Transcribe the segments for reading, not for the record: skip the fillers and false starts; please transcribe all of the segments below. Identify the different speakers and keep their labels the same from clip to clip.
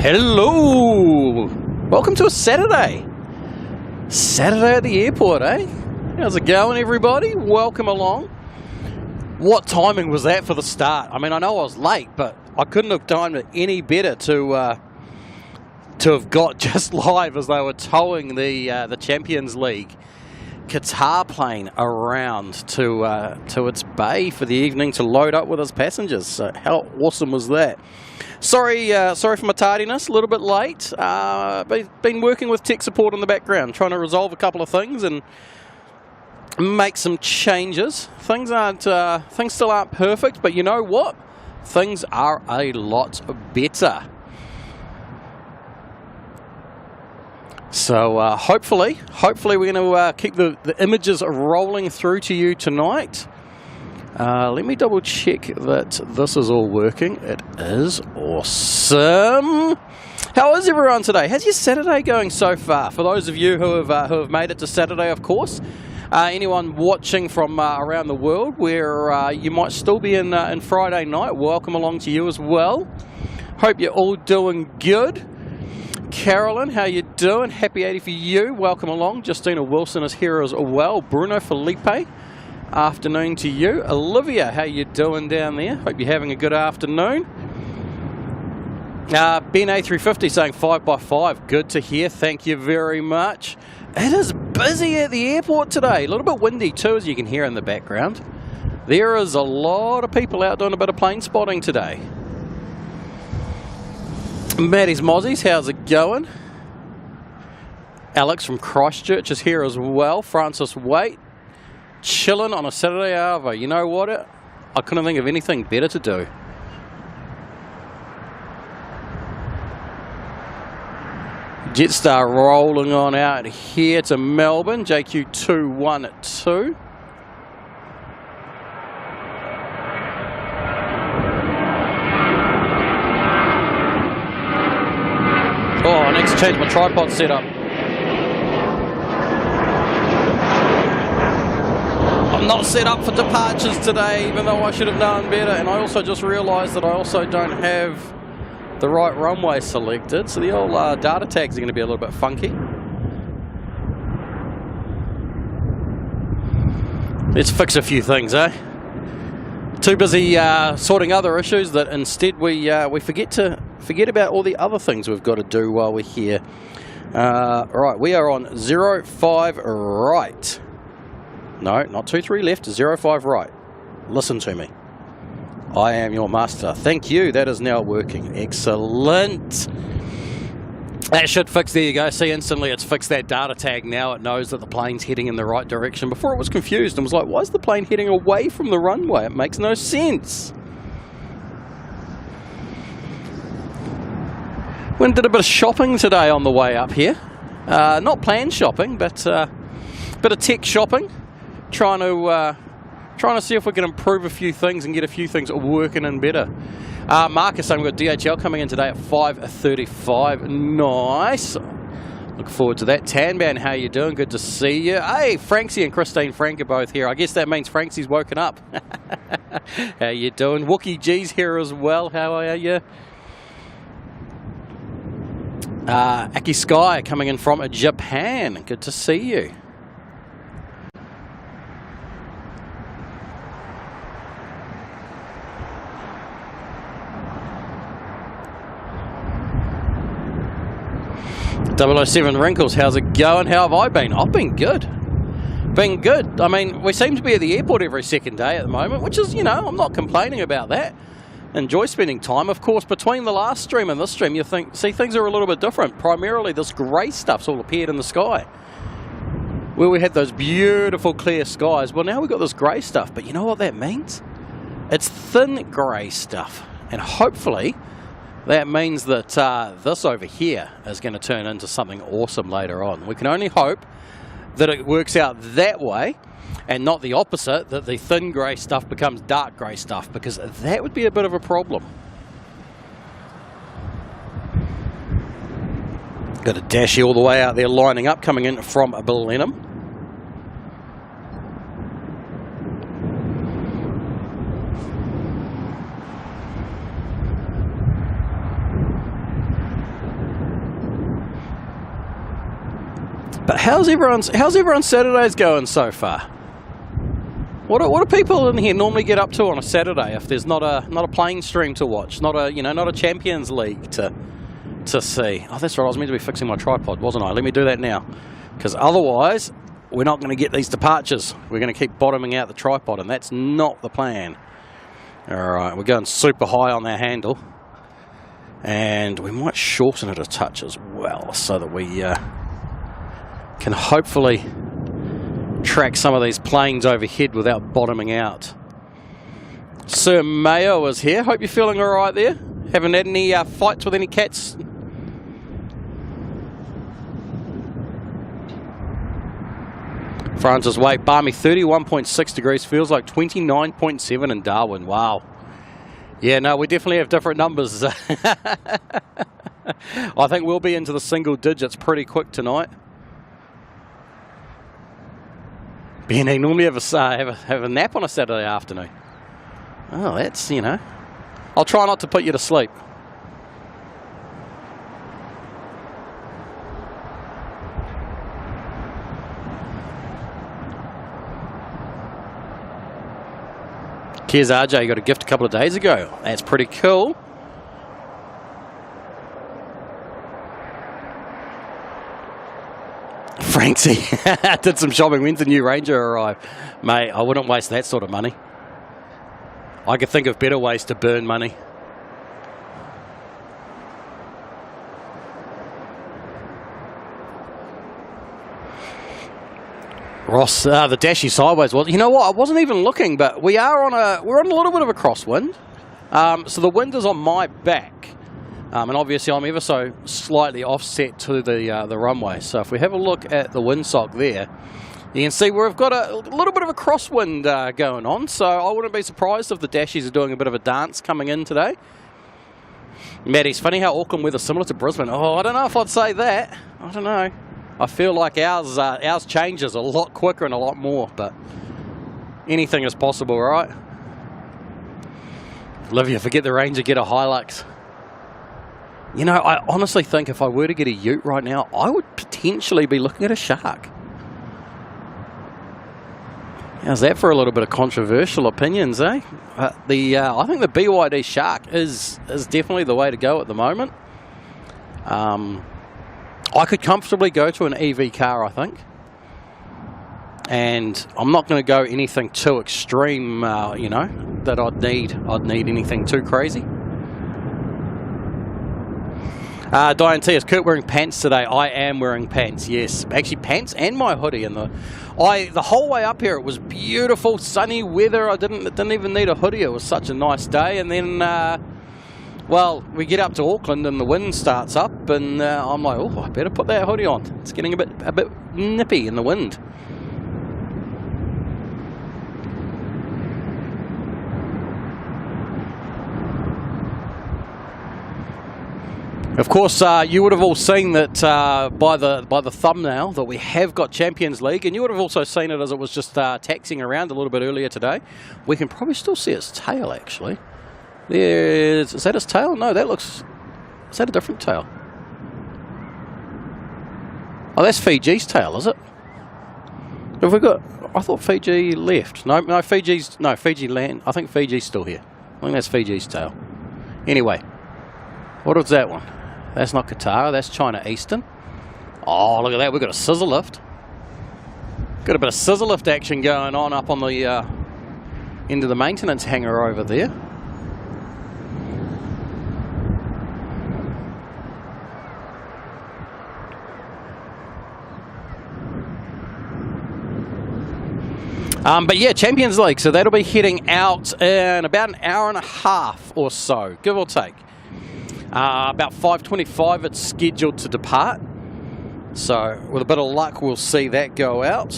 Speaker 1: Hello! Welcome to a Saturday. Saturday at the airport, eh? How's it going, everybody? Welcome along. What timing was that for the start? I mean, I know I was late, but I couldn't have timed it any better to have got just live as they were towing the Champions League Qatar plane around to its bay for the evening to load up with its passengers. So how awesome was that? Sorry for my tardiness, a little bit late. Been working with tech support in the background, trying to resolve a couple of things and make some changes. Things still aren't perfect, but you know what? Things are a lot better. So hopefully we're going to keep the images rolling through to you tonight. Let me double check that this is all working. It is awesome. How is everyone today? How's your Saturday going so far? For those of you who have made it to Saturday, of course. Anyone watching from around the world where you might still be in Friday night, welcome along to you as well. Hope you're all doing good. Carolyn, how you doing? Happy 80 for you. Welcome along. Justina Wilson is here as well. Bruno Felipe, afternoon to you. Olivia, how you doing down there? Hope you're having a good afternoon. Ben A350 saying 5x5. Good to hear. Thank you very much. It is busy at the airport today. A little bit windy too, as you can hear in the background. There is a lot of people out doing a bit of plane spotting today. Maddie's Mozzies, how's it going? Alex from Christchurch is here as well. Francis Waite, chilling on a Saturday hour. You know what? I couldn't think of anything better to do. Jetstar rolling on out here to Melbourne, JQ212. Oh, I need to change my tripod setup. I'm not set up for departures today, even though I should have known better. And I also just realised that I also don't have the right runway selected. So the old data tags are going to be a little bit funky. Let's fix a few things, eh? Too busy sorting other issues that instead we forget about all the other things we've got to do while we're here. Right, we are on 05 right. No, not 23 left, 05 right. Listen to me. I am your master. Thank you. That is now working. Excellent. That should fix. There you go. See, instantly it's fixed that data tag. Now it knows that the plane's heading in the right direction. Before it was confused and was like, why is the plane heading away from the runway? It makes no sense. Went and did a bit of shopping today on the way up here. Not planned shopping, but a bit of tech shopping. Trying to see if we can improve a few things and get a few things working in better. Marcus saying we've got DHL coming in today at 5:35. Nice. Look forward to that. Tanban, how you doing? Good to see you. Hey, Francie and Christine Frank are both here. I guess that means Frankie's woken up. How you doing? Wookie G's here as well. How are you? Aki Sky coming in from Japan. Good to see you. .007 Wrinkles, how's it going? How have I been? I've been good. Been good. I mean, we seem to be at the airport every second day at the moment, which is, you know, I'm not complaining about that. Enjoy spending time. Of course, between the last stream and this stream, you see things are a little bit different. Primarily, this grey stuff's all appeared in the sky. Where we had those beautiful clear skies, well, now we've got this grey stuff. But you know what that means? It's thin grey stuff. And hopefully that means that this over here is going to turn into something awesome later on. We can only hope that it works out that way and not the opposite, that the thin grey stuff becomes dark grey stuff, because that would be a bit of a problem. Got a Dashi all the way out there lining up, coming in from Blenheim. how's everyone's Saturdays going so far? What do people in here normally get up to on a Saturday if there's not a playing stream to watch, not a Champions League to see? Oh, that's right. I was meant to be fixing my tripod, wasn't I? Let me do that now, because otherwise we're not going to get these departures. We're going to keep bottoming out the tripod, and that's not the plan. All right, we're going super high on that handle, and we might shorten it a touch as well, so that we can hopefully track some of these planes overhead without bottoming out. Sir Mayo is here. Hope you're feeling all right there. Haven't had any fights with any cats? Francis Wait, balmy 31.6 degrees, feels like 29.7 in Darwin. Wow. Yeah, no, we definitely have different numbers. I think we'll be into the single digits pretty quick tonight. Benny, normally have a nap on a Saturday afternoon. Oh, that's, I'll try not to put you to sleep. Here's RJ, got a gift a couple of days ago. That's pretty cool. Franksy did some shopping. When's the new Ranger arrive? Mate, I wouldn't waste that sort of money. I could think of better ways to burn money. Ross, the dashy sideways was. You know what? I wasn't even looking, but we're on a little bit of a crosswind. So the wind is on my back. And obviously I'm ever so slightly offset to the runway. So if we have a look at the windsock there, you can see we've got a little bit of a crosswind going on. So I wouldn't be surprised if the dashies are doing a bit of a dance coming in today. Maddie's funny how Auckland weather's similar to Brisbane. Oh, I don't know if I'd say that. I don't know. I feel like ours changes a lot quicker and a lot more, but anything is possible, right? Olivia, forget the Ranger, get a Hilux. I honestly think if I were to get a ute right now, I would potentially be looking at a shark. How's that for a little bit of controversial opinions, eh? I think the BYD shark is definitely the way to go at the moment. I could comfortably go to an EV car, I think. And I'm not going to go anything too extreme, that I'd need anything too crazy. Diane T, is Kurt wearing pants today? I am wearing pants, yes. Actually, pants and my hoodie. And the whole way up here, it was beautiful, sunny weather. I didn't even need a hoodie. It was such a nice day. And then, we get up to Auckland and the wind starts up, and I'm like, oh, I better put that hoodie on. It's getting a bit nippy in the wind. Of course, you would have all seen that by the thumbnail that we have got Champions League, and you would have also seen it as it was just taxiing around a little bit earlier today. We can probably still see its tail, actually. Is that its tail? No, is that a different tail? Oh, that's Fiji's tail, is it? Have we got? I thought Fiji left. No, Fiji land. I think Fiji's still here. I think that's Fiji's tail. Anyway, what was that one? That's not Qatar, that's China Eastern. Oh, look at that, we've got a scissor lift. Got a bit of scissor lift action going on up on the end of the maintenance hangar over there. But yeah, Champions League, so that'll be heading out in about an hour and a half or so, give or take. About 5:25 it's scheduled to depart. So with a bit of luck, we'll see that go out.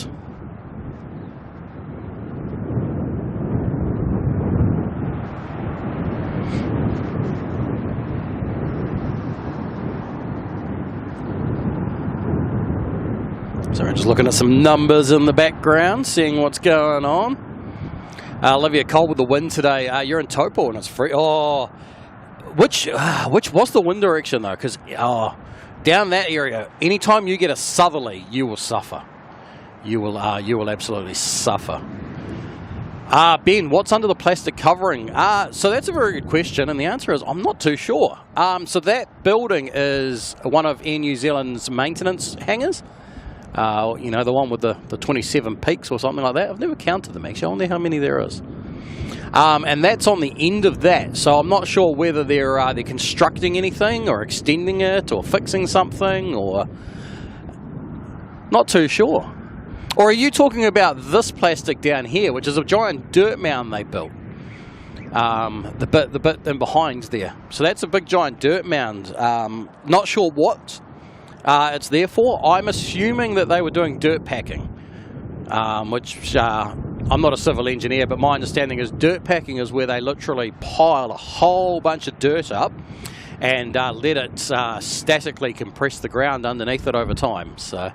Speaker 1: So we're just looking at some numbers in the background, seeing what's going on. Olivia, cold with the wind today. You're in Taupo and it's free. Oh, which was the wind direction though? Because down that area, anytime you get a southerly, you will suffer. You will absolutely suffer. Ben, what's under the plastic covering? So that's a very good question, and the answer is I'm not too sure. So that building is one of Air New Zealand's maintenance hangars. You know, the one with the 27 peaks or something like that. I've never counted them, actually. I wonder how many there is. And that's on the end of that, so I'm not sure whether they're constructing anything or extending it or fixing something, or not too sure. Or are you talking about this plastic down here, which is a giant dirt mound they built? The bit in behind there. So that's a big giant dirt mound. Not sure what it's there for. I'm assuming that they were doing dirt packing, which I'm not a civil engineer, but my understanding is dirt packing is where they literally pile a whole bunch of dirt up and let it statically compress the ground underneath it over time. So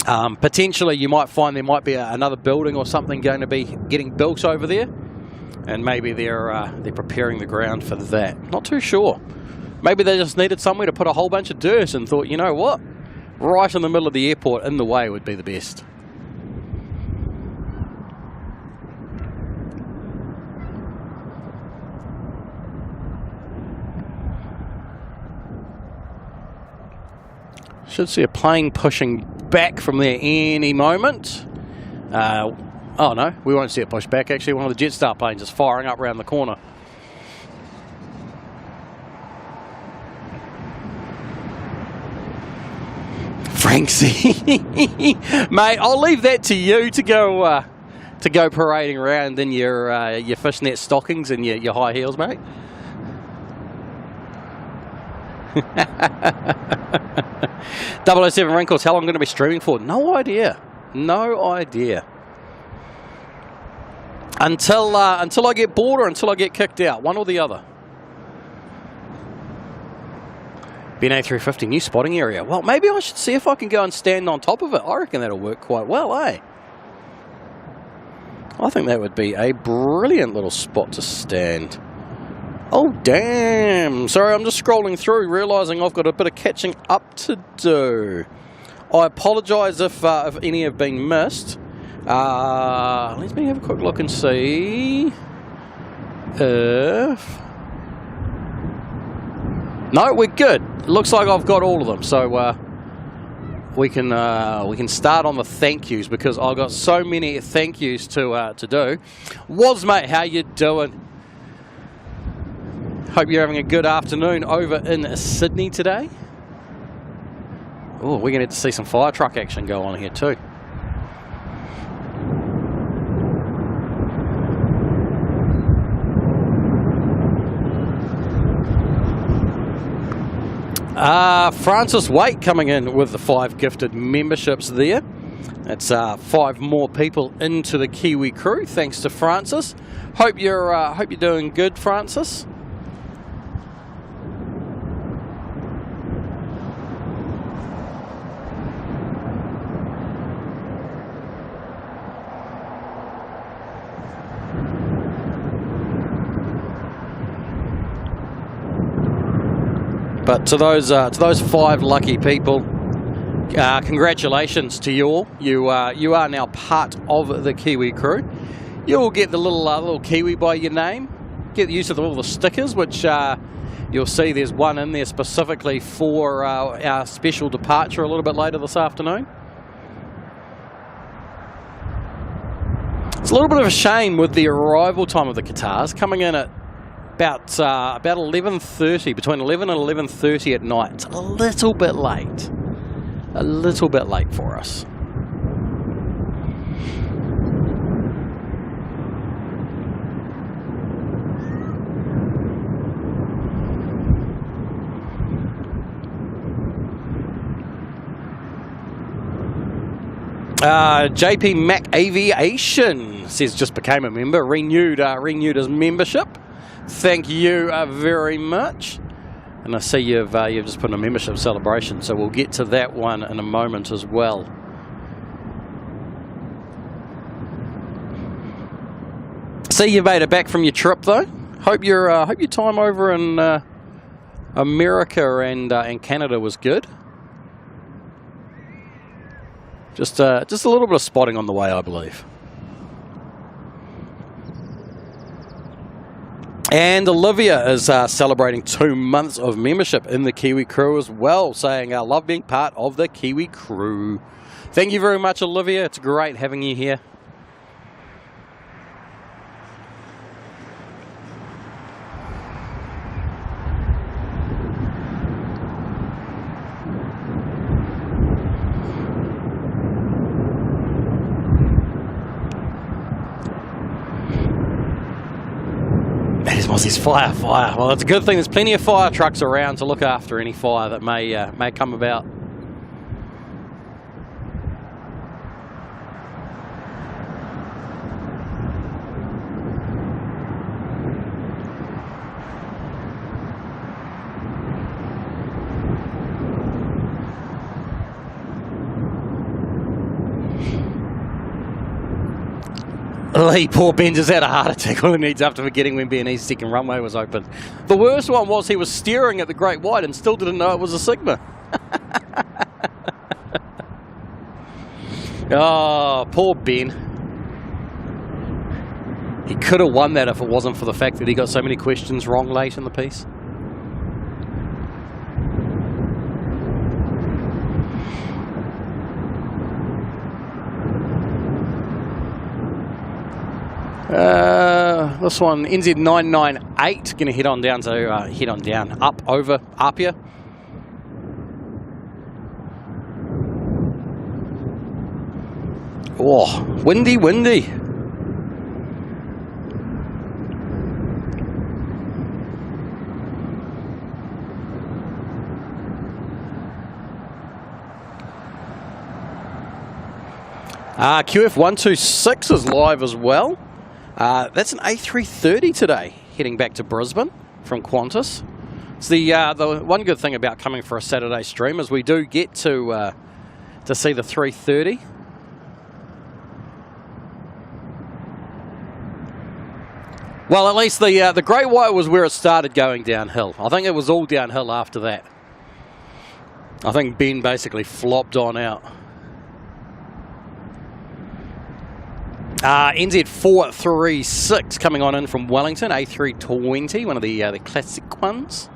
Speaker 1: potentially you might find there might be another building or something going to be getting built over there, and maybe they're preparing the ground for that. Not too sure. Maybe they just needed somewhere to put a whole bunch of dirt and thought, you know what, right in the middle of the airport in the way would be the best. Should see a plane pushing back from there any moment. Oh no, we won't see it push back. Actually, one of the Jetstar planes is firing up around the corner. Franksy, mate, I'll leave that to you to go parading around in your fishnet stockings and your high heels, mate. 007 Wrinkles, how long am I going to be streaming for? No idea. No idea. Until I get bored or until I get kicked out. One or the other. BNA350, new spotting area. Well, maybe I should see if I can go and stand on top of it. I reckon that'll work quite well, eh? I think that would be a brilliant little spot to stand. Oh, damn. Sorry, I'm just scrolling through, realising I've got a bit of catching up to do. I apologise if any have been missed. Let me have a quick look and see if... No, we're good. It looks like I've got all of them, so we can start on the thank yous, because I've got so many thank yous to do. Woz, mate, how you doing? Hope you're having a good afternoon over in Sydney today. Oh, we're going to get to see some fire truck action go on here too. Francis Waite coming in with the 5 gifted memberships there. That's 5 more people into the Kiwi crew. Thanks to Francis. Hope you're doing good, Francis. But to those 5 lucky people, congratulations to you all. You are now part of the Kiwi crew. You will get the little Kiwi by your name. Get used to all the stickers, which you'll see there's one in there specifically for our special departure a little bit later this afternoon. It's a little bit of a shame with the arrival time of the Qatars coming in at about 11:30, between 11 and 11:30 at night. It's a little bit late for us. JP Mac Aviation says just became a member, renewed his membership. Thank you very much. And I see you've just put in a membership celebration, so we'll get to that one in a moment as well. See you made it back from your trip though. Hope your time over in America and Canada was good. Just a little bit of spotting on the way, I believe. And Olivia is celebrating 2 months of membership in the Kiwi crew as well, saying I love being part of the Kiwi crew. Thank you very much, Olivia. It's great having you here. Aussie's fire. Well, it's a good thing there's plenty of fire trucks around to look after any fire that may come about. Lee, poor Ben just had a heart attack all he needs after forgetting when B&E's second runway was open. The worst one was he was staring at the Great White and still didn't know it was a Sigma. Oh, poor Ben. He could have won that if it wasn't for the fact that he got so many questions wrong late in the piece. This one, NZ998, going to head on down to up over Apia. Oh, windy. QF126 is live as well. That's an A330 today, heading back to Brisbane from Qantas. It's the one good thing about coming for a Saturday stream is we do get to see the 330. Well, at least the Great White was where it started going downhill. I think it was all downhill after that. I think Ben basically flopped on out. NZ436 coming on in from Wellington, A320, one of the classic ones.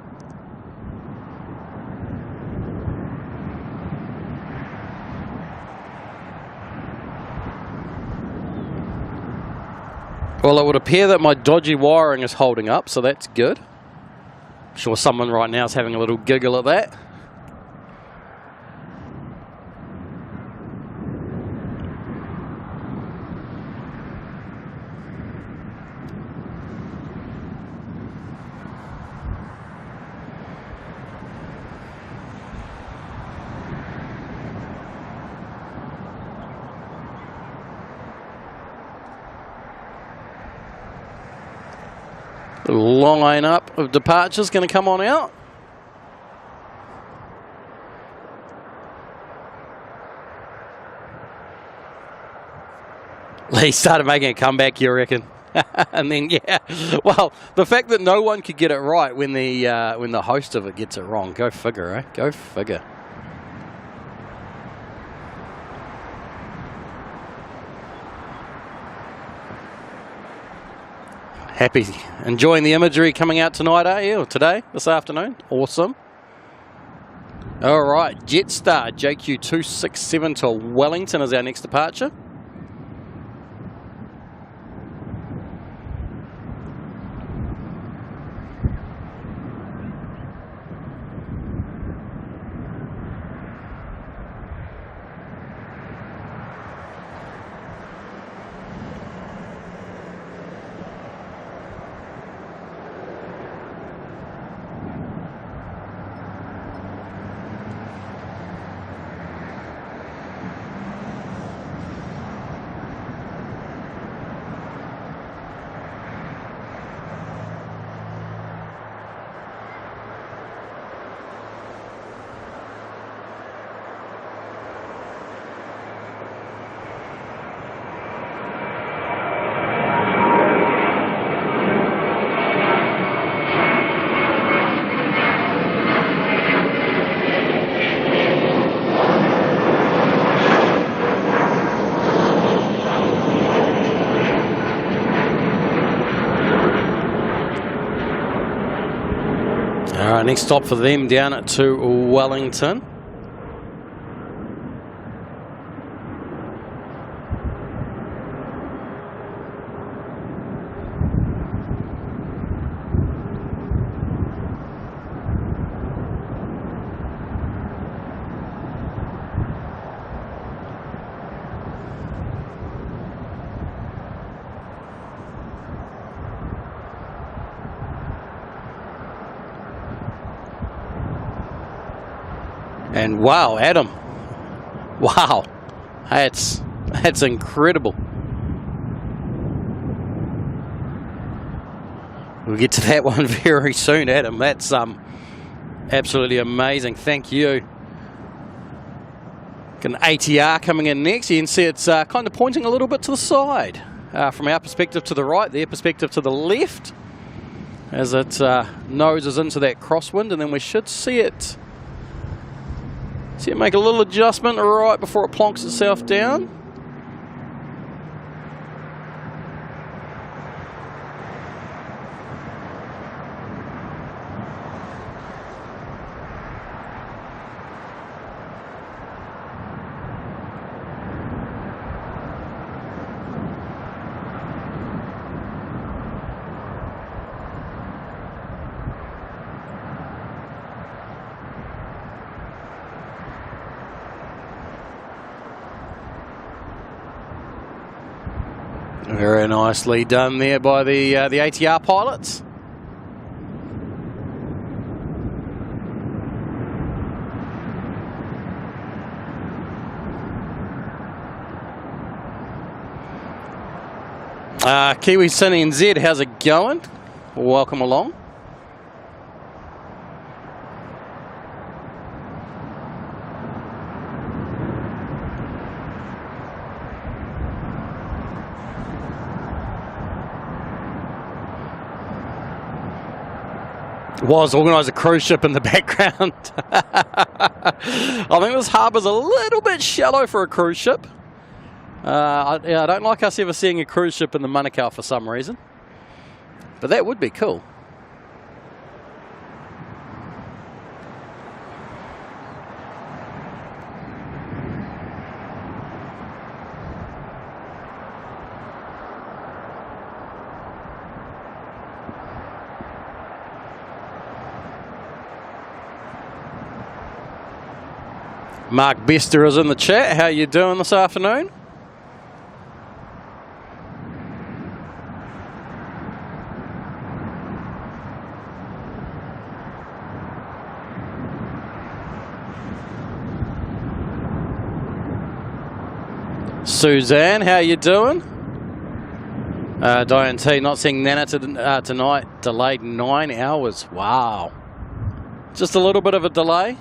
Speaker 1: Well, it would appear that my dodgy wiring is holding up, so that's good. I'm sure someone right now is having a little giggle at that. The line-up of departures going to come on out. Lee started making a comeback, you reckon? And then, yeah, well, the fact that no one could get it right when the host of it gets it wrong. Go figure, eh? Go figure. Happy, enjoying the imagery coming out tonight, are you? Or today, this afternoon? Awesome. All right, Jetstar JQ267 to Wellington is our next departure. Next stop for them down to Wellington. And wow, Adam, wow, that's incredible. We'll get to that one very soon, Adam. That's absolutely amazing. Thank you. Got an ATR coming in next. You can see it's kind of pointing a little bit to the side. From our perspective to the right, their perspective to the left, as it noses into that crosswind, and then we should see it make a little adjustment right before it plonks itself down. Very nicely done there by the ATR pilots. Kiwi Sunny and Zed, how's it going? Welcome along. Was organised a cruise ship in the background. I think this harbour's a little bit shallow for a cruise ship. I don't like us ever seeing a cruise ship in the Manukau for some reason. But that would be cool. Mark Bester is in the chat. How you doing this afternoon? Suzanne, how you doing? Diane T, not seeing Nana tonight. Delayed 9 hours. Wow. Just a little bit of a delay.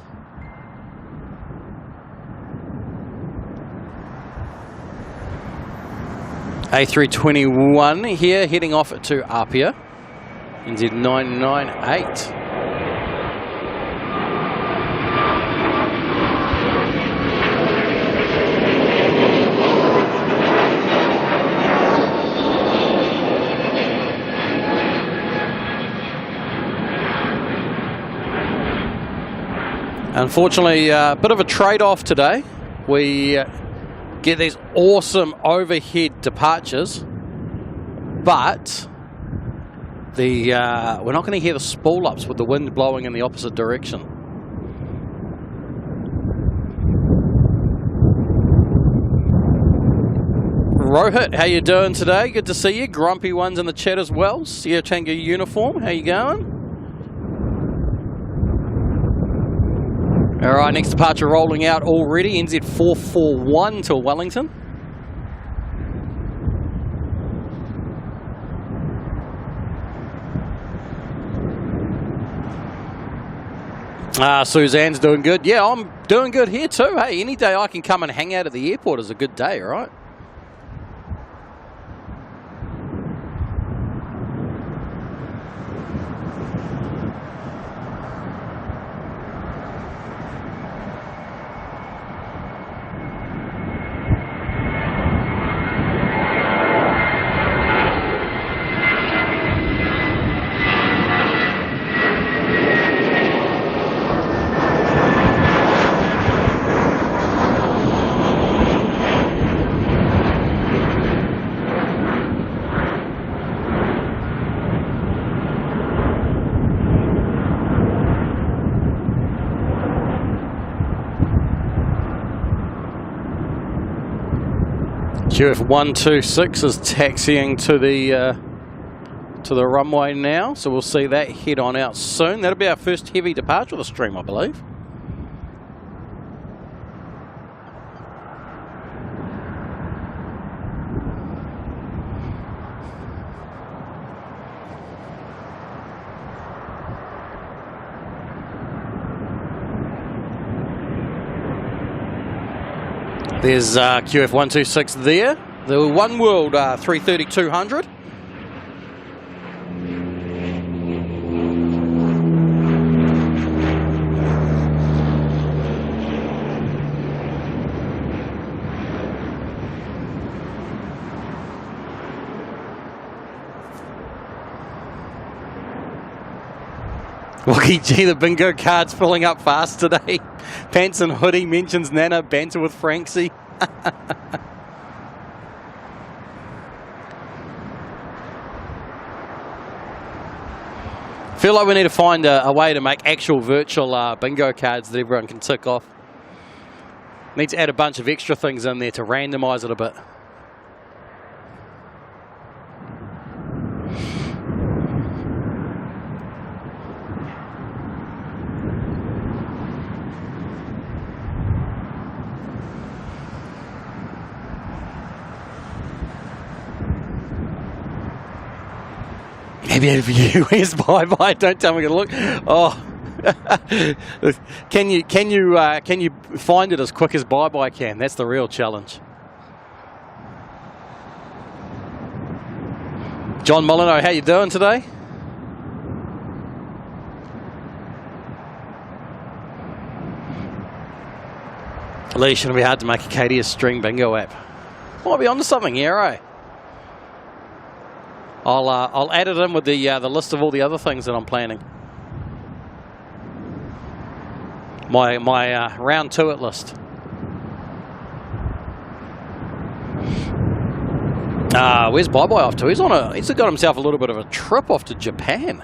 Speaker 1: A321 here, heading off to Apia. NZ 998. Unfortunately, a bit of a trade-off today. We get these awesome overhead departures, but we're not going to hear the spool ups with the wind blowing in the opposite direction. Rohit, how you doing today? Good to see you. Grumpy ones in the chat as well. Sio Changa uniform, how you going? All right, next departure rolling out already. NZ 441 to Wellington. Suzanne's doing good. Yeah, I'm doing good here too. Hey, any day I can come and hang out at the airport is a good day, all right? QF126 is taxiing to the runway now, so we'll see that head on out soon. That'll be our first heavy departure of the stream, I believe. There's QF126 there, the One World 330-200. Wookie G, the bingo card's filling up fast today. Pants and hoodie mentions Nana, banter with Franksy. Feel like we need to find a way to make actual virtual bingo cards that everyone can tick off. Need to add a bunch of extra things in there to randomise it a bit. Maybe over you. Where's bye-bye? Don't tell me to look. Oh, can you find it as quick as bye-bye can? That's the real challenge. John Molyneux, how you doing today? Lee, shouldn't be hard to make a KDS string bingo app. Might be onto something here, eh? I'll add it in with the list of all the other things that I'm planning. My round 2 it list. Where's Bye Bye off to? He's got himself a little bit of a trip off to Japan.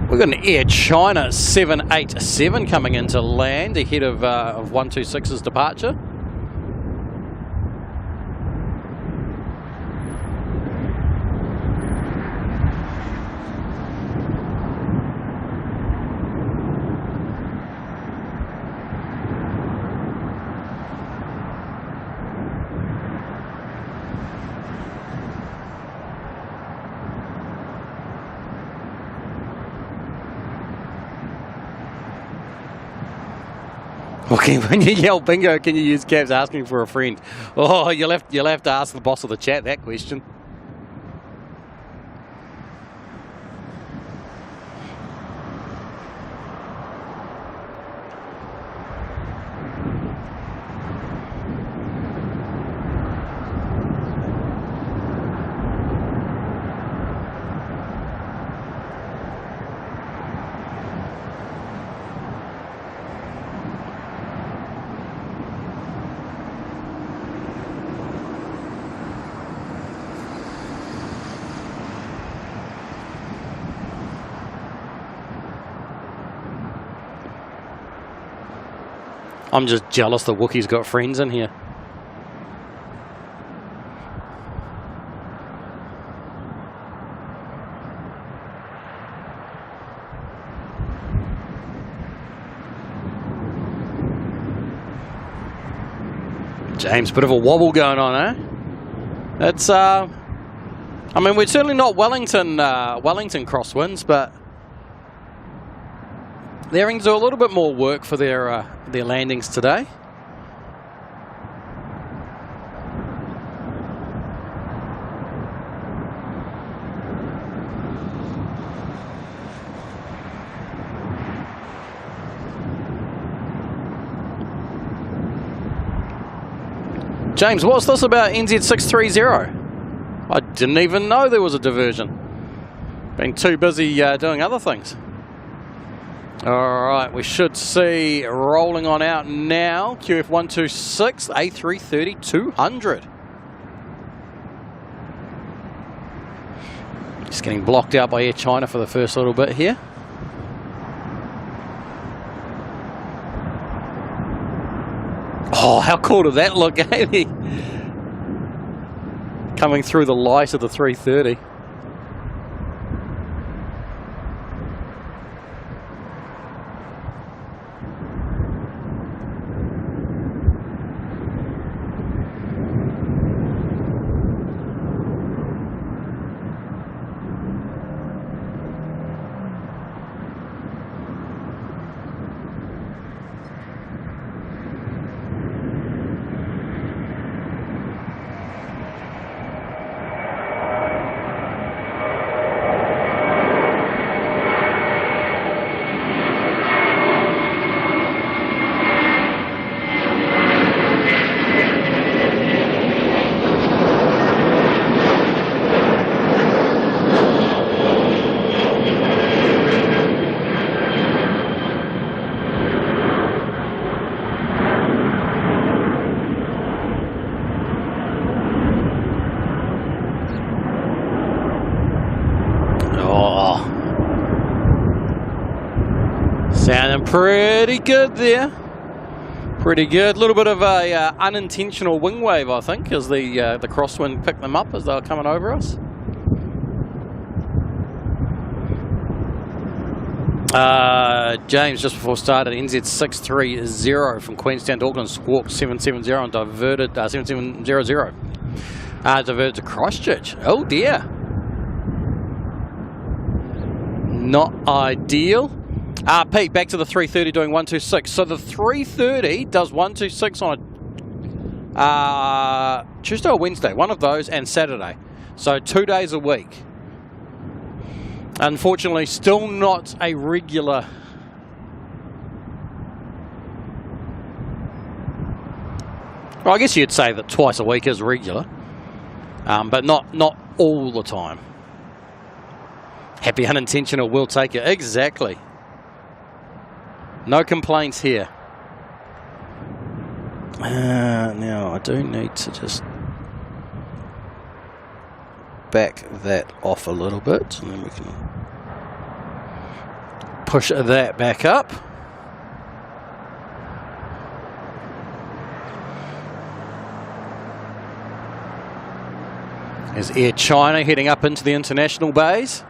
Speaker 1: We've got an Air China 787 coming into land ahead of 126's departure. Okay, when you yell bingo, can you use cabs asking for a friend? Oh, you'll have to ask the boss of the chat that question. I'm just jealous the Wookiee's got friends in here. James, bit of a wobble going on, eh? It's, I mean, we're certainly not Wellington crosswinds, but they're having to do a little bit more work for their landings today. James, what's this about NZ630? I didn't even know there was a diversion. Been too busy doing other things. All right, we should see rolling on out now. QF126, A330 200. Just getting blocked out by Air China for the first little bit here. Oh, how cool did that look, eh? Coming through the light of the 330. Sounding pretty good there. Pretty good. A little bit of a unintentional wing wave, I think, as the crosswind picked them up as they were coming over us. James, just before started, NZ630 from Queenstown to Auckland, squawked 770 and diverted 7700. Diverted to Christchurch. Oh dear. Not ideal. Pete, back to the 330 doing 126. So the 330 does 126 on a Tuesday or Wednesday, one of those, and Saturday. So 2 days a week. Unfortunately, still not a regular. Well, I guess you'd say that twice a week is regular, but not all the time. Happy unintentional, we'll take it. Exactly. No complaints here. Now, I do need to just back that off a little bit, and then we can push that back up. There's Air China heading up into the international bays.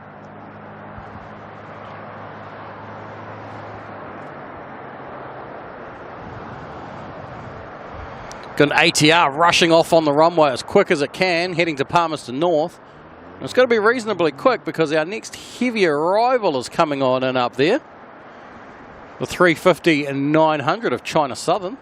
Speaker 1: Got an ATR rushing off on the runway as quick as it can, heading to Palmerston North. And it's got to be reasonably quick because our next heavy arrival is coming on in up there. The 350 and 900 of China Southern.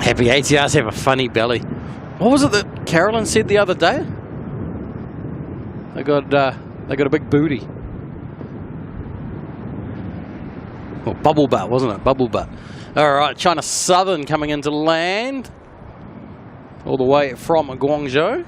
Speaker 1: Happy ATRs have a funny belly. What was it that Carolyn said the other day? They got a big booty. Oh, bubble butt, wasn't it? Bubble butt. All right, China Southern coming into land, all the way from Guangzhou.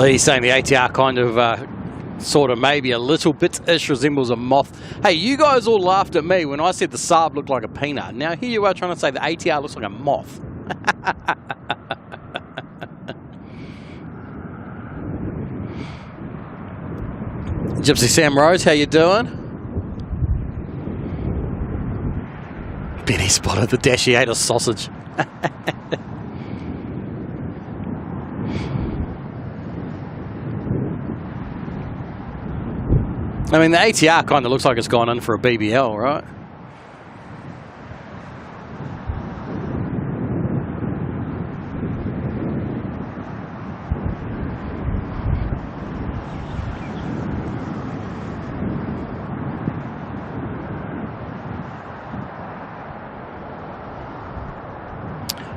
Speaker 1: Lee saying the ATR kind of, sort of maybe a little bit-ish resembles a moth. Hey, you guys all laughed at me when I said the Saab looked like a peanut. Now here you are trying to say the ATR looks like a moth. Gypsy Sam Rose, how you doing? Benny spotted the Daciator sausage. I mean, the ATR kind of looks like it's gone in for a BBL, right?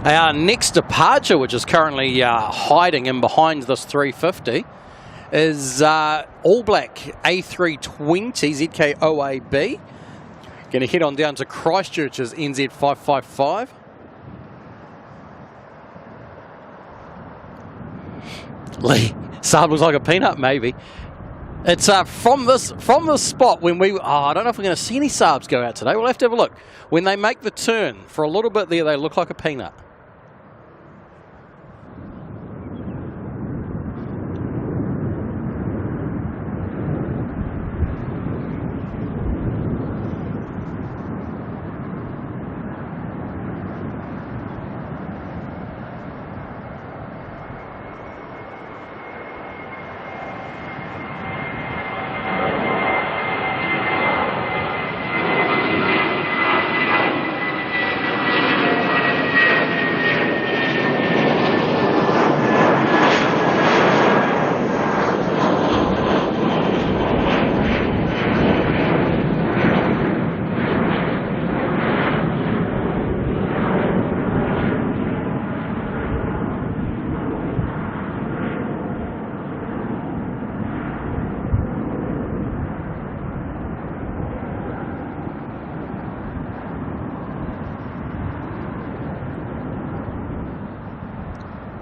Speaker 1: Our next departure, which is currently hiding in behind this 350, is All Black A320 ZKOAB. Going to head on down to Christchurch's NZ555. Lee, Saab looks like a peanut, maybe. It's from this spot when we... I don't know if we're going to see any Saabs go out today. We'll have to have a look. When they make the turn, for a little bit there, they look like a peanut.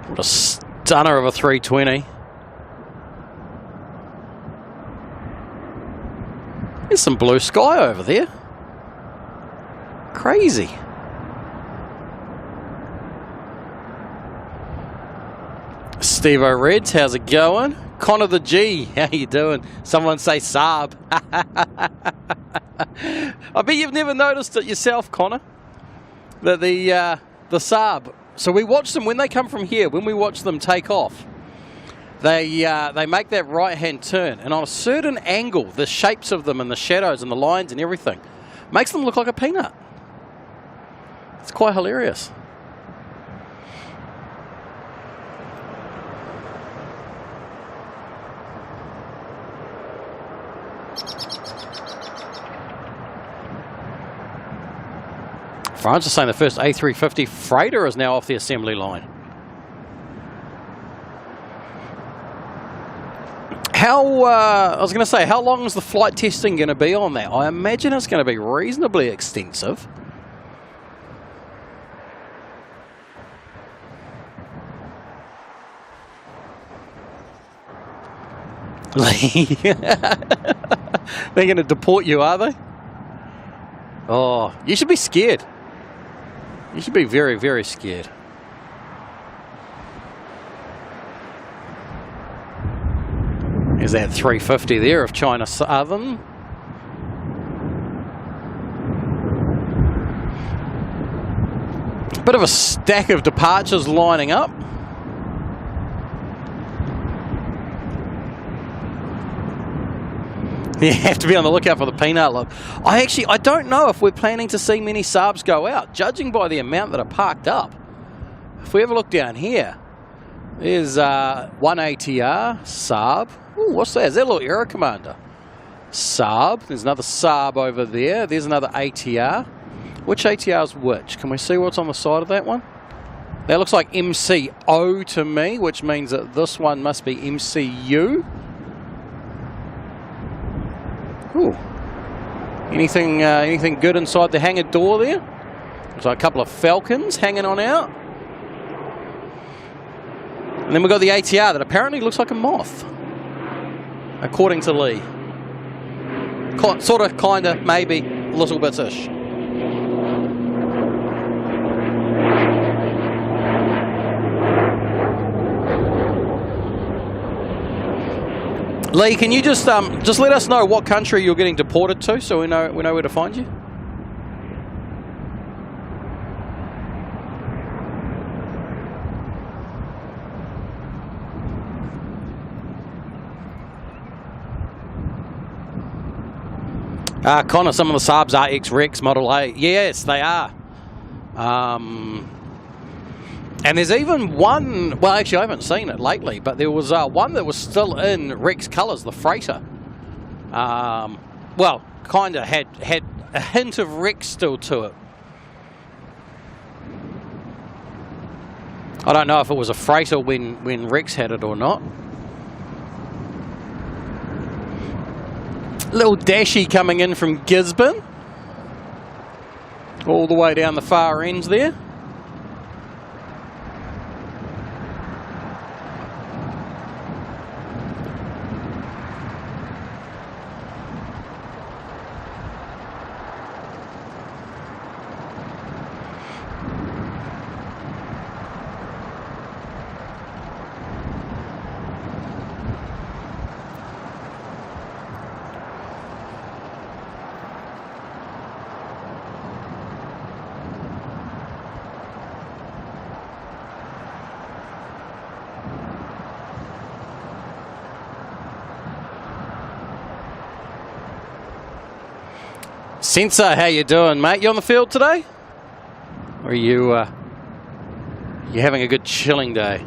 Speaker 1: What a stunner of a 320. There's some blue sky over there. Crazy. Steve O'Reds, how's it going? Connor the G, how you doing? Someone say Saab. I bet you've never noticed it yourself, Connor. That the Saab. So we watch them when they come from here. When we watch them take off, they make that right-hand turn, and on a certain angle, the shapes of them and the shadows and the lines and everything makes them look like a peanut. It's quite hilarious. France is saying the first A350 freighter is now off the assembly line. I was going to say, how long is the flight testing going to be on that? I imagine it's going to be reasonably extensive. They're going to deport you, are they? Oh, you should be scared. You should be very, very scared. There's that 350 there of China Southern. Bit of a stack of departures lining up. You have to be on the lookout for the peanut look. I don't know if we're planning to see many Saabs go out, judging by the amount that are parked up. If we have a look down here, there's one ATR, Saab. Ooh, what's that? Is that a little Aero Commander? Saab. There's another Saab over there. There's another ATR. Which ATR is which? Can we see what's on the side of that one? That looks like MCO to me, which means that this one must be MCU. Ooh. Anything good inside the hangar door there? There's like a couple of Falcons hanging on out. And then we've got the ATR that apparently looks like a moth, according to Lee. Sort of, kind of, maybe, a little bit-ish. Lee, can you just let us know what country you're getting deported to, so we know where to find you? Connor, some of the subs are X-Rex Model A. Yes, they are. And there's even one, well, actually I haven't seen it lately, but there was one that was still in Rex colours, the Freighter. Well, kind of had a hint of Rex still to it. I don't know if it was a Freighter when Rex had it or not. Little Dashy coming in from Gisborne. All the way down the far ends there. Sensor, how you doing, mate? You on the field today? Or are you having a good chilling day?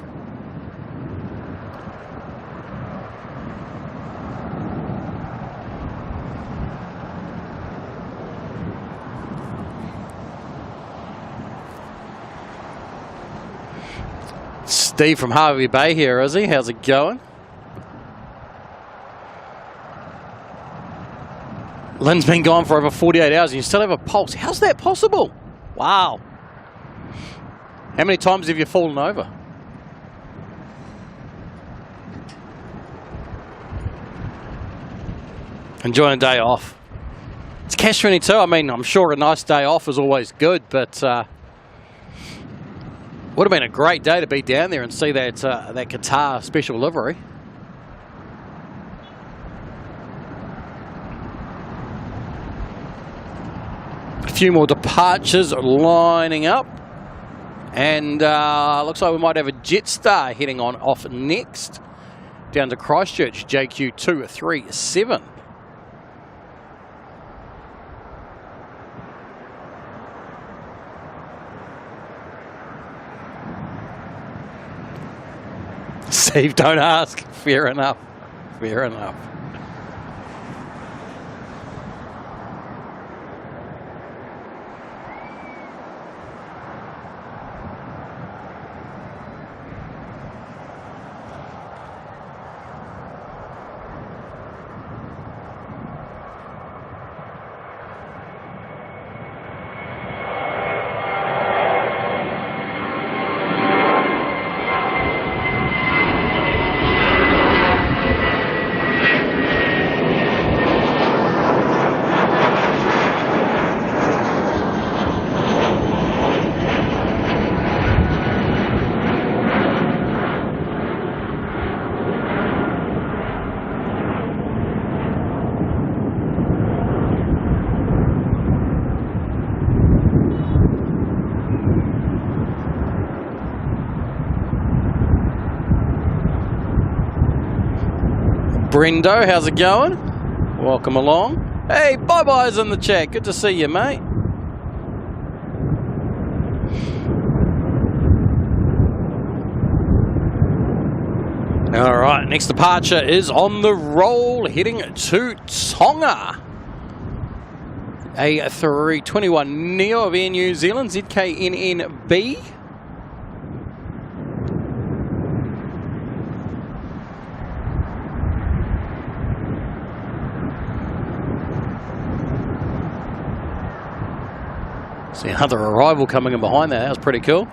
Speaker 1: Steve from Harvey Bay here, is he? How's it going? Lynn's been gone for over 48 hours and you still have a pulse. How's that possible? Wow. How many times have you fallen over? Enjoying a day off. It's Cash 22. I mean, I'm sure a nice day off is always good, but would have been a great day to be down there and see that that Qatar special livery. A few more departures lining up, and looks like we might have a Jetstar heading on off next down to Christchurch, JQ237. Steve, don't ask. Fair enough. Fair enough. Brendo, how's it going? Welcome along. Hey, bye-byes in the chat. Good to see you, mate. All right, next departure is on the roll, heading to Tonga. A321 Neo of Air New Zealand, ZKNNB. See another arrival coming in behind there. That was pretty cool.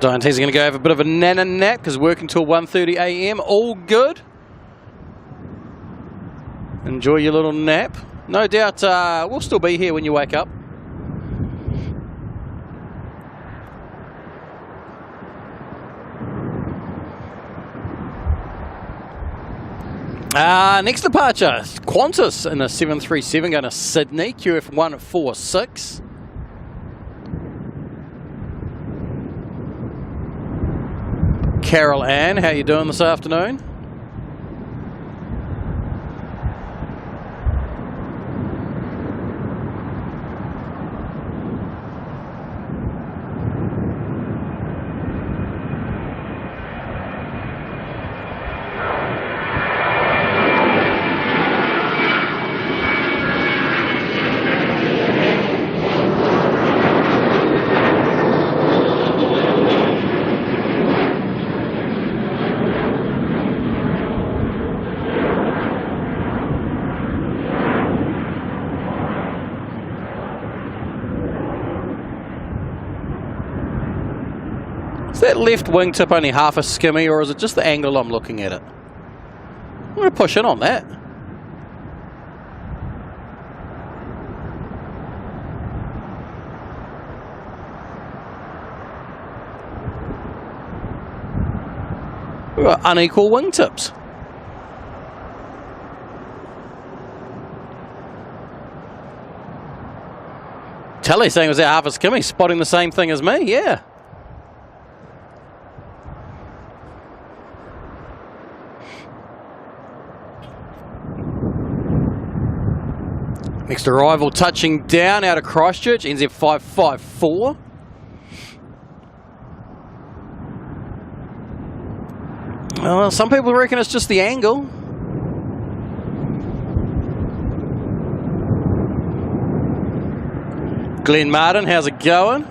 Speaker 1: Dante's going to go have a bit of a nana nap because working till 1:30 a.m. All good. Enjoy your little nap. No doubt we'll still be here when you wake up. Next departure, Qantas in a 737 going to Sydney, QF 146. Carol Ann, how you doing this afternoon? Is that left wingtip only half a skimmy, or is it just the angle I'm looking at it? I'm going to push in on that. We've got unequal wingtips. Telly saying it was at half a skimmy, spotting the same thing as me, yeah. Next arrival touching down out of Christchurch, NZ 554. Well, some people reckon it's just the angle. Glenn Martin, how's it going?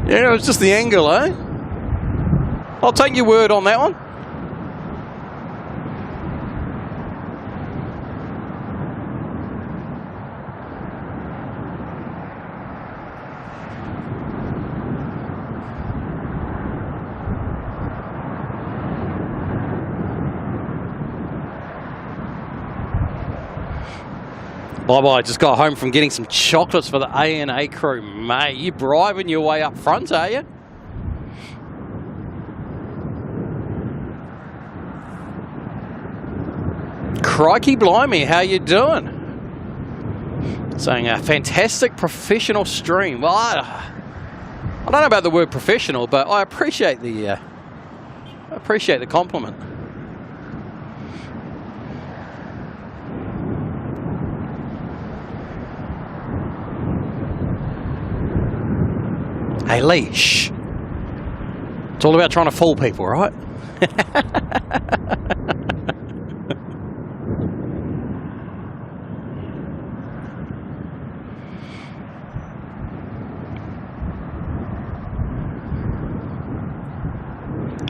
Speaker 1: Yeah, it's just the angle, eh? I'll take your word on that one. Bye-bye, just got home from getting some chocolates for the ANA crew. Mate, you bribing your way up front, are you? Crikey blimey, how you doing? Saying a fantastic professional stream. Well, I don't know about the word professional, but I appreciate the compliment. Hey Lee, shh. It's all about trying to fool people, right?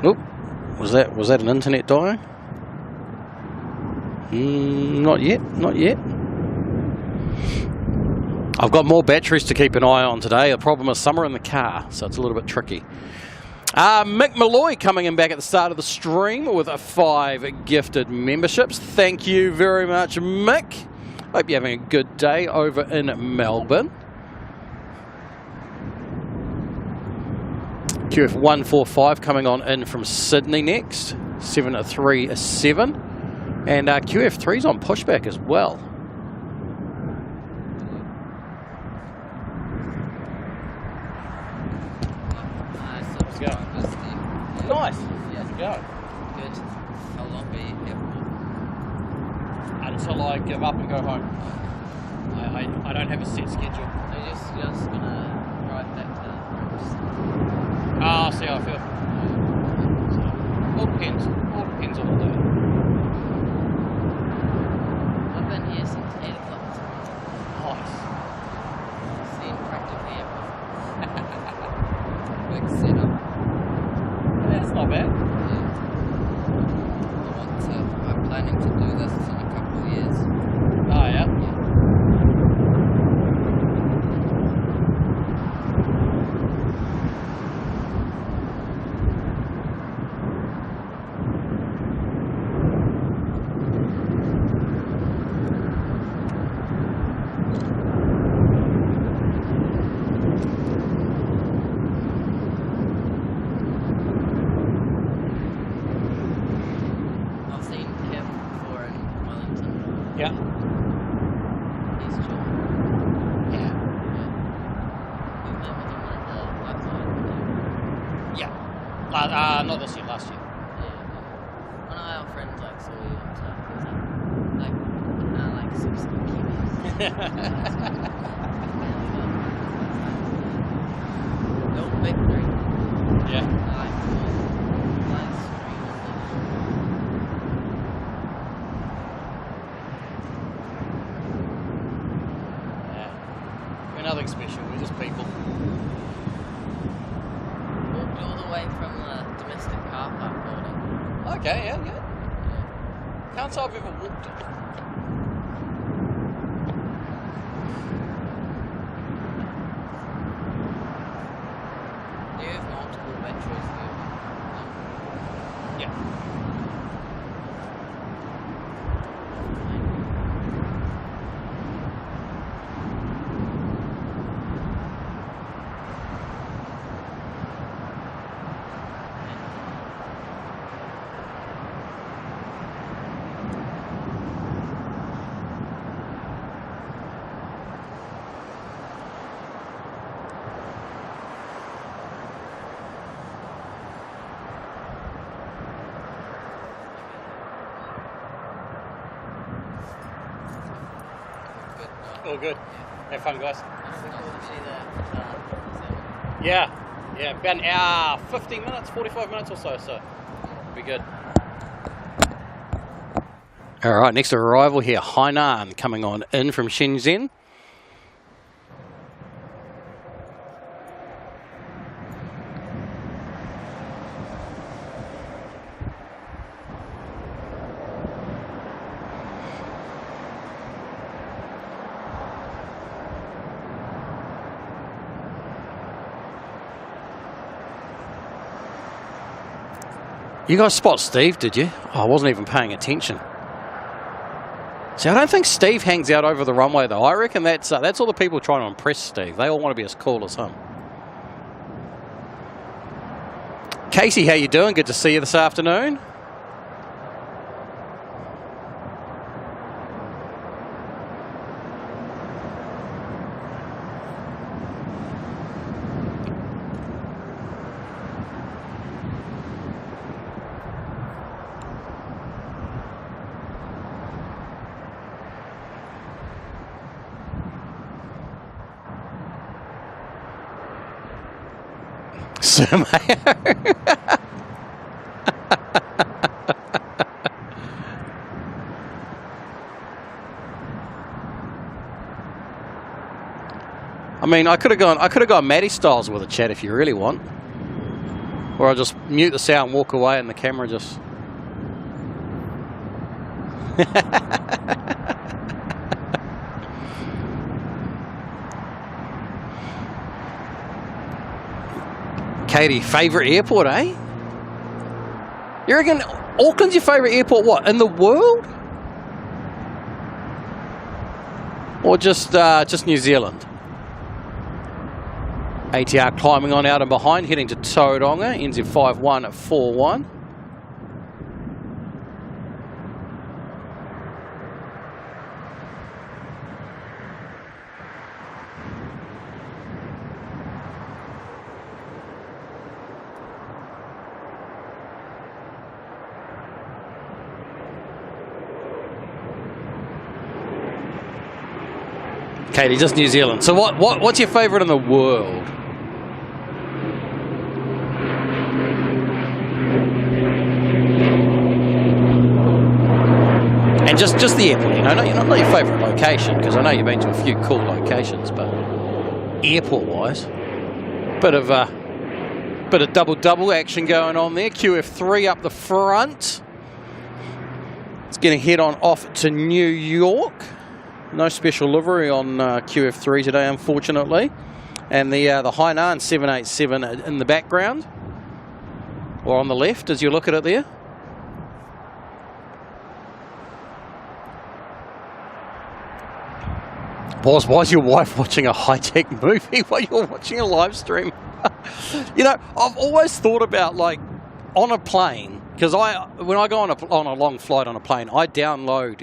Speaker 1: Oh, was that an internet dying? Not yet, not yet. I've got more batteries to keep an eye on today. The problem is some are in the car, so it's a little bit tricky. Mick Malloy coming in back at the start of the stream with 5 gifted memberships. Thank you very much, Mick. Hope you're having a good day over in Melbourne. QF 145 coming on in from Sydney next. 737. And QF 3's on pushback as well. Nice. How's it going?
Speaker 2: Good. How long are you here for?
Speaker 1: Until I give up and go home. I don't have a set schedule.
Speaker 2: So you're just gonna drive back to Roots?
Speaker 1: I'll see how I feel. So, all depends. All depends on the day.
Speaker 2: I've been here since 8 o'clock.
Speaker 1: Nice.
Speaker 2: Seen practically everything. Big setup.
Speaker 1: That's not bad.
Speaker 2: Yeah. with us in a couple of years.
Speaker 1: Oh, yeah?
Speaker 2: I've seen Kev before in Wellington.
Speaker 1: Yeah.
Speaker 2: He's chill.
Speaker 1: Yeah.
Speaker 2: We met with him at the Black Light.
Speaker 1: Yeah. Not this year, last year.
Speaker 2: Yeah. One of our friends like saw you on top. He was like some Kiwis. Little victory.
Speaker 1: Yeah.
Speaker 2: I like the nice street on
Speaker 1: Yeah. We're nothing special, we're just people.
Speaker 2: Walked all the way from the domestic car park building.
Speaker 1: Okay, yeah, yeah.
Speaker 2: Yeah.
Speaker 1: Can't say I've ever walked it.
Speaker 2: Do you have multiple metros there?
Speaker 1: Yeah.
Speaker 2: Good.
Speaker 1: All good. Have fun, guys.
Speaker 2: It'd be cool to see that.
Speaker 1: Yeah. Yeah, about an hour, 15 minutes, 45 minutes or so be good. All right, next arrival here, Hainan coming on in from Shenzhen. You guys spot Steve, did you? Oh, I wasn't even paying attention. See, I don't think Steve hangs out over the runway, though. I reckon that's all the people trying to impress Steve. They all want to be as cool as him. Casey, how you doing? Good to see you this afternoon. I mean, I could have gone Maddie Styles with a chat if you really want, or I'll just mute the sound, and walk away, and the camera just. Katie, favourite airport, eh? You reckon Auckland's your favourite airport, what, in the world? Or just New Zealand? ATR climbing on out and behind, heading to Tauranga, NZ5141. Katie, just New Zealand. So what's your favourite in the world? And just the airport, you know, not your favourite location, because I know you've been to a few cool locations, but airport-wise, bit of double action going on there. QF3 up the front. It's getting head on off to New York. No special livery on QF3 today, unfortunately. And the Hainan 787 in the background, or on the left as you look at it there. Boss, why is your wife watching a high-tech movie while you're watching a live stream? You know, I've always thought about, like, on a plane, because when I go on a long flight on a plane, I download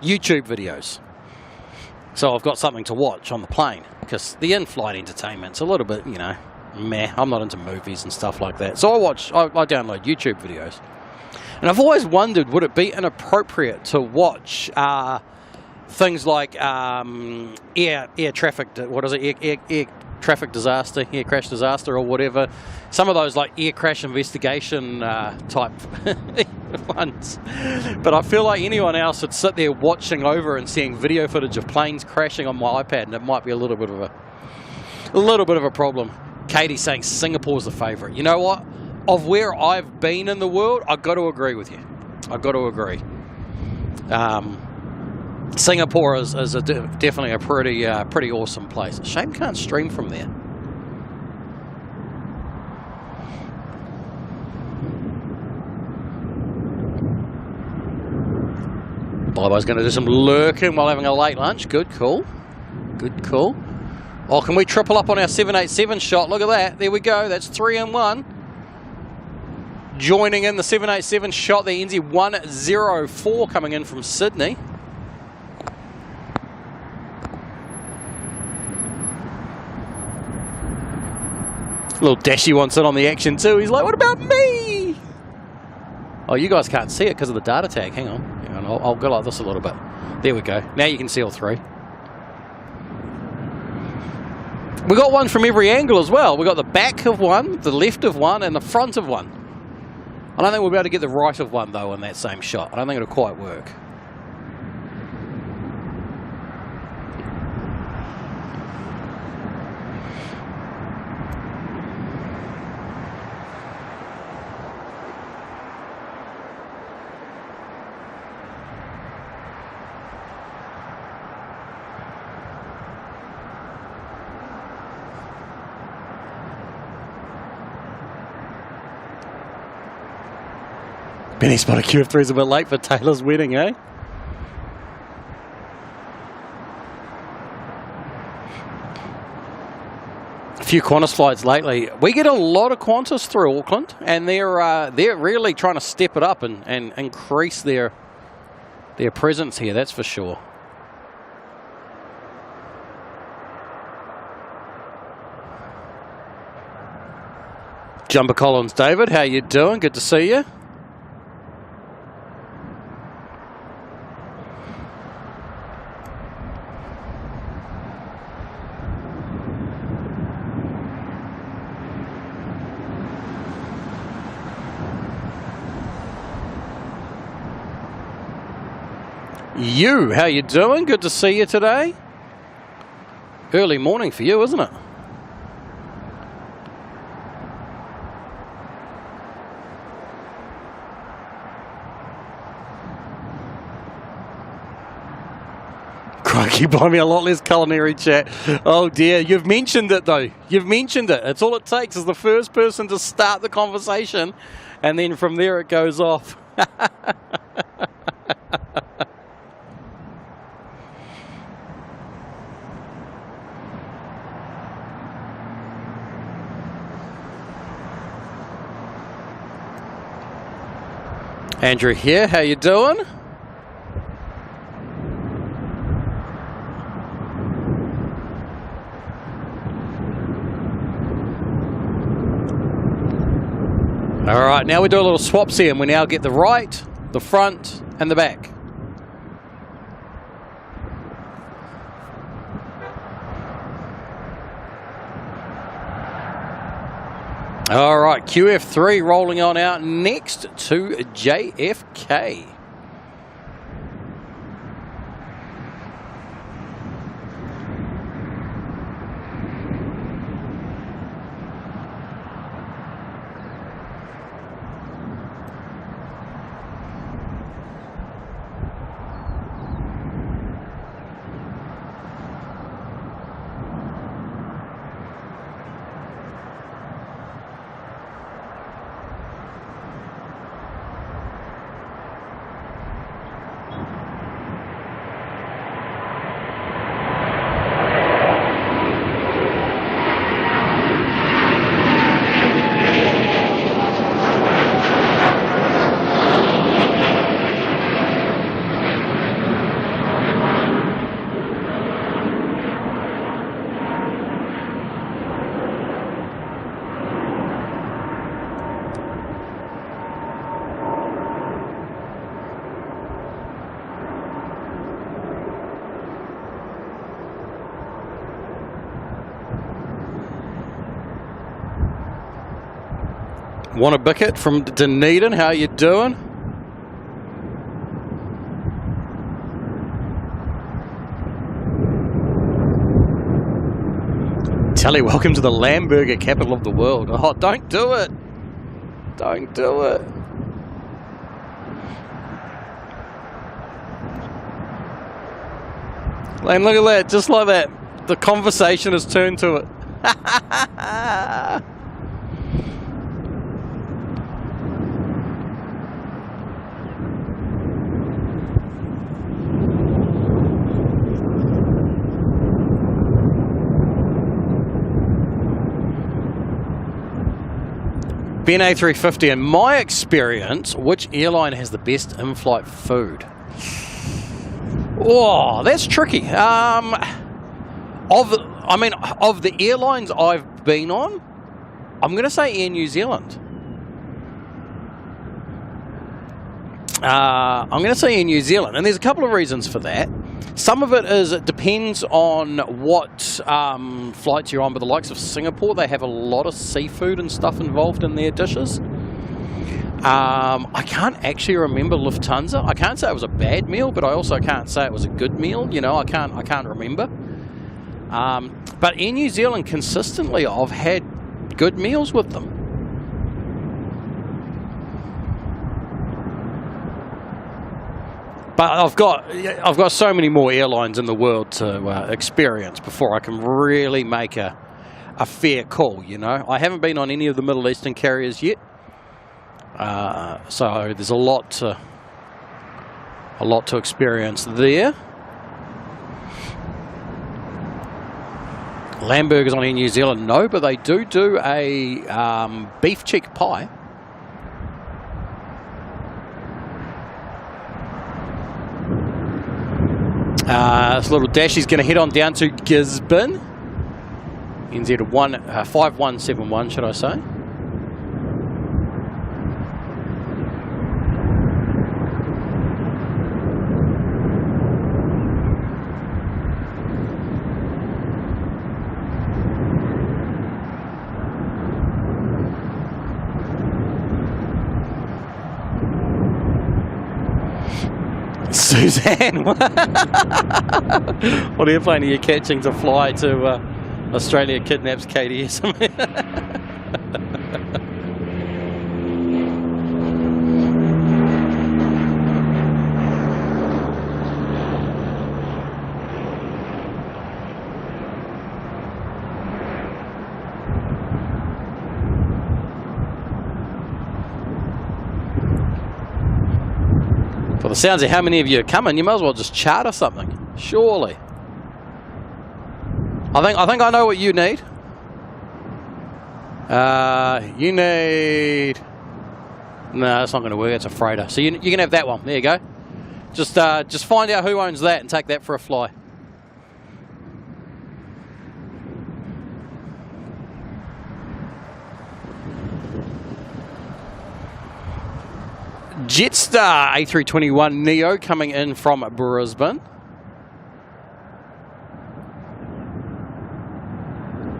Speaker 1: YouTube videos. So I've got something to watch on the plane, because the in-flight entertainment's a little bit, you know, meh. I'm not into movies and stuff like that. So I download YouTube videos. And I've always wondered, would it be inappropriate to watch things like air traffic, what is it, air traffic disaster, air crash disaster or whatever. Some of those like air crash investigation type ones. But I feel like anyone else would sit there watching over and seeing video footage of planes crashing on my iPad, and it might be a little bit of a problem. Katie's saying Singapore's the favourite. You know what? Of where I've been in the world, I've got to agree with you. I've got to agree. Singapore is definitely a pretty awesome place. Shame can't stream from there. Bobo's going to do some lurking while having a late lunch. Good call. Good call. Oh, can we triple up on our 787 shot? Look at that. There we go. That's 3 in 1. Joining in the 787 shot, the NZ104 coming in from Sydney. Little Dashy wants in on the action too. He's like, what about me? Oh, you guys can't see it because of the data tag. Hang on. I'll go like this a little bit. There we go. Now you can see all three. We got one from every angle as well. We got the back of one, the left of one, and the front of one. I don't think we'll be able to get the right of one though in that same shot. I don't think it'll quite work. Benny spotted QF3's a bit late for Taylor's wedding, eh? A few Qantas flights lately. We get a lot of Qantas through Auckland, and they're really trying to step it up and increase their presence here, that's for sure. Jumper Collins, David, how you doing? Good to see you. How you doing? Good to see you today. Early morning for you, isn't it? Crikey, buy me a lot less culinary chat. Oh dear, you've mentioned it though. You've mentioned it. It's all it takes is the first person to start the conversation, and then from there it goes off. Andrew here, how you doing? All right, now we do a little swaps here, and we now get the right, the front, and the back. All right, QF3 rolling on out next to JFK. Wannabicket from Dunedin, how you doing? Telly, welcome to the Lamburger capital of the world. Oh, don't do it. Don't do it. Lam, look at that. Just like that. The conversation has turned to it. Ben A350, in my experience, which airline has the best in-flight food? Oh, that's tricky. Of the airlines I've been on, I'm going to say Air New Zealand. I'm going to say Air New Zealand, and there's a couple of reasons for that. Some of it is it depends on what flights you're on, but the likes of Singapore, they have a lot of seafood and stuff involved in their dishes. I can't actually remember Lufthansa. I can't say it was a bad meal, but I also can't say it was a good meal. You know, I can't remember. But in New Zealand, consistently, I've had good meals with them. But I've got so many more airlines in the world to experience before I can really make a fair call. You know, I haven't been on any of the Middle Eastern carriers yet, so there's a lot to experience there. Lamburgers on Air New Zealand, no, but they do a beef cheek pie. This little dashie's going to head on down to Gisborne. NZ 5171, should I say. Suzanne, what airplane are you catching to fly to Australia kidnaps KDS? For the sounds of how many of you are coming, you might as well just charter something. Surely. I think I know what you need. You need... No, that's not going to work. It's a freighter. So you can have that one. There you go. Just find out who owns that and take that for a fly. Jetstar A321 Neo coming in from Brisbane.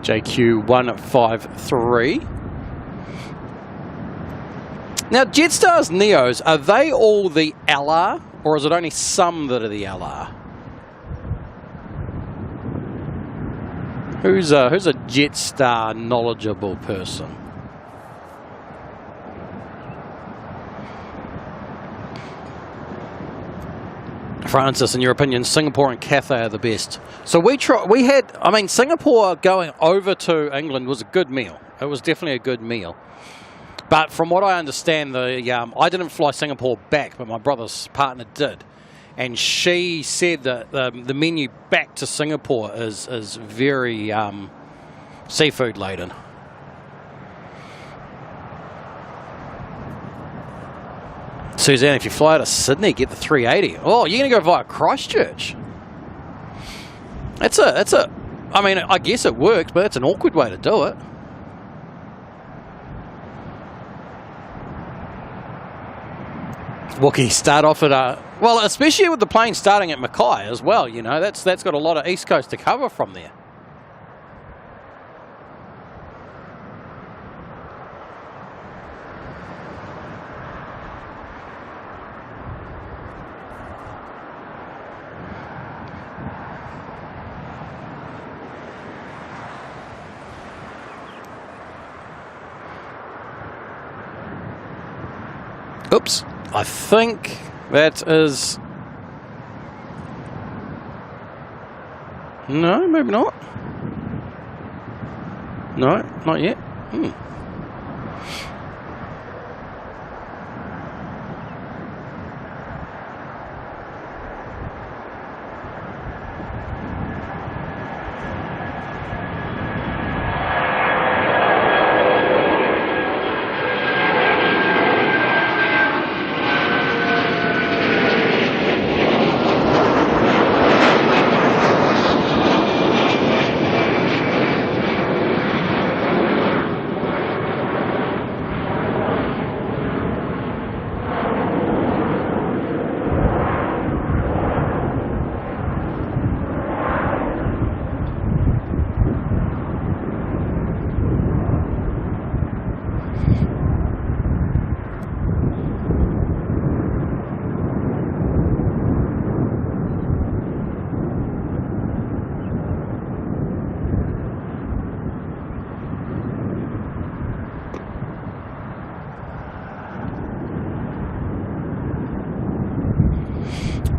Speaker 1: JQ153. Now, Jetstar's Neos, are they all the LR, or is it only some that are the LR? Who's a Jetstar knowledgeable person? Francis, in your opinion, Singapore and Cathay are the best. So Singapore going over to England was a good meal. It was definitely a good meal. But from what I understand, I didn't fly Singapore back, but my brother's partner did. And she said that the menu back to Singapore is very seafood laden. Suzanne, if you fly out of Sydney, get the 380. Oh, you're going to go via Christchurch. I mean, I guess it works, but it's an awkward way to do it. Wookie, start off at well, especially with the plane starting at Mackay as well, you know, that's got a lot of East Coast to cover from there. Oops. I think that is... No, maybe not. No, not yet.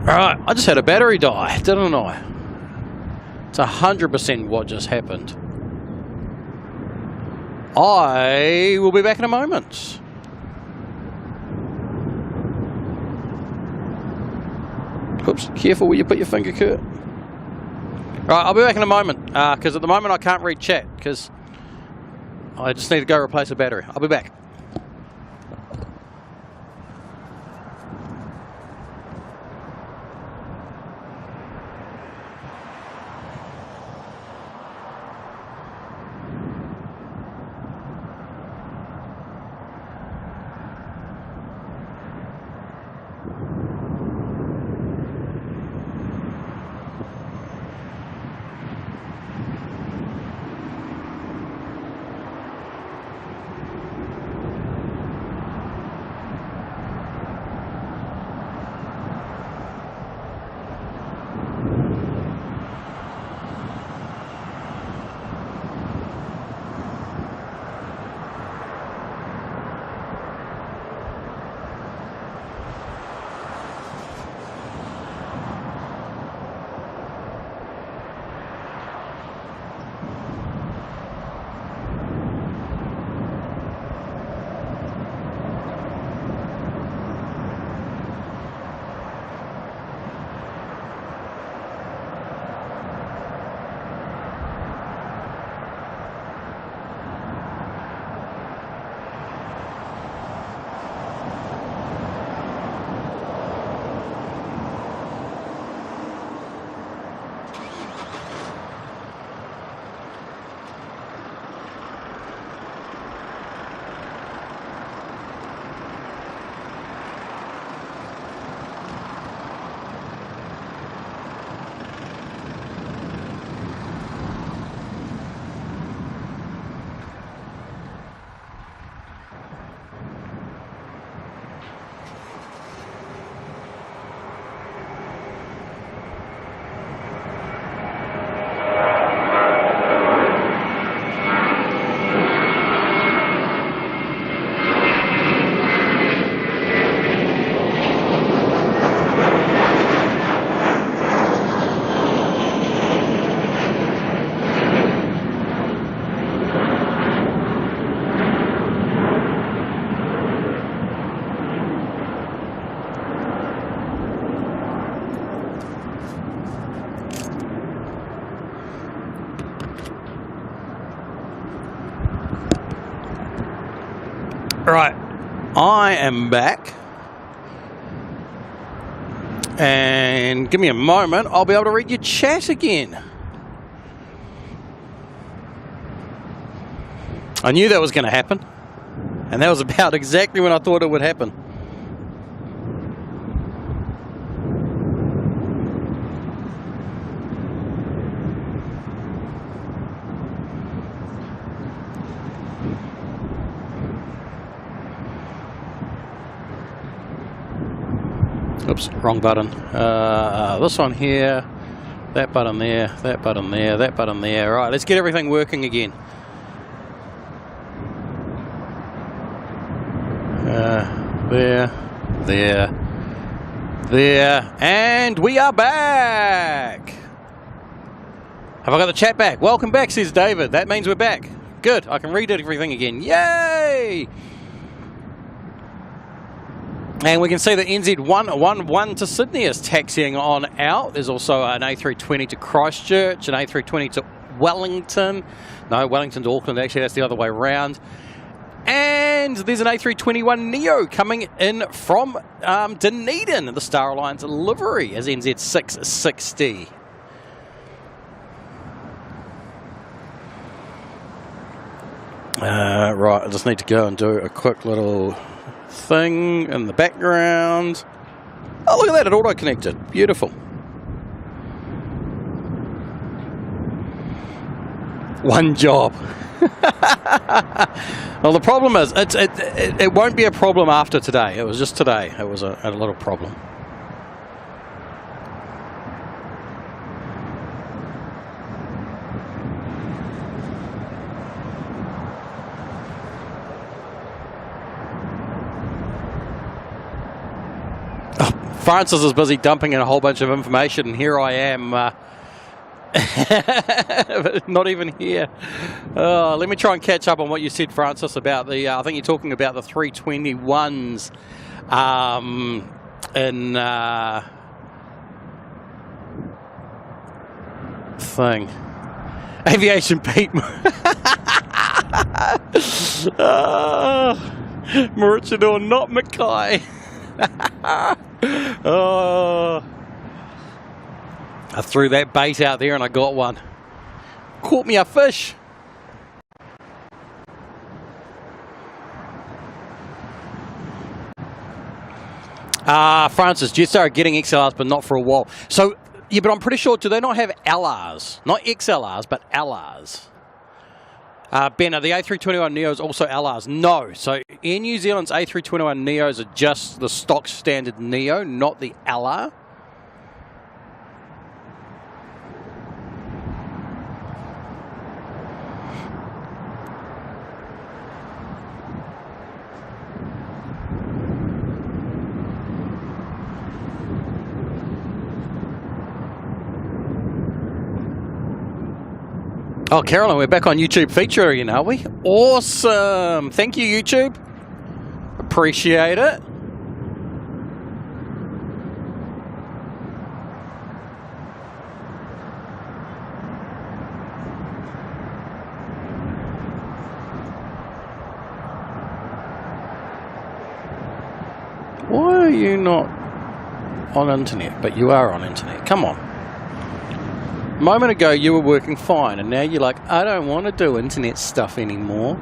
Speaker 1: Alright, I just had a battery die, didn't I? It's 100% what just happened. I will be back in a moment. Oops, careful where you put your finger, Kurt. Right, I'll be back in a moment, because at the moment I can't read chat, because I just need to go replace a battery. I'll be back. Right, I am back, and give me a moment, I'll be able to read your chat again. I knew that was going to happen, and that was about exactly when I thought it would happen. Oops, wrong button. This one here, that button there, that button there, that button there. Right, let's get everything working again. There. And we are back. Have I got the chat back? Welcome back, says David. That means we're back. Good. I can read everything again. Yay! And we can see that NZ 111 to Sydney is taxiing on out. There's also an A320 to Christchurch, an A320 to Wellington. No, Wellington to Auckland. Actually, that's the other way around. And there's an A321 Neo coming in from Dunedin, the Star Alliance livery, as NZ 660. Right, I just need to go and do a quick little thing in the background. Oh, look at that, it auto-connected. Beautiful. One job. Well, the problem is, it won't be a problem after today. It was just today. It was a little problem. Francis is busy dumping in a whole bunch of information, and here I am, not even here. Let me try and catch up on what you said, Francis, about the, I think you're talking about the 321s in thing. Aviation Pete. Maroochydore, not Mackay. Oh, I threw that bait out there and I got one. Caught me a fish. Francis, Jetstar are getting XLRs but not for a while. So, yeah, but I'm pretty sure, do they not have LRs? Not XLRs, but LRs. Ben, are the A321 Neos also LRs? No. So Air New Zealand's A321 Neos are just the stock standard Neo, not the LR. Oh, Carolyn, we're back on YouTube feature again, are we? Awesome. Thank you, YouTube. Appreciate it. Why are you not on internet? But you are on internet. Come on. A moment ago you were working fine, and now you're like, I don't want to do internet stuff anymore.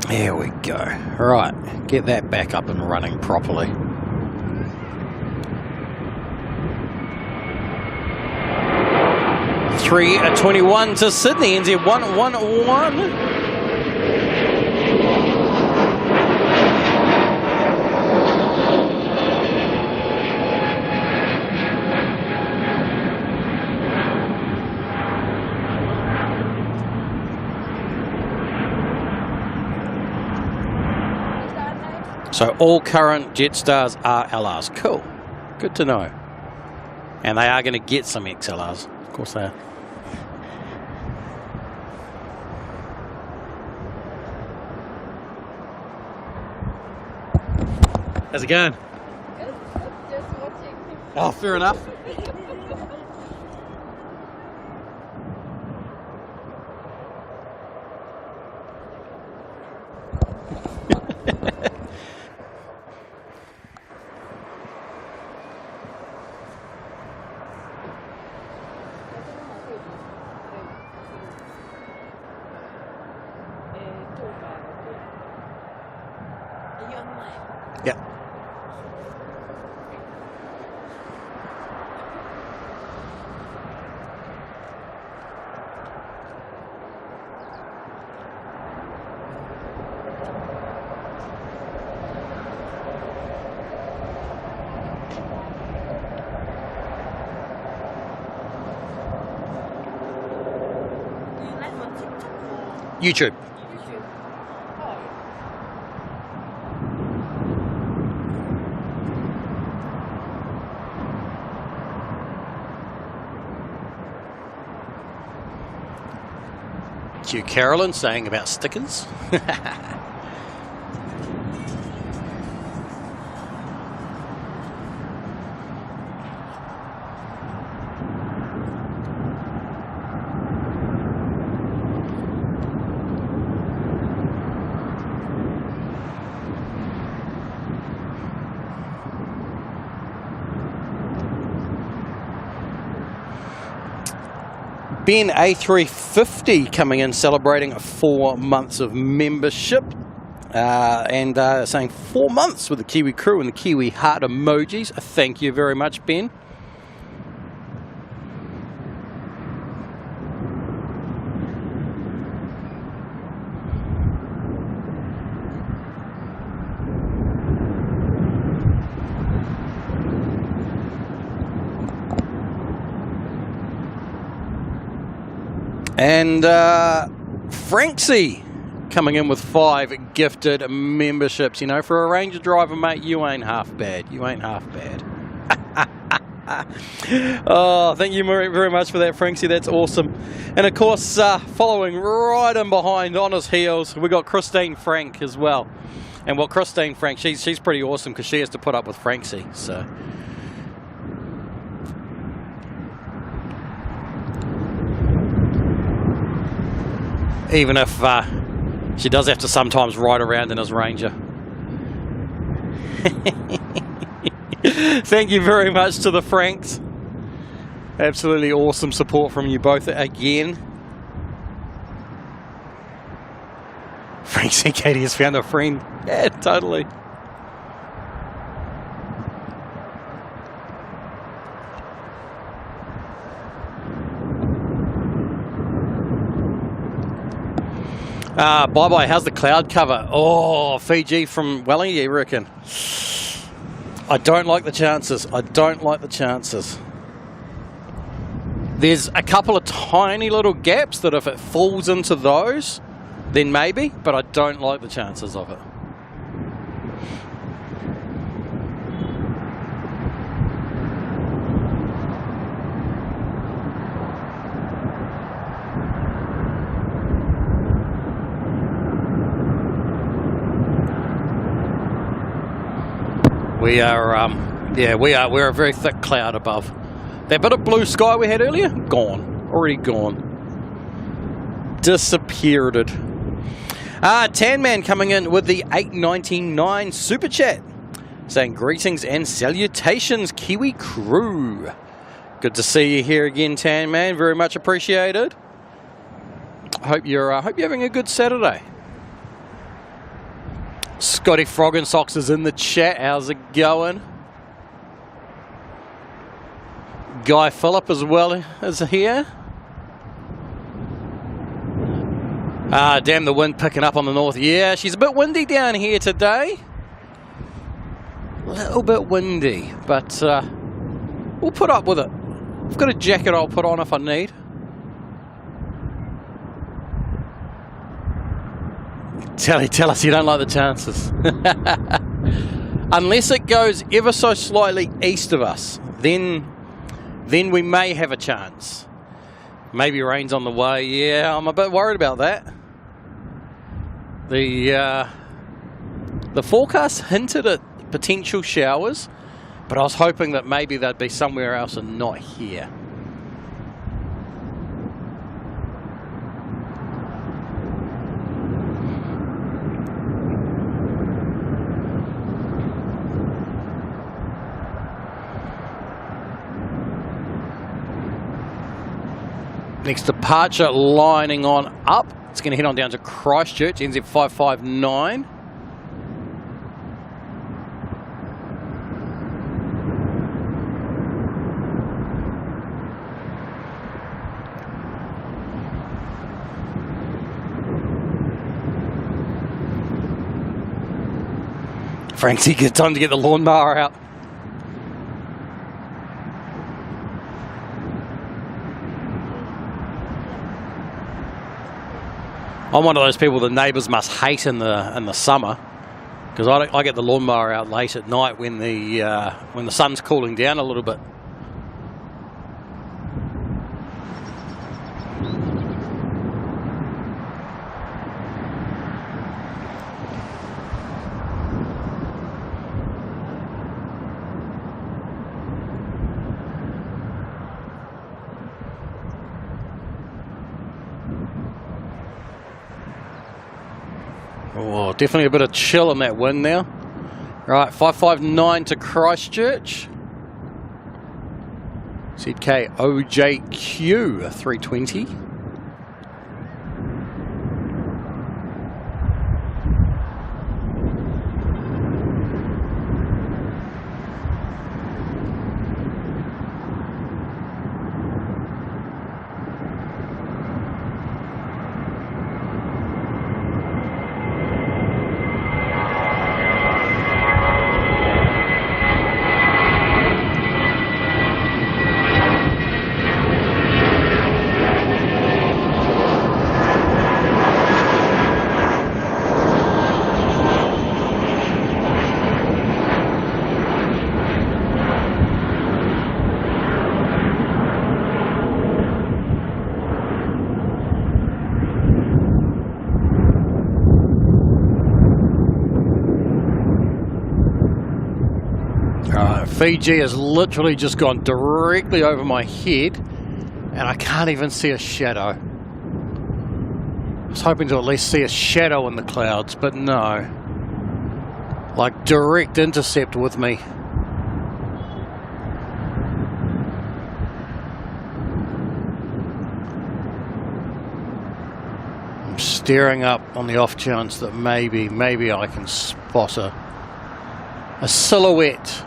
Speaker 1: There we go. Right, get that back up and running properly. $3.21 to Sydney, NZ 111. So all current Jetstars are LRs. Cool. Good to know. And they are going to get some XLRs. Of course they are. How's it going?
Speaker 3: Good. Just watching.
Speaker 1: Oh, fair enough. Yeah. YouTube.
Speaker 3: YouTube. Oh,
Speaker 1: Cue Carolyn saying about stickers. Ben A350 coming in, celebrating 4 months of membership, and saying 4 months with the Kiwi crew and the Kiwi heart emojis. Thank you very much, Ben. And Franksy coming in with 5 gifted memberships. You know, for a Ranger driver, mate, you ain't half bad. You ain't half bad. Oh, thank you very much for that, Franksy. That's awesome. And of course, following right in behind on his heels, we got Christine Frank as well. And well, Christine Frank, she's pretty awesome because she has to put up with Franksy. So. Even if she does have to sometimes ride around in his Ranger. Thank you very much to the Franks. Absolutely awesome support from you both again. Franks and Katie has found a friend. Yeah, totally. Bye-bye, how's the cloud cover? Oh, Fiji from Wellingborough, you reckon? I don't like the chances. I don't like the chances. There's a couple of tiny little gaps that if it falls into those, then maybe, but I don't like the chances of it. We're a very thick cloud above. That bit of blue sky we had earlier, gone. Already gone. Disappeared. Tan Man coming in with the $8.99 super chat, saying greetings and salutations, Kiwi crew. Good to see you here again, Tan Man. Very much appreciated. Hope you're having a good Saturday. Scotty Frog and Socks is in the chat. How's it going? Guy Phillip as well is here. Damn, the wind picking up on the north. Yeah, she's a bit windy down here today. A little bit windy, but we'll put up with it. I've got a jacket I'll put on if I need. Tell us you don't like the chances. Unless it goes ever so slightly east of us, then we may have a chance. Maybe rain's on the way. Yeah, I'm a bit worried about that. The forecast hinted at potential showers, but I was hoping that maybe they'd be somewhere else and not here. Next departure lining on up. It's going to head on down to Christchurch, NZ 559. Franksy, good time to get the lawnmower out. I'm one of those people the neighbours must hate in the summer, because I get the lawnmower out late at night when the sun's cooling down a little bit. Oh, definitely a bit of chill in that wind now. Right, 559 to Christchurch. ZK OJQ 320. Fiji has literally just gone directly over my head and I can't even see a shadow. I was hoping to at least see a shadow in the clouds, but no. Like direct intercept with me. I'm staring up on the off chance that maybe I can spot a silhouette.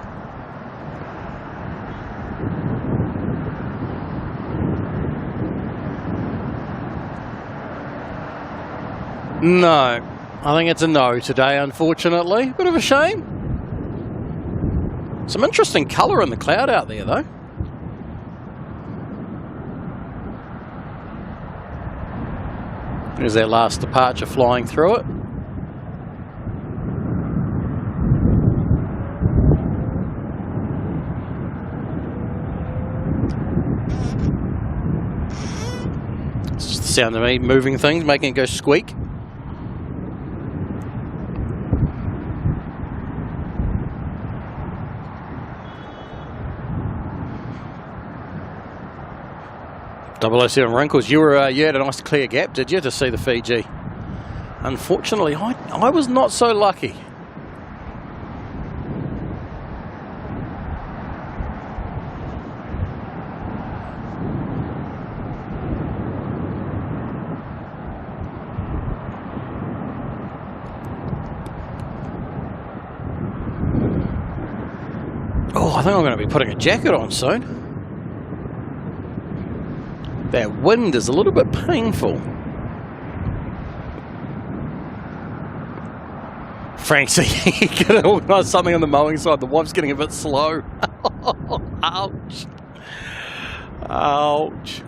Speaker 1: No, I think it's a no today, unfortunately. Bit of a shame. Some interesting colour in the cloud out there, though. There's that last departure flying through it. It's just the sound of me moving things, making it go squeak. .007 Wrinkles, you had a nice clear gap, did you, to see the Fiji? Unfortunately, I was not so lucky. Oh, I think I'm going to be putting a jacket on soon. That wind is a little bit painful. Frank's going to organise something on the mowing side. The wife's getting a bit slow. Ouch. Ouch.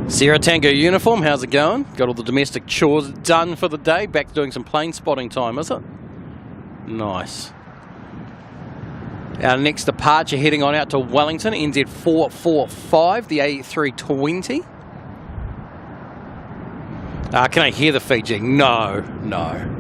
Speaker 1: Sierra Tango uniform, how's it going? Got all the domestic chores done for the day. Back to doing some plane spotting time, is it? Nice. Our next departure heading on out to Wellington, NZ 445, the A320. Can I hear the Fiji? No, no.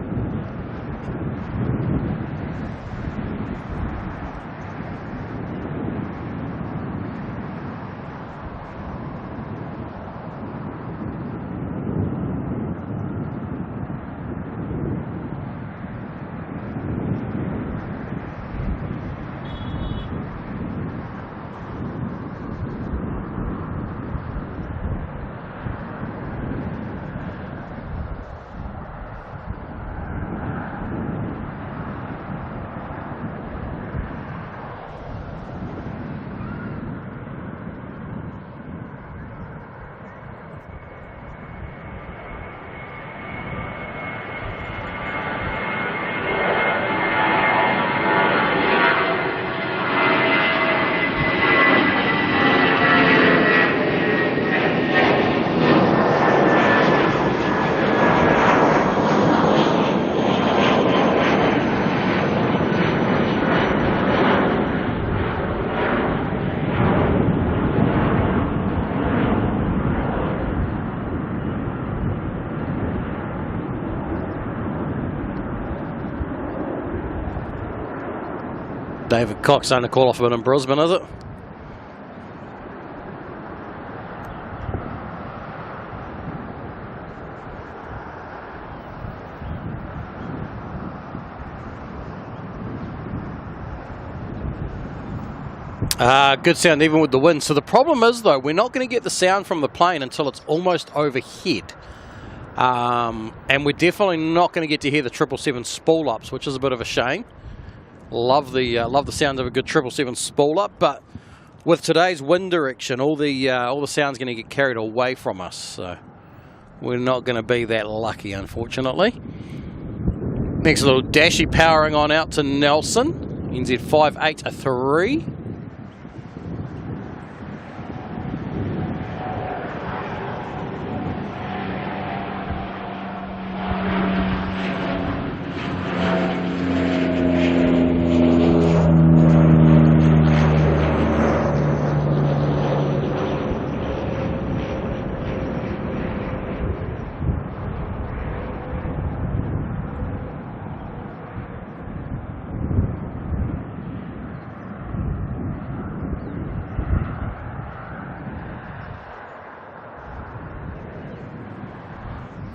Speaker 1: David Cox starting to call off a bit in Brisbane, is it? Good sound even with the wind. So the problem is, though, we're not going to get the sound from the plane until it's almost overhead. And we're definitely not going to get to hear the 777 spool ups, which is a bit of a shame. Love the sound of a good 777 spool up, but with today's wind direction, all the sound's going to get carried away from us. So we're not going to be that lucky, unfortunately. Next little dashy powering on out to Nelson, NZ 583.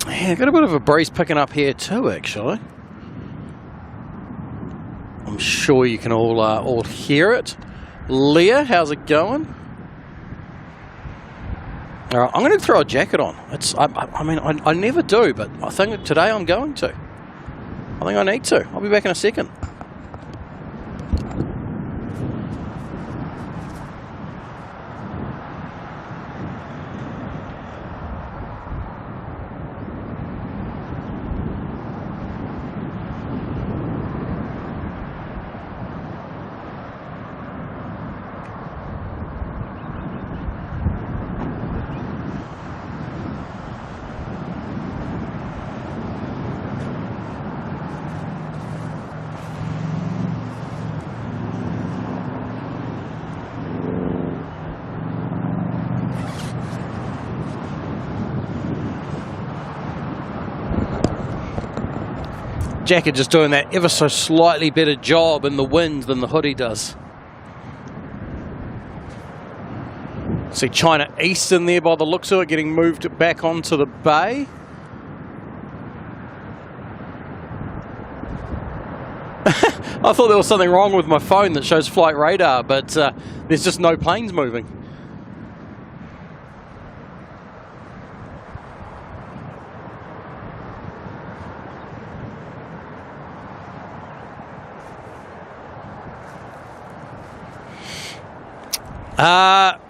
Speaker 1: Yeah, got a bit of a breeze picking up here too, actually. I'm sure you can all hear it. Leah, how's it going? All right, I'm going to throw a jacket on. I never do, but I think today I'm going to. I think I need to. I'll be back in a second. Jacket just doing that ever so slightly better job in the wind than the hoodie does. See China Eastern there by the looks of it, getting moved back onto the bay. I thought there was something wrong with my phone that shows flight radar, but there's just no planes moving.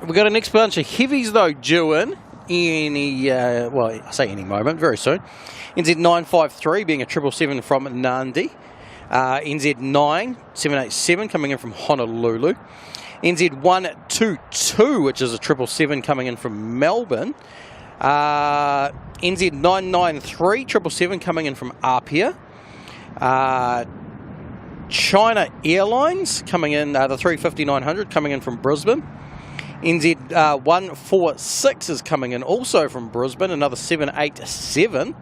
Speaker 1: We've got a next bunch of heavies, though, due in any, well, I say any moment, very soon. NZ 953 being a 777 from Nandi. NZ 9787 coming in from Honolulu. NZ 122, which is a 777 coming in from Melbourne. NZ 993, 777 coming in from Apia. China Airlines coming in, the 350-900 coming in from Brisbane. NZ 146 is coming in also from Brisbane, another 787.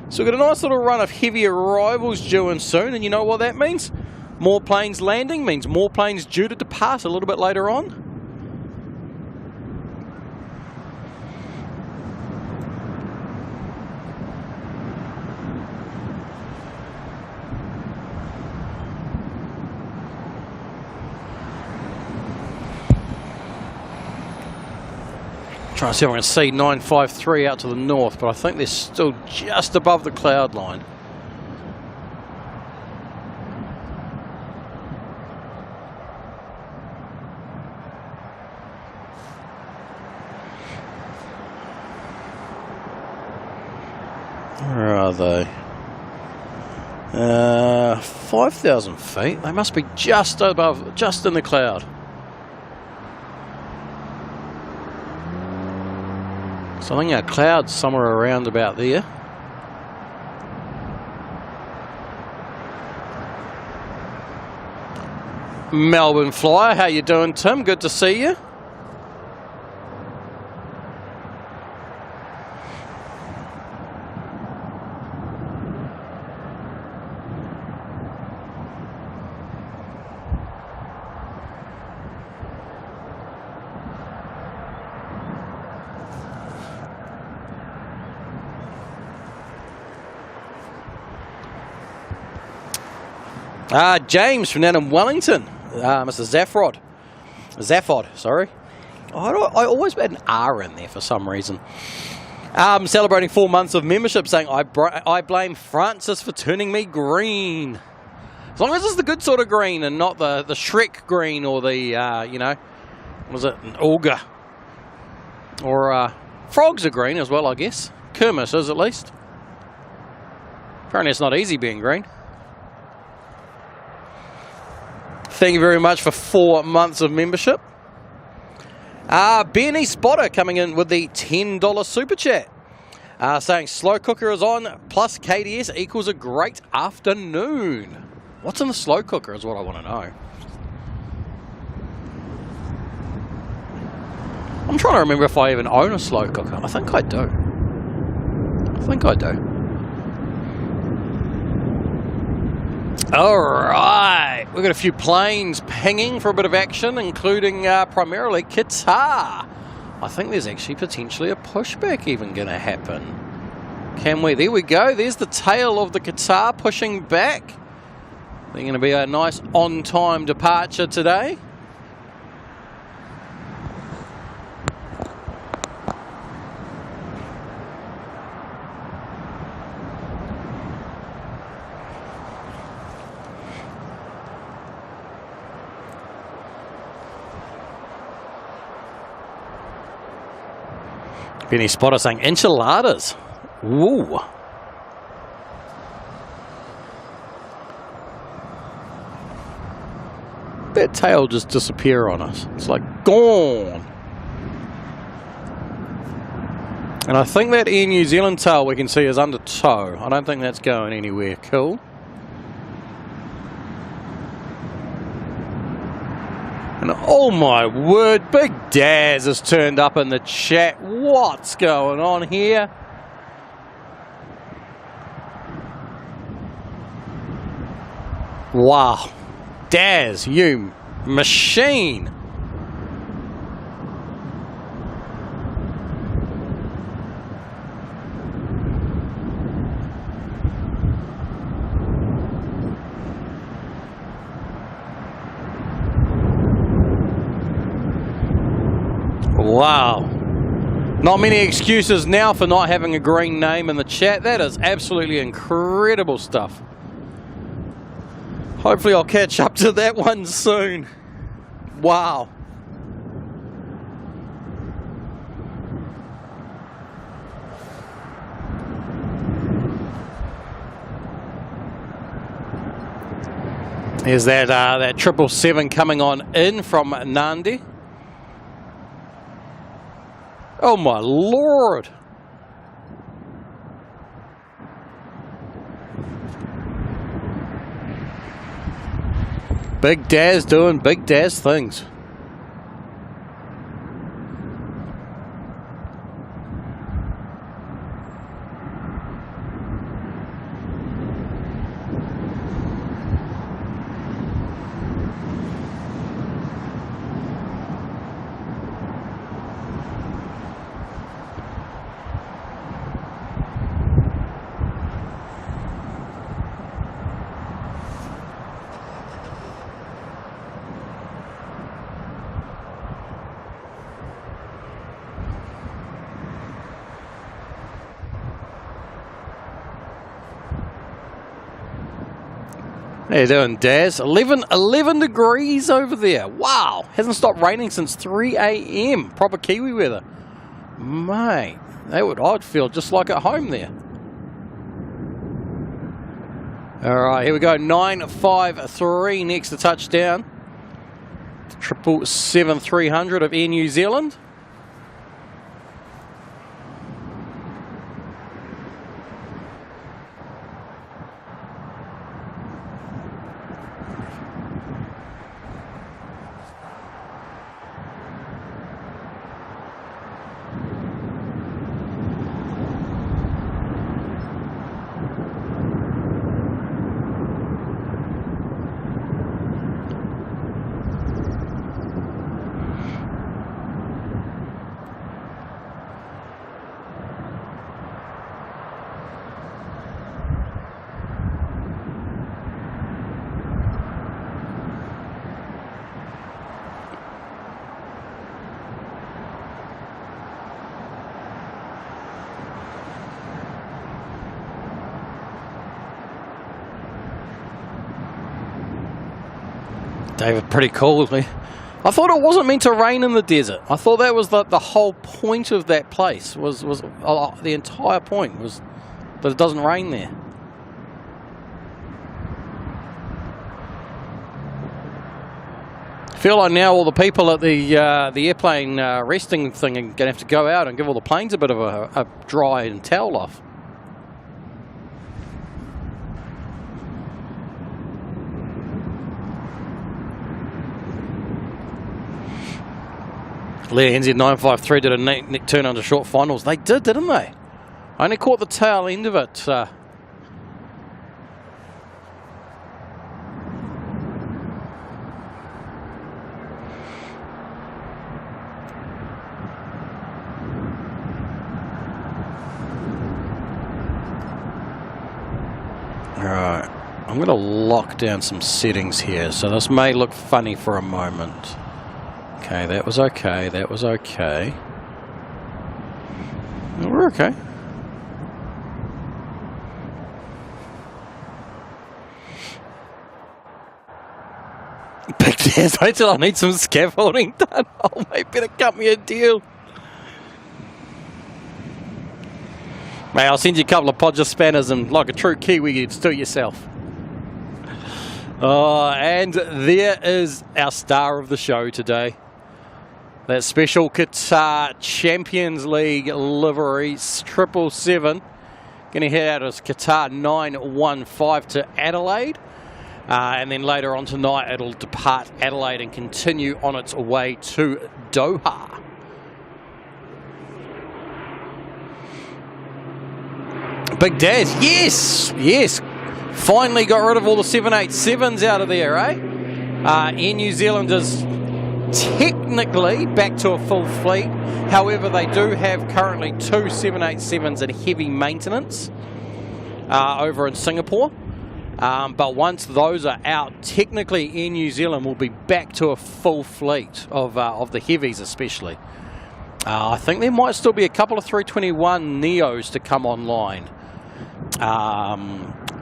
Speaker 1: So we've got a nice little run of heavy arrivals due in soon, and you know what that means? More planes landing means more planes due to depart a little bit later on. Trying to see if I can see 953 out to the north, but I think they're still just above the cloud line. Where are they? 5,000 feet. They must be just above, just in the cloud. So I think our cloud's somewhere around about there. Melbourne Flyer, how you doing, Tim? Good to see you. James from down in Wellington. Mr. Zaffod, sorry. I always had an R in there for some reason. Celebrating 4 months of membership, saying, I blame Francis for turning me green. As long as it's the good sort of green and not the Shrek green or the, you know, was it an ogre? Or frogs are green as well, I guess. Kermit is at least. Apparently it's not easy being green. Thank you very much for 4 months of membership. Benny Spotter coming in with the $10 super chat. Saying slow cooker is on plus KDS equals a great afternoon. What's in the slow cooker is what I want to know. I'm trying to remember if I even own a slow cooker. I think I do. Alright, we've got a few planes pinging for a bit of action, including primarily Qatar. I think there's actually potentially a pushback even going to happen. Can we? There we go. There's the tail of the Qatar pushing back. They're going to be a nice on-time departure today. Benny Spotter saying enchiladas. Ooh. That tail just disappear on us. It's like gone. And I think that Air New Zealand tail we can see is under tow. I don't think that's going anywhere. Cool. And oh my word, Big Daz has turned up in the chat. What's going on here? Wow. Daz, you machine. Wow. Not many excuses now for not having a green name in the chat. That is absolutely incredible stuff. Hopefully I'll catch up to that one soon. Wow. There's that 777 coming on in from Nandi. Oh my lord. Big Daz doing Big Daz things. How you doing, Daz? 11 degrees over there. Wow. Hasn't stopped raining since 3 a.m. Proper Kiwi weather. Mate, I'd feel just like at home there. All right, here we go. 953 next to touchdown. 777-300 of Air New Zealand. David, pretty cool with me. I thought it wasn't meant to rain in the desert. I thought that was the whole point of that place. Was the entire point was that it doesn't rain there. I feel like now all the people at the airplane resting thing are going to have to go out and give all the planes a bit of a dry and towel off. Leah NZ953 did a neat turn under short finals. They did, didn't they? I only caught the tail end of it. Alright, I'm going to lock down some settings here. So this may look funny for a moment. Okay, that was okay. That was okay. We're okay. Big Daz, wait till I need some scaffolding done. Oh, mate, better cut me a deal. Mate, I'll send you a couple of Podger spanners and like a true Kiwi, you'd do it yourself. Oh, and there is our star of the show today. That special Qatar Champions League livery, 777. Going to head out as Qatar 915 to Adelaide. And then later on tonight, it'll depart Adelaide and continue on its way to Doha. Big Daz, yes, yes. Finally got rid of all the 787s out of there, eh? Air New Zealand is technically back to a full fleet. However, they do have currently 2 787s in heavy maintenance over in Singapore. But once those are out, technically Air New Zealand will be back to a full fleet of the heavies especially. I think there might still be a couple of 321 Neos to come online.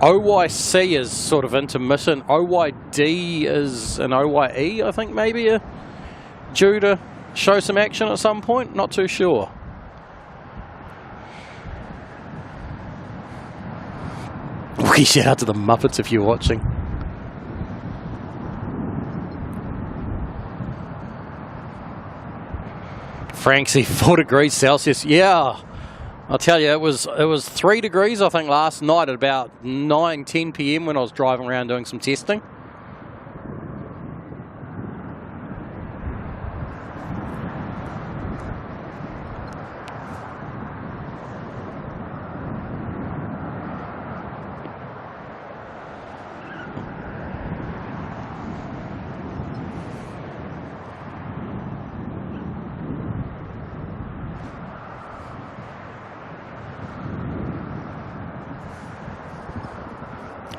Speaker 1: OYC is sort of intermittent. OYD is an OYE, I think maybe due to show some action at some point. Not too sure. Shout out to the Muppets if you're watching. Franksy, 4 degrees Celsius. Yeah, I'll tell you, it was 3 degrees, I think, last night at about 9-10 p.m. when I was driving around doing some testing.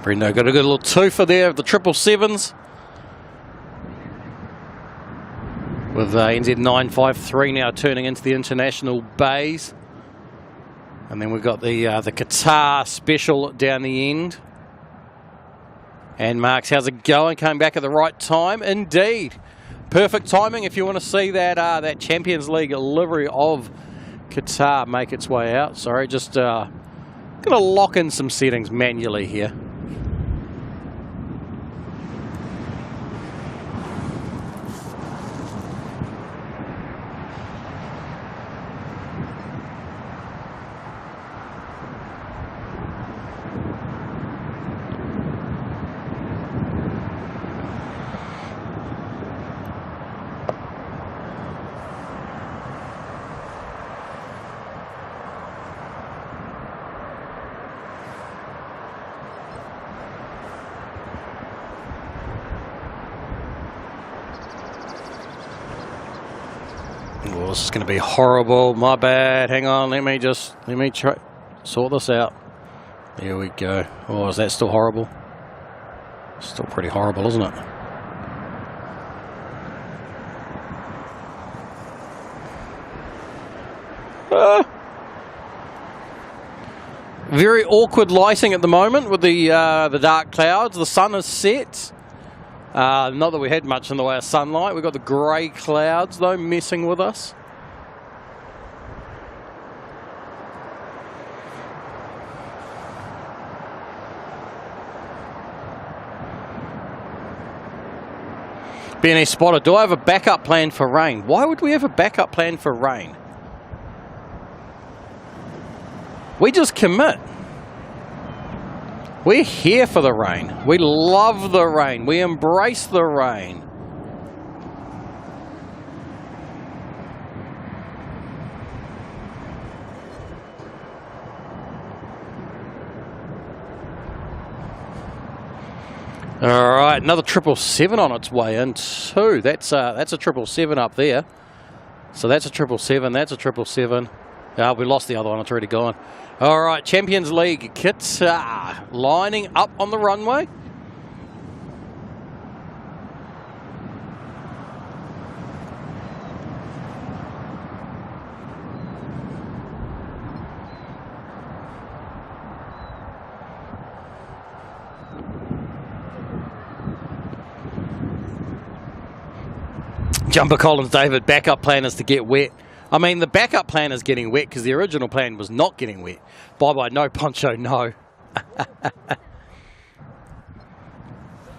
Speaker 1: Brendo got a good little twofer there of the 777s. With NZ953 now turning into the international bays. And then we've got the Qatar special down the end. And Marks, how's it going? Came back at the right time. Indeed. Perfect timing if you want to see that Champions League livery of Qatar make its way out. Sorry, just going to lock in some settings manually here. Oh, this is going to be horrible. My bad. Hang on. Let me try sort this out. There we go. Oh, is that still horrible? Still pretty horrible, isn't it? Very awkward lighting at the moment with the dark clouds. The sun is set. Not that we had much in the way of sunlight. We've got the grey clouds, though, messing with us. BNE Spotter, do I have a backup plan for rain? Why would we have a backup plan for rain? We just commit. We're here for the rain. We love the rain. We embrace the rain. All right, another 777 on its way in too. That's a 777 up there. So that's a 777. That's a 777. We lost the other one. It's already gone. All right, Champions League, Qatar lining up on the runway. Jumper Collins, David, backup plan is to get wet. I mean, the backup plan is getting wet because the original plan was not getting wet. Bye-bye, no poncho, no.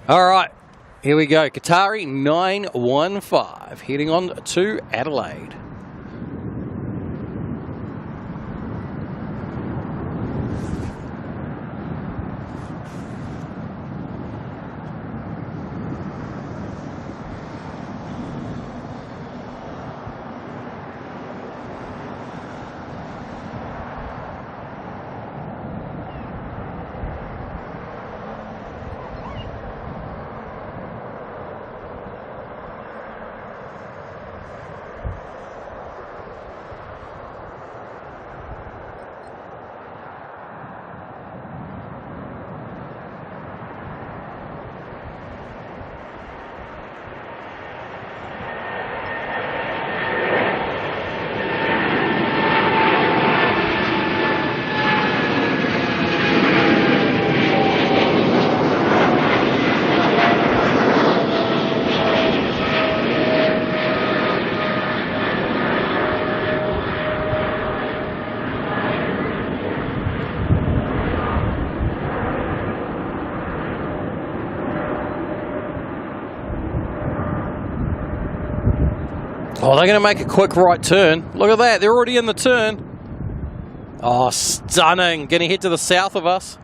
Speaker 1: All right, here we go. Qatari 915 heading on to Adelaide. Oh, they're going to make a quick right turn. Look at that. They're already in the turn. Oh, stunning. Going to head to the south of us.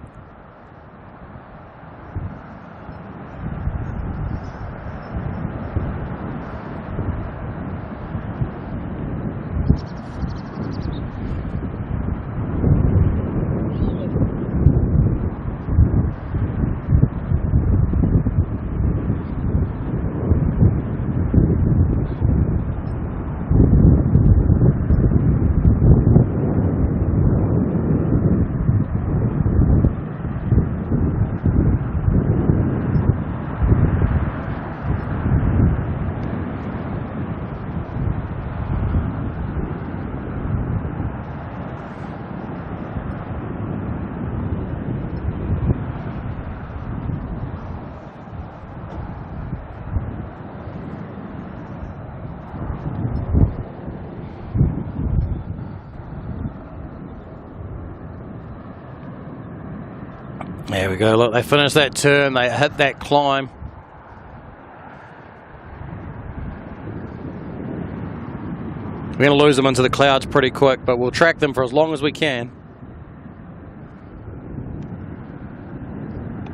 Speaker 1: There we go. Look, they finished that turn. They hit that climb. We're going to lose them into the clouds pretty quick, but we'll track them for as long as we can.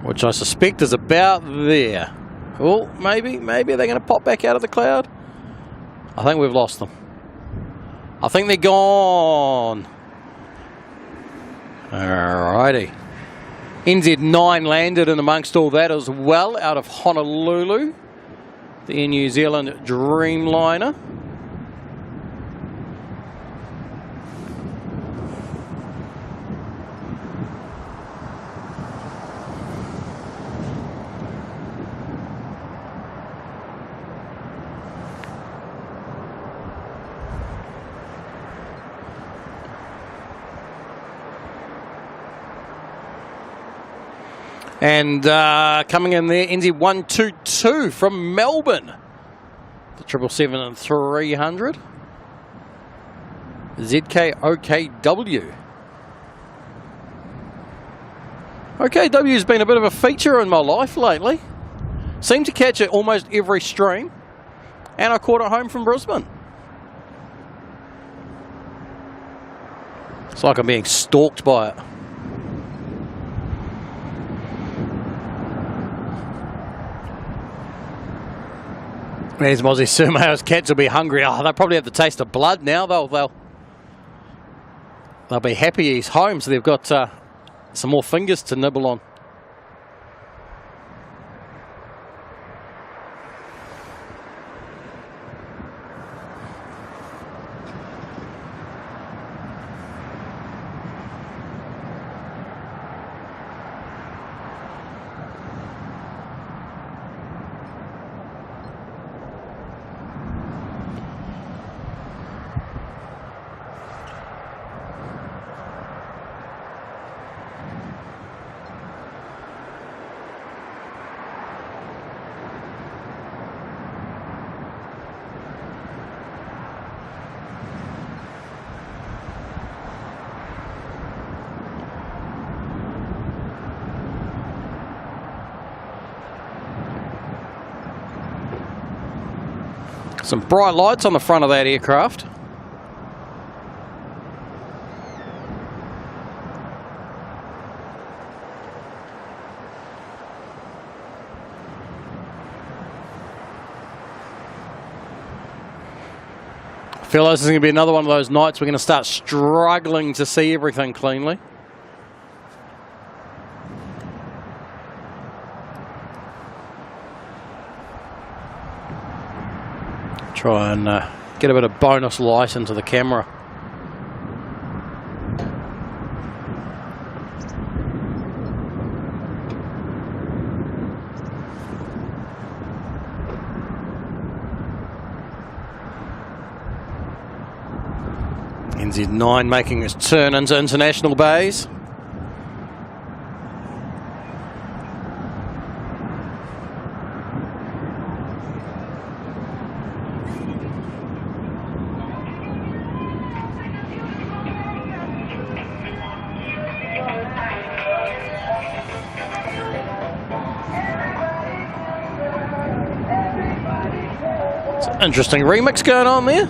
Speaker 1: Which I suspect is about there. Oh, maybe they're going to pop back out of the cloud. I think we've lost them. I think they're gone. Alrighty. NZ9 landed in amongst all that as well out of Honolulu. The New Zealand Dreamliner. And coming in there, NZ122 from Melbourne. The 777 and 300. ZKOKW. OKW's been a bit of a feature in my life lately. Seem to catch it almost every stream. And I caught it home from Brisbane. It's like I'm being stalked by it. There's Mozzie Surmayo's cats will be hungry. Oh, they'll probably have the taste of blood now. They'll be happy he's home, so they've got some more fingers to nibble on. Some bright lights on the front of that aircraft. I feel like this is going to be another one of those nights we're going to start struggling to see everything cleanly. Try and get a bit of bonus light into the camera. NZ9 making its turn into international bays. Interesting remix going on there.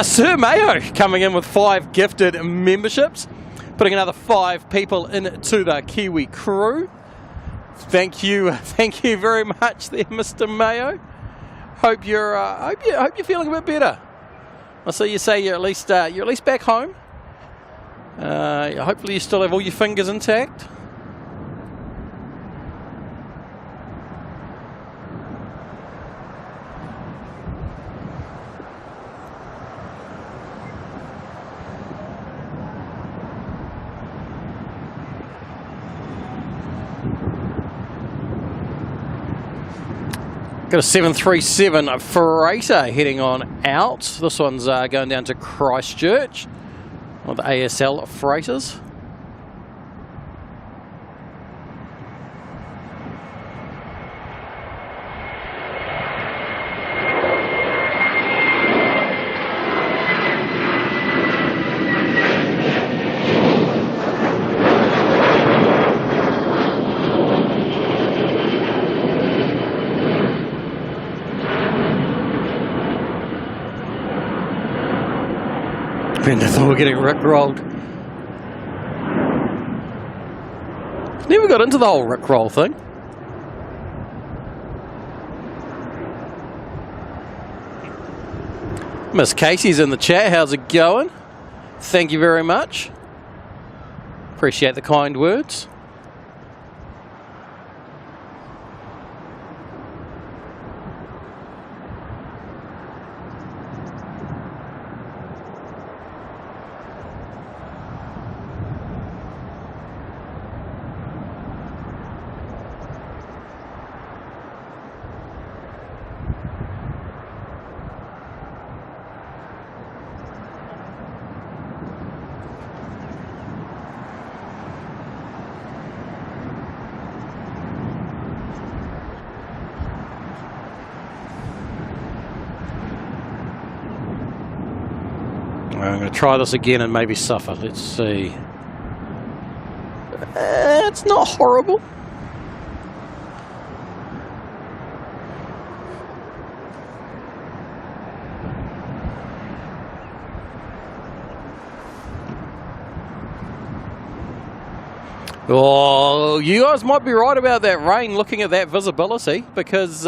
Speaker 1: Sir Mayo coming in with 5 gifted memberships, putting another 5 people into the Kiwi crew. Thank you very much there, Mr. Mayo. Hope you're feeling a bit better. I see you say you're at least back home. Hopefully you still have all your fingers intact. Got a 737 freighter heading on out. This one's going down to Christchurch with ASL freighters. I thought we were getting rickrolled. Never got into the whole rickroll thing. Miss Casey's in the chat. How's it going? Thank you very much. Appreciate the kind words. I'm going to try this again and maybe suffer. Let's see. It's not horrible. Oh, you guys might be right about that rain looking at that visibility, because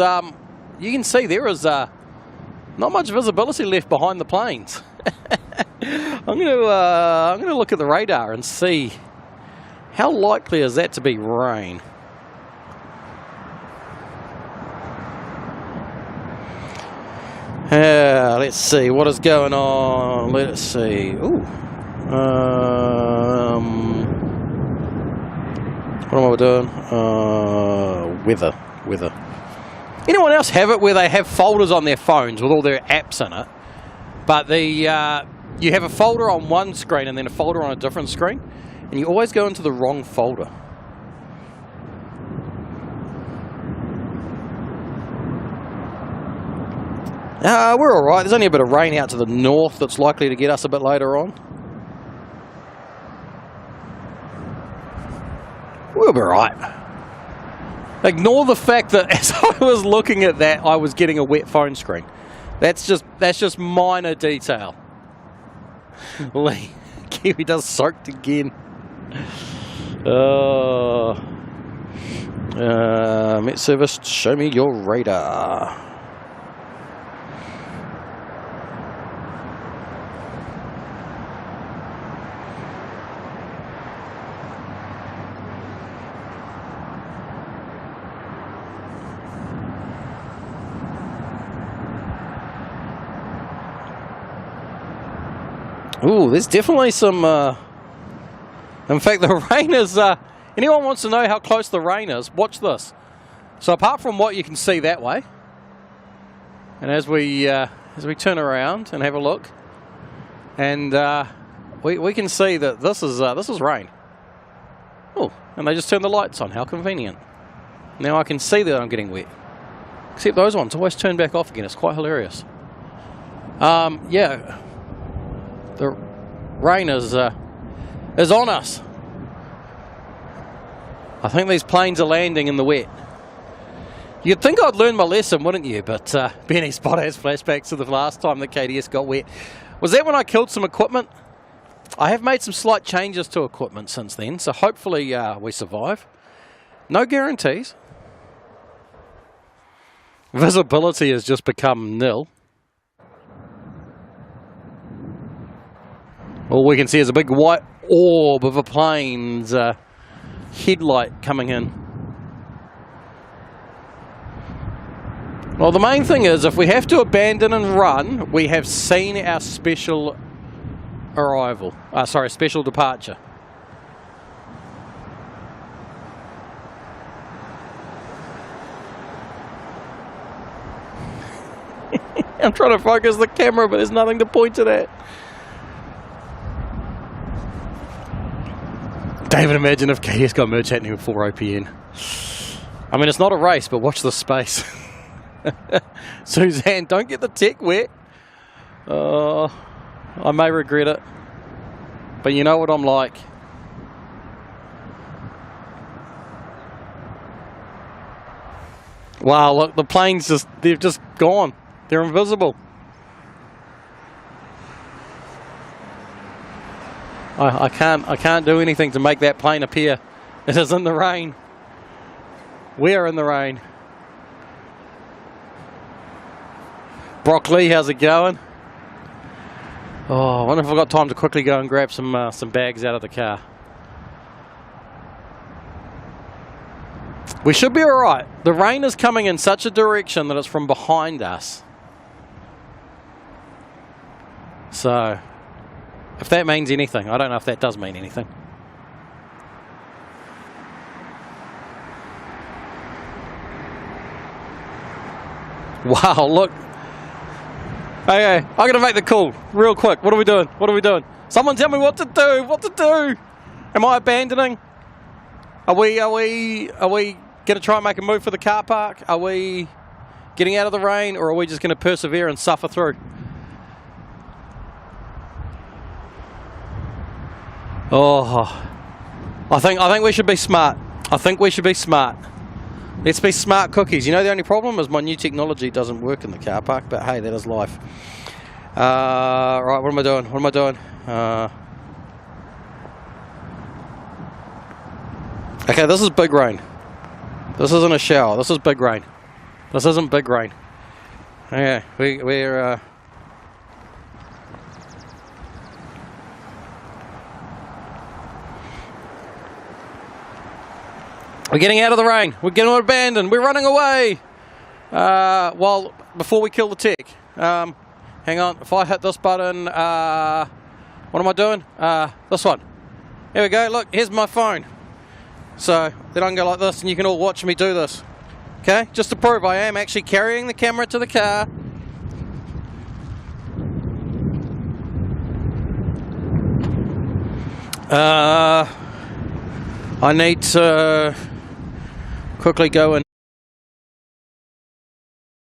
Speaker 1: you can see there is not much visibility left behind the planes. I'm gonna look at the radar and see how likely is that to be rain. Let's see what is going on. Let's see. Ooh. What am I doing? Weather. Anyone else have it where they have folders on their phones with all their apps in it, but you have a folder on one screen and then a folder on a different screen, and you always go into the wrong folder? We're all right. There's only a bit of rain out to the north that's likely to get us a bit later on. We'll be right. Ignore the fact that as I was looking at that, I was getting a wet phone screen. That's just minor detail. Lee, Kiwi does soaked again. Met service, show me your radar. Ooh, there's definitely some, in fact, the rain is, anyone wants to know how close the rain is, watch this. So apart from what you can see that way, and as we turn around and have a look, and we can see that this is rain. Oh, and they just turned the lights on, how convenient. Now I can see that I'm getting wet. Except those ones always turn back off again, it's quite hilarious. Yeah. The rain is on us. I think these planes are landing in the wet. You'd think I'd learn my lesson, wouldn't you? But Benny Spot has flashbacks to the last time the KDS got wet. Was that when I killed some equipment? I have made some slight changes to equipment since then, so hopefully we survive. No guarantees. Visibility has just become nil. All we can see is a big white orb of a plane's headlight coming in. Well, the main thing is, if we have to abandon and run, we have seen our special arrival. Special departure. I'm trying to focus the camera, but there's nothing to point it at. David, imagine if KS got merch happening with 4 OPN. I mean, it's not a race, but watch this space. Suzanne, don't get the tech wet. I may regret it. But you know what I'm like. Wow, look, the planes they've just gone. They're invisible. I can't do anything to make that plane appear. It is in the rain. We are in the rain. Brock Lee, how's it going? Oh, I wonder if I've got time to quickly go and grab some bags out of the car. We should be alright. The rain is coming in such a direction that it's from behind us. So, if that means anything, I don't know if that does mean anything. Wow, look. Okay, I'm going to make the call real quick. What are we doing? What are we doing? Someone tell me what to do. What to do? Am I abandoning? Are we going to try and make a move for the car park? Are we getting out of the rain, or are we just going to persevere and suffer through? Oh, I think we should be smart. I think we should be smart. Let's be smart cookies. You know, the only problem is my new technology doesn't work in the car park, but hey, that is life. Right, what am I doing? What am I doing? Okay, this is big rain. This isn't a shower. This is big rain. This isn't big rain. Okay, we're getting out of the rain. We're getting abandoned. We're running away. Well, before we kill the tech. Hang on. If I hit this button, what am I doing? This one. Here we go. Look, here's my phone. So then I can go like this, and you can all watch me do this. Okay? Just to prove I am actually carrying the camera to the car. I need to quickly go in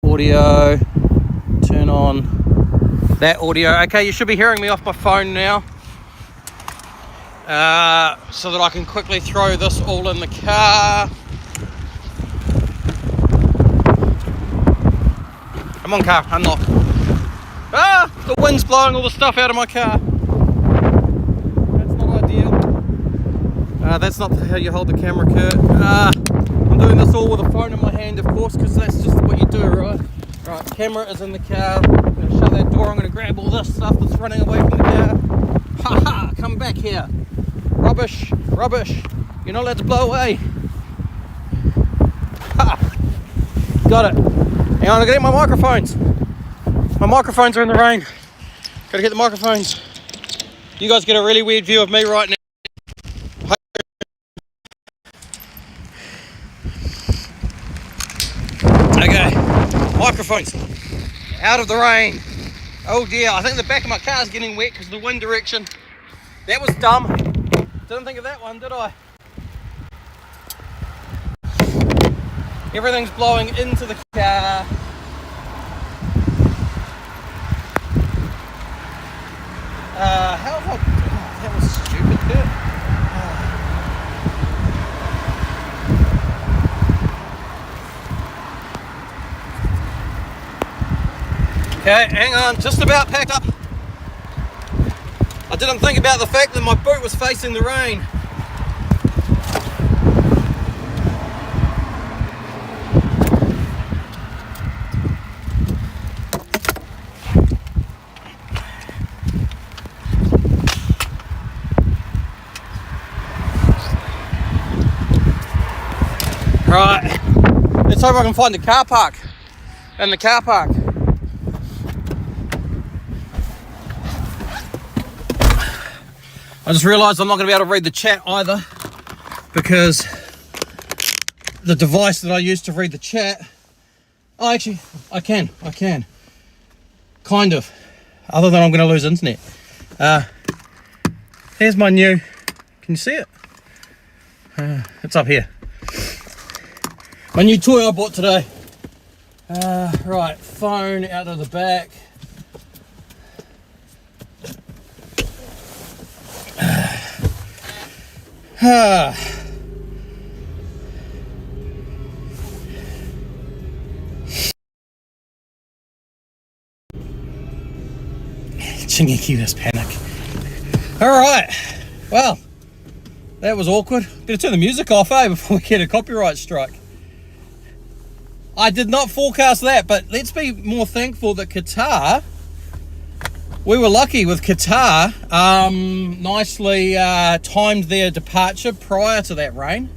Speaker 1: audio, turn on that audio. Okay, you should be hearing me off my phone now, so that I can quickly throw this all in the car. Come on, car, unlock. Ah, the wind's blowing all the stuff out of my car. That's not ideal. That's not how you hold the camera, Kurt. I'm doing this all with a phone in my hand, of course, because that's just what you do, right? Right, camera is in the car. I'm going to shut that door. I'm going to grab all this stuff that's running away from the car. Ha ha! Come back here. Rubbish, rubbish. You're not allowed to blow away. Ha! Got it. Hang on, I gotta get my microphones. My microphones are in the rain. Gotta get the microphones. You guys get a really weird view of me right now. Okay, microphones out of the rain. Oh dear, I think the back of my car is getting wet because of the wind direction. That was dumb. Didn't think of that one, did I? Everything's blowing into the car. How have I... Oh, that was stupid, Kurt. Okay, hang on, just about packed up. I didn't think about the fact that my boot was facing the rain. Right, let's hope I can find the car park. In the car park. I just realised I'm not going to be able to read the chat either, because the device that I use to read the chat... Oh, actually, I can. Kind of. Other than I'm going to lose internet. Here's my new... Can you see it? It's up here. My new toy I bought today. Right, phone out of the back. Chingy this panic. Alright, well, that was awkward. Better turn the music off, before we get a copyright strike. I did not forecast that, but let's be more thankful that Qatar, we were lucky with Qatar, nicely timed their departure prior to that rain.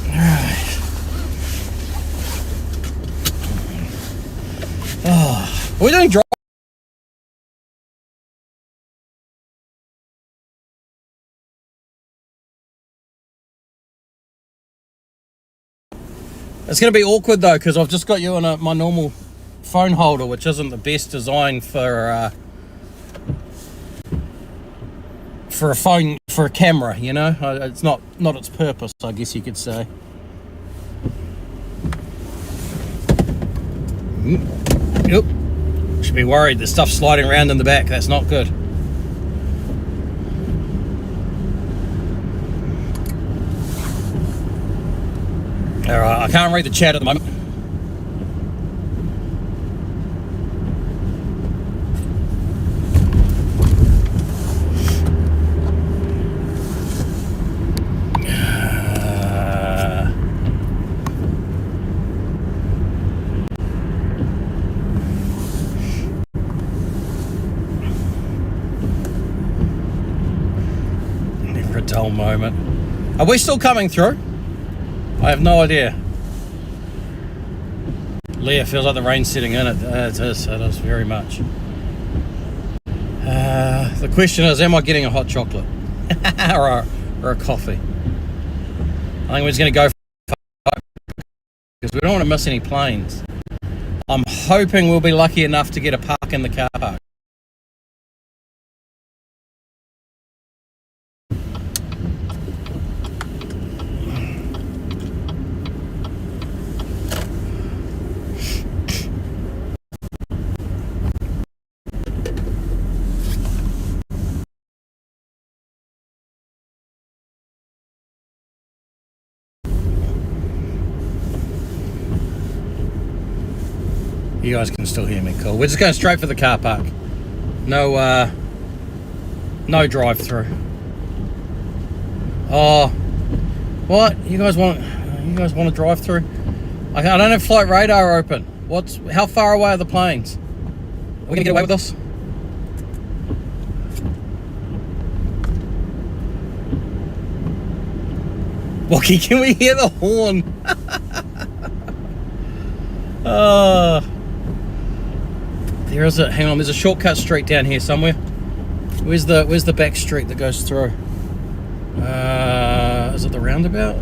Speaker 1: Alright. Oh, we're doing dry. It's going to be awkward though, because I've just got you on my normal phone holder, which isn't the best design for a phone, for a camera, you know. It's not its purpose, I guess you could say. Yep. should be worried. There's stuff sliding around in the back. That's not good. Alright, I can't read the chat at the moment. Never a dull moment. Are we still coming through? I have no idea. Leah, feels like the rain's setting in. It is very much. The question is, am I getting a hot chocolate? or a coffee? I think we're just going to go for because we don't want to miss any planes. I'm hoping we'll be lucky enough to get a park in the car park. You guys can still hear me, cool. We're just going straight for the car park. No drive-through. Oh, what? You guys want to drive through? I don't have flight radar open. How far away are the planes? Are we gonna get away with this? Walkie, can we hear the horn? There is a, hang on, there's a shortcut street down here somewhere. Where's the back street that goes through? Is it the roundabout?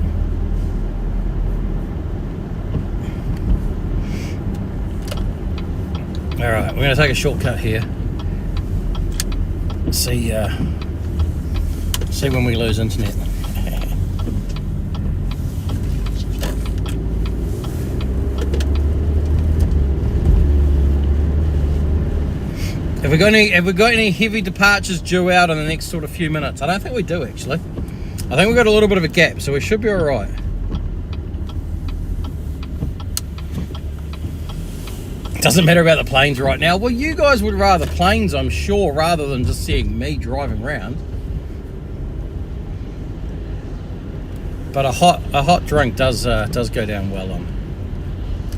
Speaker 1: Alright, we're gonna take a shortcut here. See when we lose internet. Have we got any heavy departures due out in the next sort of few minutes? I don't think we do, actually. I think we've got a little bit of a gap, so we should be alright. Doesn't matter about the planes right now. Well, you guys would rather planes, I'm sure, rather than just seeing me driving around. But a hot drink does go down well on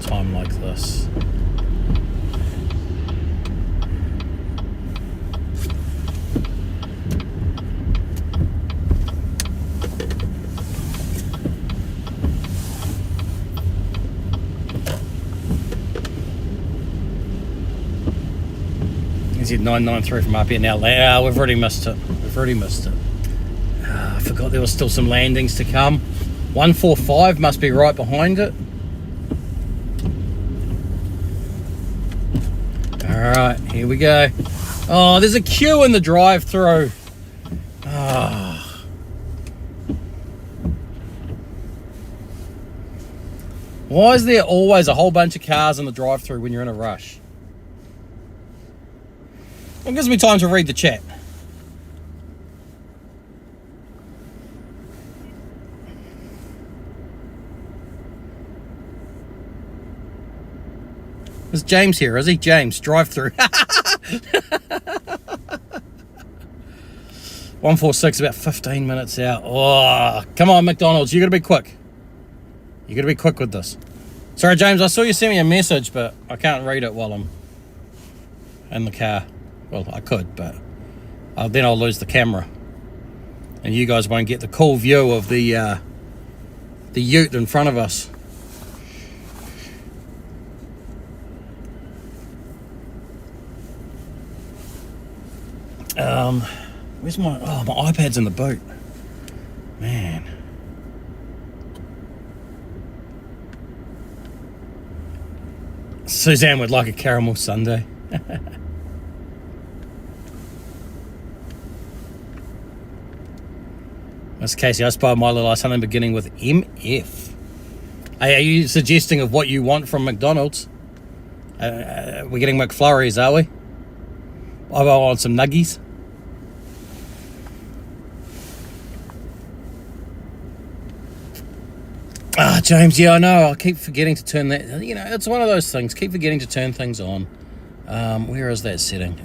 Speaker 1: time like this. NZ993 from up here now. We've already missed it. I forgot there was still some landings to come. 145 must be right behind it. Alright, here we go. Oh, there's a queue in the drive-through. Oh. Why is there always a whole bunch of cars in the drive-through when you're in a rush? It gives me time to read the chat. There's James here, is he? James, drive through. 146, about 15 minutes out. Oh, come on, McDonald's, you gotta be quick. You gotta be quick with this. Sorry, James, I saw you send me a message, but I can't read it while I'm in the car. Well, I could, but then I'll lose the camera, and you guys won't get the cool view of the ute in front of us. Where's my iPad's in the boot, man. Suzanne would like a caramel sundae. Miss Casey, I spotted my little something beginning with MF. Hey, are you suggesting of what you want from McDonald's? We're getting McFlurries, are we? I want some nuggies. James, yeah, I know. I keep forgetting to turn that. You know, it's one of those things. Keep forgetting to turn things on. Where is that setting?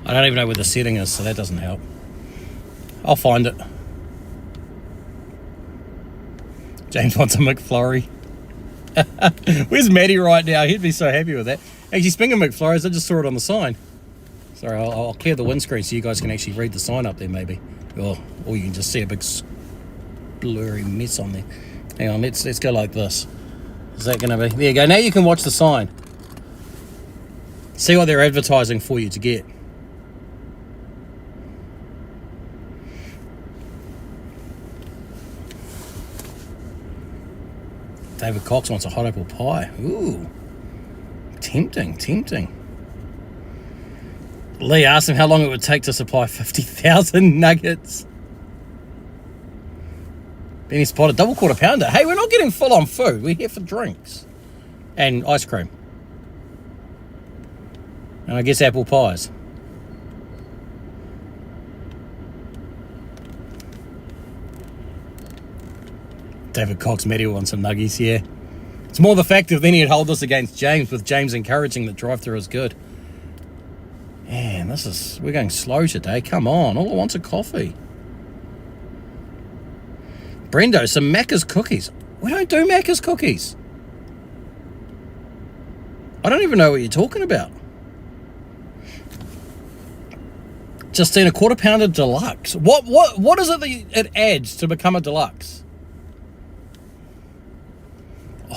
Speaker 1: I don't even know where the setting is, so that doesn't help. I'll find it. James wants a McFlurry. Where's Maddie right now? He'd be so happy with that. Actually, speaking of McFlurries, I just saw it on the sign. Sorry, I'll clear the windscreen so you guys can actually read the sign up there, maybe. Or you can just see a big blurry mess on there. Hang on, let's go like this. Is that going to be? There you go. Now you can watch the sign. See what they're advertising for you to get. David Cox wants a hot apple pie. Ooh. Tempting. Lee asked him how long it would take to supply 50,000 nuggets. Benny spotted double quarter pounder. Hey, we're not getting full on food. We're here for drinks. And ice cream. And I guess apple pies. David Cox Media wants some nuggies, yeah. It's more the fact of then he'd hold this against James, with James encouraging that drive-through is good. Man, we're going slow today. Come on, all I want's a coffee. Brendo, some Macca's cookies. We don't do Macca's cookies. I don't even know what you're talking about. Justine, a quarter pounder deluxe. What is it that it adds to become a deluxe?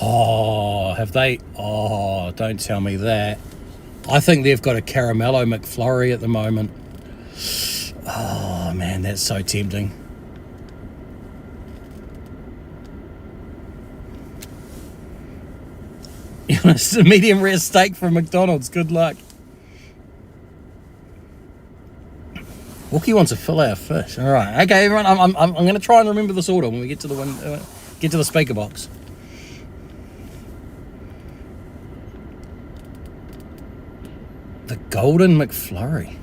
Speaker 1: Oh, have they? Oh, don't tell me that. I think they've got a Caramello McFlurry at the moment. Oh, man, that's so tempting. It's a medium rare steak from McDonald's. Good luck. Wookie wants a filet of fish. All right, okay, everyone. I'm going to try and remember this order when we get to the speaker box. The Golden McFlurry.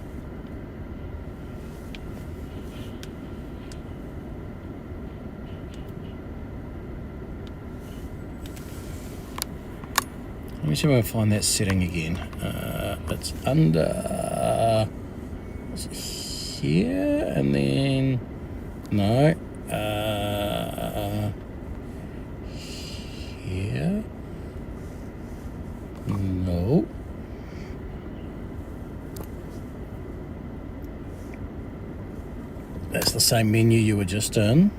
Speaker 1: Let me see if I can find that setting again. It's under... is it here? And then... No. Here? No. That's the same menu you were just in.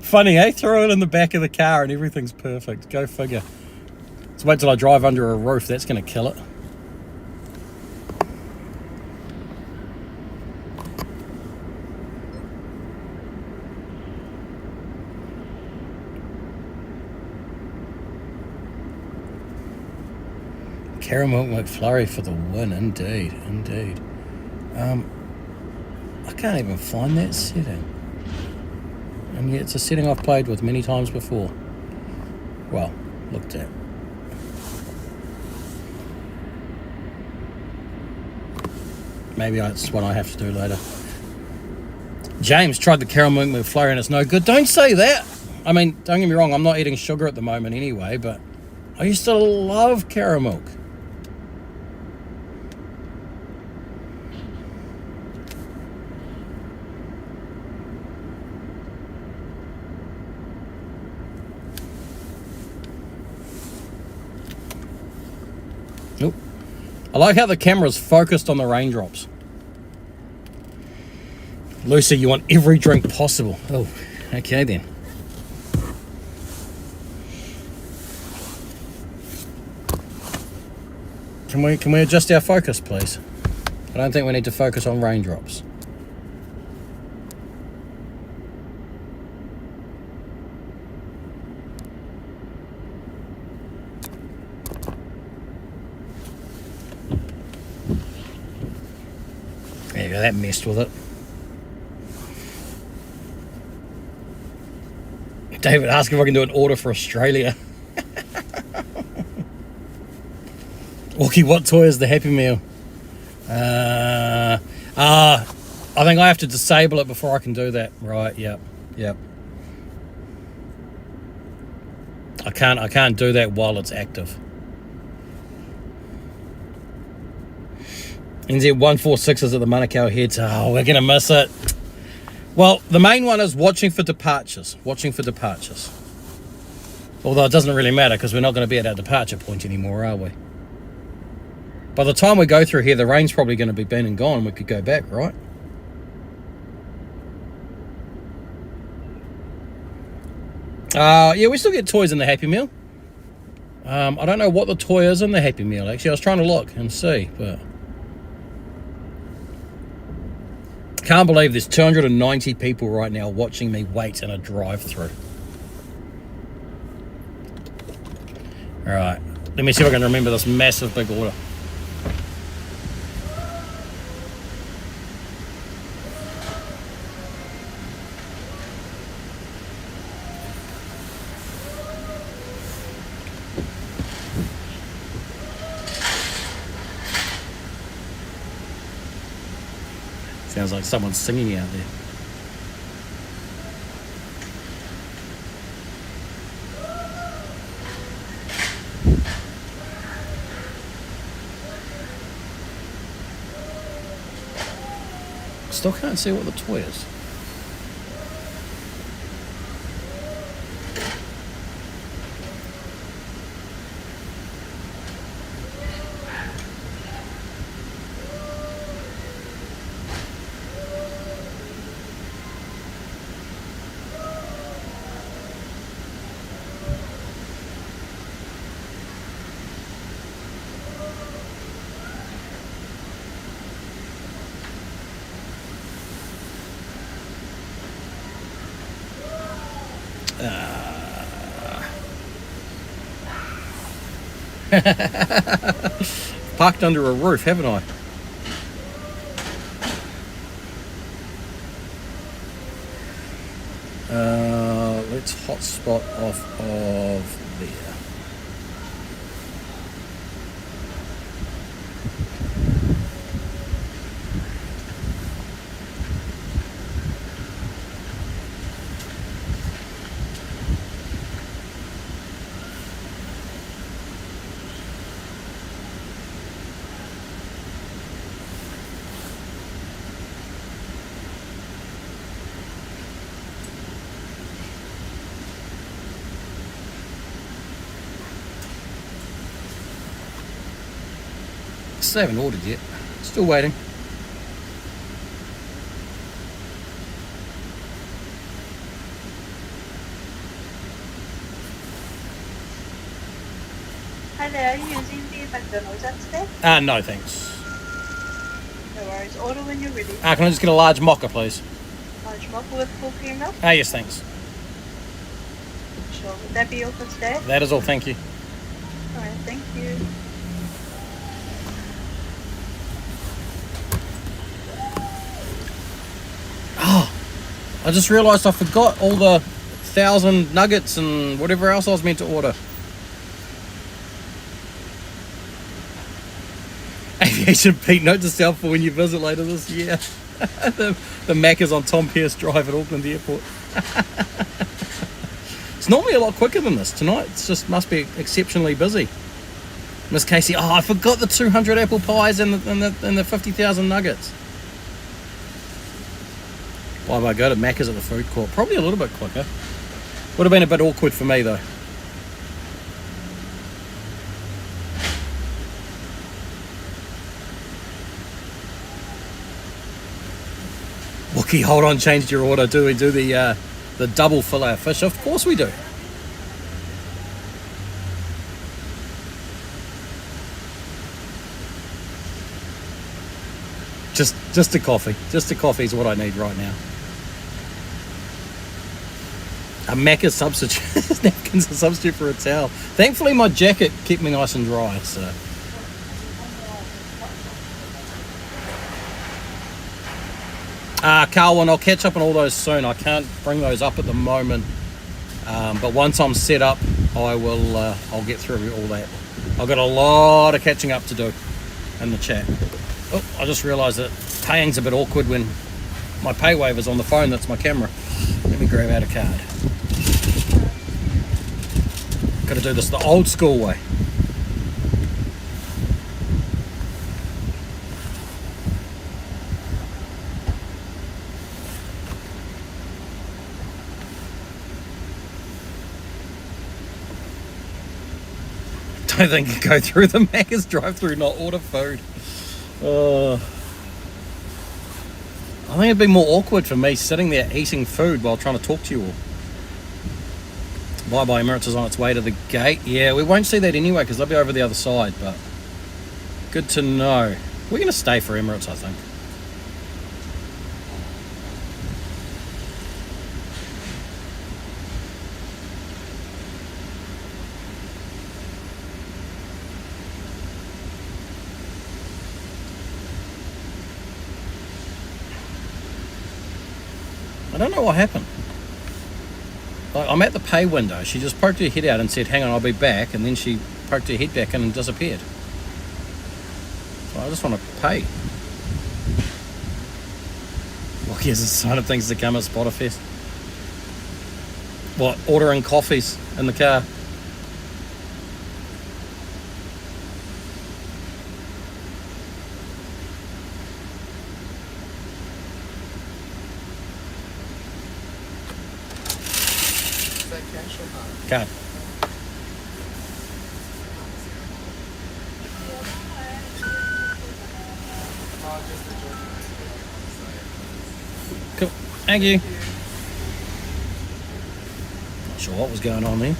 Speaker 1: Funny, eh? Throw it in the back of the car and everything's perfect. Go figure. Let's wait till I drive under a roof. That's going to kill it. Caramel McFlurry for the win, indeed. I can't even find that setting. And yet it's a setting I've played with many times before. Well, looked at. Maybe that's what I have to do later. James tried the caramel McFlurry and it's no good. Don't say that. I mean, don't get me wrong, I'm not eating sugar at the moment anyway, but I used to love caramel. Nope. I like how the camera's focused on the raindrops. Lucy, you want every drink possible. Oh, okay then. Can we adjust our focus, please? I don't think we need to focus on raindrops. Yeah, that messed with it. David asked if I can do an order for Australia. Wookie, what toy is the Happy Meal? I think I have to disable it before I can do that. Right, yep. I can't do that while it's active. NZ146 is at the Manukau Heads. Oh, we're gonna miss it. Well, the main one is watching for departures. Although it doesn't really matter because we're not going to be at our departure point anymore, are we? By the time we go through here, the rain's probably going to be been and gone. We could go back, right? Yeah, we still get toys in the Happy Meal. I don't know what the toy is in the Happy Meal, actually. I was trying to look and see, but... Can't believe there's 290 people right now watching me wait in a drive-through. Alright, let me see if I can remember this massive big order. Sounds like someone's singing out there. Still can't see what the toy is. Parked under a roof, haven't I? Let's hotspot off of there. Still haven't ordered yet. Still waiting.
Speaker 3: Hi there, are you using the McDonald's app today?
Speaker 1: No thanks.
Speaker 3: No worries, order when you're ready.
Speaker 1: Can I just get a large mocha, please?
Speaker 3: Large mocha with full cream milk?
Speaker 1: Yes, thanks.
Speaker 3: Sure, would that be all for today?
Speaker 1: That is all, thank you.
Speaker 3: Alright, thank you.
Speaker 1: I just realised I forgot all the 1,000 nuggets and whatever else I was meant to order. Aviation Pete, note to self for when you visit later this year. the Mac is on Tom Pearce Drive at Auckland Airport. It's normally a lot quicker than this. Tonight it just must be exceptionally busy. Miss Casey, I forgot the 200 apple pies and the 50,000 nuggets. Why would I go to Macca's at the food court? Probably a little bit quicker. Would have been a bit awkward for me though. Wookie, hold on, changed your order. Do we do the double fillet of fish? Of course we do. Just a coffee. Just a coffee is what I need right now. A Macca's substitute. Napkins a substitute for a towel. Thankfully my jacket kept me nice and dry, so. Carwin, I'll catch up on all those soon. I can't bring those up at the moment, but once I'm set up, I will. I'll get through all that. I've got a lot of catching up to do in the chat. Oh, I just realised that paying's a bit awkward when my pay waiver's on the phone. That's my camera. Let me grab out a card. Got to do this the old school way. I think you go through the Macca's drive-through, not order food. I think it'd be more awkward for me sitting there eating food while trying to talk to you all. Bye-bye Emirates is on its way to the gate. Yeah, we won't see that anyway because they'll be over the other side, but good to know. We're going to stay for Emirates, I think. I don't know what happened. Like, I'm at the pay window. She just poked her head out and said, hang on, I'll be back. And then she poked her head back in and disappeared. So I just want to pay. Well, here's a sign of things to come at Spotterfest. What, ordering coffees in the car? Card. Cool. Thank you. Not sure what was going on there.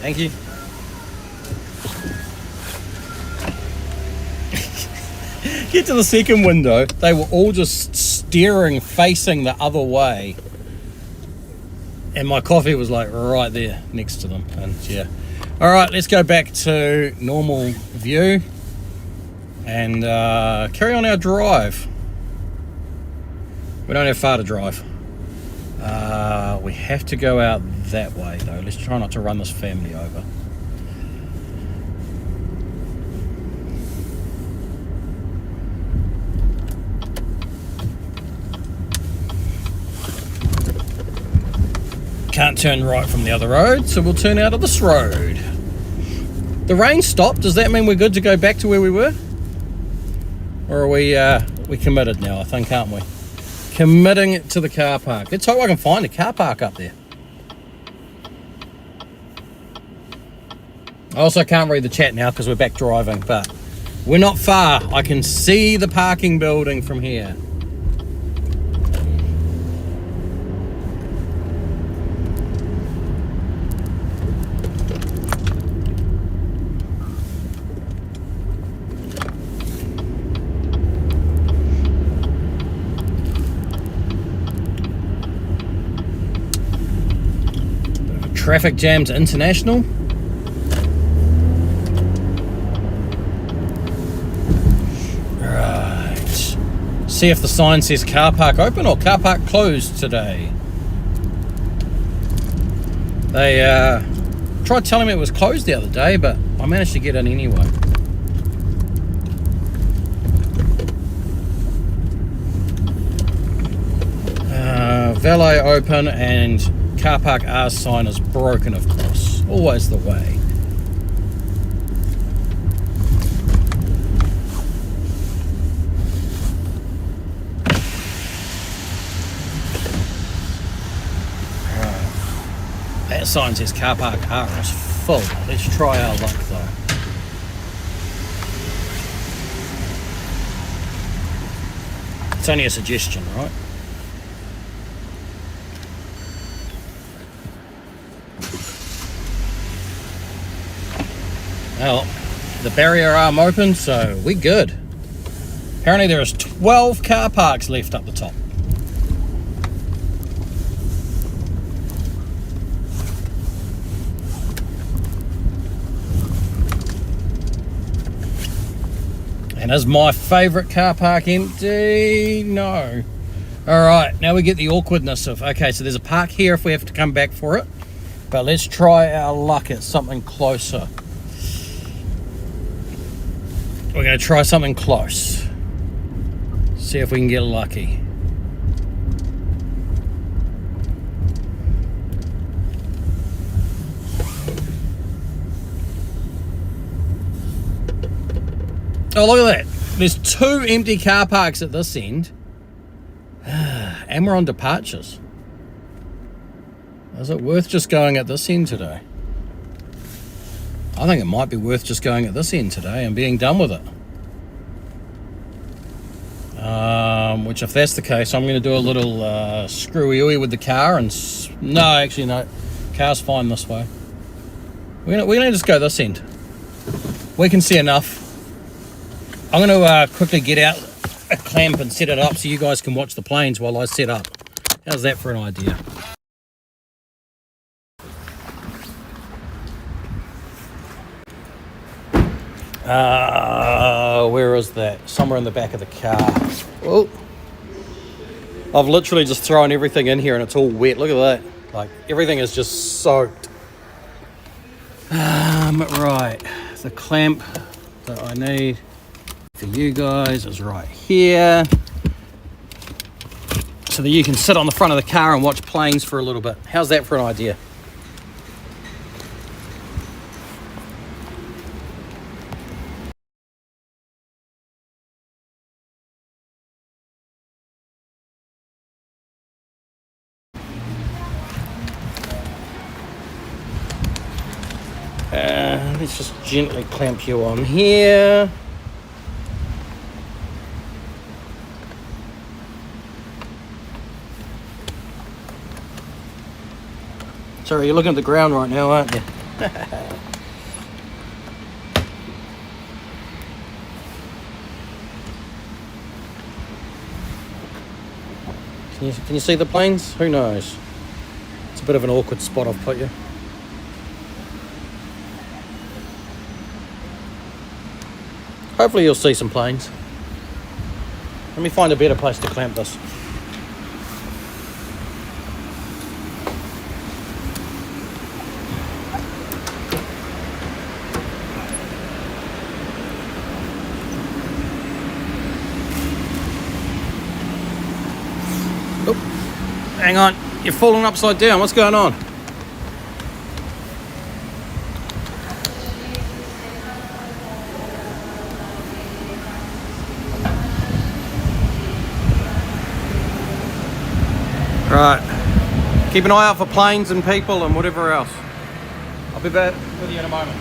Speaker 1: Thank you. Get to the second window. They were all just staring, facing the other way. And my coffee was like right there next to them. And yeah. All right, let's go back to normal view and carry on our drive. We don't have far to drive. We have to go out that way though. Let's try not to run this family over. Can't turn right from the other road, so we'll turn out of this road. The rain stopped. Does that mean we're good to go back to where we were? Or are we committed now, I think, aren't we? Committing to the car park. Let's hope I can find a car park up there. I also can't read the chat now because we're back driving, but we're not far. I can see the parking building from here. Traffic jams international. Right. See if the sign says car park open or car park closed today. They tried telling me it was closed the other day, but I managed to get in anyway. Valet open and car park R sign is broken, of course. Always the way. That sign says car park R is full. Let's try our luck though. It's only a suggestion, right? Well, the barrier arm open, so we good. Apparently there is 12 car parks left up the top. And is my favourite car park empty? No. Alright, now we get the awkwardness of, okay, so there's a park here if we have to come back for it. But let's try our luck at something closer. We're going to try something close. See if we can get lucky. Oh, look at that. There's 2 empty car parks at this end. And we're on departures. Is it worth just going at this end today? I think it might be worth just going at this end today and being done with it. Which, if that's the case, I'm going to do a little screwy-ooey with the car and... No, actually, no. Car's fine this way. We're going to just go this end. We can see enough. I'm going to quickly get out a clamp and set it up so you guys can watch the planes while I set up. How's that for an idea? Where is that? Somewhere in the back of the car. Oh, I've literally just thrown everything in here and it's all wet. Look at that. Like, everything is just soaked. Right. The clamp that I need for you guys is right here. So that you can sit on the front of the car and watch planes for a little bit. How's that for an idea? Let's just gently clamp you on here. Sorry, you're looking at the ground right now, aren't you? Can you see the planes? Who knows? It's a bit of an awkward spot I've put you. Hopefully you'll see some planes. Let me find a better place to clamp this. Oh, hang on, you're falling upside down. What's going on? Right, keep an eye out for planes and people and whatever else. I'll be back with you in a moment.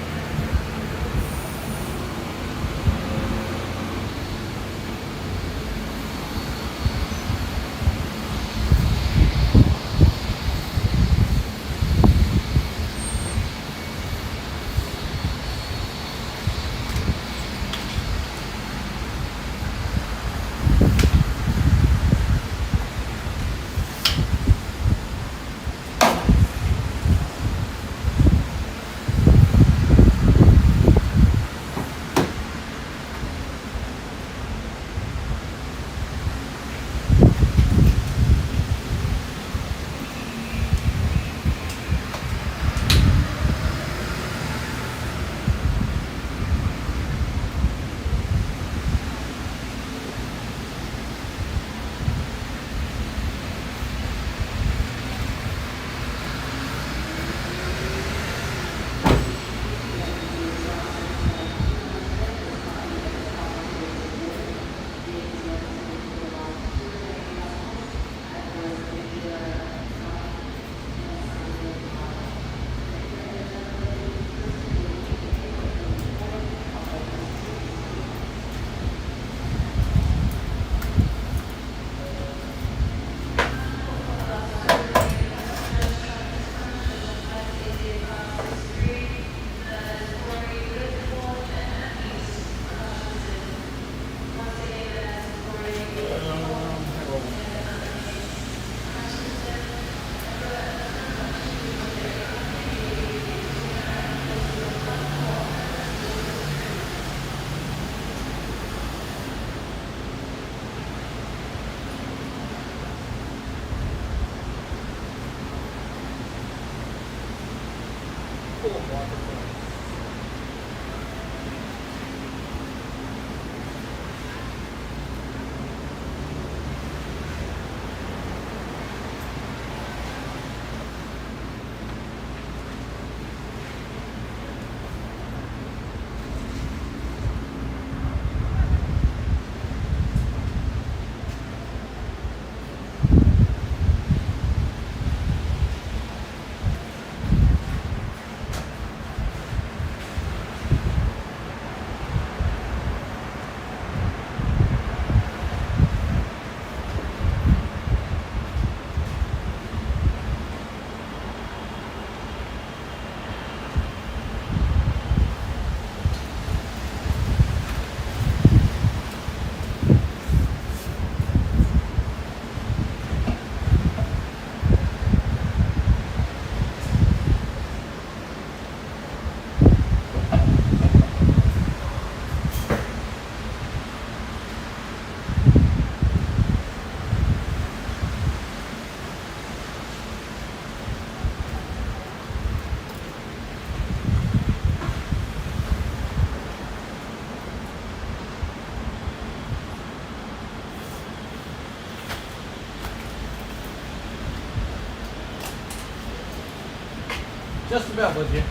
Speaker 1: Just about with you.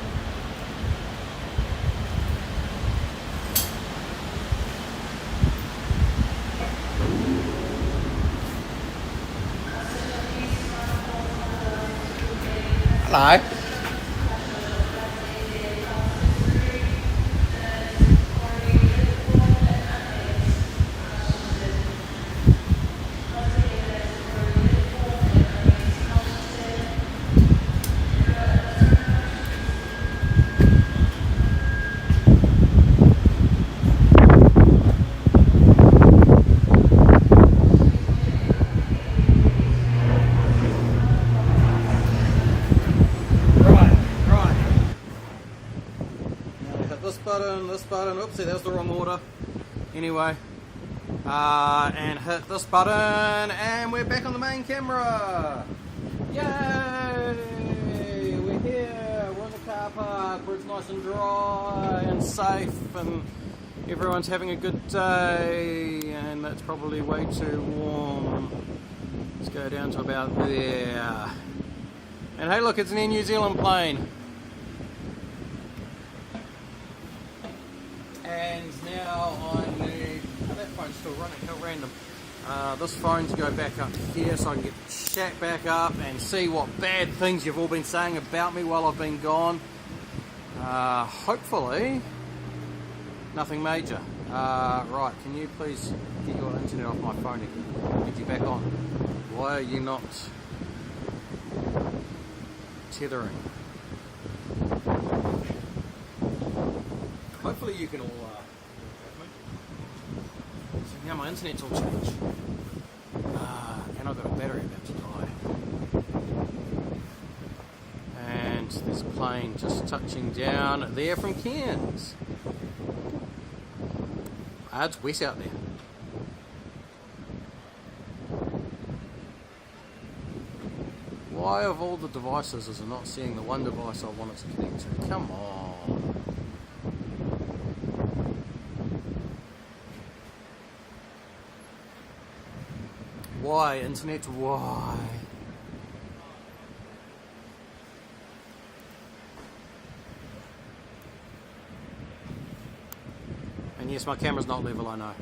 Speaker 1: Hello. This button, oopsie, that was the wrong order. Anyway, and hit this button, and we're back on the main camera. Yay! We're here, we're in the car park where it's nice and dry and safe, and everyone's having a good day, and it's probably way too warm. Let's go down to about there. And hey look, it's an Air New Zealand plane. And now I need, oh, that phone's still running, how random. This phone to go back up here so I can get the chat back up and see what bad things you've all been saying about me while I've been gone. Hopefully, nothing major. Right, can you please get your internet off my phone again? Get you back on. Why are you not tethering? Hopefully you can all so now my internet's all changed. And I've got a battery about to die. And there's a plane just touching down there from Cairns. It's wet out there. Why of all the devices is it not seeing the one device I want it to connect to? Come on. Why, internet, why? And yes, my camera's not level, I know.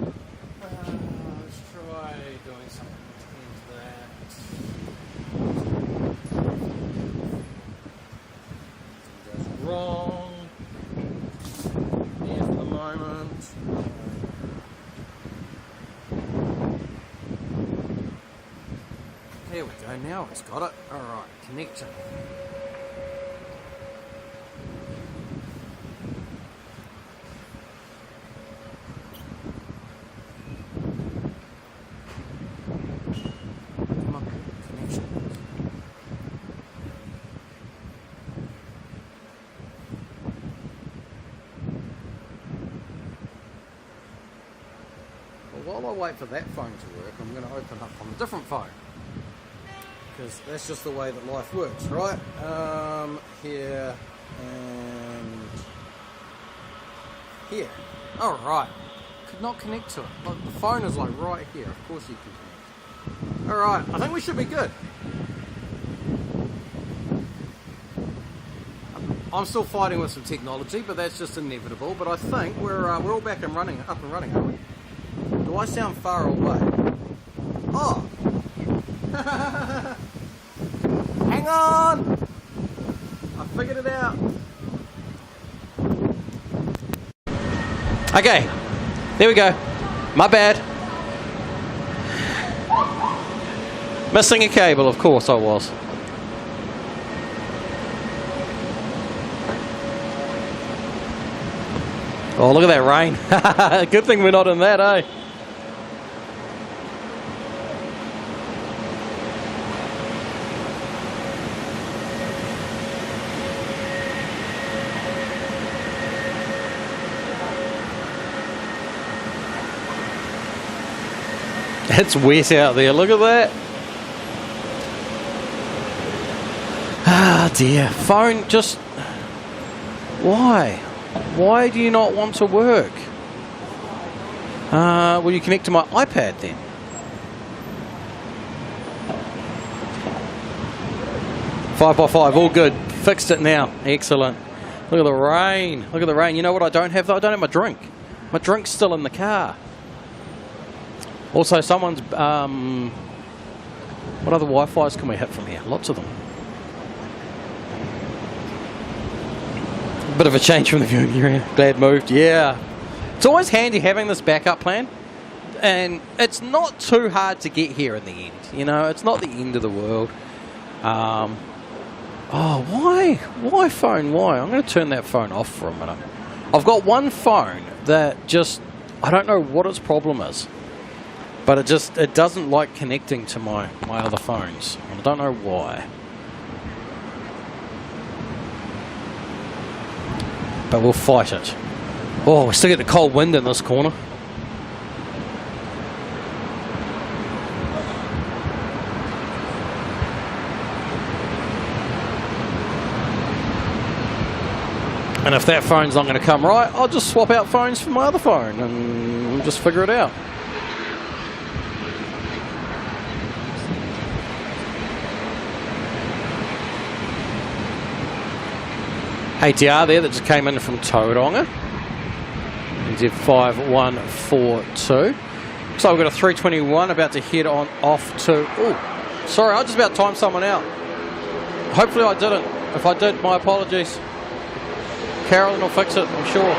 Speaker 1: Let's try doing something to that. Something goes wrong. Yeah, for the moment. There we go, now it's got it. Alright, connecting. Come on, connection. Well, while I wait for that phone to work, I'm going to open up on a different phone. because that's just the way that life works, right? Here and here. All right. Could not connect to it. Look, the phone is like right here. Of course you can connect. All right. I think we should be good. I'm still fighting with some technology, but that's just inevitable. But I think we're all back and running, up and running, aren't we? Do I sound far away? Oh. Hang on! I figured it out. Okay, there we go. My bad. Missing a cable, of course I was. Oh, look at that rain. Good thing we're not in that, eh? It's wet out there, look at that. Ah dear, phone just... Why? Why do you not want to work? Will you connect to my iPad then? Five by five, all good. Fixed it now, excellent. Look at the rain, look at the rain. You know what I don't have though? I don't have my drink. My drink's still in the car. Also, someone's, what other Wi-Fis can we hit from here? Lots of them. Bit of a change from the viewing area. Glad moved, yeah. It's always handy having this backup plan. And it's not too hard to get here in the end. You know, it's not the end of the world. Oh, why? Why phone? Why? I'm going to turn that phone off for a minute. I've got one phone that just, I don't know what its problem is. But it doesn't like connecting to my other phones. I don't know why. But we'll fight it. Oh, we still get the cold wind in this corner. And if that phone's not going to come right, I'll just swap out phones for my other phone and we'll just figure it out. ATR there that just came in from Tauranga. NZ5142. So we've got a 321 about to head on off to... Oh, sorry, I just about timed someone out. Hopefully I didn't. If I did, my apologies. Carolyn will fix it, I'm sure.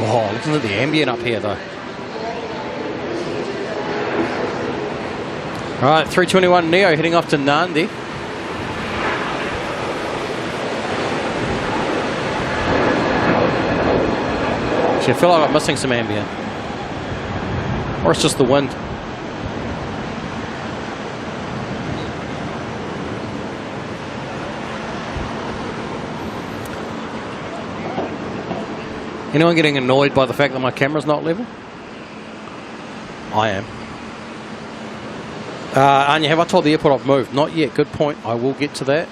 Speaker 1: Oh, listen to the ambient up here though. Alright, 321 Neo heading off to Nandi. I feel like I'm missing some ambient. Or it's just the wind. Anyone getting annoyed by the fact that my camera's not level? I am. Anya, have I told the airport I've moved? Not yet. Good point. I will get to that.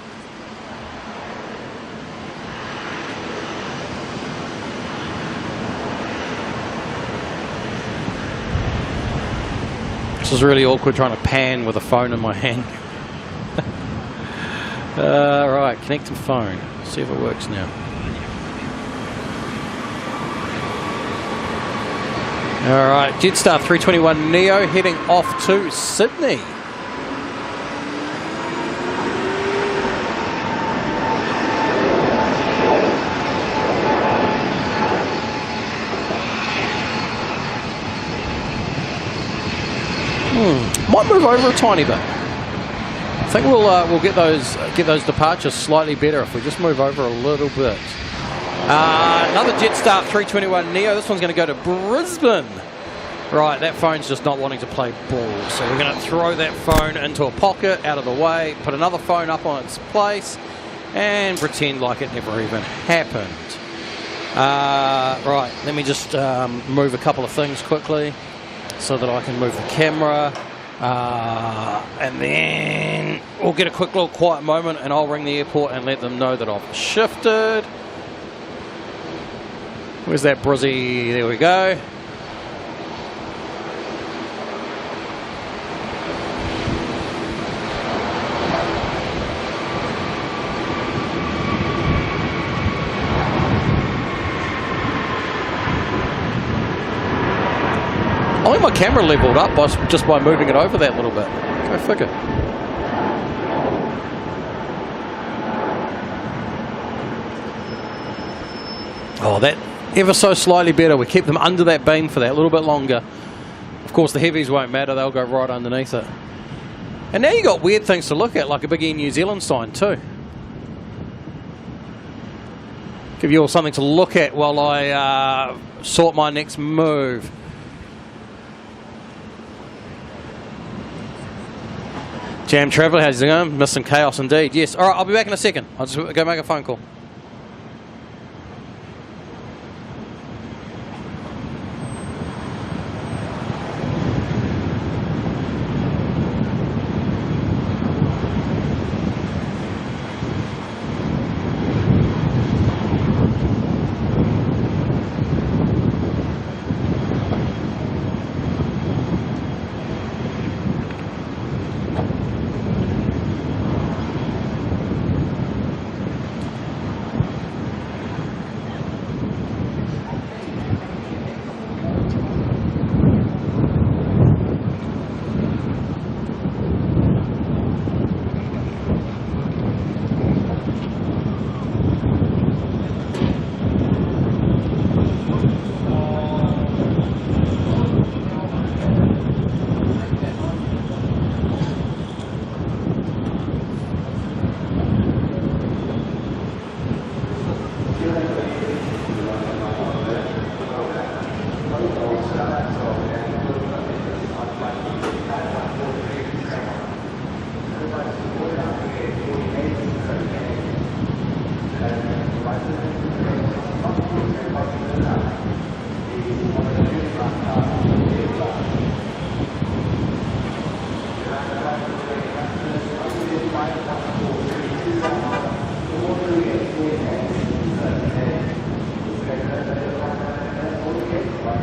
Speaker 1: This is really awkward trying to pan with a phone in my hand. Right, connect to phone. See if it works now. Alright, Jetstar 321 Neo heading off to Sydney. Might move over a tiny bit. I think we'll get those departures slightly better if we just move over a little bit. Another Jetstar 321 Neo. This one's going to go to Brisbane. Right, that phone's just not wanting to play ball. So we're going to throw that phone into a pocket, out of the way, put another phone up on its place, and pretend like it never even happened. Right, let me just move a couple of things quickly so that I can move the camera. And then we'll get a quick little quiet moment and I'll ring the airport and let them know that I've shifted. Where's that Brizzy? There we go. I think my camera leveled up just by moving it over that little bit. Go figure. Oh, that ever so slightly better. We keep them under that beam for that little bit longer. Of course, the heavies won't matter. They'll go right underneath it. And now you got weird things to look at, like a big Air New Zealand sign too. Give you all something to look at while I sort my next move. Jam Traveller, how's it going? Missed some chaos indeed. Yes. All right, I'll be back in a second. I'll just go make a phone call.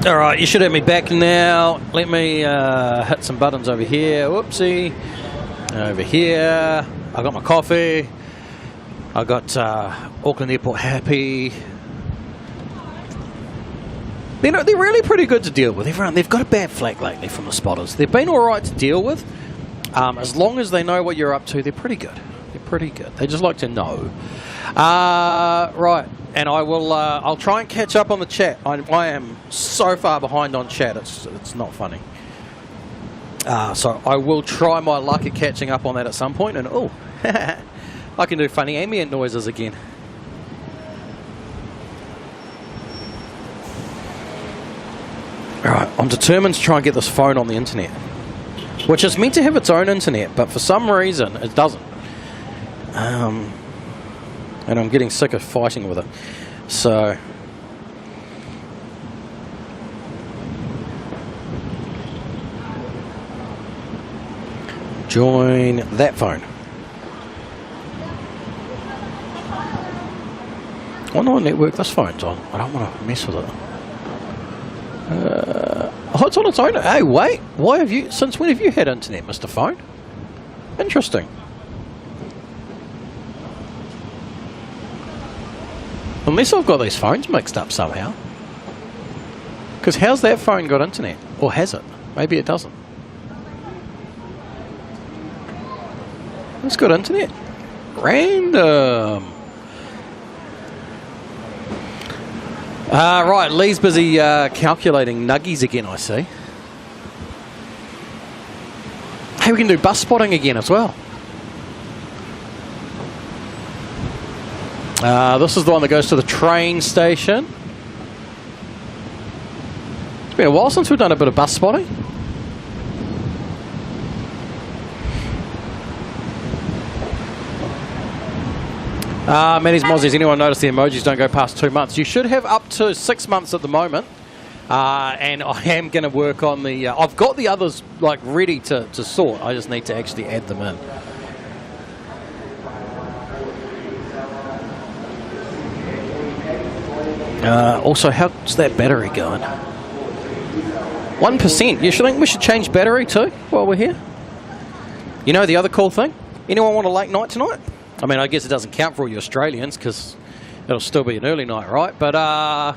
Speaker 1: All right, you should have me back now. Let me hit some buttons over here. Whoopsie. Over here. I got my coffee. I got Auckland Airport happy. They're really pretty good to deal with. They've got a bad flag lately from the spotters. They've been all right to deal with. As long as they know what you're up to, they're pretty good. They're pretty good. They just like to know. Right. And I will. I'll try and catch up on the chat. I am so far behind on chat. It's not funny. So I will try my luck at catching up on that at some point. And oh, I can do funny ambient noises again. All right, I'm determined to try and get this phone on the internet, which is meant to have its own internet, but for some reason it doesn't. And I'm getting sick of fighting with it. So join that phone. I wonder what network this phone's on. I don't want to mess with it. Oh, it's on its own. Hey, wait. Why have you? Since when have you had internet, Mr. Phone? Interesting. Unless I've got these phones mixed up somehow. Because how's that phone got internet? Or has it? Maybe it doesn't. It's got internet. Random. Right, Lee's busy calculating nuggies again, I see. Hey, we can do bus spotting again as well. This is the one that goes to the train station. It's been a while since we've done a bit of bus spotting. Manny's Mozzies, anyone notice the emojis don't go past 2 months? You should have up to 6 months at the moment. And I am going to work on the... I've got the others like ready to sort. I just need to actually add them in. Also, how's that battery going? 1%. You should think we should change battery too while we're here? You know the other cool thing? Anyone want a late night tonight? I mean, I guess it doesn't count for all you Australians because it'll still be an early night, right? But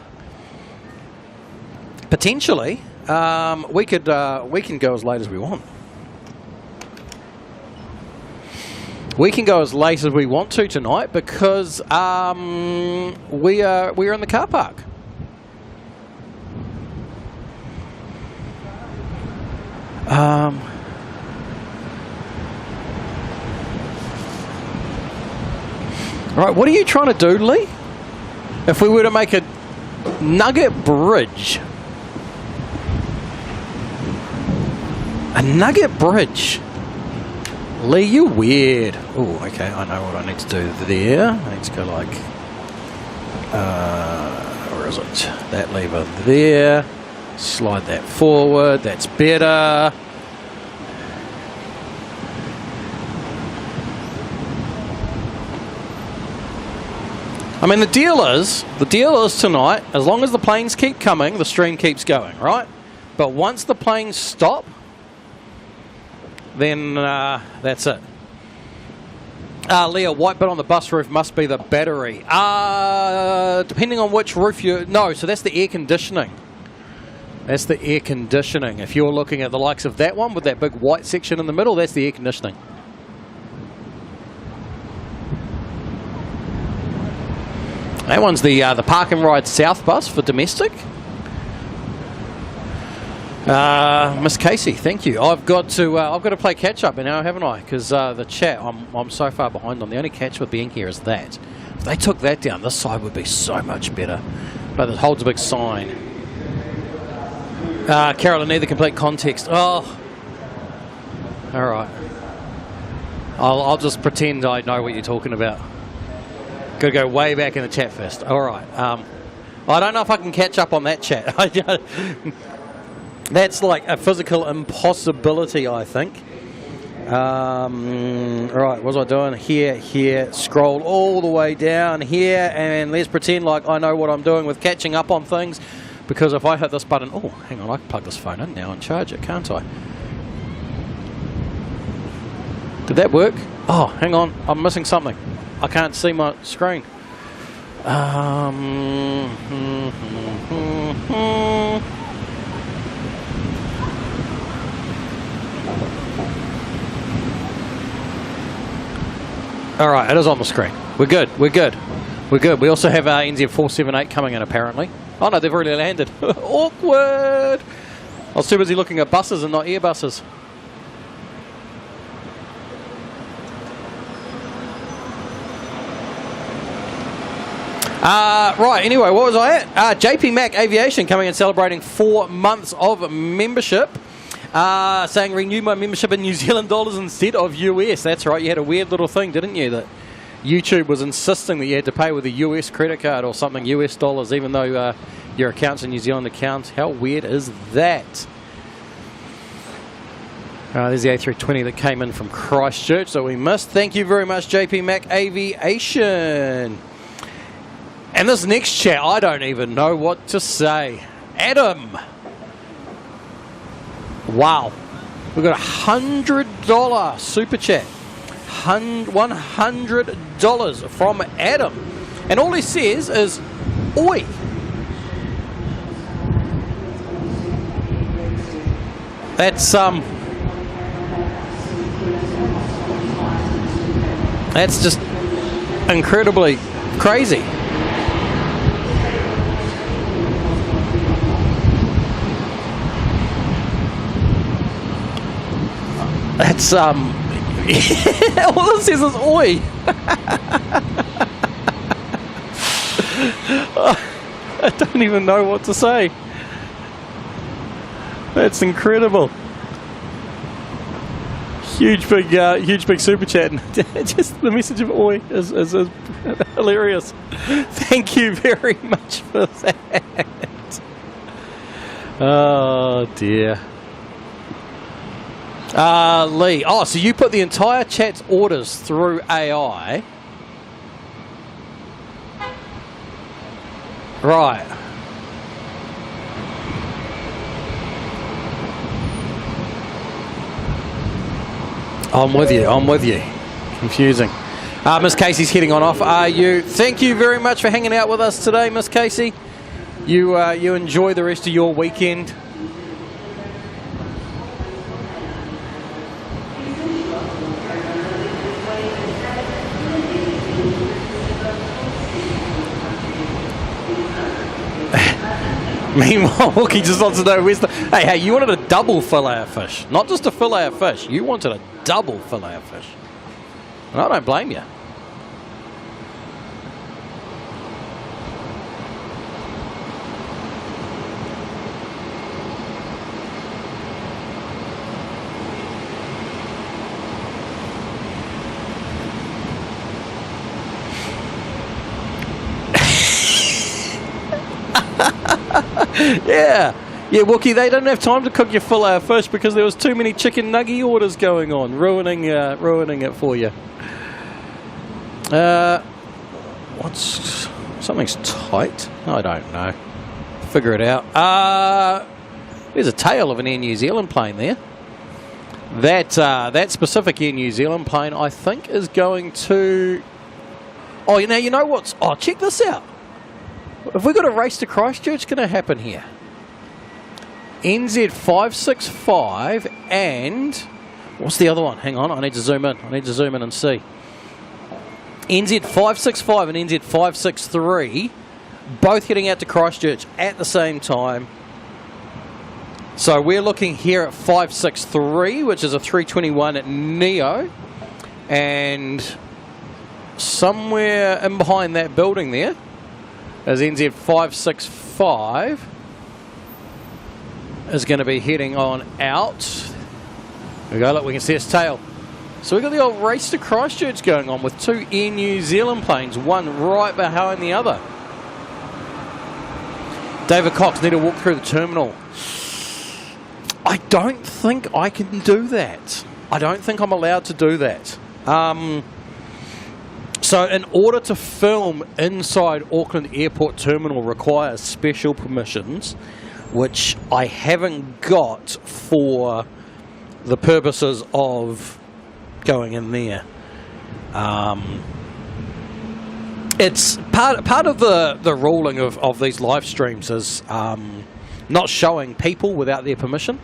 Speaker 1: potentially, we can go as late as we want. We can go as late as we want to tonight because we are in the car park. Right, what are you trying to do, Lee? If we were to make a nugget bridge. A nugget bridge. Lee, you weird. Oh, okay, I know what I need to do there. I need to go like... where is it? That lever there. Slide that forward. That's better. I mean, the deal is tonight, as long as the planes keep coming, the stream keeps going, right? But once the planes stop, then that's it. Leah, white bit on the bus roof must be the battery. Depending on which roof you... No, so that's the air conditioning. That's the air conditioning. If you're looking at the likes of that one with that big white section in the middle, that's the air conditioning. That one's the Park and Ride South bus for domestic. Miss Casey, thank you. I've got to play catch up now, haven't I? Because the chat, I'm so far behind on. The only catch with being here is that. If they took that down, this side would be so much better. But it holds a big sign. Carol, I need the complete context. Oh, all right. I'll just pretend I know what you're talking about. Got to go way back in the chat first. All right. I don't know if I can catch up on that chat. That's like a physical impossibility, I think. Right, what was I doing? Here, scroll all the way down here, and let's pretend like I know what I'm doing with catching up on things, because if I hit this button... Oh, hang on, I can plug this phone in now and charge it, can't I? Did that work? Oh, hang on, I'm missing something. I can't see my screen. All right, it is on the screen. We're good. We're good. We're good. We also have NZ 478 coming in, apparently. Oh, no, they've already landed. Awkward. I was too busy looking at buses and not airbuses. Right, anyway, what was I at? JP Mac Aviation coming and celebrating 4 months of membership. Saying renew my membership in New Zealand dollars instead of US. That's right, you had a weird little thing, didn't you? That YouTube was insisting that you had to pay with a US credit card or something, US dollars, even though your account's a New Zealand account. How weird is that? There's the A320 that came in from Christchurch that we missed. Thank you very much, JP Mac Aviation. And this next chat, I don't even know what to say. Adam. Wow. We've got $100 super chat. $100 from Adam. And all he says is, oi. That's just incredibly crazy. That's all it says is oi. I don't even know what to say. That's incredible. Huge big super chat. Just the message of oi is hilarious. Thank you very much for that. Oh dear. Lee. Oh, so you put the entire chat's orders through AI. Right. I'm with you. I'm with you. Confusing. Miss Casey's heading on off. Thank you very much for hanging out with us today, Miss Casey. You enjoy the rest of your weekend. Meanwhile, Wookie just wants to know where's the... Hey, you wanted a double fillet of fish. Not just a fillet of fish. You wanted a double fillet of fish. And I don't blame you. Yeah, Wookie, they didn't have time to cook your fillet of fish because there was too many chicken nugget orders going on, ruining it for you. Something's tight? I don't know. Figure it out. There's a tail of an Air New Zealand plane there. That specific Air New Zealand plane, I think, is going to... Oh, you know what's... Oh, check this out. Have we got a race to Christchurch going to happen here? NZ 565 and... What's the other one? Hang on, I need to zoom in. And see. NZ 565 and NZ 563 both heading out to Christchurch at the same time. So we're looking here at 563, which is a 321 at Neo. And somewhere in behind that building there is NZ 565 is going to be heading on out. There we go, look, we can see its tail. So we've got the old race to Christchurch going on with two Air New Zealand planes, one right behind the other. David Cox, need to walk through the terminal. I don't think I can do that. I don't think I'm allowed to do that. So in order to film inside Auckland Airport Terminal requires special permissions, which I haven't got for the purposes of going in there. It's part of the ruling of these live streams is not showing people without their permission.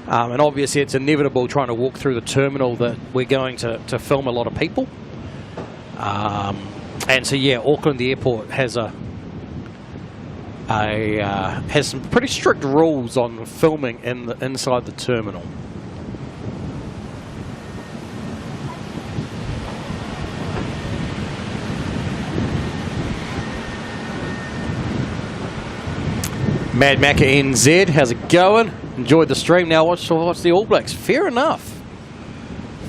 Speaker 1: And obviously it's inevitable trying to walk through the terminal that we're going to film a lot of people. And so yeah, Auckland Airport has has some pretty strict rules on filming inside the terminal. Mad Macca NZ, how's it going? Enjoyed the stream. Now watch the All Blacks. Fair enough.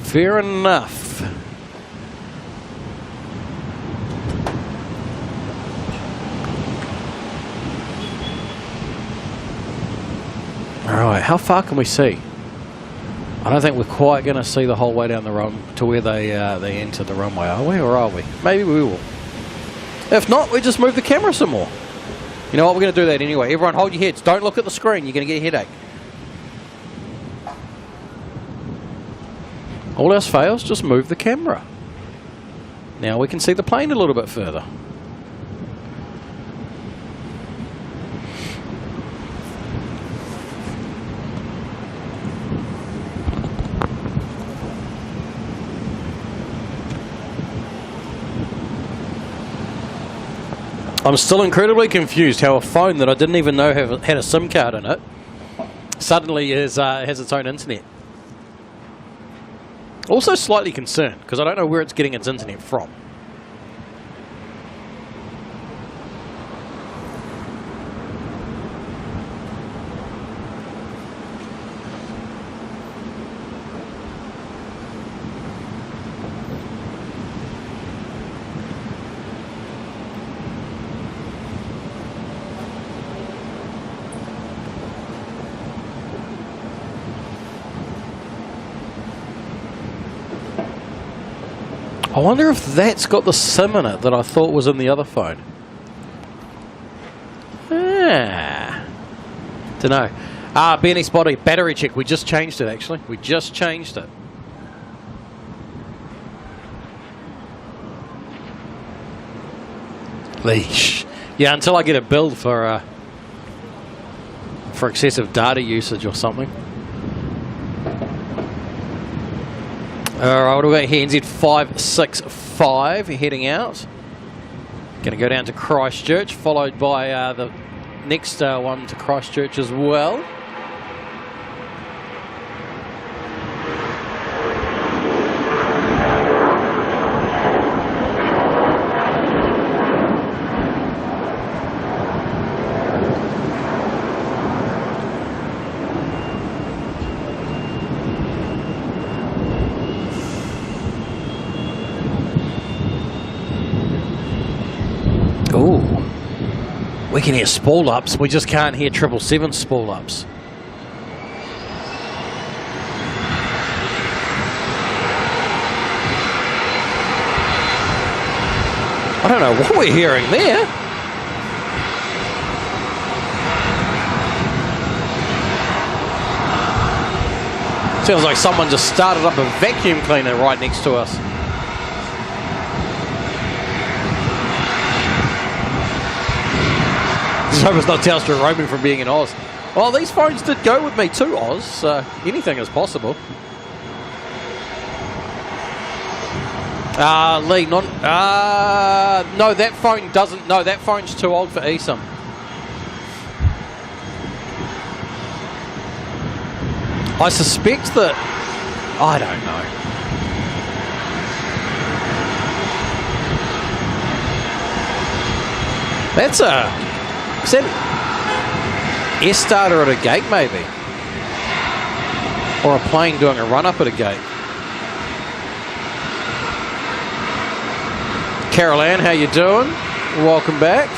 Speaker 1: Fair enough. Alright, how far can we see? I don't think we're quite going to see the whole way down the run to where they enter the runway, are we? Or are we? Maybe we will. If not, we just move the camera some more. You know what, we're going to do that anyway. Everyone hold your heads. Don't look at the screen. You're going to get a headache. All else fails, just move the camera. Now we can see the plane a little bit further. I'm still incredibly confused how a phone that I didn't even know had a SIM card in it suddenly has its own internet. Also slightly concerned because I don't know where it's getting its internet from. I wonder if that's got the SIM in it that I thought was in the other phone. Don't know. BNX body battery check. We just changed it, actually. We just changed it. Leash. Yeah, until I get a bill for excessive data usage or something. Alright, what do we got here? NZ 565 heading out. Going to go down to Christchurch, followed by the next one to Christchurch as well. We can hear spool ups, we just can't hear 777 spool ups. I don't know what we're hearing there. Sounds like someone just started up a vacuum cleaner right next to us. I hope it's not Telstra roaming from being in Oz. Well, these phones did go with me to Oz, so anything is possible. Lee, no, that phone doesn't. No, that phone's too old for eSIM. I suspect that. I don't know. That's a. Is that S-starter at a gate, maybe? Or a plane doing a run-up at a gate? Carol Ann, how you doing? Welcome back.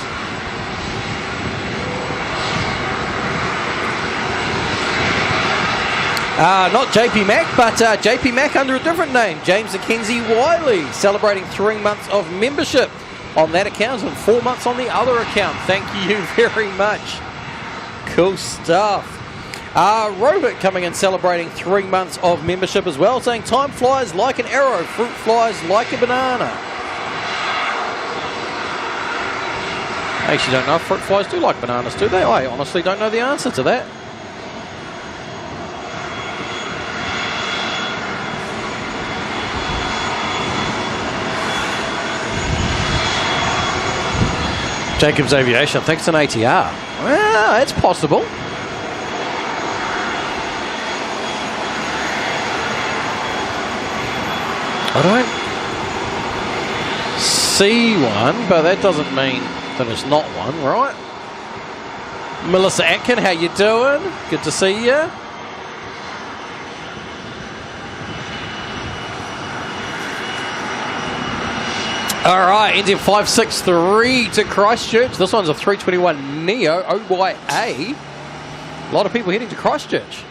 Speaker 1: Not JP Mac, but JP Mac under a different name. James Mackenzie Wiley, celebrating 3 months of membership on that account and 4 months on the other account. Thank you very much. Cool stuff. Robert coming in celebrating 3 months of membership as well, saying time flies like an arrow, fruit flies like a banana. I actually don't know if fruit flies do like bananas, do they? I honestly don't know the answer to that. Jacobs Aviation, I think it's an ATR. Well, it's possible. I don't see one, but that doesn't mean that it's not one, right? Melissa Atkin, how you doing? Good to see you. All right, NZ 563 to Christchurch. This one's a 321 Neo OYA. A lot of people heading to Christchurch.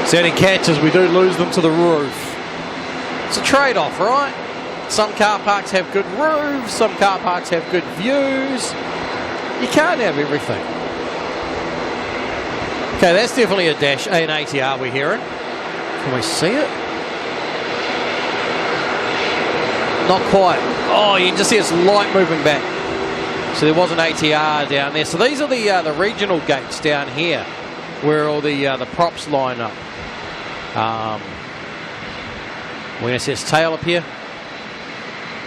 Speaker 1: Setting catches, we do lose them to the roof. It's a trade-off, right? Some car parks have good roofs, some car parks have good views. You can't have everything. Okay, that's definitely a dash, an ATR we're hearing. Can we see it? Not quite. Oh, you can just see it's light moving back. So there was an ATR down there. So these are the regional gates down here, where all the props line up. We're going to see its tail up here.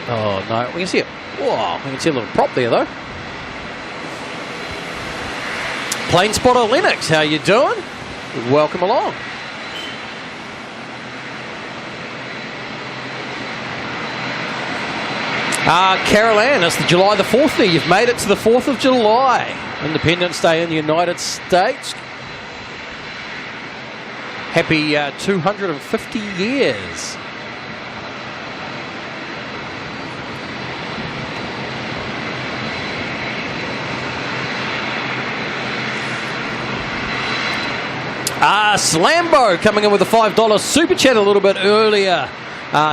Speaker 1: Oh, no. We can see it. Whoa, we can see a little prop there, though. Plane Spotter Lennox, how you doing? Welcome along. Carol Ann, it's the July the 4th there. You've made it to the 4th of July. Independence Day in the United States. Happy 250 years. Slambo coming in with a $5 super chat a little bit earlier.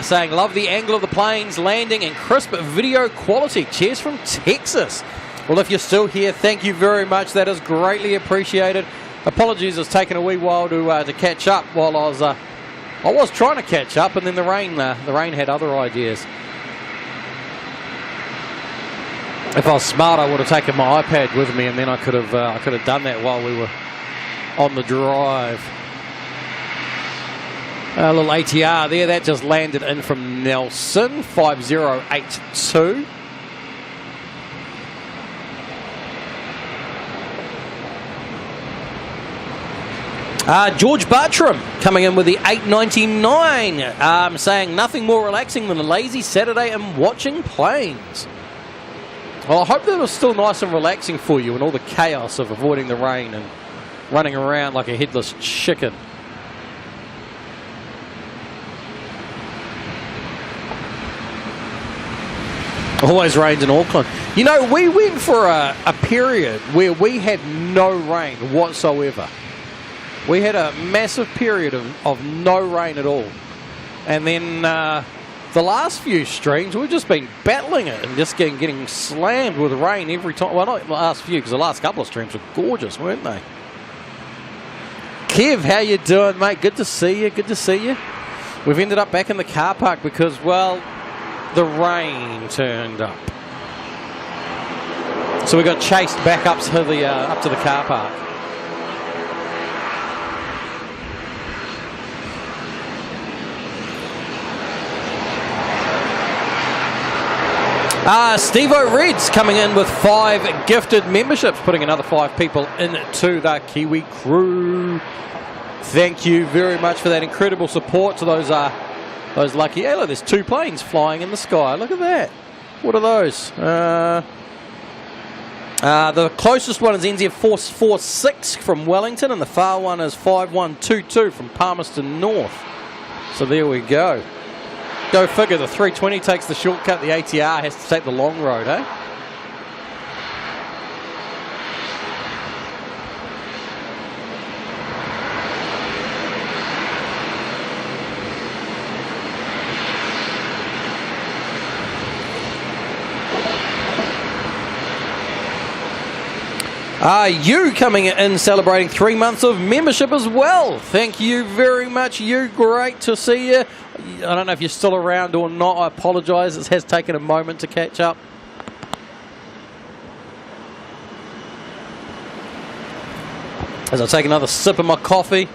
Speaker 1: Saying, love the angle of the planes landing and crisp video quality. Cheers from Texas. Well, if you're still here, thank you very much. That is greatly appreciated. Apologies, it's taken a wee while to catch up. While I was trying to catch up, and then the rain had other ideas. If I was smart, I would have taken my iPad with me, and then I could have done that while we were on the drive. A little ATR there, that just landed in from Nelson, 5082. George Bartram coming in with the 899, saying nothing more relaxing than a lazy Saturday and watching planes. Well, I hope that was still nice and relaxing for you and all the chaos of avoiding the rain and running around like a headless chicken. Always rains in Auckland. You know, we went for a period where we had no rain whatsoever. We had a massive period of no rain at all. And then the last few streams, we've just been battling it and just getting slammed with rain every time. Well, not the last few, because the last couple of streams were gorgeous, weren't they? Kev, how you doing, mate? Good to see you, good to see you. We've ended up back in the car park because, well, the rain turned up. So we got chased back up to the car park. Steve-O Reds coming in with 5 gifted memberships, putting another 5 people into the Kiwi crew. Thank you very much for that incredible support to those lucky. Hey, look, there's 2 planes flying in the sky. Look at that. What are those? The closest one is NZ 446 from Wellington, and the far one is 5122 from Palmerston North. So there we go. Go figure, the 320 takes the shortcut, the ATR has to take the long road, eh? You coming in celebrating 3 months of membership as well. Thank you very much, you. Great to see you. I don't know if you're still around or not. I apologise. It has taken a moment to catch up. As I take another sip of my coffee.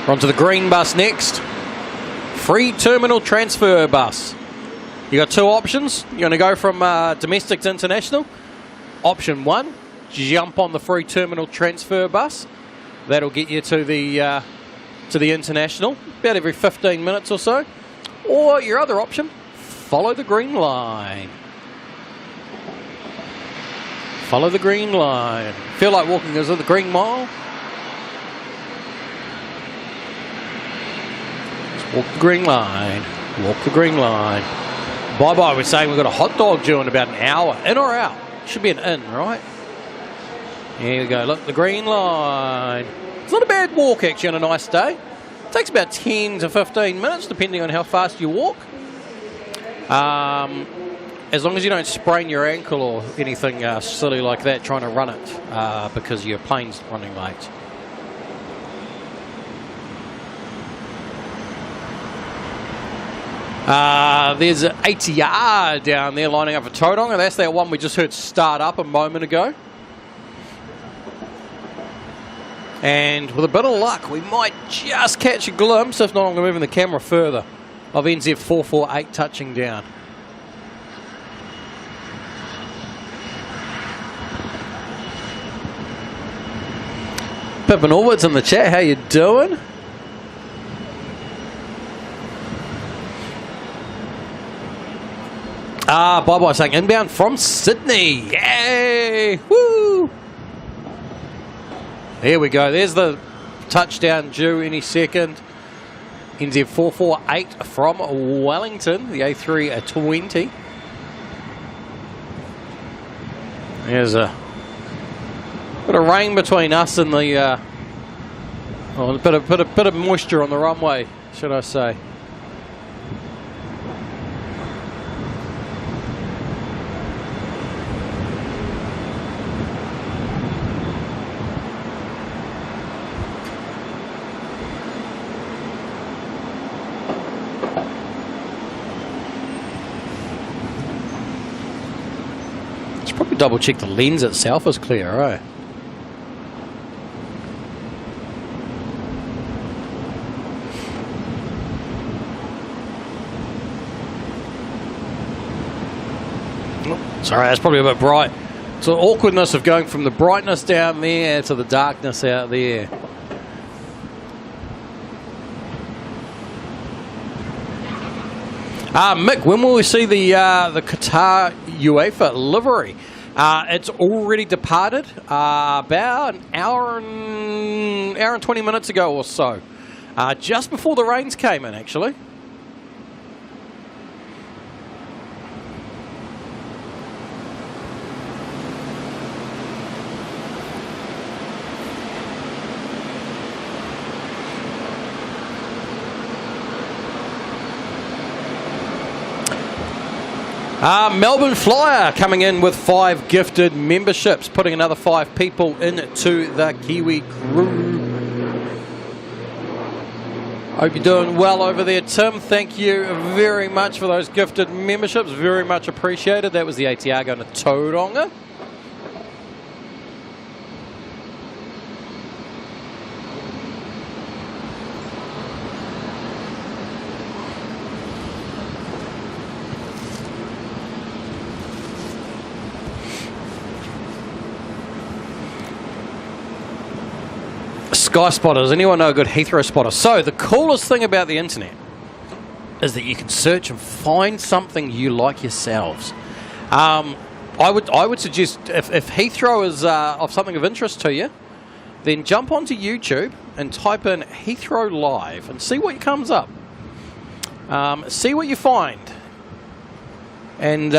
Speaker 1: We're onto the green bus next. Free terminal transfer bus. You got 2 options. You're going to go from domestic to international. Option 1, jump on the free terminal transfer bus. That'll get you to the international about every 15 minutes or so. Or your other option, follow the green line. Follow the green line. Feel like walking is it the green mile? Just walk the green line. Walk the green line. Bye-bye. We're saying we've got a hot dog due in about an hour. In or out? Should be an in, right? Here we go. Look, the green line. It's not a bad walk, actually, on a nice day. It takes about 10 to 15 minutes, depending on how fast you walk. As long as you don't sprain your ankle or anything silly like that trying to run it because your plane's running late. There's an ATR down there lining up for Tauranga. That's that one we just heard start up a moment ago. And with a bit of luck, we might just catch a glimpse, if not I'm moving the camera further, of NZ448 touching down. Pippin Allwood's in the chat, how you doing? Bye-bye saying inbound from Sydney. Yay! Woo! There we go. There's the touchdown due any second. NZ448 from Wellington, the A320. There's a bit of rain between us and the a bit of moisture on the runway, should I say. Probably double check the lens itself is clear, right? Sorry, that's probably a bit bright. So the awkwardness of going from the brightness down there to the darkness out there. Mick, when will we see the Qatar UEFA livery? It's already departed about an hour and 20 minutes ago or so. Just before the rains came in, actually. Melbourne Flyer coming in with 5 gifted memberships, putting another 5 people into the Kiwi crew. Hope you're doing well over there, Tim. Thank you very much for those gifted memberships. Very much appreciated. That was the ATR going to Tauranga. Sky spotters. Anyone know a good Heathrow spotter? So the coolest thing about the internet is that you can search and find something you like yourselves. I would suggest if Heathrow is of something of interest to you, then jump onto YouTube and type in Heathrow Live and see what comes up. See what you find. And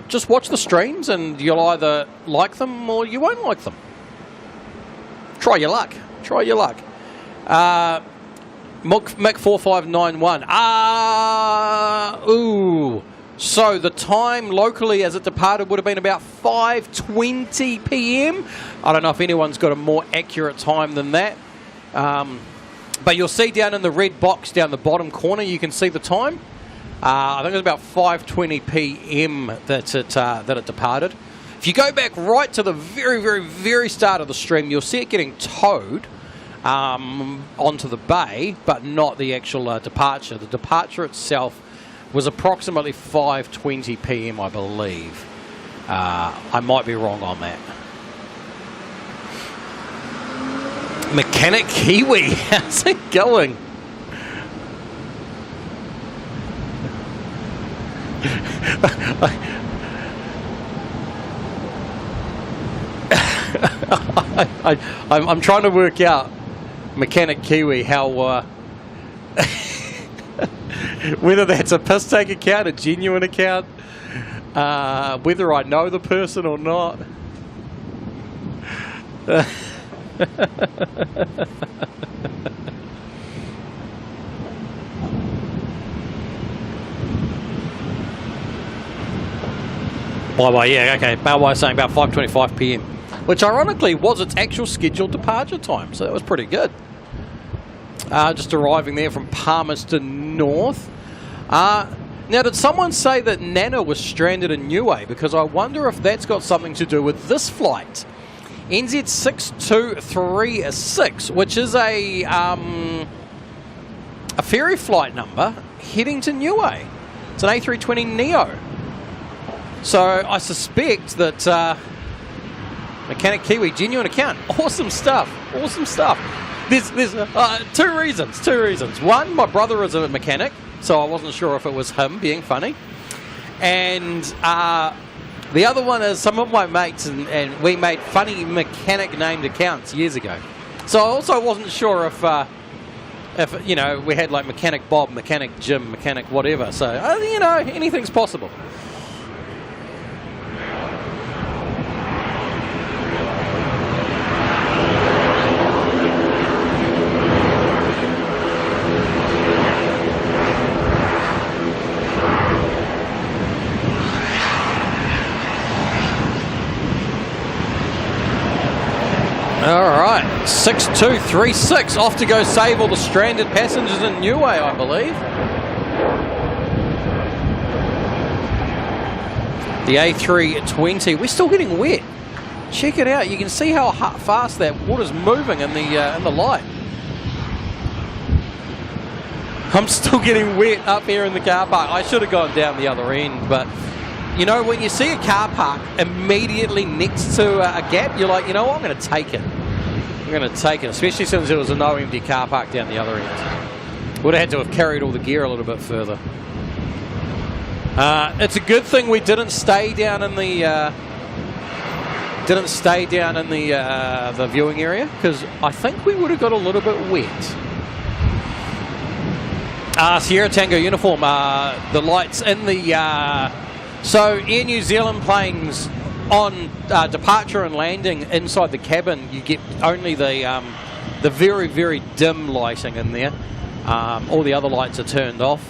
Speaker 1: just watch the streams and you'll either like them or you won't like them. Try your luck. Try your luck. Mick4591. So the time locally as it departed would have been about 5:20 p.m. I don't know if anyone's got a more accurate time than that. But you'll see down in the red box down the bottom corner, you can see the time. I think it was about 5:20 p.m. that it departed. If you go back right to the very, very, very start of the stream, you'll see it getting towed onto the bay, but not the actual departure. The departure itself was approximately 5:20 p.m, I believe. I might be wrong on that. Mechanic Kiwi, how's it going? I'm trying to work out, Mechanic Kiwi, how whether that's a piss take account, a genuine account, whether I know the person or not. Bye-bye, yeah, okay. Bye-bye saying about 5:25 p.m. Which ironically was its actual scheduled departure time, so that was pretty good. Just arriving there from Palmerston North. Now, did someone say that Nana was stranded in Niue? Because I wonder if that's got something to do with this flight. NZ 6236, which is a ferry flight number heading to Niue. It's an A320 Neo. So I suspect that Mechanic Kiwi, genuine account. Awesome stuff. Awesome stuff. There's two reasons. One, my brother is a mechanic, so I wasn't sure if it was him being funny. And the other one is some of my mates, and we made funny mechanic named accounts years ago. So I also wasn't sure if you know, we had like Mechanic Bob, Mechanic Jim, Mechanic whatever. So you know, anything's possible. Alright, 6236, off to go save all the stranded passengers in Niue, I believe. The A320, we're still getting wet. Check it out, you can see how fast that water's moving in the light. I'm still getting wet up here in the car park. I should have gone down the other end, but you know, when you see a car park immediately next to a gap, you're like, you know what, I'm going to take it. I'm going to take it, especially since there was a no empty car park down the other end. Would have had to have carried all the gear a little bit further. It's a good thing we didn't stay down in the the viewing area, because I think we would have got a little bit wet. Sierra Tango uniform, the lights in the so Air New Zealand planes on departure and landing inside the cabin, you get only the very, very dim lighting in there. All the other lights are turned off.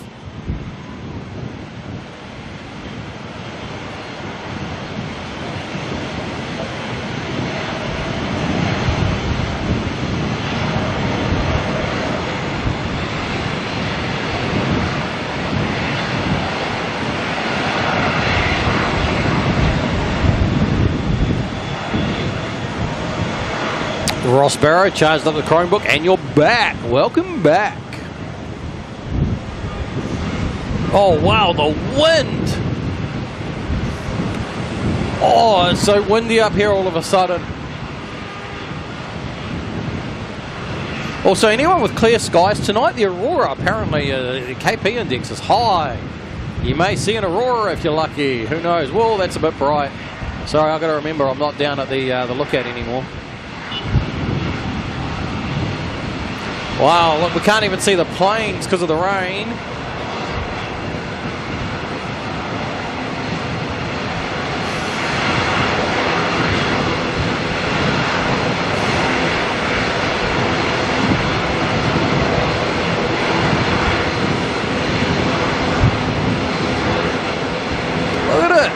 Speaker 1: Ross Barrow charged up the Chromebook, and you're back. Welcome back. Oh, wow, the wind. Oh, it's so windy up here all of a sudden. Also, anyone with clear skies tonight, the aurora, apparently, the KP index is high. You may see an aurora if you're lucky. Who knows? Well, that's a bit bright. Sorry, I've got to remember I'm not down at the lookout anymore. Wow, look, we can't even see the planes because of the rain. Look at it.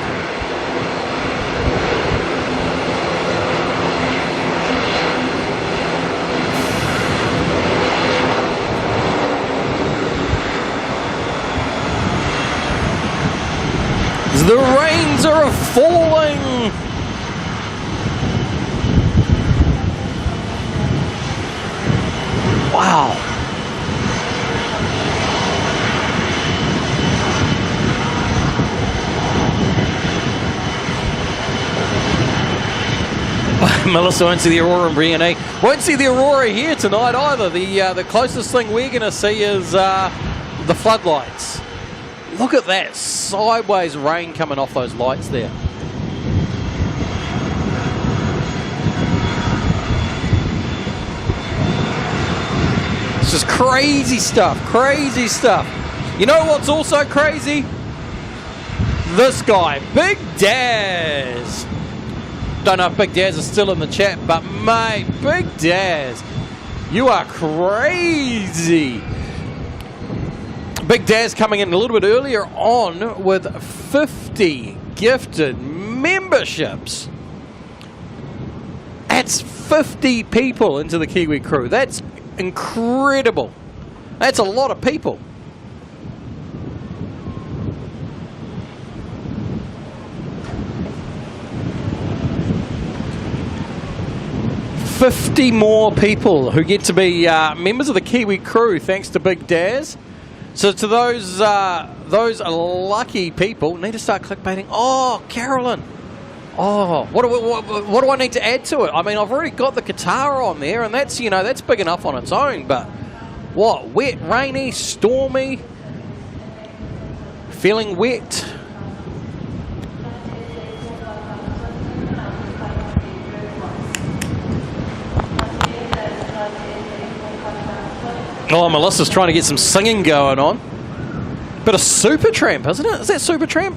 Speaker 1: The rains are falling. Wow. Melissa won't see the aurora in Brienne. Won't see the aurora here tonight either. The closest thing we're going to see is the floodlights. Look at that sideways rain coming off those lights there. It's just crazy stuff, crazy stuff. You know what's also crazy? This guy, Big Daz. Don't know if Big Daz is still in the chat, but mate, Big Daz, you are crazy. Big Daz coming in a little bit earlier on with 50 gifted memberships. That's 50 people into the Kiwi crew. That's incredible. That's a lot of people. 50 more people who get to be members of the Kiwi crew thanks to Big Daz. So to those lucky people, need to start clickbaiting. Oh, Carolyn. Oh, what do I need to add to it? I mean, I've already got the Qatar on there, and that's, you know, that's big enough on its own. But what? Wet, rainy, stormy, feeling wet. Oh, Melissa's trying to get some singing going on. Bit of Supertramp, isn't it? Is that Supertramp?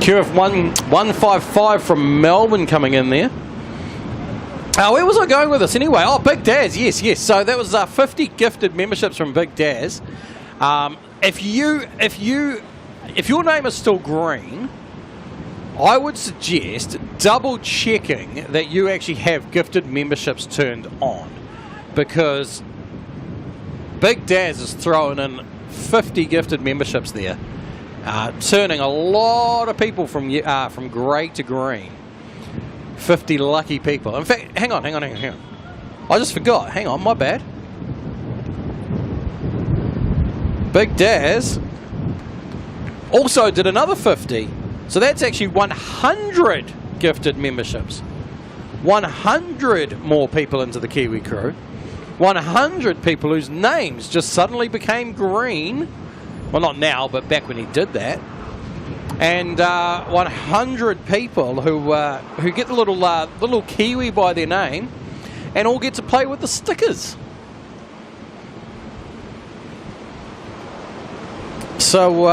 Speaker 1: QF 155 from Melbourne coming in there. Where was I going with this anyway? Oh, Big Daz, yes. So that was 50 gifted memberships from Big Daz. If your name is still green, I would suggest double checking that you actually have gifted memberships turned on, because Big Daz is throwing in 50 gifted memberships there, turning a lot of people from grey to green. 50 lucky people. In fact, hang on. I just forgot. Hang on, my bad. Big Daz also did another 50. So that's actually 100 gifted memberships. 100 more people into the Kiwi crew. 100 people whose names just suddenly became green. Well, not now, but back when he did that. And 100 people who get the little Kiwi by their name and all get to play with the stickers. So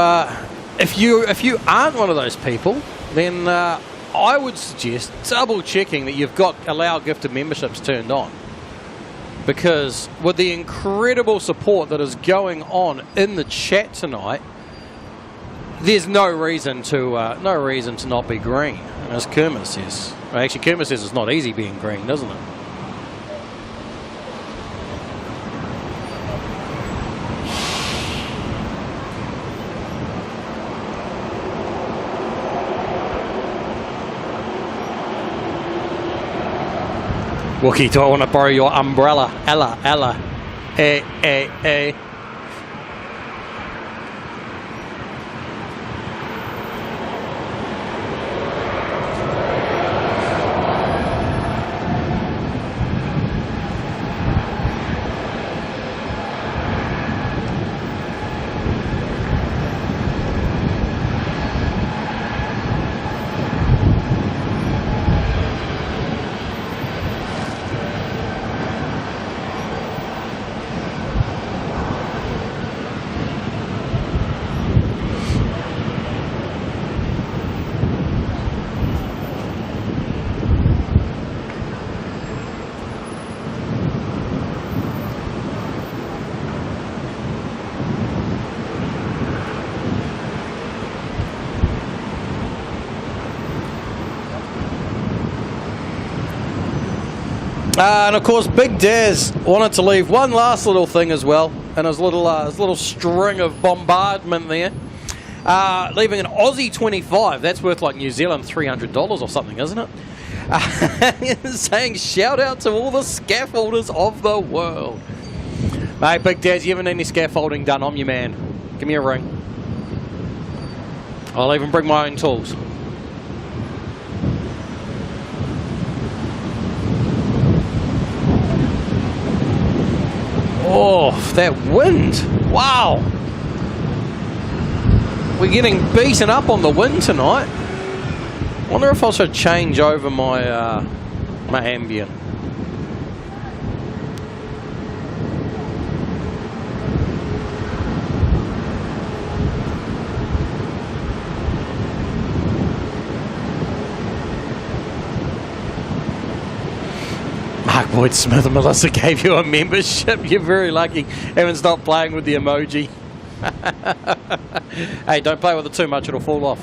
Speaker 1: if you aren't one of those people, then I would suggest double checking that you've got allow gifted memberships turned on, because with the incredible support that is going on in the chat tonight, there's no reason to not be green. And as Kermit says, well, actually Kermit says it's not easy being green, doesn't it? Wookie, do I want to borrow your umbrella? Ella. Eh. And of course, Big Daz wanted to leave one last little thing as well, and his little string of bombardment there, leaving an Aussie 25. That's worth like New Zealand $300 or something, isn't it? Saying shout out to all the scaffolders of the world. Mate, Big Daz, you haven't had any scaffolding done on you, man. Give me a ring. I'll even bring my own tools. Oh, that wind. Wow. We're getting beaten up on the wind tonight. Wonder if I should change over my my ambient. Mark Boyd Smith and Melissa gave you a membership. You're very lucky. Haven't stopped playing with the emoji. Hey, don't play with it too much, it'll fall off.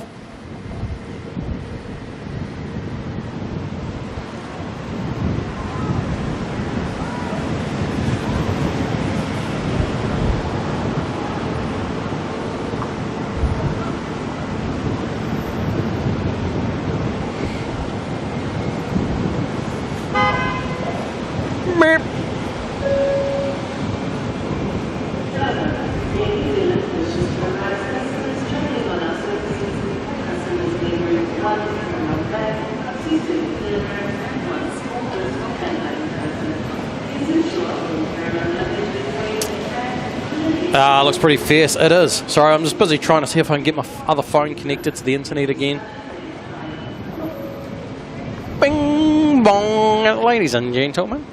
Speaker 1: Meep. Looks pretty fierce. It is. Sorry, I'm just busy trying to see if I can get my other phone connected to the internet again. Bing bong, ladies and gentlemen.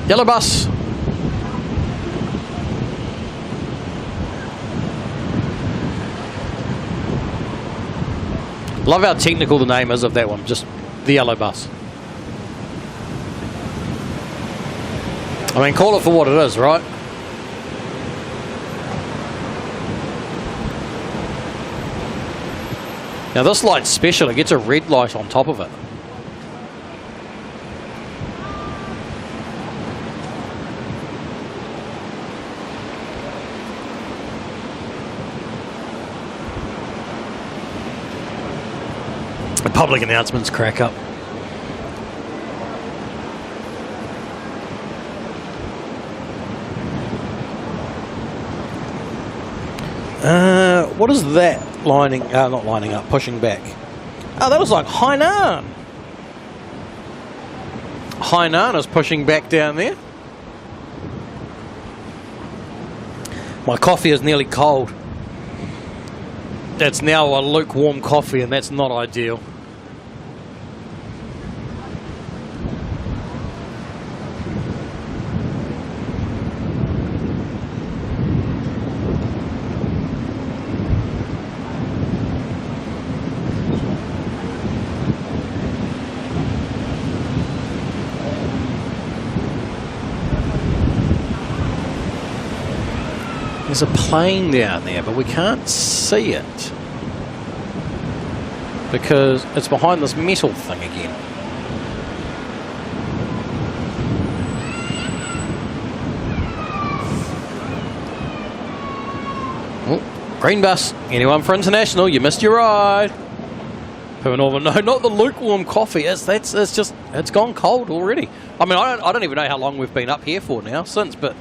Speaker 1: Yellow bus. Love how technical the name is of that one, just the yellow bus. I mean, call it for what it is, right? Now this light's special, it gets a red light on top of it. The public announcements crack up. What is that lining? Not lining up, pushing back. Oh, that was like Hainan. Hainan is pushing back down there. My coffee is nearly cold. That's now a lukewarm coffee, and that's not ideal. There's a plane down there, but we can't see it because it's behind this metal thing again. Oh, green bus. Anyone for international? You missed your ride. No, not the lukewarm coffee. It's gone cold already. I mean, I don't even know how long we've been up here for now since, but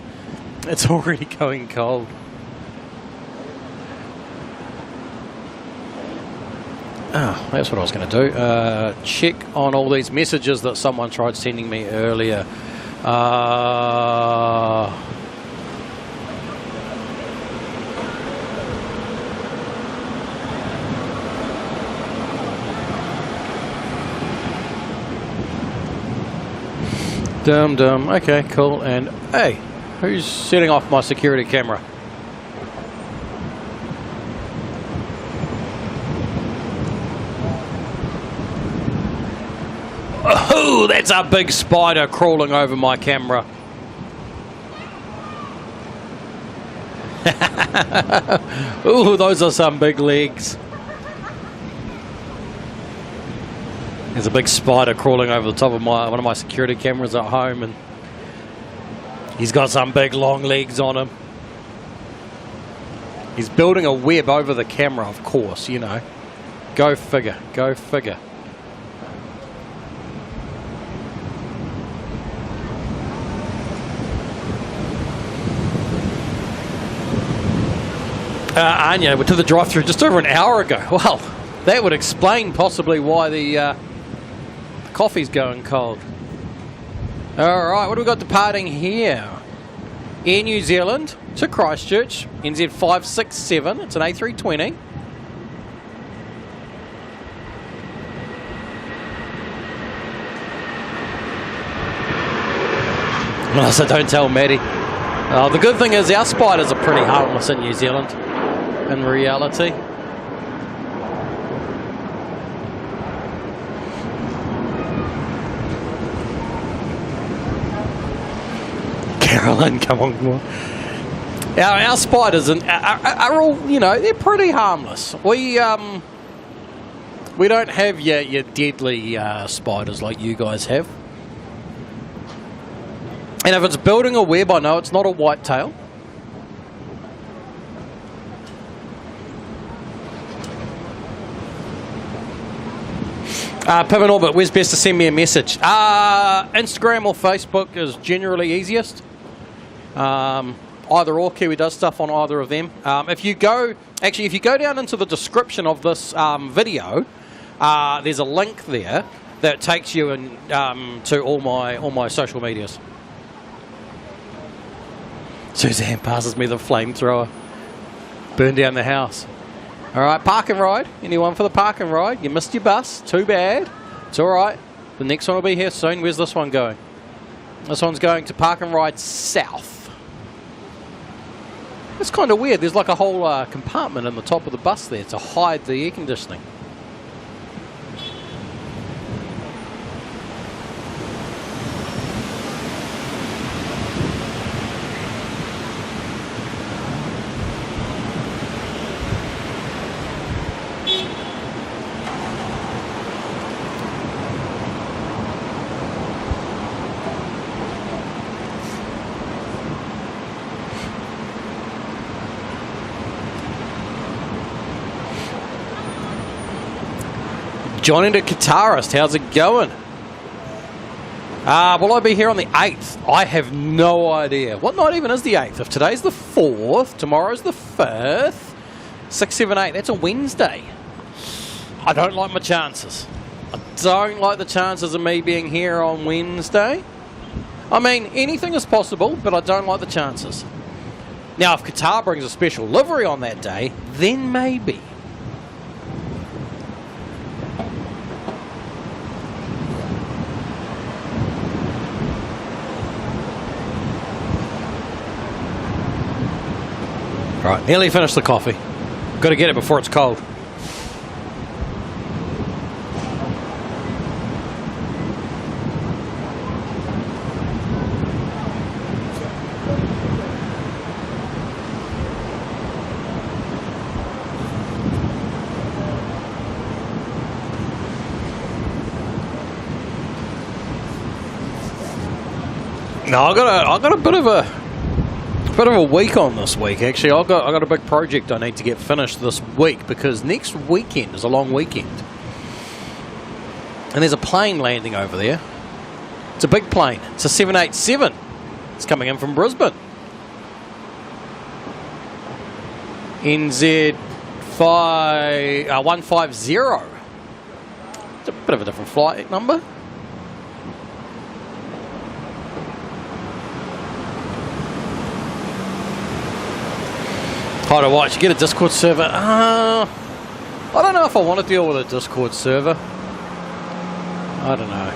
Speaker 1: it's already going cold. Oh, that's what I was going to do. Check on all these messages that someone tried sending me earlier. Dum. Okay, cool. And hey, who's setting off my security camera? Oh, that's a big spider crawling over my camera. Oh, those are some big legs. There's a big spider crawling over the top of one of my security cameras at home, and he's got some big long legs on him. He's building a web over the camera, of course, you know. Go figure, go figure. Anya, we're to the drive-thru just over an hour ago. Well, that would explain possibly why the coffee's going cold. All right, what have we got departing here? Air New Zealand to Christchurch, NZ 567. It's an A320. Well, so don't tell Maddie. The good thing is our spiders are pretty harmless in New Zealand, in reality. Carolyn, come on. Our spiders are all, you know, they're pretty harmless. We don't have your deadly spiders like you guys have. And if it's building a web, I know it's not a whitetail. Pim and Orbit, where's best to send me a message? Instagram or Facebook is generally easiest. Either or. Kiwi does stuff on either of them. If you go down into the description of this video, there's a link there that takes you to all my social medias. Suzanne passes me the flamethrower. Burn down the house. All right, park and ride. Anyone for the park and ride? You missed your bus. Too bad. It's all right. The next one will be here soon. Where's this one going? This one's going to park and ride south. It's kind of weird. There's like a whole compartment in the top of the bus there to hide the air conditioning. Johnny the Guitarist, how's it going? Will I be here on the 8th? I have no idea. What night even is the 8th? If today's the 4th, tomorrow's the 5th, 6, 7, 8, that's a Wednesday. I don't like my chances. I don't like the chances of me being here on Wednesday. I mean, anything is possible, but I don't like the chances. Now, if Qatar brings a special livery on that day, then maybe. Right, nearly finished the coffee. Got to get it before it's cold. No, I got a bit of a week on this week. Actually, I got a big project I need to get finished this week because next weekend is a long weekend, and there's a plane landing over there. It's a big plane. It's a 787. It's coming in from Brisbane. NZAA 150. It's a bit of a different flight number. How to watch, get a Discord server. I don't know if I want to deal with a Discord server. I don't know.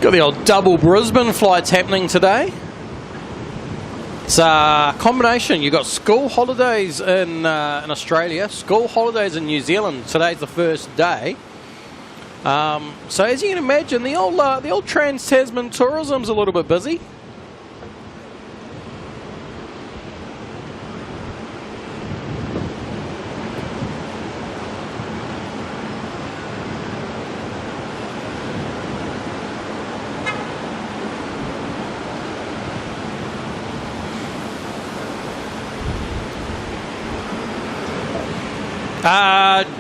Speaker 1: Got the old double Brisbane flights happening today. It's a combination. You've got school holidays in Australia, school holidays in New Zealand. Today's the first day. So as you can imagine, the old Trans-Tasman tourism's a little bit busy.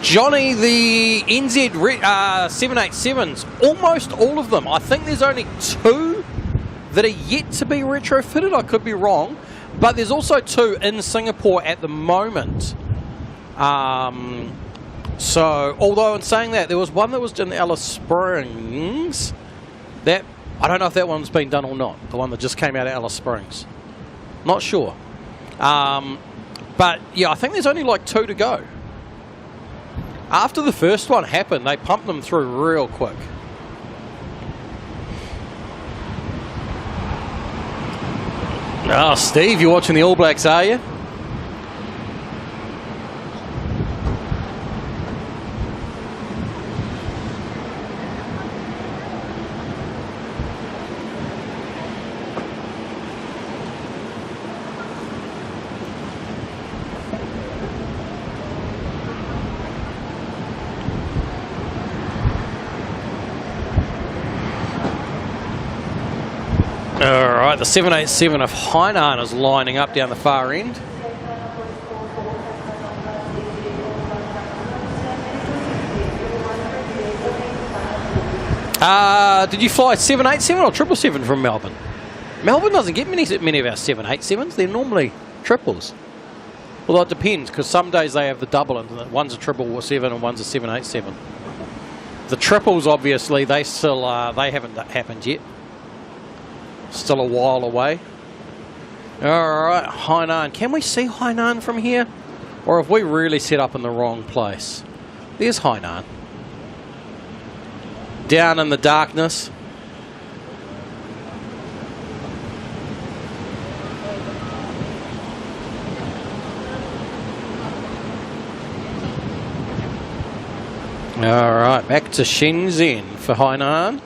Speaker 1: Johnny, the NZ 787s, almost all of them. I think there's only 2 that are yet to be retrofitted. I could be wrong. But there's also 2 in Singapore at the moment. So, although in saying that, there was one that was in Alice Springs. That, I don't know if that one's been done or not. The one that just came out of Alice Springs. Not sure. But, yeah, I think there's only like 2 to go. After the first one happened, they pumped them through real quick. Oh, Steve, you're watching the All Blacks, are you? All right, the 787 of Hainan is lining up down the far end. Did you fly 787 or 777 from Melbourne? Melbourne doesn't get many of our 787s. They're normally triples. Although it depends, because some days they have the double, and one's a 777 and one's a 787. The triples, obviously, they still they haven't happened yet. Still a while away. All right, Hainan. Can we see Hainan from here, or have we really set up in the wrong place? There's Hainan. Down in the darkness. All right, back to Shenzhen for Hainan.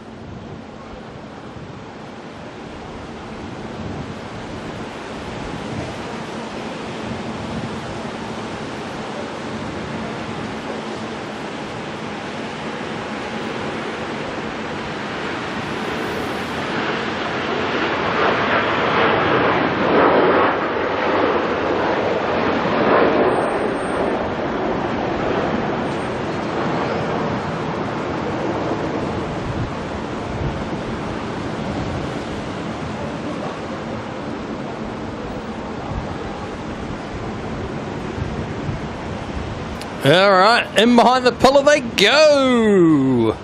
Speaker 1: All right, in behind the pillar they go.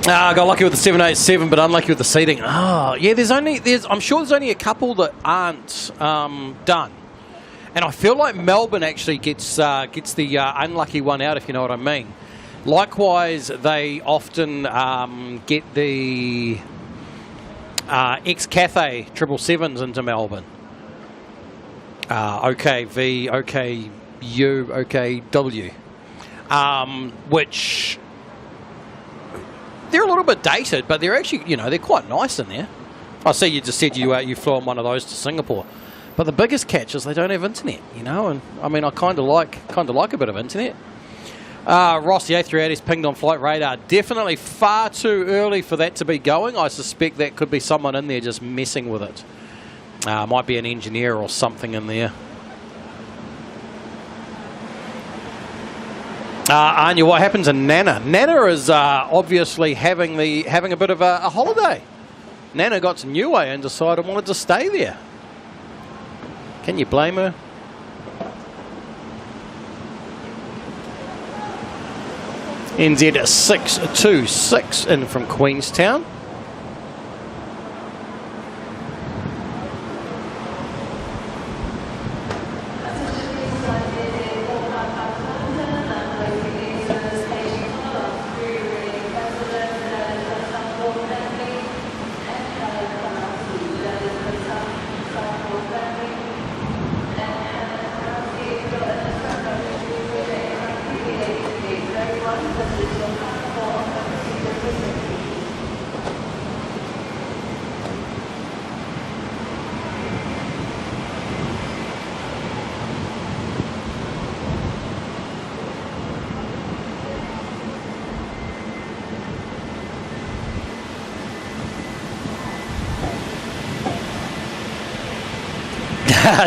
Speaker 1: Got lucky with the 787, but unlucky with the seating. Oh, yeah. I'm sure there's only a couple that aren't done, and I feel like Melbourne actually gets the unlucky one out, if you know what I mean. Likewise, they often get the ex-Cathay 777s into Melbourne. OKV, OKU, OKW, which they're a little bit dated, but they're actually, they're quite nice in there. I see you just said you flew on one of those to Singapore, but the biggest catch is they don't have internet, and I mean I kind of like a bit of internet. Ross, the A380's pinged on flight radar. Definitely far too early for that to be going. I suspect that could be someone in there just messing with it. Might be an engineer or something in there. Anya, what happens in Nana? Nana is obviously having a bit of a holiday. Nana got to Niue and decided wanted to stay there. Can you blame her? NZ 626 in from Queenstown.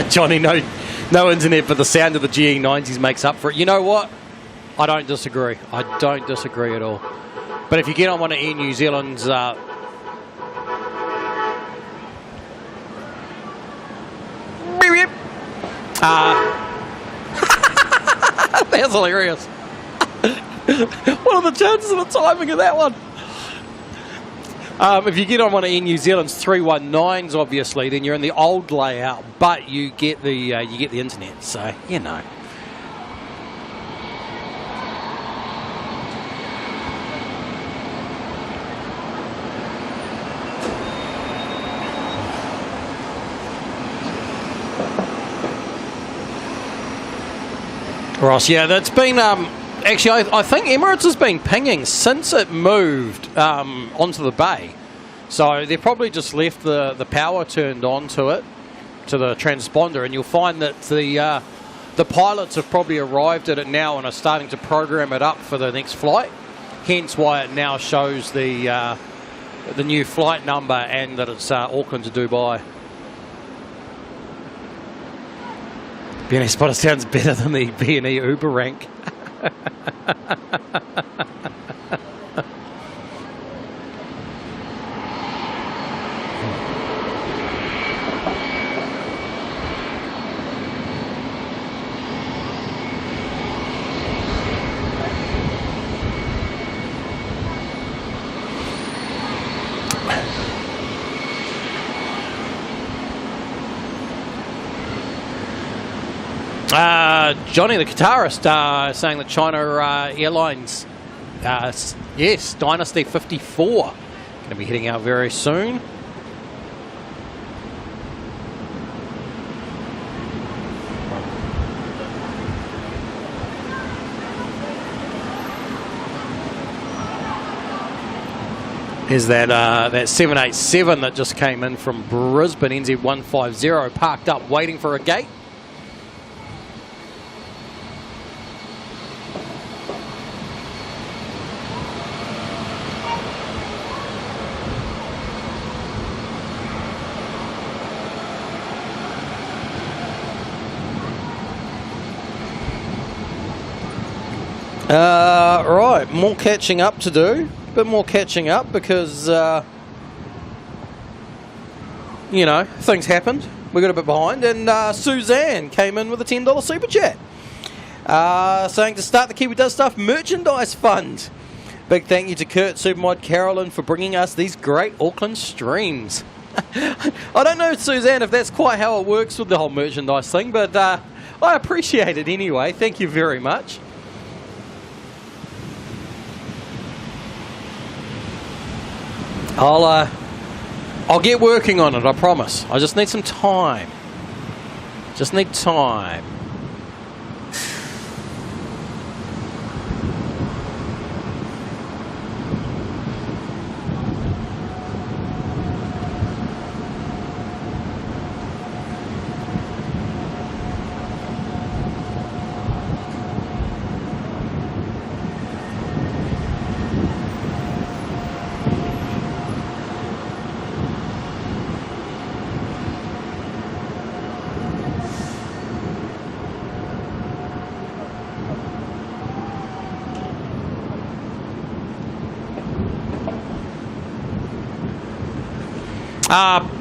Speaker 1: Johnny, no internet, but the sound of the GE90s makes up for it. You know what? I don't disagree. I don't disagree at all. But if you get on one of Air New Zealand's... That's hilarious. What are the chances of the timing of that one? If you get on one of Air New Zealand's 319s, obviously, then you're in the old layout, but you get the internet. So Ross, yeah, that's been actually, I think Emirates has been pinging since it moved onto the bay. So they've probably just left the power turned on to it, to the transponder, and you'll find that the pilots have probably arrived at it now and are starting to program it up for the next flight. Hence why it now shows the the new flight number and that it's Auckland to Dubai. B&E Spotter sounds better than the B&E Uber rank. Johnny, the guitarist, saying that China Airlines, yes, Dynasty 54, going to be heading out very soon. Here's that 787 that just came in from Brisbane, NZ150, parked up waiting for a gate. Right, more catching up to do. A bit more catching up because, you know, things happened. We got a bit behind. And Suzanne came in with a $10 super chat. Saying to start the Kiwi Does Stuff merchandise fund. Big thank you to Kurt, Supermod, Carolyn for bringing us these great Auckland streams. I don't know, Suzanne, if that's quite how it works with the whole merchandise thing, but I appreciate it anyway. Thank you very much. I'll get working on it, I promise. I just need some time. Just need time.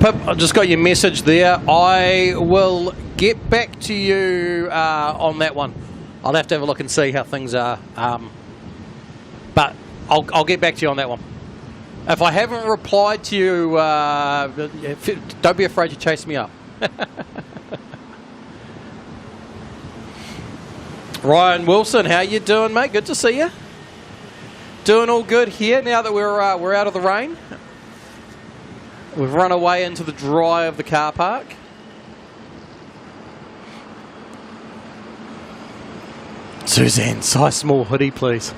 Speaker 1: Pip, I just got your message there. I will get back to you on that one. I'll have to have a look and see how things are. But I'll get back to you on that one. If I haven't replied to you, don't be afraid to chase me up. Ryan Wilson, how you doing, mate? Good to see you. Doing all good here now that we're out of the rain. We've run away into the dry of the car park. Suzanne, size small hoodie, please.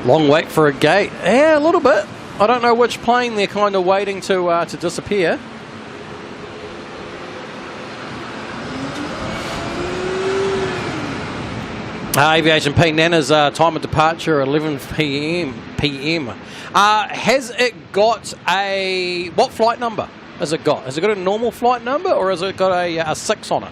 Speaker 1: Long wait for a gate. Yeah, a little bit. I don't know which plane they're kind of waiting to disappear. Aviation P. Nana's time of departure 11 p.m. Has it got a... What flight number has it got? Has it got a normal flight number or has it got a 6 on it?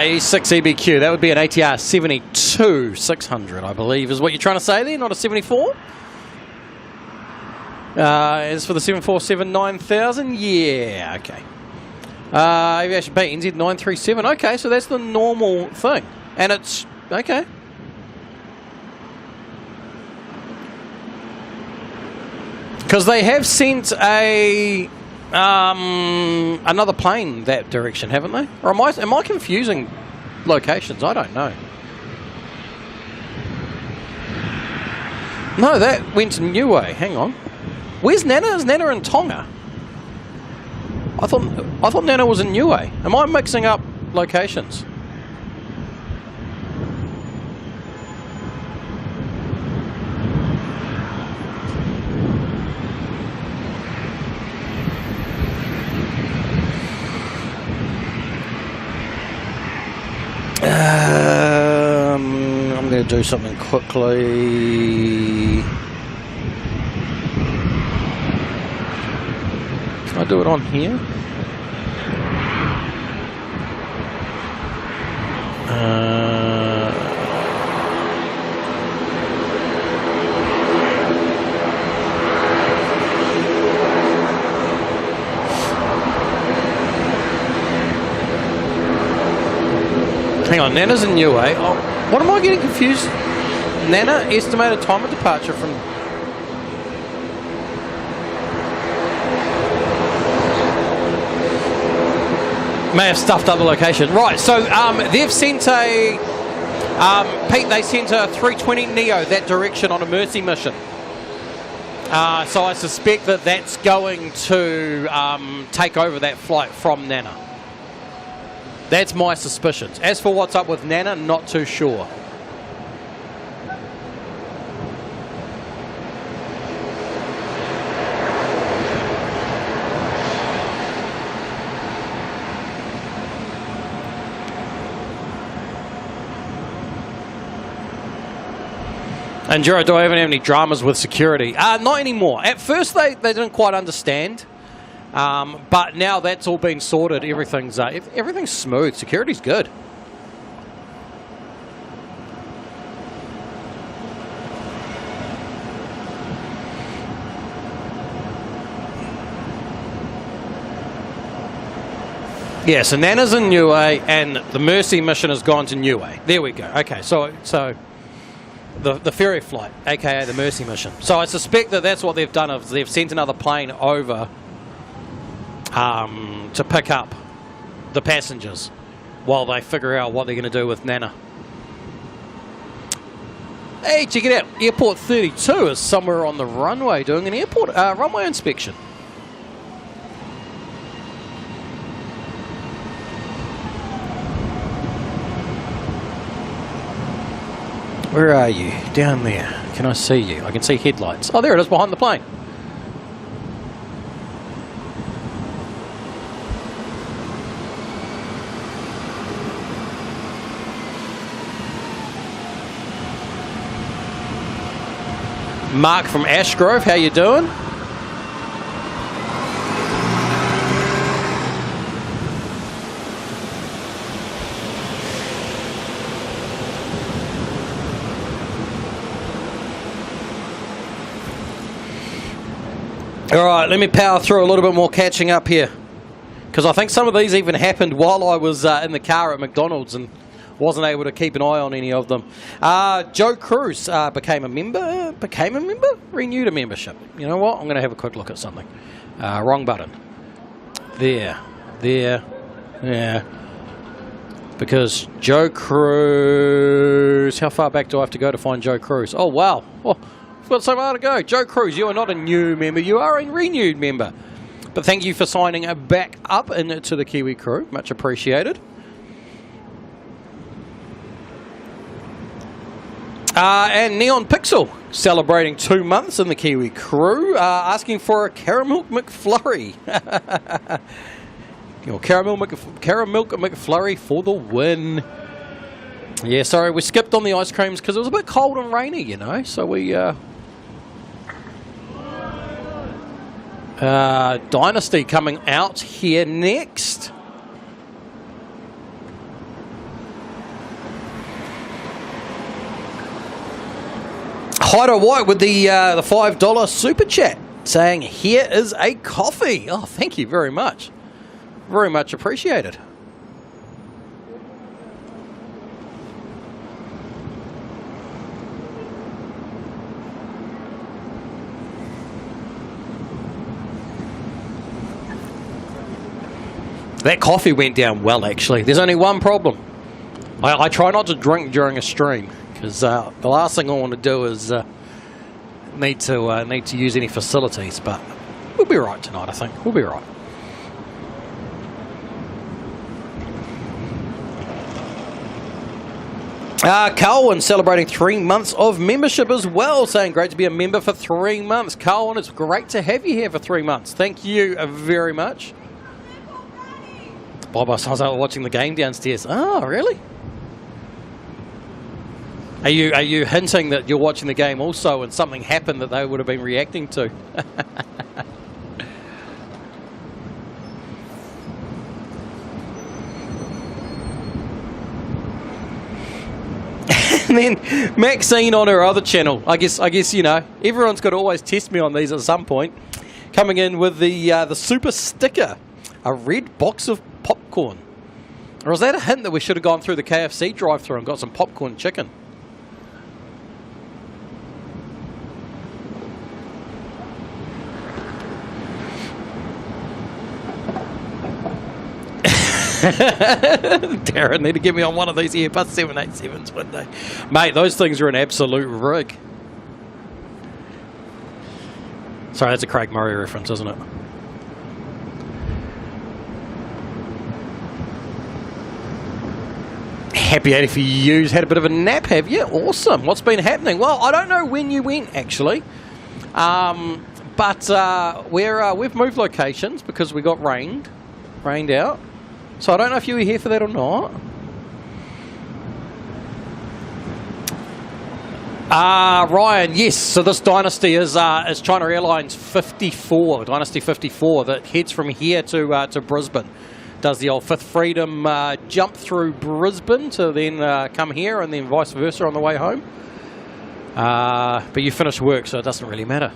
Speaker 1: E6 EBQ, that would be an ATR 72-600, I believe, is what you're trying to say there, not a 74? As for the 747-9000, yeah, okay. Aviation Bay, NZ937, okay, so that's the normal thing. And it's, okay. Because they have sent a another plane that direction, haven't they? Or am I confusing locations? I don't know. No, that went to Niue. Hang on. Where's Nana? Is Nana in Tonga? I thought Nana was in Niue. Am I mixing up locations? I'm going to do something quickly. Can I do it on here? Hang on, Nana's in Niue. Oh, what am I getting confused? Nana, estimated time of departure from... May have stuffed up the location. Right, so they've sent a... Pete, they sent a 320 Neo that direction on a Mercy mission. So I suspect that that's going to take over that flight from Nana. That's my suspicions. As for what's up with Nana, not too sure. And Jero, do I even have any dramas with security? Not anymore. At first they didn't quite understand. But now that's all been sorted. Everything's smooth. Security's good. Yeah, so Nana's in Niue and the Mercy mission has gone to Niue. There we go. Okay, so the ferry flight, aka the Mercy mission. So I suspect that that's what they've done. Is they've sent another plane over to pick up the passengers while they figure out what they're going to do with Nana. Hey, check it out. Airport 32 is somewhere on the runway doing an airport runway inspection. Where are you? Down there. Can I see you? I can see headlights. Oh, there it is behind the plane. Mark from Ashgrove, how you doing? All right, let me power through a little bit more catching up here, because I think some of these even happened while I was in the car at McDonald's and wasn't able to keep an eye on any of them. Joe Cruz became a member? Renewed a membership. You know what? I'm going to have a quick look at something. Wrong button. There. Yeah. Because Joe Cruz... How far back do I have to go to find Joe Cruz? Oh, wow. Oh, I've got so far to go. Joe Cruz, you are not a new member. You are a renewed member. But thank you for signing back up into the Kiwi crew. Much appreciated. And Neon Pixel, celebrating 2 months in the Kiwi crew, asking for a Caramel McFlurry. Caramel McFlurry for the win. Yeah, sorry, we skipped on the ice creams because it was a bit cold and rainy, you know, so we... Dynasty coming out here next. Hyder White with the $5 super chat saying, here is a coffee. Oh, thank you very much. Very much appreciated. That coffee went down well, actually. There's only one problem. I try not to drink during a stream, because the last thing I want to do is need to use any facilities. But we'll be right tonight, I think. We'll be right. Colin celebrating 3 months of membership as well, saying great to be a member for 3 months. Colin, it's great to have you here for 3 months. Thank you very much. Bob, sounds like watching the game downstairs. Oh, really? Are you hinting that you're watching the game also and something happened that they would have been reacting to? And then Maxine on her other channel. I guess you know, everyone's got to always test me on these at some point. Coming in with the super sticker, a red box of popcorn. Or is that a hint that we should have gone through the KFC drive-thru and got some popcorn chicken? Darren, need to get me on one of these Airbus 787s one day. Mate, those things are an absolute rig. Sorry, that's a Craig Murray reference, isn't it? Happy 80 for you. Had a bit of a nap, have you? Awesome. What's been happening? Well, I don't know when you went, actually. But we've moved locations because we got rained out. So I don't know if you were here for that or not. Ryan, yes. So this Dynasty is China Airlines 54, Dynasty 54, that heads from here to Brisbane. Does the old Fifth Freedom jump through Brisbane to then come here, and then vice versa on the way home. But you finish work, so it doesn't really matter.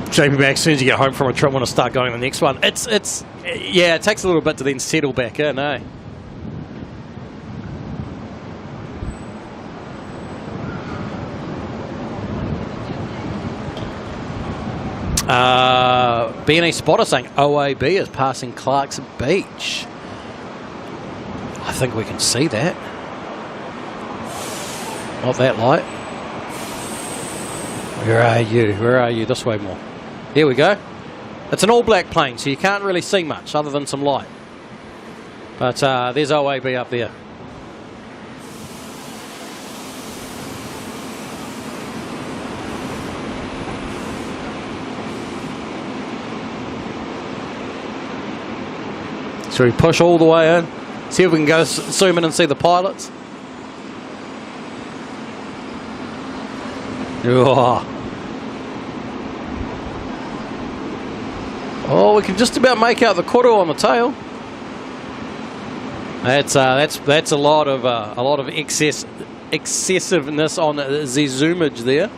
Speaker 1: JP back as soon as you get home from a trip, want to start going to the next one. Yeah, it takes a little bit to then settle back in, eh? BNA Spotter saying OAB is passing Clark's Beach. I think we can see that. Not that light. Where are you? Where are you? This way more. There we go. It's an all-black plane, so you can't really see much other than some light. But there's OAB up there. So we push all the way in. See if we can go zoom in and see the pilots. Oh, we can just about make out the koro on the tail. That's a lot of excessiveness on the zoomage there.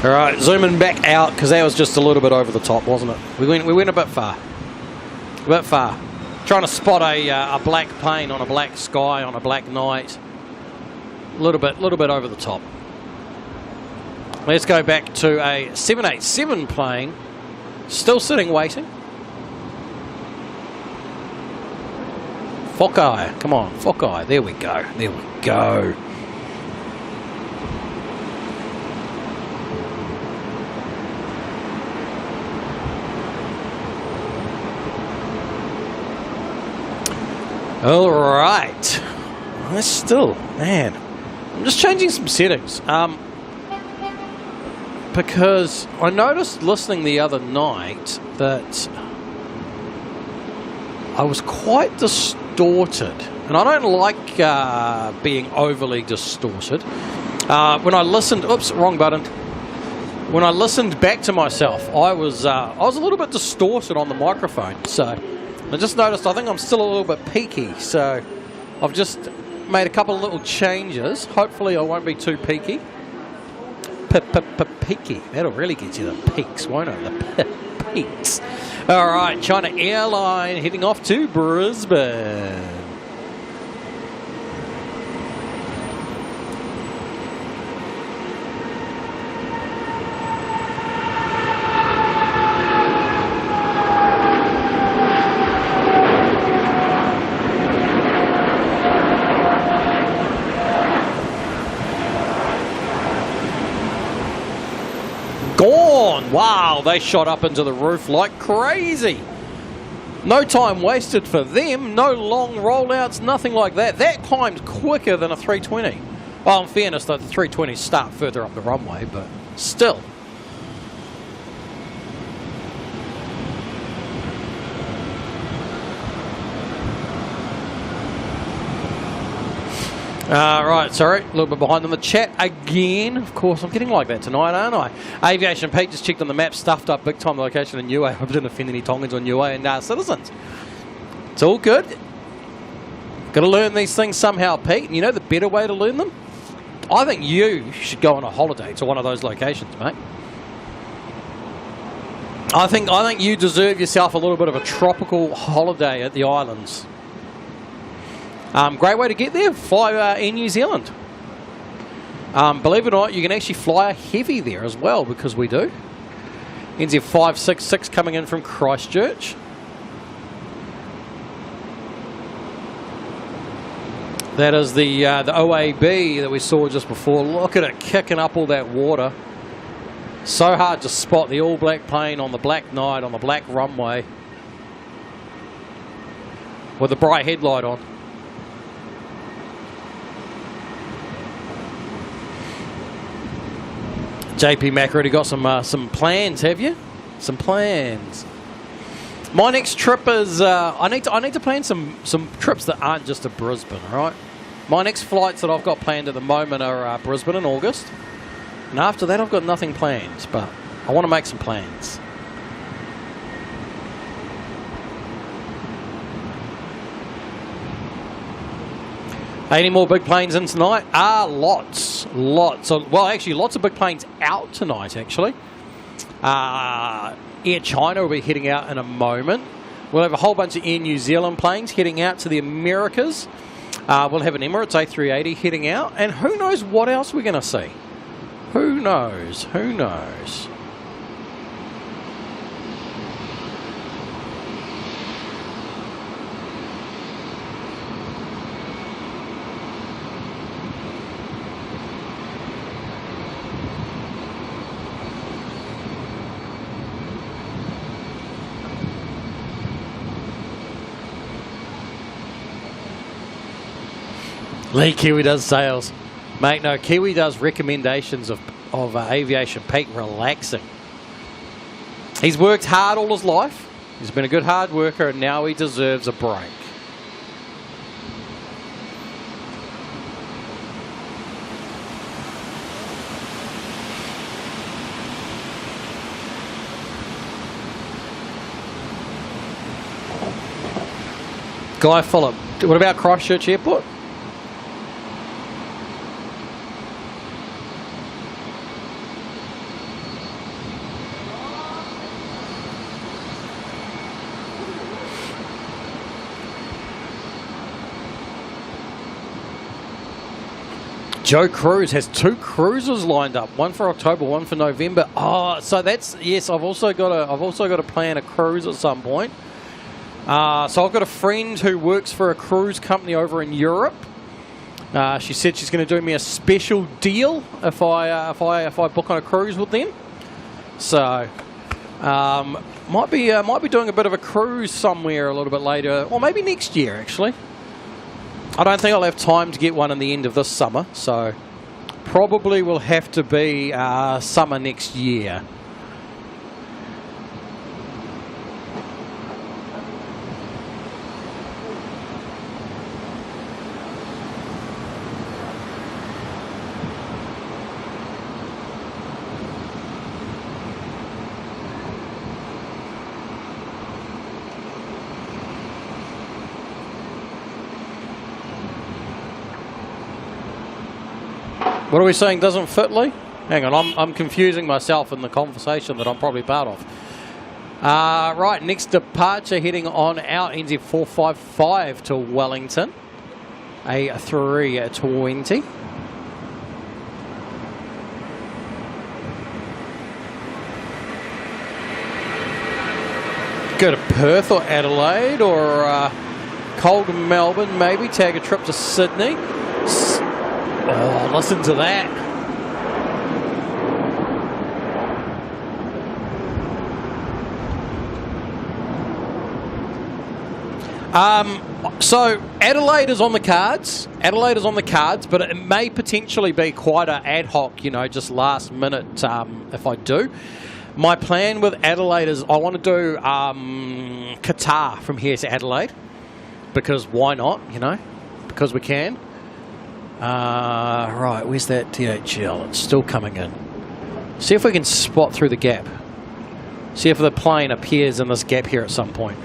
Speaker 1: All right, zooming back out because that was just a little bit over the top, wasn't it? We went a bit far. Trying to spot a black plane on a black sky on a black night. A little bit over the top. Let's go back to a 787 plane. Still sitting waiting. Fockeye, come on, Fockeye. There we go. There we go. All right. That's still, man. I'm just changing some settings. Because I noticed listening the other night that I was quite distorted. And I don't like being overly distorted. When I listened, oops, wrong button. When I listened back to myself, I was a little bit distorted on the microphone. So I just noticed I think I'm still a little bit peaky, so I've just made a couple of little changes. Hopefully I won't be too peaky. Peaky. That'll really get you the peaks, won't it? The peaks. All right, China Airline heading off to Brisbane. Gone! Wow, they shot up into the roof like crazy. No time wasted for them, no long rollouts, nothing like that. That climbed quicker than a 320. Well, in fairness, though, the 320s start further up the runway, but still. Right, sorry, a little bit behind on the chat again. Of course, I'm getting like that tonight, aren't I? Aviation Pete just checked on the map, stuffed up big time location in UA. I hope I didn't offend any Tongans on UA and citizens. It's all good. Got to learn these things somehow, Pete. And you know the better way to learn them? I think you should go on a holiday to one of those locations, mate. I think you deserve yourself a little bit of a tropical holiday at the islands. Great way to get there, fly in New Zealand. Believe it or not, you can actually fly a heavy there as well, because we do. NZ 566 coming in from Christchurch. That is the OAB that we saw just before. Look at it kicking up all that water. So hard to spot the all-black plane on the black night, on the black runway, with a bright headlight on. JP Mac already got some plans, have you? Some plans. My next trip is I need to plan some trips that aren't just to Brisbane, all right? My next flights that I've got planned at the moment are Brisbane in August, and after that I've got nothing planned, but I want to make some plans. Any more big planes in tonight? Lots. Well, actually, lots of big planes out tonight, actually. Air China will be heading out in a moment. We'll have a whole bunch of Air New Zealand planes heading out to the Americas. We'll have an Emirates A380 heading out. And who knows what else we're going to see? Who knows? Who knows? Lee Kiwi does sales. Mate, no, Kiwi does recommendations of Aviation Pete relaxing. He's worked hard all his life. He's been a good hard worker, and now he deserves a break. Guy Phillip. What about Christchurch Airport? Joe Cruz has 2 cruises lined up, one for October, one for November. Oh, so that's, yes, I've also got to plan a cruise at some point. So I've got a friend who works for a cruise company over in Europe. She said she's going to do me a special deal if I book on a cruise with them. So might be doing a bit of a cruise somewhere a little bit later, or maybe next year actually. I don't think I'll have time to get one in the end of this summer, so probably will have to be summer next year. What are we saying doesn't fit, Lee? Hang on, I'm confusing myself in the conversation that I'm probably part of. Right, next departure heading on our NZ455 to Wellington. A 3:20. Go to Perth or Adelaide or cold Melbourne, maybe. Tag a trip to Sydney. Oh, listen to that. So Adelaide is on the cards. But it may potentially be quite an ad hoc, you know, just last minute if I do. My plan with Adelaide is I want to do Qatar from here to Adelaide, because why not, you know, because we can. Right, where's that DHL? It's still coming in. See if we can spot through the gap. See if the plane appears in this gap here at some point.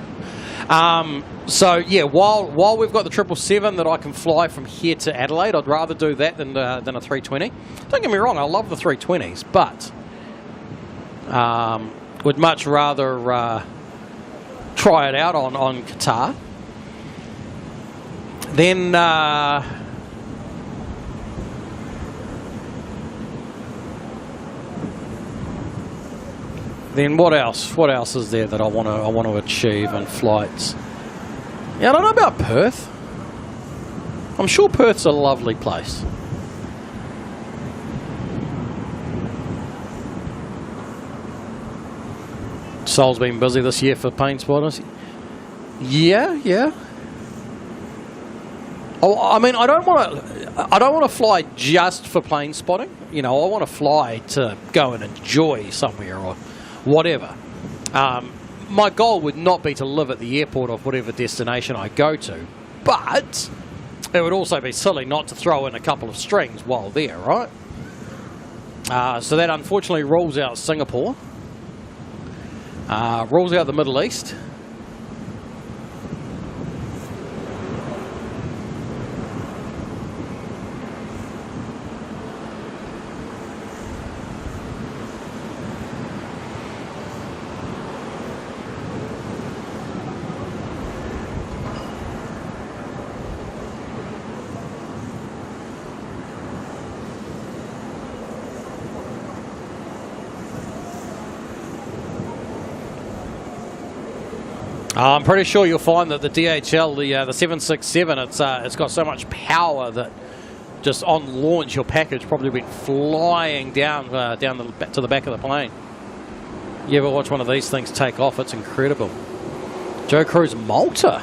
Speaker 1: So yeah, while we've got the 777 that I can fly from here to Adelaide, I'd rather do that than a 320. Don't get me wrong, I love the 320s, but would much rather try it out on Qatar. Then what else? What else is there that I want to achieve in flights? Yeah, I don't know about Perth. I'm sure Perth's a lovely place. Sol's been busy this year for plane spotters. Yeah. Oh, I mean, I don't want to fly just for plane spotting. You know, I want to fly to go and enjoy somewhere or whatever. My goal would not be to live at the airport of whatever destination I go to, but it would also be silly not to throw in a couple of strings while there, right? So that unfortunately rules out Singapore, rules out the Middle East. I'm pretty sure you'll find that the DHL, the 767, it's got so much power that just on launch your package probably went flying down to the back of the plane. You ever watch one of these things take off? It's incredible. Joe Cruz, Malta.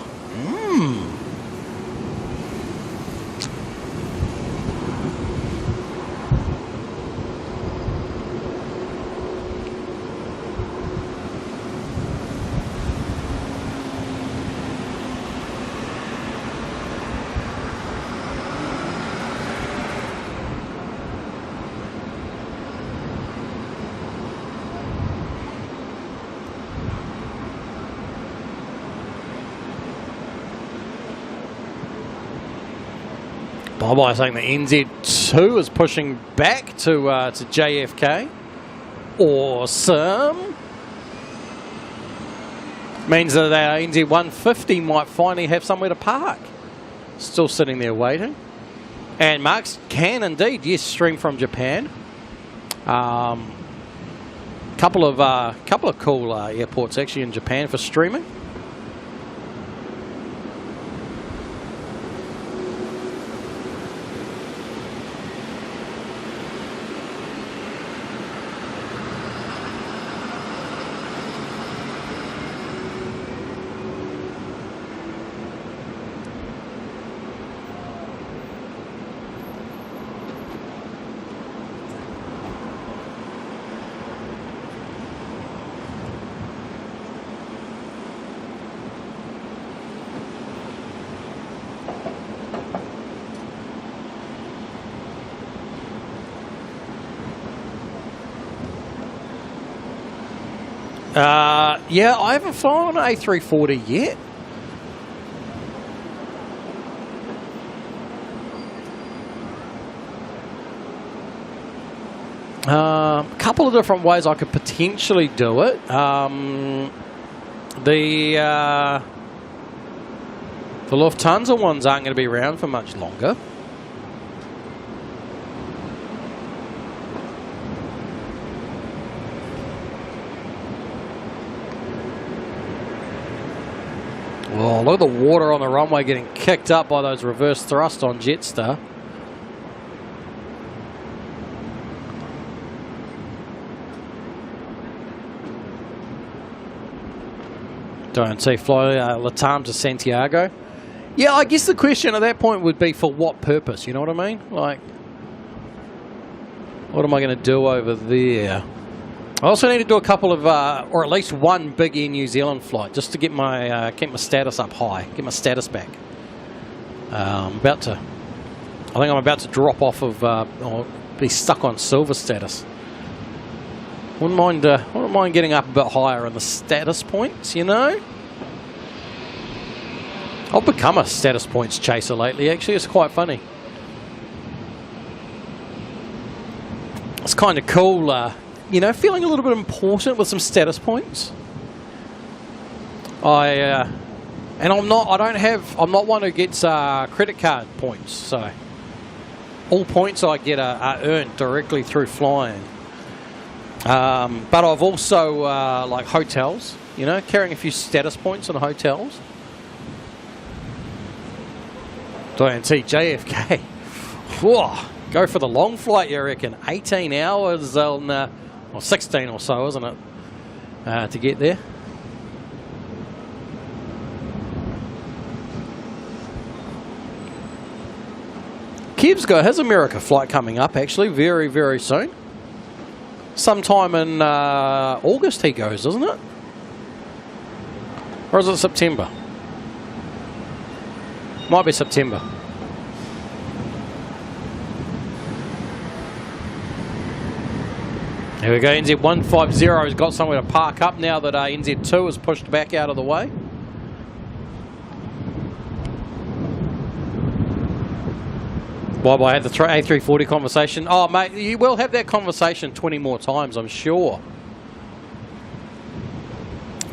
Speaker 1: Bye-bye saying the NZ2 is pushing back to JFK. Awesome. Means that our NZ150 might finally have somewhere to park. Still sitting there waiting. And Marks can indeed, yes, stream from Japan. Couple of cool airports actually in Japan for streaming. Yeah, I haven't flown an A340 yet. A couple of different ways I could potentially do it. The Lufthansa ones aren't going to be around for much longer. Oh, look at the water on the runway getting kicked up by those reverse thrust on Jetstar. Don't see fly Latam to Santiago. Yeah, I guess the question at that point would be for what purpose, you know what I mean? Like, what am I going to do over there? I also need to do a couple of, or at least one big Air New Zealand flight, just to get my status up high, get my status back. I think I'm about to drop off of, or be stuck on silver status. Wouldn't mind getting up a bit higher in the status points, you know? I've become a status points chaser lately, actually. It's quite funny. It's kind of cool, you know, feeling a little bit important with some status points. I'm not one who gets credit card points, so all points I get are earned directly through flying. But I've also, like hotels, you know, carrying a few status points on hotels. Don't see JFK. Whoa, go for the long flight, you reckon? 18 hours on, or 16 or so, isn't it, to get there? Kev's got his America flight coming up, actually, very, very soon. Sometime in August he goes, isn't it? Or is it September? Might be September. There we go, NZ150 has got somewhere to park up now that NZ2 is pushed back out of the way. Bob, I had the A340 conversation. Oh, mate, you will have that conversation 20 more times, I'm sure.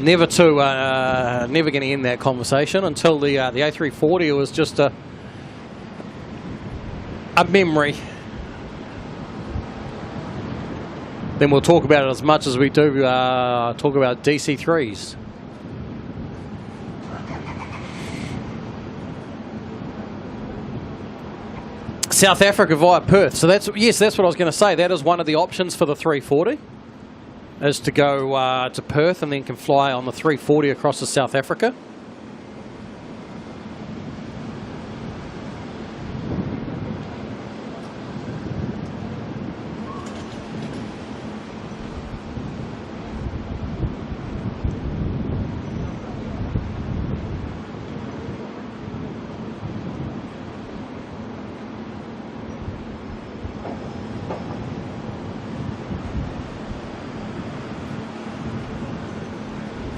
Speaker 1: Never going to end that conversation until the A340 was just a memory. Then we'll talk about it as much as we do talk about DC-3s. South Africa via Perth. So that's what I was going to say. That is one of the options for the 340, is to go to Perth and then can fly on the 340 across to South Africa.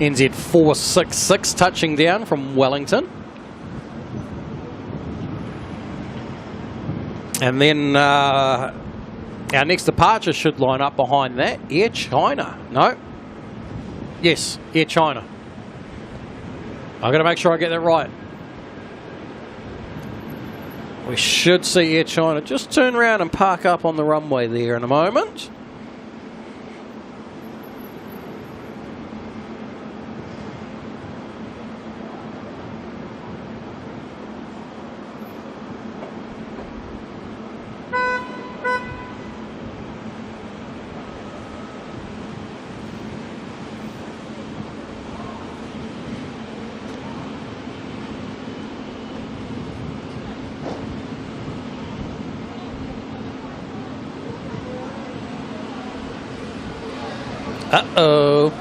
Speaker 1: NZ466 touching down from Wellington. And then our next departure should line up behind that. Air China. No. Yes, Air China. I've got to make sure I get that right. We should see Air China just turn around and park up on the runway there in a moment. Uh-oh.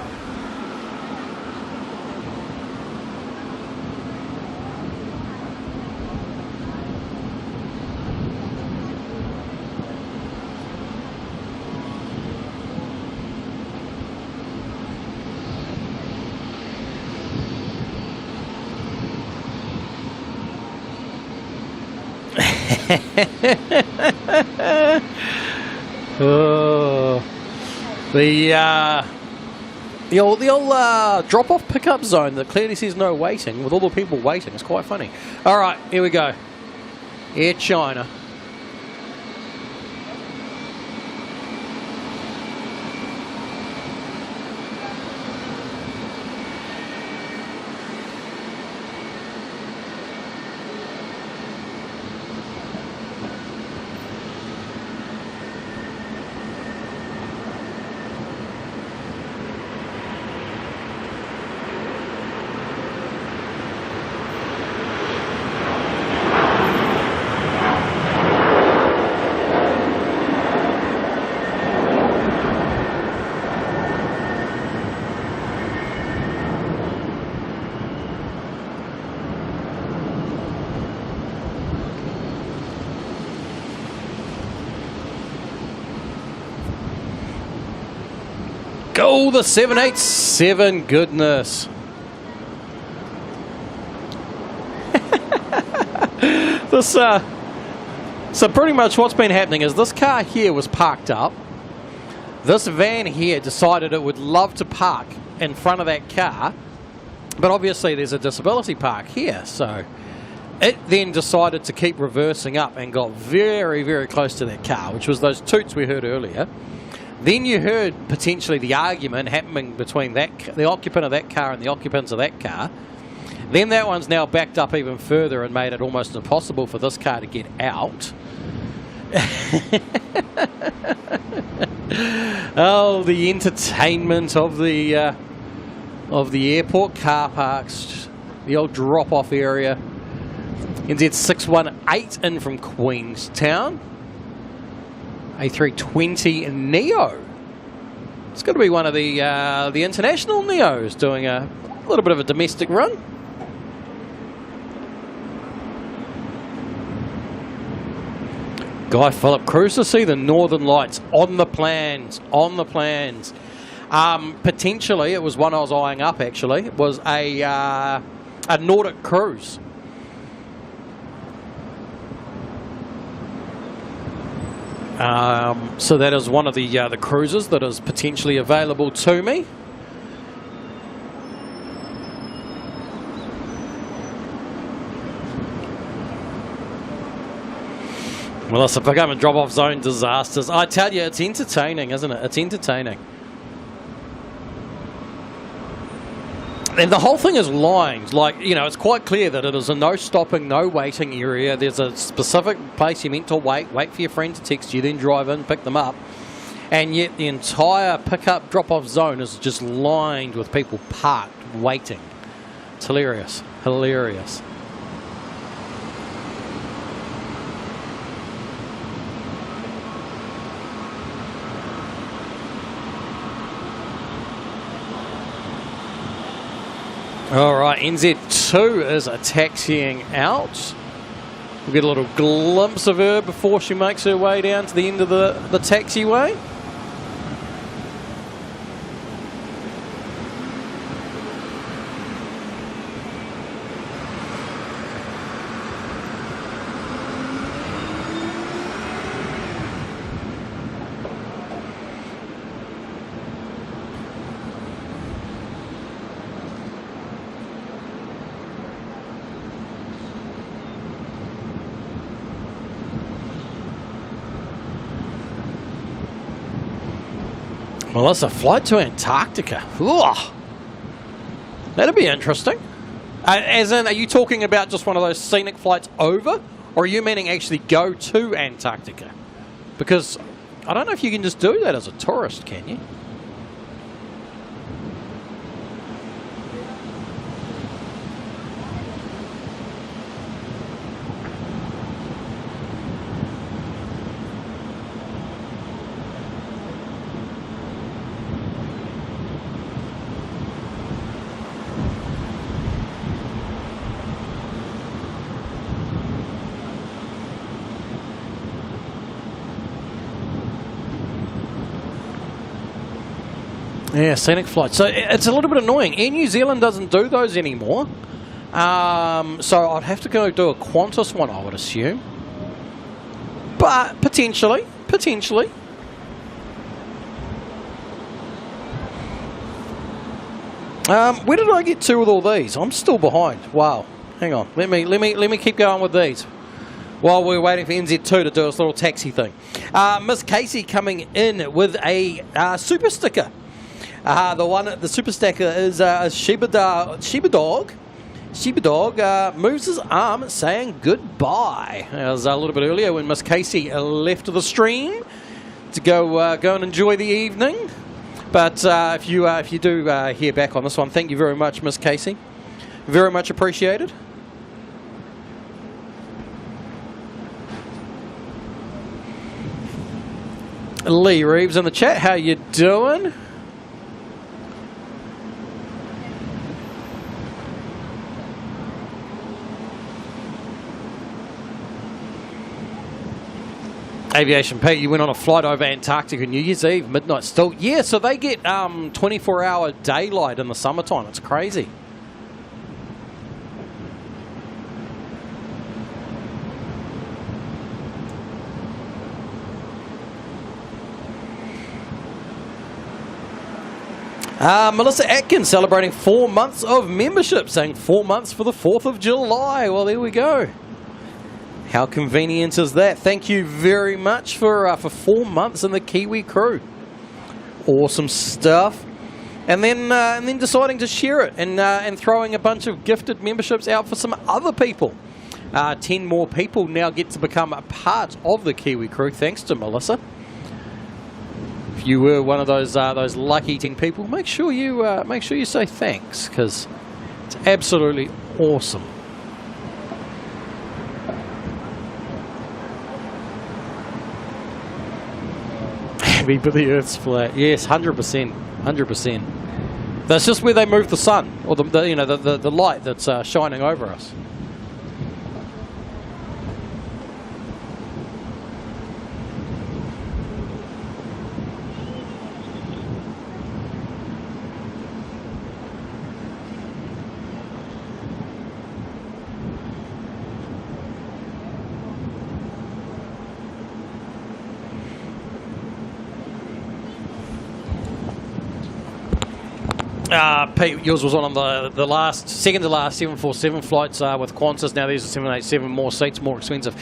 Speaker 1: Oh, the old drop-off pickup zone that clearly says no waiting, with all the people waiting. It's quite funny. All right, here we go. Air China. Go the 787, goodness. This, so pretty much what's been happening is this car here was parked up. This van here decided it would love to park in front of that car, but obviously there's a disability park here, so it then decided to keep reversing up and got very, very close to that car, which was those toots we heard earlier. Then you heard potentially the argument happening between the occupant of that car and the occupants of that car. Then that one's now backed up even further and made it almost impossible for this car to get out. Oh, the entertainment of the airport car parks, the old drop-off area. NZ618 in from Queenstown. A320 Neo. It's got to be one of the international Neos doing a little bit of a domestic run. Guy Phillip cruise to see the Northern Lights on the plans. On the plans. Potentially, it was one I was eyeing up. Actually, it was a Nordic cruise. So that is one of the cruises that is potentially available to me. Well, it's become a drop-off zone disasters. I tell you, it's entertaining, isn't it? It's entertaining. And the whole thing is lined. Like, you know, it's quite clear that it is a no stopping, no waiting area. There's a specific place you're meant to wait for your friend to text you, then drive in, pick them up. And yet the entire pick-up, drop-off zone is just lined with people parked, waiting. It's hilarious. Hilarious. All right, NZ2 is taxiing out. We'll get a little glimpse of her before she makes her way down to the end of the taxiway. Well, that's a flight to Antarctica. Ugh. That'll be interesting. As in, are you talking about just one of those scenic flights over? Or are you meaning actually go to Antarctica? Because I don't know if you can just do that as a tourist, can you? Yeah, scenic flight. So it's a little bit annoying. Air New Zealand doesn't do those anymore. So I'd have to go do a Qantas one, I would assume. But potentially. Where did I get to with all these? I'm still behind. Wow. Hang on. Let me keep going with these while we're waiting for NZ2 to do its little taxi thing. Miss Casey coming in with a super sticker. The super sticker is Sheba Dog. Sheba Dog moves his arm saying goodbye. It was a little bit earlier when Miss Casey left the stream to go and enjoy the evening. But if you do hear back on this one, thank you very much, Miss Casey. Very much appreciated. Lee Reeves in the chat, how you doing? Aviation Pete, you went on a flight over Antarctica New Year's Eve, midnight still. Yeah, so they get 24-hour daylight in the summertime. It's crazy. Melissa Atkins celebrating 4 months of membership, saying 4 months for the 4th of July. Well, there we go. How convenient is that? Thank you very much for 4 months in the Kiwi crew. Awesome stuff. And then deciding to share it and throwing a bunch of gifted memberships out for some other people. 10 more people now get to become a part of the Kiwi crew, thanks to Melissa. If you were one of those lucky 10 people, make sure you say thanks, because it's absolutely awesome. But the Earth's flat. Yes, 100%, 100%. That's just where they move the sun, or the light that's shining over us. Pete, yours was on the second to last 747 flights with Qantas. Now there's a 787, more seats, more expensive,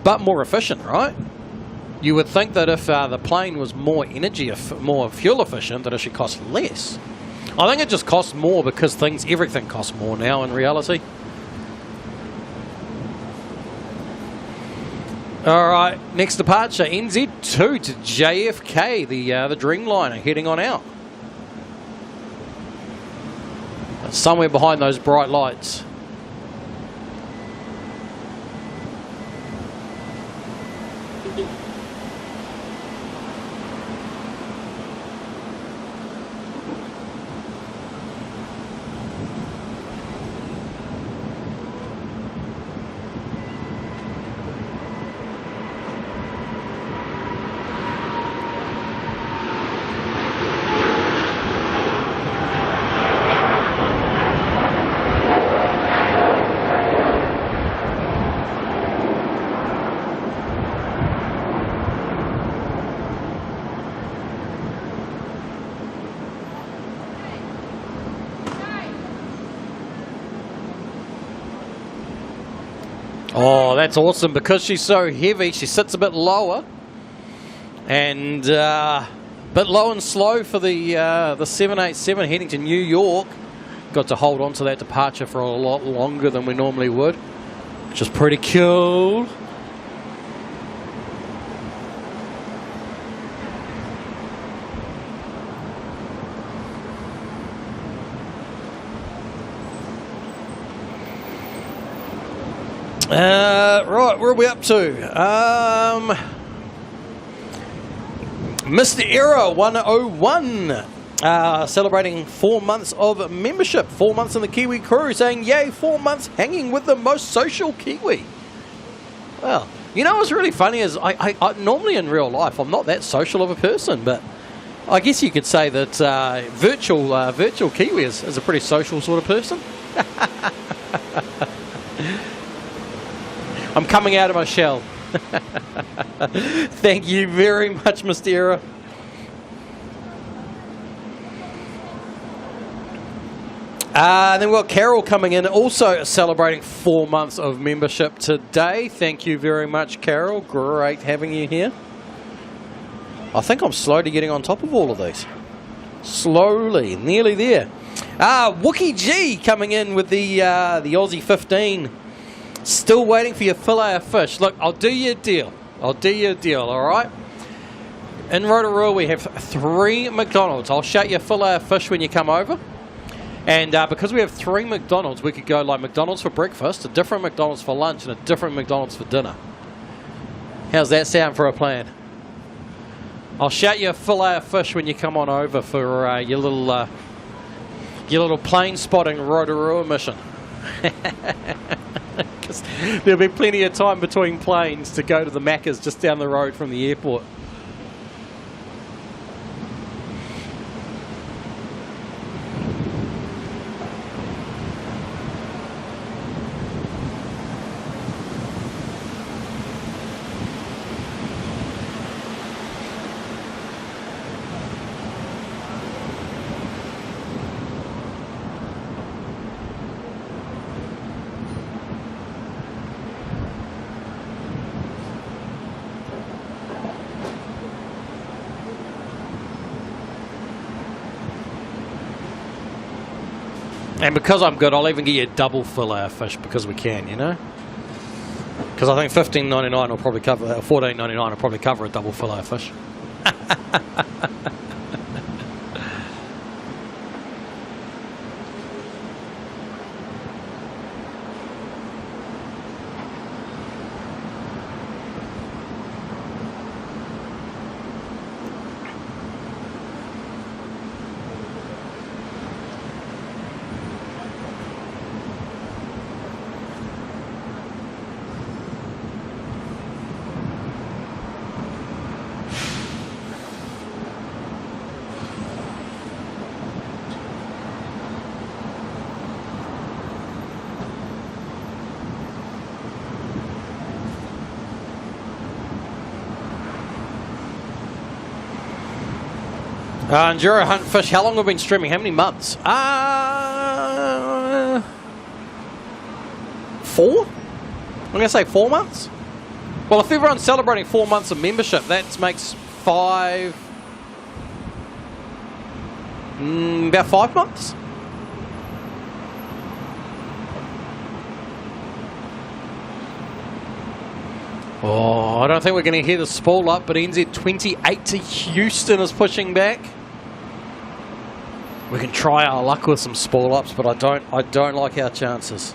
Speaker 1: but more efficient, right? You would think that if the plane was more more fuel efficient, that it should cost less. I think it just costs more because everything costs more now in reality. All right, next departure, NZ2 to JFK, the Dreamliner heading on out. Somewhere behind those bright lights. Oh, that's awesome. Because she's so heavy, she sits a bit lower. And a bit low and slow for the 787 heading to New York. Got to hold on to that departure for a lot longer than we normally would, which is pretty cool. Right, where are we up to? Mr. Era 101 celebrating 4 months of membership, 4 months in the Kiwi crew, saying yay, 4 months hanging with the most social Kiwi. Well, you know what's really funny is I normally in real life I'm not that social of a person, but I guess you could say that virtual Kiwi is a pretty social sort of person. I'm coming out of my shell. Thank you very much, Mr. Era. Then we've got Carol coming in, also celebrating 4 months of membership today. Thank you very much, Carol. Great having you here. I think I'm slowly getting on top of all of these. Slowly, nearly there. Wookie G coming in with the Aussie 15. Still waiting for your fillet of fish. Look, I'll do you a deal. I'll do you a deal, all right? In Rotorua, we have 3 McDonald's. I'll shout you a fillet of fish when you come over. And because we have 3 McDonald's, we could go like McDonald's for breakfast, a different McDonald's for lunch, and a different McDonald's for dinner. How's that sound for a plan? I'll shout you a fillet of fish when you come on over for your little plane spotting Rotorua mission. Because there'll be plenty of time between planes to go to the Macca's just down the road from the airport. And because I'm good, I'll even get you a double fillet of fish because we can, you know? Because I think $15.99 will probably cover, $14.99 will probably cover a double fillet of fish. Enduro Hunt Fish, how long have we been streaming? How many months? 4? I'm going to say 4 months. Well, if everyone's celebrating 4 months of membership, that makes 5... about 5 months? Oh, I don't think we're going to hear the spool up, but NZ28 to Houston is pushing back. We can try our luck with some spool ups, but I don't like our chances.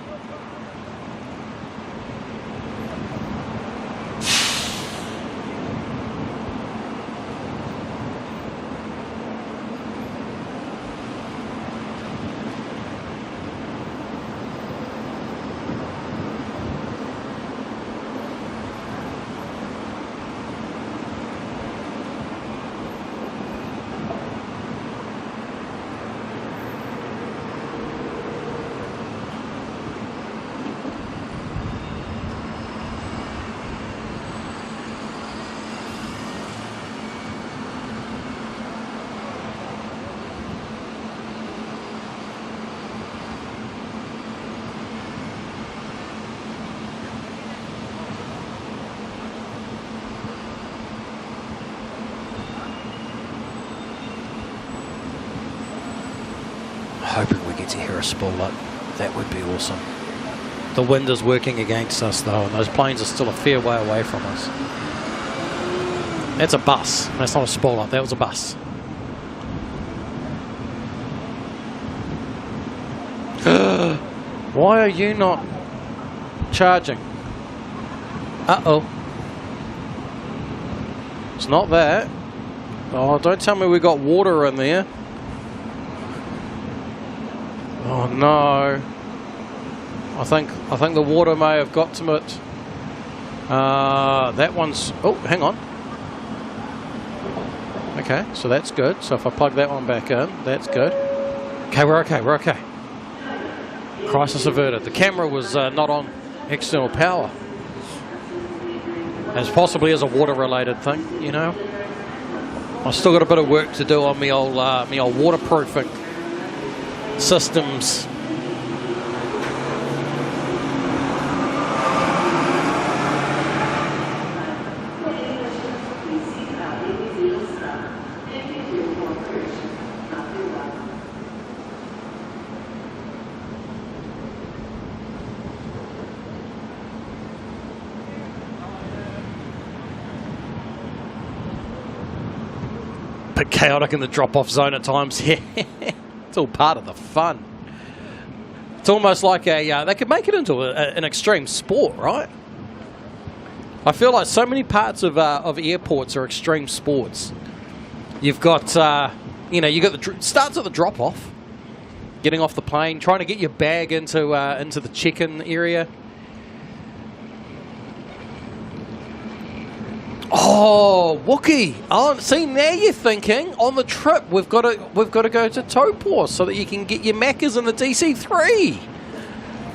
Speaker 1: Hoping we get to hear a spool up. That would be awesome. The wind is working against us though, and those planes are still a fair way away from us. That's a bus. That's not a spool up. That was a bus. Why are you not charging? Uh-oh. It's not that. Oh, don't tell me we got water in there. Oh no. I think the water may have got to it. That one's... Oh, hang on. Okay, so that's good. So if I plug that one back in, that's good. Okay, we're okay, we're okay. Crisis averted. The camera was not on external power. As possibly as a water-related thing, you know. I've still got a bit of work to do on me old waterproofing systems bit chaotic in the drop-off zone at times. Yeah, it's all part of the fun. It's almost like they could make it into an extreme sport, right? I feel like so many parts of airports are extreme sports. You've got, you got starts at the drop-off, getting off the plane, trying to get your bag into the check-in area. Oh, Wookie! Oh, see, now you're thinking on the trip we've got to go to Taupo so that you can get your Maccas in the DC3.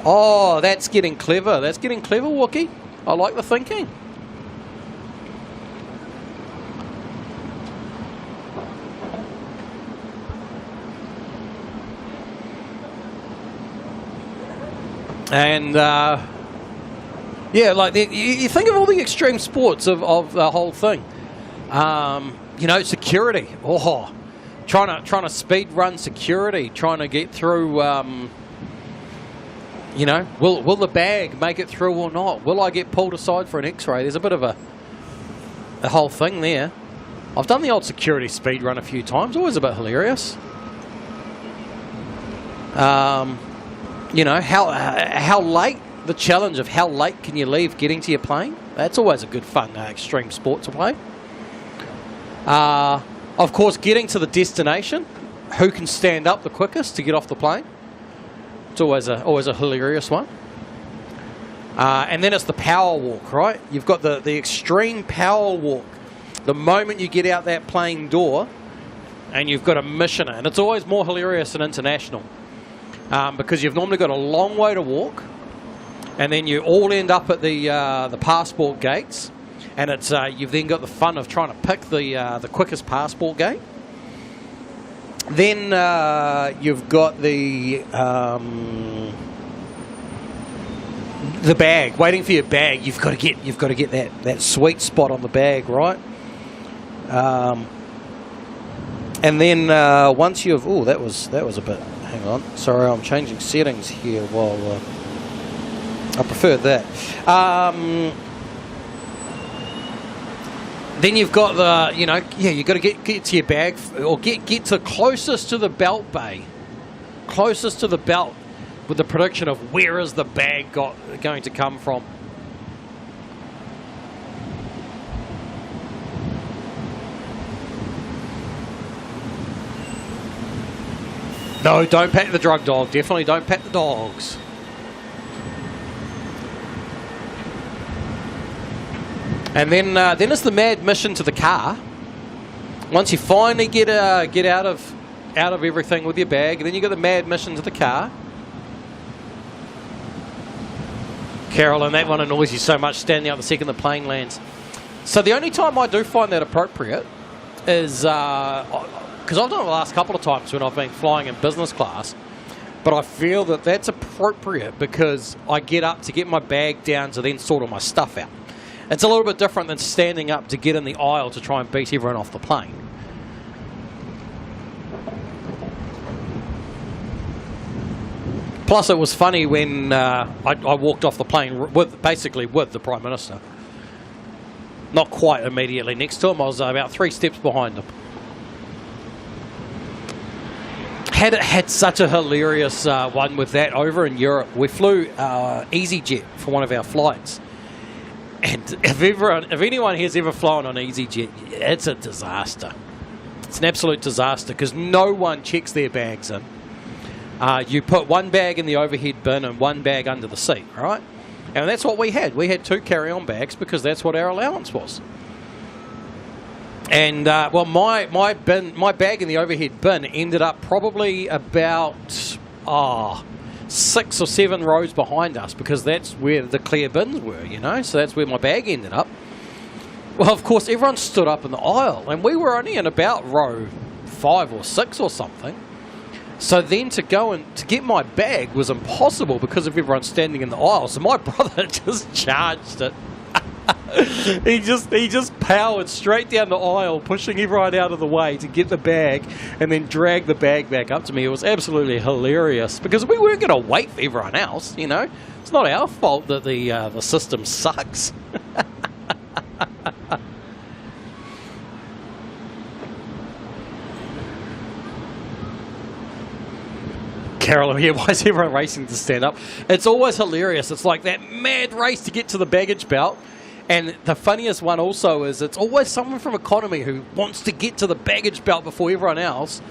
Speaker 1: Oh, that's getting clever. That's getting clever, Wookie. I like the thinking. And yeah, like you think of all the extreme sports of the whole thing. Security. Oh, trying to speed run security, trying to get through. Will the bag make it through or not? Will I get pulled aside for an X-ray? There's a bit of a whole thing there. I've done the old security speed run a few times. Always a bit hilarious. How late. The challenge of how late can you leave getting to your plane. That's always a good fun extreme sport to play. Of course, getting to the destination. Who can stand up the quickest to get off the plane? It's always a hilarious one. And then it's the power walk, right? You've got the extreme power walk. The moment you get out that plane door and you've got a missioner. And it's always more hilarious than international. Because you've normally got a long way to walk. And then you all end up at the passport gates, and it's you've then got the fun of trying to pick the quickest passport gate. Then you've got the bag, waiting for your bag. You've got to get that sweet spot on the bag, right? And then once you've that was a bit. Hang on, sorry, I'm changing settings here while. I prefer that. Then you've got you've got to get to your bag or get to closest to the belt bay, closest to the belt, with the prediction of where is the bag going to come from. No, don't pat the drug dog. Definitely don't pat the dogs. And then it's the mad mission to the car. Once you finally get out of everything with your bag, and then you got the mad mission to the car. Carolyn, that one annoys you so much, standing out the second the plane lands. So the only time I do find that appropriate is because I've done it the last couple of times when I've been flying in business class, but I feel that that's appropriate because I get up to get my bag down to then sort all my stuff out. It's a little bit different than standing up to get in the aisle to try and beat everyone off the plane. Plus, it was funny when I walked off the plane with the Prime Minister. Not quite immediately next to him. I was about 3 steps behind him. Had such a hilarious one with that over in Europe. We flew EasyJet for one of our flights. And if anyone has ever flown on EasyJet, it's a disaster. It's an absolute disaster because no one checks their bags in. You put one bag in the overhead bin and one bag under the seat, right? And that's what we had. We had 2 carry-on bags because that's what our allowance was. And my bag in the overhead bin ended up probably about 6 or 7 rows behind us because that's where the clear bins were, so that's where my bag ended up. Well, of course, everyone stood up in the aisle and we were only in about row 5 or 6 or something. So then to go and to get my bag was impossible because of everyone standing in the aisle. So my brother just charged it. He just powered straight down the aisle, pushing everyone out of the way to get the bag and then drag the bag back up to me. It was absolutely hilarious because we weren't going to wait for everyone else, It's not our fault that the system sucks. Carolyn, yeah, why is everyone racing to stand up? It's always hilarious. It's like that mad race to get to the baggage belt. And the funniest one also is it's always someone from economy who wants to get to the baggage belt before everyone else,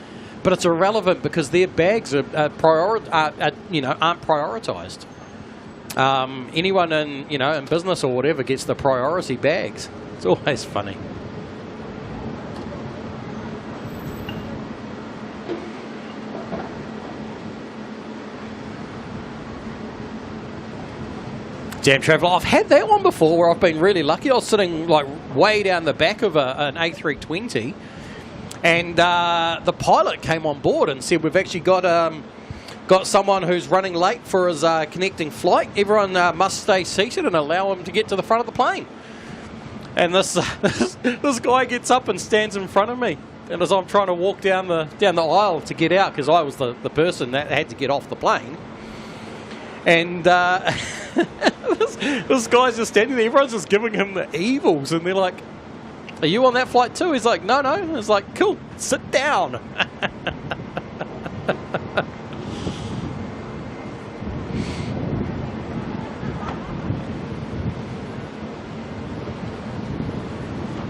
Speaker 1: but it's irrelevant because their bags aren't prioritised. Anyone in business or whatever gets the priority bags. It's always funny. Jam Traveller, I've had that one before where I've been really lucky. I was sitting like way down the back of an A320 and the pilot came on board and said, we've actually got someone who's running late for his connecting flight. Everyone must stay seated and allow him to get to the front of the plane. And this guy gets up and stands in front of me. And as I'm trying to walk down the aisle to get out, because I was the person that had to get off the plane, and this guy's just standing there. Everyone's just giving him the evils, and they're like, "Are you on that flight too?" He's like, "No, no." It's like, "Cool, sit down."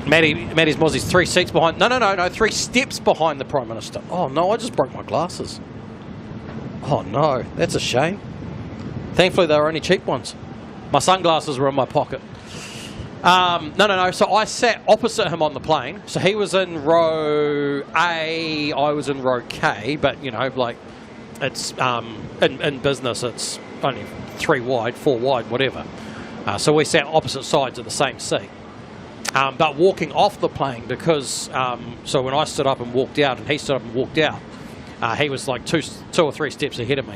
Speaker 1: Maddie's Mozzie's 3 seats behind. No, 3 steps behind the Prime Minister. Oh no, I just broke my glasses. Oh no, that's a shame. Thankfully, they were only cheap ones. My sunglasses were in my pocket. No. So I sat opposite him on the plane. So he was in row A, I was in row K. But, like, it's in business, it's only 3 wide, 4 wide, whatever. So we sat opposite sides of the same seat. But walking off the plane, because, so when I stood up and walked out and he stood up and walked out, he was like 2 or 3 steps ahead of me.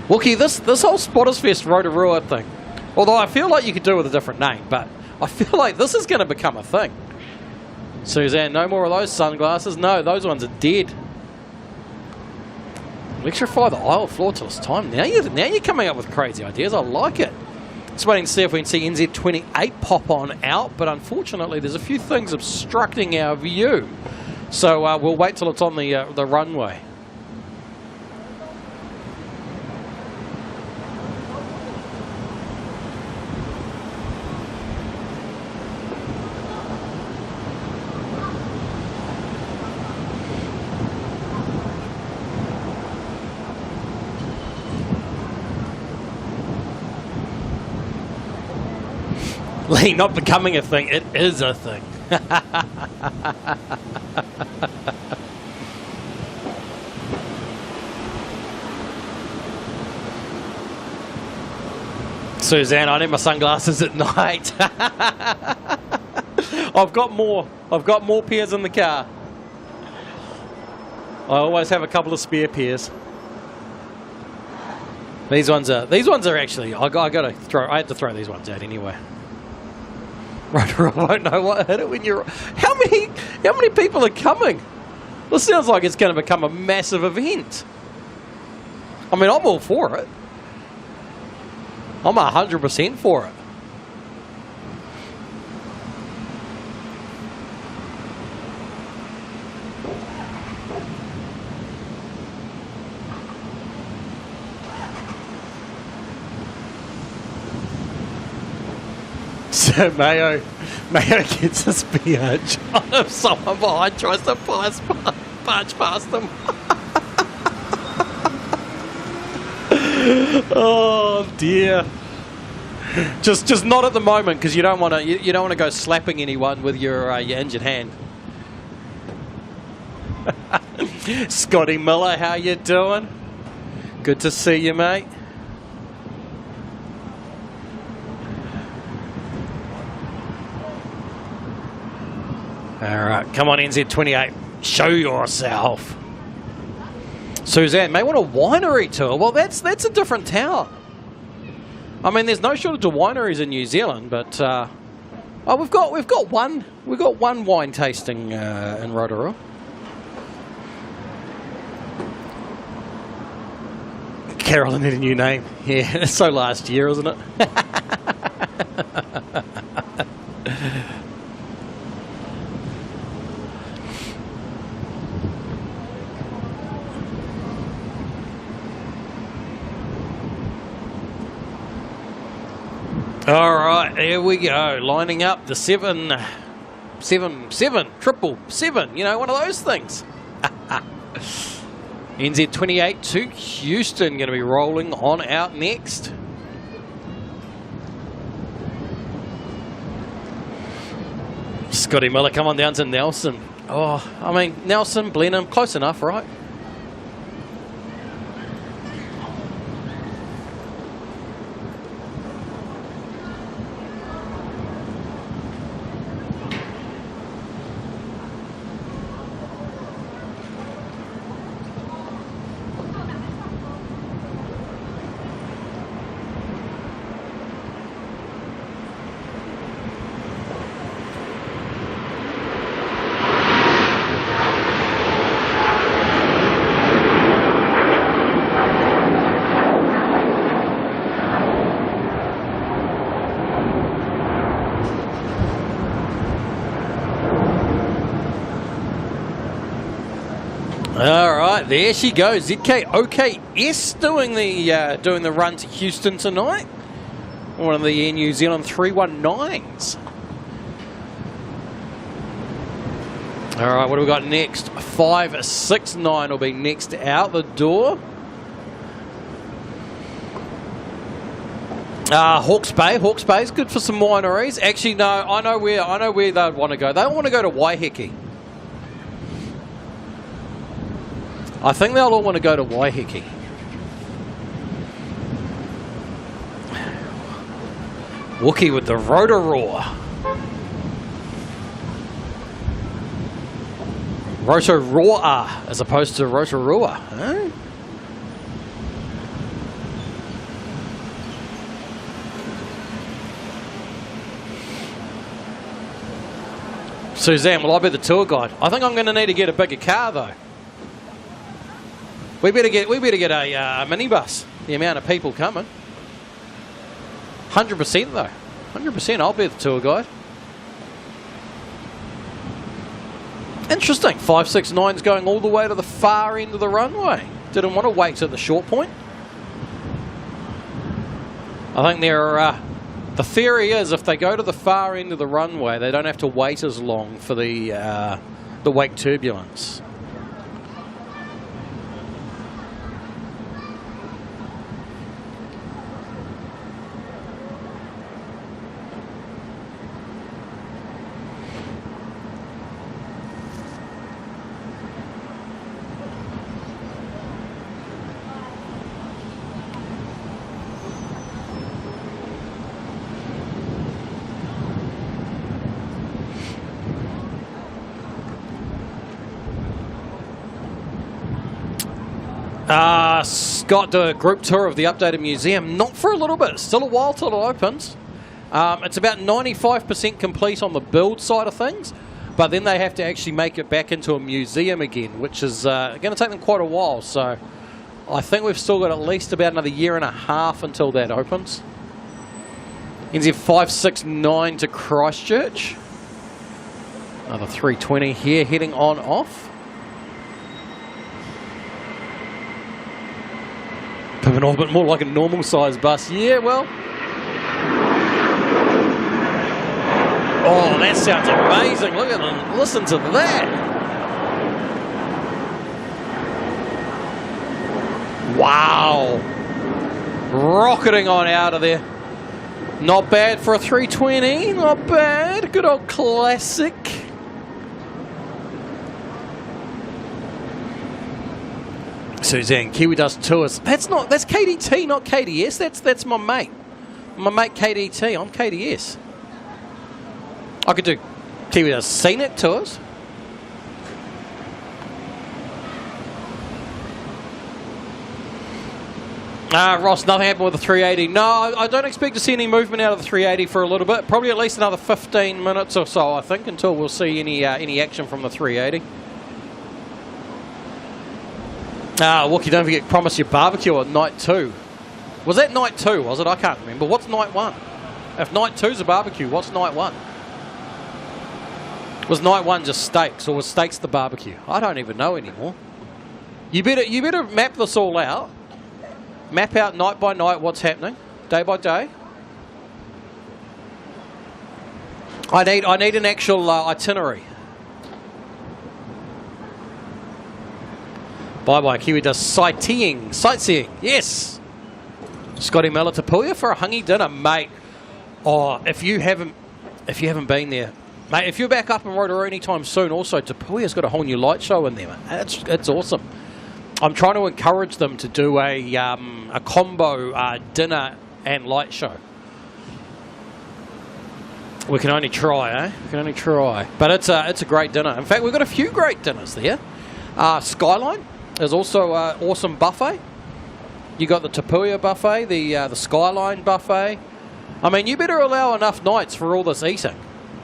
Speaker 1: Wookie, this whole Spotters Fest Rotorua thing, although I feel like you could do it with a different name, but I feel like this is going to become a thing. Suzanne, no more of those sunglasses. No, those ones are dead. Electrify the aisle floor till it's time. Now you're coming up with crazy ideas. I like it. Just waiting to see if we can see NZ28 pop on out, but unfortunately there's a few things obstructing our view. So we'll wait till it's on the runway. Lee, not becoming a thing, it is a thing. Suzanne, I need my sunglasses at night. I've got more pairs in the car. I always have a couple of spare pairs. These ones are actually, I had to throw these ones out anyway. Right, I won't know what hit it when you're. How many people are coming? This sounds like it's going to become a massive event. I mean, I'm all for it. I'm 100% for it. So Mayo gets a spear John if someone behind tries to barge past them. Oh dear. Just not at the moment, because you don't want to go slapping anyone with your injured hand. Scotty Miller, how you doing? Good to see you, mate. All right, come on, NZ28, show yourself. Suzanne, may want a winery tour. Well, that's a different town. I mean, there's no shortage of wineries in New Zealand, but we've got one wine tasting in Rotorua. Carolyn need a new name. Yeah, it's so last year, isn't it? All right, here we go. Lining up the 777, you know, one of those things. NZ 28 to Houston, going to be rolling on out next. Scotty Miller, come on down to Nelson. Oh, I mean, Nelson, Blenheim, close enough, right? All right, there she goes. ZK OKS doing the run to Houston tonight. One of the Air New Zealand 319s. All right, what do we got next? 569 will be next out the door. Hawke's Bay. Hawke's Bay is good for some wineries. Actually, no, I know where they'd want to go. They want to go to Waiheke. I think they'll all want to go to Waiheke. Wookie with the Rotorua. Rotorua as opposed to Rotorua. Huh? Suzanne, will I be the tour guide? I think I'm going to need to get a bigger car though. We better get a minibus. The amount of people coming. 100% though. 100%. I'll be the tour guide. Interesting. 569's going all the way to the far end of the runway. Didn't want to wait at the short point. I think the theory is if they go to the far end of the runway, they don't have to wait as long for the wake turbulence. Scott, do a group tour of the updated museum. Not for a little bit. Still a while till it opens. It's about 95% complete on the build side of things, but then they have to actually make it back into a museum again, which is going to take them quite a while. So I think we've still got at least about another year and a half until that opens. NZ 569 to Christchurch. Another 320 here heading on off. Coming off a bit more like a normal size bus. Yeah, well. Oh, that sounds amazing. Look at them. Listen to that. Wow. Rocketing on out of there. Not bad for a 320. Not bad. Good old classic. Suzanne, Kiwi does tours. That's KDT, not KDS. That's my mate. My mate KDT. I'm KDS. I could do Kiwi does scenic tours. Ross, nothing happened with the 380. No, I don't expect to see any movement out of the 380 for a little bit. Probably at least another 15 minutes or so, I think, until we'll see any action from the 380. Wookie, don't forget, promise your barbecue at night 2. Was that night 2, was it? I can't remember. What's night 1? If night 2's a barbecue, what's night 1? Was night 1 just steaks, or was steaks the barbecue? I don't even know anymore. You better map this all out. Map out night by night what's happening, day by day. I need an actual itinerary. Bye Kiwi does sightseeing. Yes. Scotty Miller to Puya for a hungy dinner, mate. Oh, if you haven't been there, mate, if you're back up in Rotorua anytime soon, also Te Puia's got a whole new light show in there, mate. It's awesome. I'm trying to encourage them to do a combo dinner and light show. We can only try, eh? We can only try. But it's a great dinner. In fact, we've got a few great dinners there. Skyline is also an awesome buffet. You got the Te Puia buffet, the Skyline buffet. I mean, you better allow enough nights for all this eating.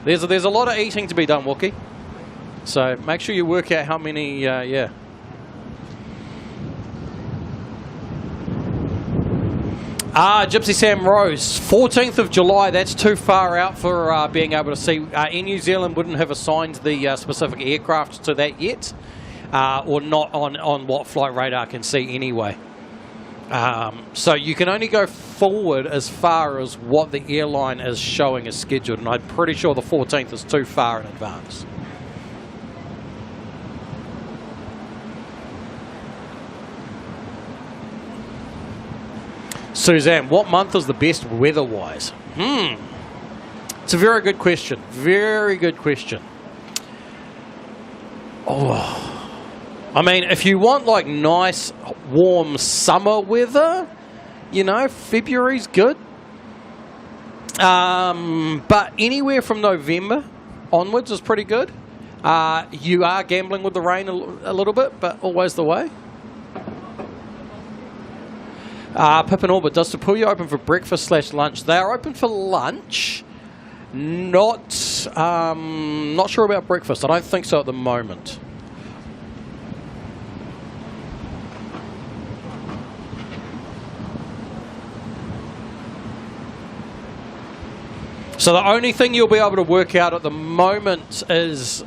Speaker 1: There's a lot of eating to be done, Wookie. So make sure you work out how many, yeah. Gypsy Sam Rose, 14th of July, that's too far out for being able to see. Air New Zealand wouldn't have assigned the specific aircraft to that yet, or not on what Flight Radar can see anyway. So you can only go forward as far as what the airline is showing as scheduled, and I'm pretty sure the 14th is too far in advance. Suzanne, what month is the best weather-wise? It's a very good question. Very good question. Oh, I mean, if you want like nice, warm summer weather, you know, February's good. But anywhere from November onwards is pretty good. You are gambling with the rain a little bit, but always the way. Pip and Orbit, does Te Puia open for breakfast / lunch? They are open for lunch. Not sure about breakfast. I don't think so at the moment. So the only thing you'll be able to work out at the moment is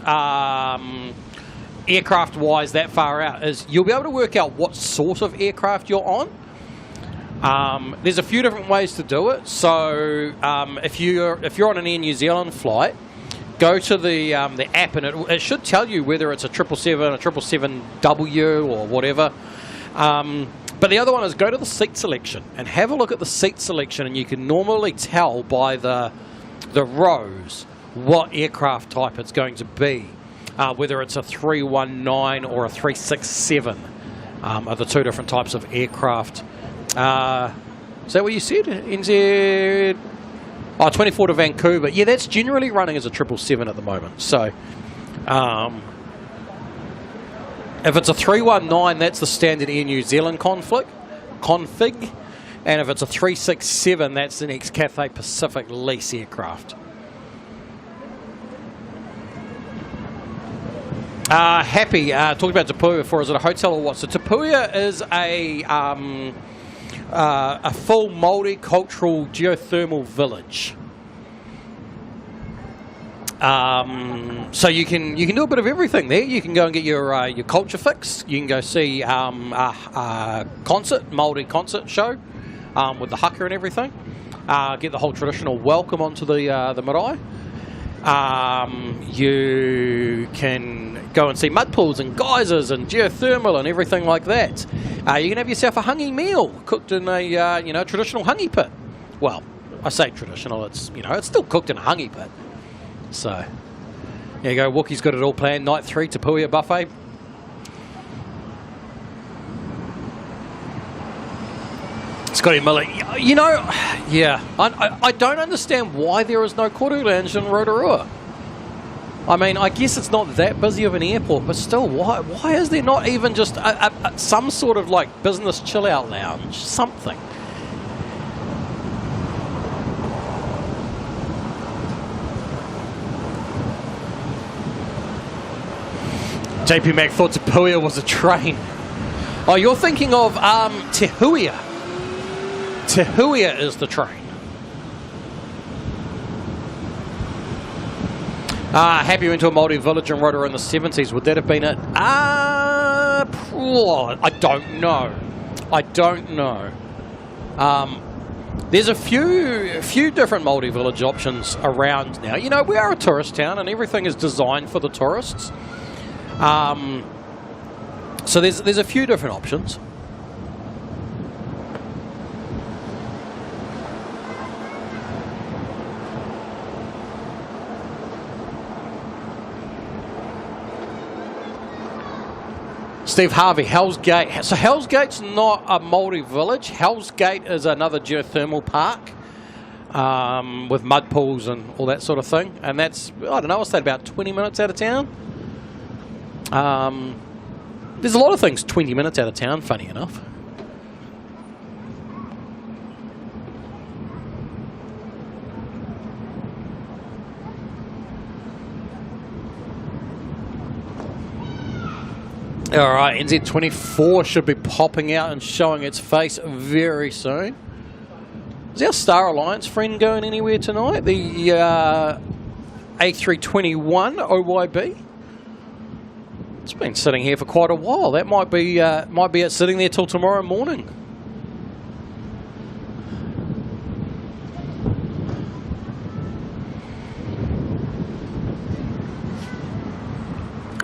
Speaker 1: aircraft-wise that far out is you'll be able to work out what sort of aircraft you're on. There's a few different ways to do it. So if you're on an Air New Zealand flight, go to the app and it should tell you whether it's a 777, a 777W or whatever. But the other one is go to the seat selection and have a look at the seat selection, and you can normally tell by the rows what aircraft type it's going to be, whether it's a 319 or a 367 are the two different types of aircraft. Is that what you said? NZ... Oh, 24 to Vancouver. Yeah, that's generally running as a 777 at the moment. So, if it's a 319, that's the standard Air New Zealand config. And if it's a 367, that's the next Cathay Pacific lease aircraft. Happy, talking about Te Puia before, is it a hotel or what? So Te Puia is a full multicultural geothermal village. So you can do a bit of everything there. You can go and get your culture fix. You can go see a Māori concert show with the haka and everything. Get the whole traditional welcome onto the marae. You can go and see mud pools and geysers and geothermal and everything like that. You can have yourself a hangi meal cooked in a traditional hangi pit. Well, I say traditional, it's still cooked in a hangi pit. So there you go. Wookie's got it all planned. Night 3 Te Puia buffet. Scotty Miller, yeah, I don't understand why there is no Koru Lounge in Rotorua. I mean, I guess it's not that busy of an airport, but still, why is there not even just some sort of like business chill out lounge, something? JP Mac thought Te Puia was a train. Oh, you're thinking of Te Huia. Te Huia is the train. Happy went to a Māori village in Rotorua in the 70s. Would that have been it? I don't know. There's a few different multi-village options around now. You know, we are a tourist town and everything is designed for the tourists. So there's a few different options. Steve Harvey, Hell's Gate. So Hell's Gate's not a multi-village. Hell's Gate is another geothermal park with mud pools and all that sort of thing. And that's, I don't know, what's that, about 20 minutes out of town? There's a lot of things 20 minutes out of town, funny enough. All right, NZ24 should be popping out and showing its face very soon. Is our Star Alliance friend going anywhere tonight? The A321 OYB? It's been sitting here for quite a while. That might be it sitting there till tomorrow morning.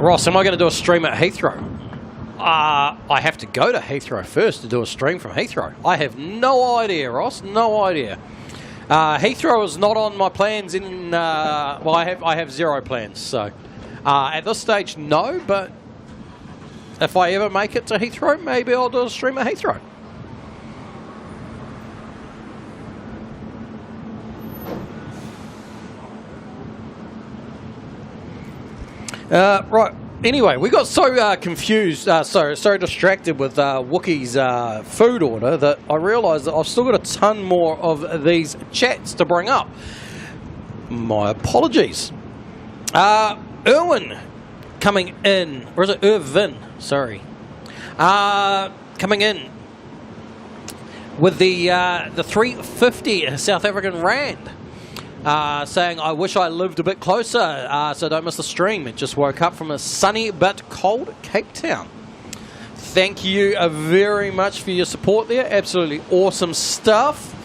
Speaker 1: Ross, am I going to do a stream at Heathrow? I have to go to Heathrow first to do a stream from Heathrow. I have no idea, Ross. No idea. Heathrow is not on my plans in... well, I have zero plans. So at this stage, no. But if I ever make it to Heathrow, maybe I'll do a stream at Heathrow. Right. Anyway, we got so confused, so distracted with Wookie's food order that I realised that I've still got a ton more of these chats to bring up. My apologies. Irwin coming in, or is it Irvin? Sorry. Coming in with the 350 South African Rand. Saying, I wish I lived a bit closer, so don't miss the stream. It just woke up from a sunny but cold Cape Town. Thank you very much for your support there. Absolutely awesome stuff.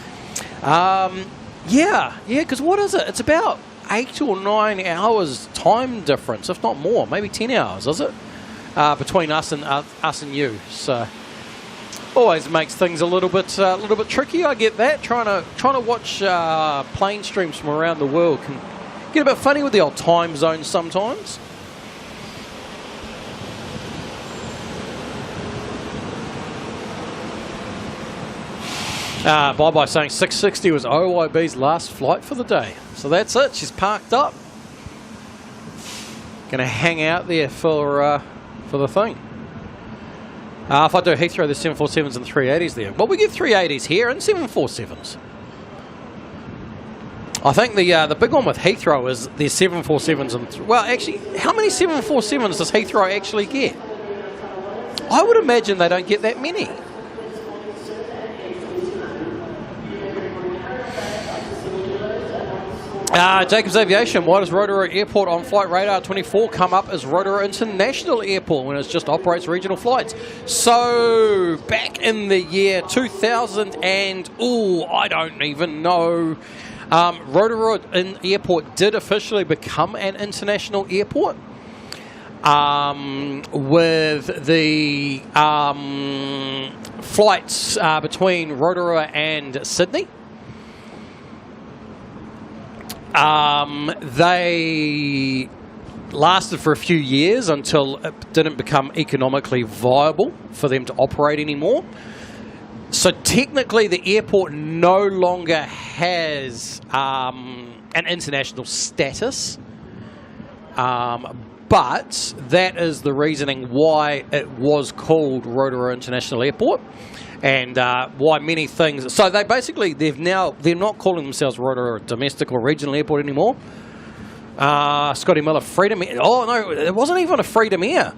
Speaker 1: Yeah, because what is it? It's about 8 or 9 hours time difference, if not more. Maybe 10 hours, is it? Between us and you. So always makes things a little bit tricky. I get that. Trying to watch plane streams from around the world can get a bit funny with the old time zones sometimes. Bye-bye saying 660 was OYB's last flight for the day. So that's it. She's parked up. Gonna hang out there for the thing. If I do Heathrow, there's 747s and 380s there. Well, we get 380s here and 747s. I think the big one with Heathrow is there's 747s and... Well, actually, how many 747s does Heathrow actually get? I would imagine they don't get that many. Jacobs Aviation, why does Rotorua Airport on Flight Radar 24 come up as Rotorua International Airport when it just operates regional flights? So, back in the year 2000 and, I don't even know, Rotorua Airport did officially become an international airport with the flights between Rotorua and Sydney. They lasted for a few years until it didn't become economically viable for them to operate anymore. So technically the airport no longer has an international status, but that is the reasoning why it was called Rotorua International Airport. And why many things... So they're not calling themselves Rotorua Domestic or Regional Airport anymore. Scotty Miller, Freedom Air... Oh, no, it wasn't even a Freedom Air.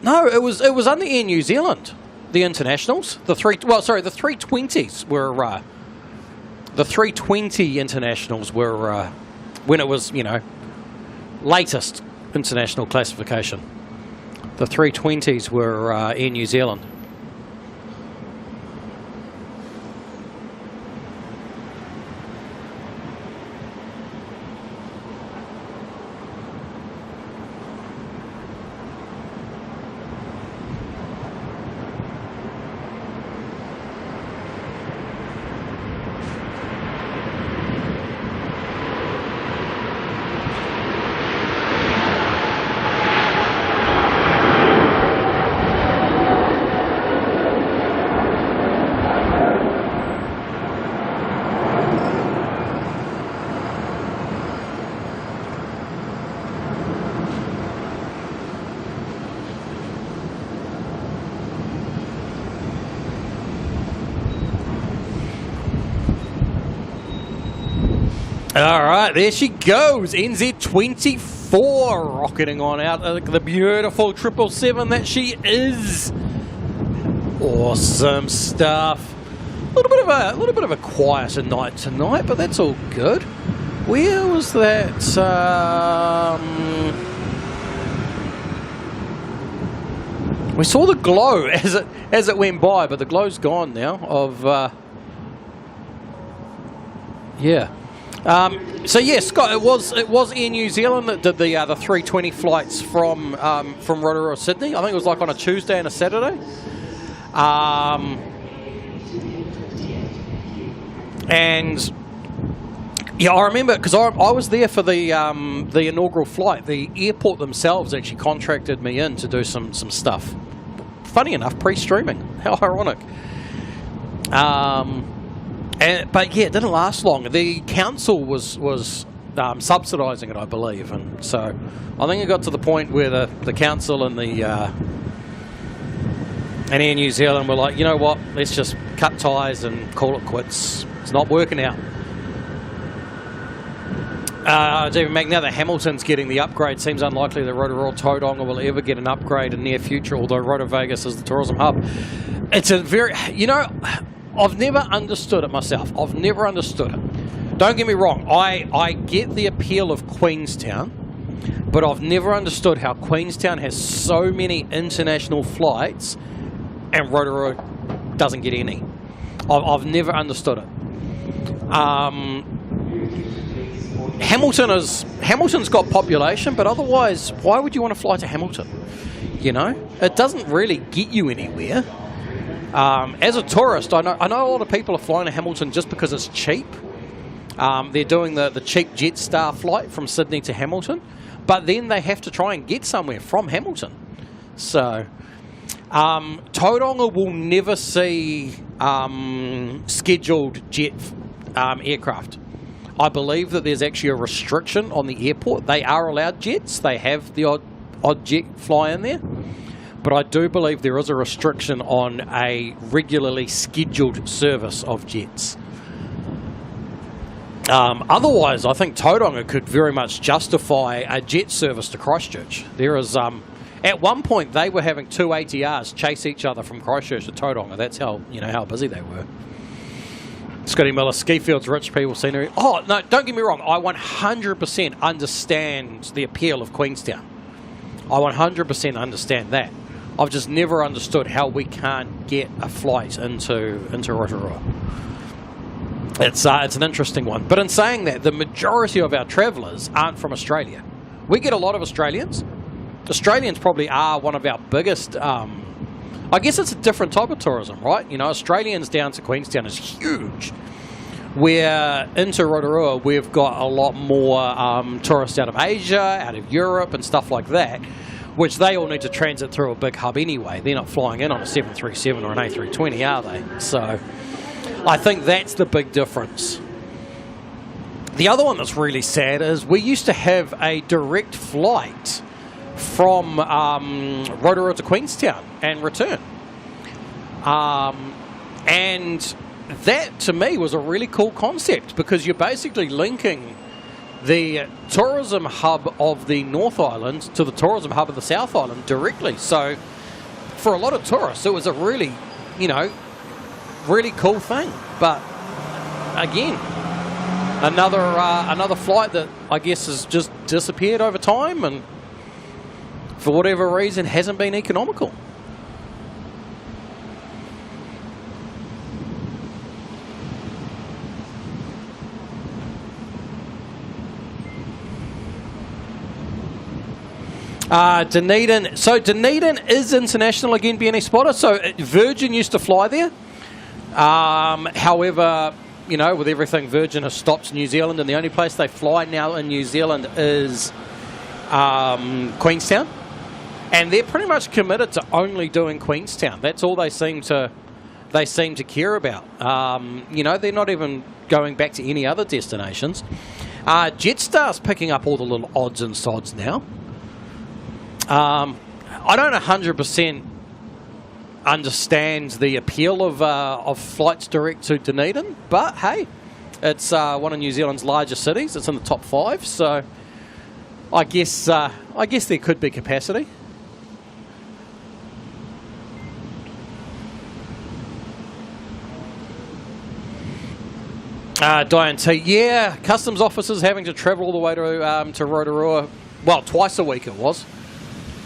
Speaker 1: No, it was under Air New Zealand, the internationals. The 320s were... the 320 internationals were when it was, latest international classification. The 320s were Air New Zealand. All right, there she goes. NZ24 rocketing on out. The beautiful 777 that she is. Awesome stuff. A little bit of a quieter night tonight, but that's all good. Where was that? We saw the glow as it went by, but the glow's gone now. Yeah. So yeah, Scott, it was Air New Zealand that did the 320 flights from Rotorua to Sydney. I think it was like on a Tuesday and a Saturday. And yeah, I remember because I was there for the inaugural flight. The airport themselves actually contracted me in to do some stuff. Funny enough, pre-streaming. How ironic. But yeah, it didn't last long. The council was subsidising it, I believe, and so I think it got to the point where the council and Air New Zealand were like, you know what, let's just cut ties and call it quits. It's not working out. David Mac, now that Hamilton's getting the upgrade, seems unlikely that Rotorua Tauranga will ever get an upgrade in the near future, although Roto Vegas is the tourism hub. It's a very, I've never understood it myself. I've never understood it. Don't get me wrong, I get the appeal of Queenstown, but I've never understood how Queenstown has so many international flights and Rotorua doesn't get any. I've never understood it. Hamilton's got population, but otherwise, why would you want to fly to Hamilton? It doesn't really get you anywhere. As a tourist, I know a lot of people are flying to Hamilton just because it's cheap. They're doing the cheap Jetstar flight from Sydney to Hamilton, but then they have to try and get somewhere from Hamilton. So, Tauranga will never see scheduled jet aircraft. I believe that there's actually a restriction on the airport. They are allowed jets. They have the odd jet fly in there. But I do believe there is a restriction on a regularly scheduled service of jets. Otherwise, I think Tauranga could very much justify a jet service to Christchurch. There is, at one point, they were having two ATRs chase each other from Christchurch to Tauranga. That's how busy they were. Scotty Miller, ski fields, rich people, scenery. Oh, no, don't get me wrong. I 100% understand the appeal of Queenstown. I 100% understand that. I've just never understood how we can't get a flight into Rotorua. It's an interesting one. But in saying that, the majority of our travellers aren't from Australia. We get a lot of Australians. Australians probably are one of our biggest... I guess it's a different type of tourism, right? Australians down to Queenstown is huge. Where into Rotorua, we've got a lot more tourists out of Asia, out of Europe and stuff like that, which they all need to transit through a big hub anyway. They're not flying in on a 737 or an A320, are they? So I think that's the big difference. The other one that's really sad is we used to have a direct flight from Rotorua to Queenstown and return. And that, to me, was a really cool concept because you're basically linking the tourism hub of the North Island to the tourism hub of the South Island directly. So for a lot of tourists, it was a really, really cool thing. But again, another flight that I guess has just disappeared over time and for whatever reason hasn't been economical. Dunedin. So Dunedin is international again, BNE Spotter. So Virgin used to fly there. However, with everything, Virgin has stopped New Zealand, and the only place they fly now in New Zealand is Queenstown. And they're pretty much committed to only doing Queenstown. That's all they seem to care about. They're not even going back to any other destinations. Jetstar's picking up all the little odds and sods now. I don't 100% understand the appeal of flights direct to Dunedin, but hey, It's one of New Zealand's largest cities. It's in the top 5, so I guess there could be capacity. Diane T, yeah, customs officers having to travel all the way to Rotorua. Well, twice a week it was,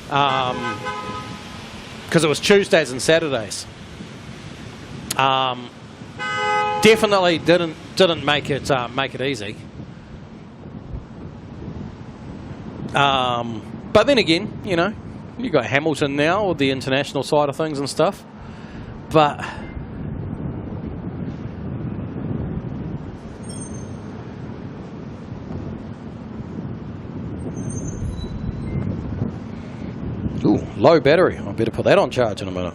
Speaker 1: because it was Tuesdays and Saturdays. Definitely didn't make it easy. But then again, you know, you got Hamilton now with the international side of things and stuff. But ooh, low battery. I better put that on charge in a minute.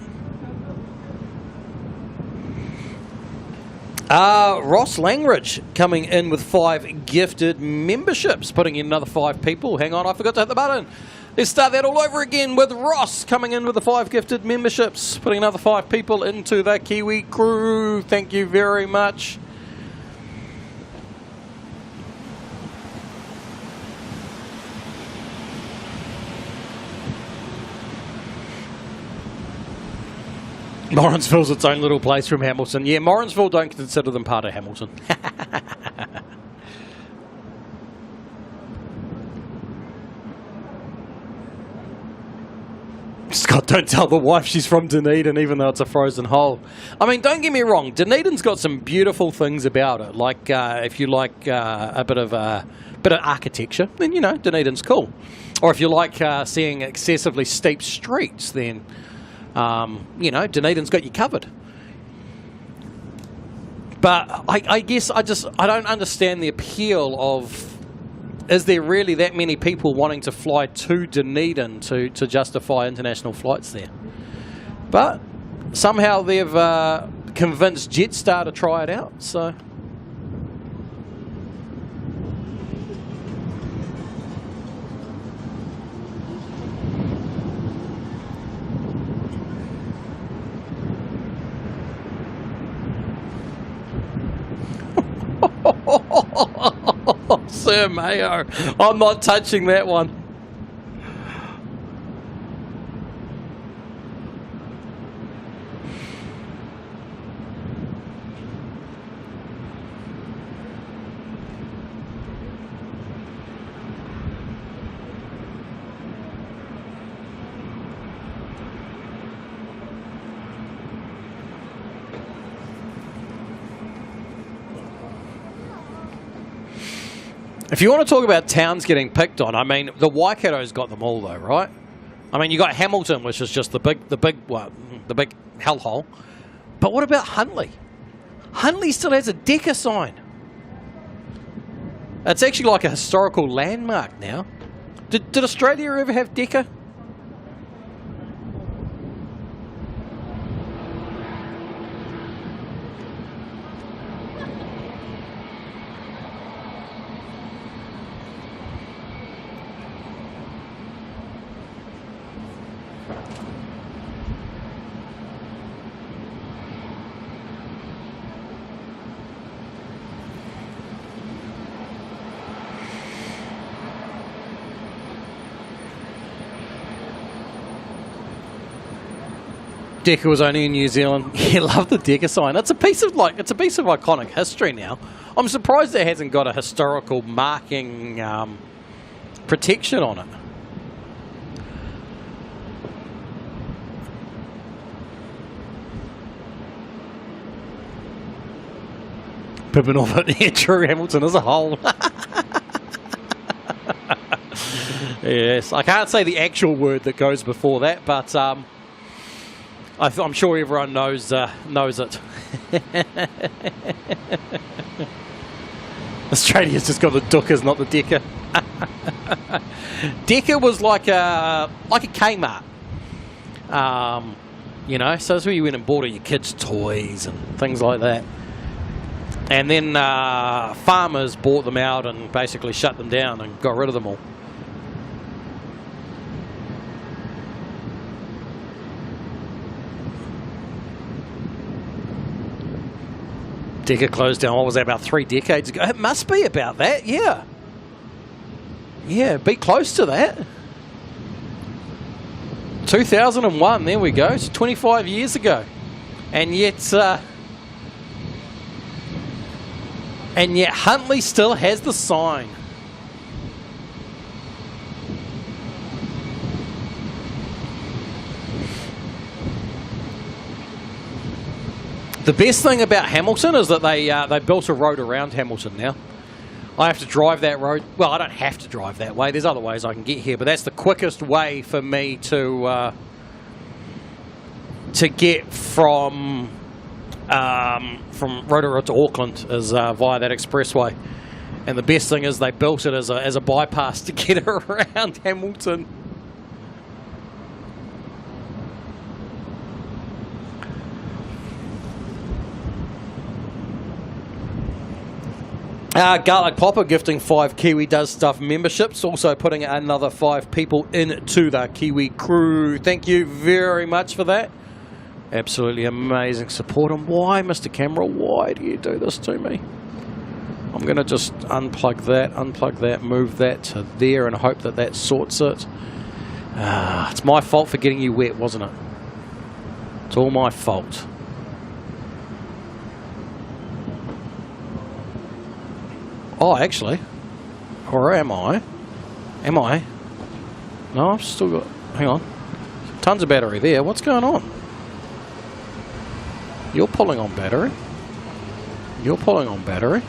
Speaker 1: Ross Langridge coming in with 5 gifted memberships, putting in another 5 people. Hang on, I forgot to hit the button. Let's start that all over again with Ross coming in with the 5 gifted memberships, putting another 5 people into the Kiwi crew. Thank you very much. Morrinsville's its own little place from Hamilton. Yeah, Morrinsville don't consider them part of Hamilton. Scott, don't tell the wife she's from Dunedin, even though it's a frozen hole. I mean, don't get me wrong. Dunedin's got some beautiful things about it. Like, if you like a bit of architecture, then, you know, Dunedin's cool. Or if you like seeing excessively steep streets, then you know, Dunedin's got you covered. But I guess I don't understand the appeal of, is there really that many people wanting to fly to Dunedin to justify international flights there? But somehow they've convinced Jetstar to try it out, so... Sir Mayo, I'm not touching that one. If you want to talk about towns getting picked on, I mean, the Waikato's got them all, though, right? I mean, you got Hamilton, which is just the big hellhole. But what about Huntly? Huntly still has a Decker sign. It's actually like a historical landmark now. Did Australia ever have Decker? Decker was only in New Zealand. You love the Decker sign. It's a piece of iconic history now. I'm surprised it hasn't got a historical marking protection on it. Pippin off it. Yeah, true. Hamilton is a hole. Yes, I can't say the actual word that goes before that, but I'm sure everyone knows it. Australia's just got the Dookers, not the Decker. Decker was like a Kmart. You know, so that's where you went and bought all your kids' toys and things like that. And then farmers bought them out and basically shut them down and got rid of them all. Decker closed down, what was that, about 3 decades ago? It must be about that, yeah. Yeah, be close to that. 2001, there we go. It's 25 years ago. And yet Huntley still has the sign. The best thing about Hamilton is that they built a road around Hamilton now. I have to drive that road. Well, I don't have to drive that way. There's other ways I can get here, but that's the quickest way for me to get from Rotorua to Auckland is via that expressway. And the best thing is they built it as a bypass to get around Hamilton. Garlic Popper gifting 5 Kiwi Does Stuff memberships, also putting another 5 people into the Kiwi crew. Thank you very much for that. Absolutely amazing support. And why, Mr. Camera, why do you do this to me? I'm going to just unplug that, move that to there and hope that sorts it. It's my fault for getting you wet, wasn't it? It's all my fault. Oh, actually. Or am I? Am I? No, I've still got... Hang on. Tons of battery there. What's going on? You're pulling on battery. You're pulling on battery.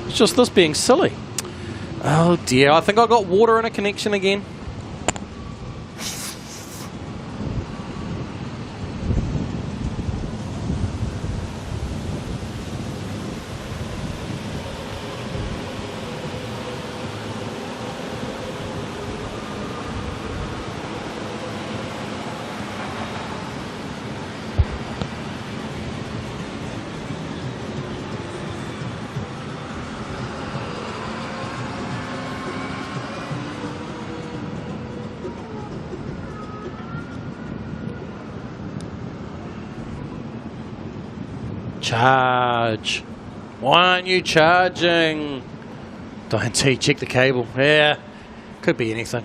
Speaker 1: It's just this being silly. Oh, dear. I think I got water in a connection again. Charge. Why aren't you charging? Don't see, check the cable. Yeah, could be anything.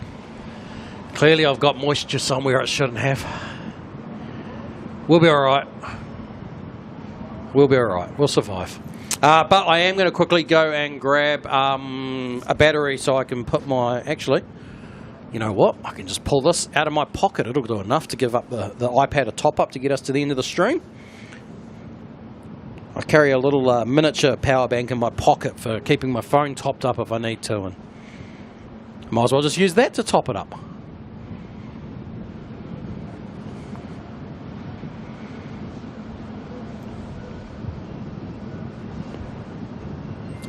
Speaker 1: Clearly I've got moisture somewhere it shouldn't have. We'll be alright. We'll be alright. We'll survive. But I am going to quickly go and grab a battery so I can put my... Actually, you know what? I can just pull this out of my pocket. It'll do enough to give up the iPad a top-up to get us to the end of the stream. I carry a little miniature power bank in my pocket for keeping my phone topped up if I need to, and might as well just use that to top it up.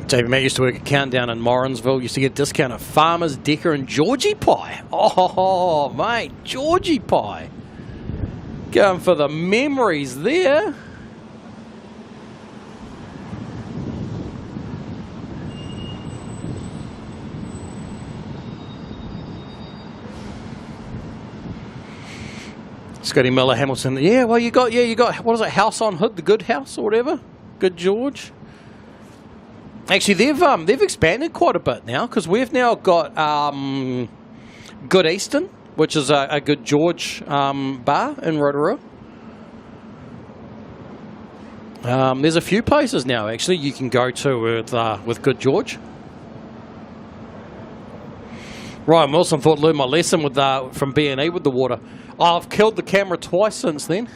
Speaker 1: David Matt used to work at Countdown in Morrinsville. Used to get a discount at Farmers, Decker and Georgie Pie. Oh, mate, Georgie Pie. Going for the memories there. Scotty Miller, Hamilton. Yeah, well, you got, what is it, House on Hood, the Good House or whatever? Good George. Actually, they've expanded quite a bit now because we've now got Good Eastern, which is a Good George bar in Rotorua. There's a few places now actually you can go to with Good George. Ryan Wilson thought learned my lesson with from B&E with the water. Oh, I've killed the camera twice since then.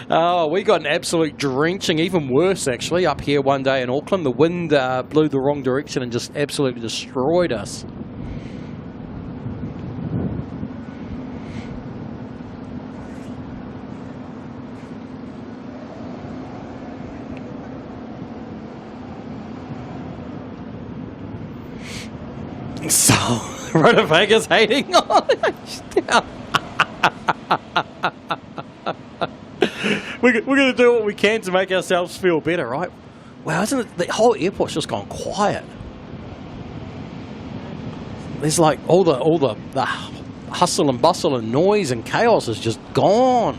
Speaker 1: Oh, we got an absolute drenching, even worse actually, up here one day in Auckland. The wind blew the wrong direction and just absolutely destroyed us. So, Rona Vega's hating on it. We're going to do what we can to make ourselves feel better, right? Wow, isn't it? The whole airport's just gone quiet. There's like all the hustle and bustle and noise and chaos is just gone.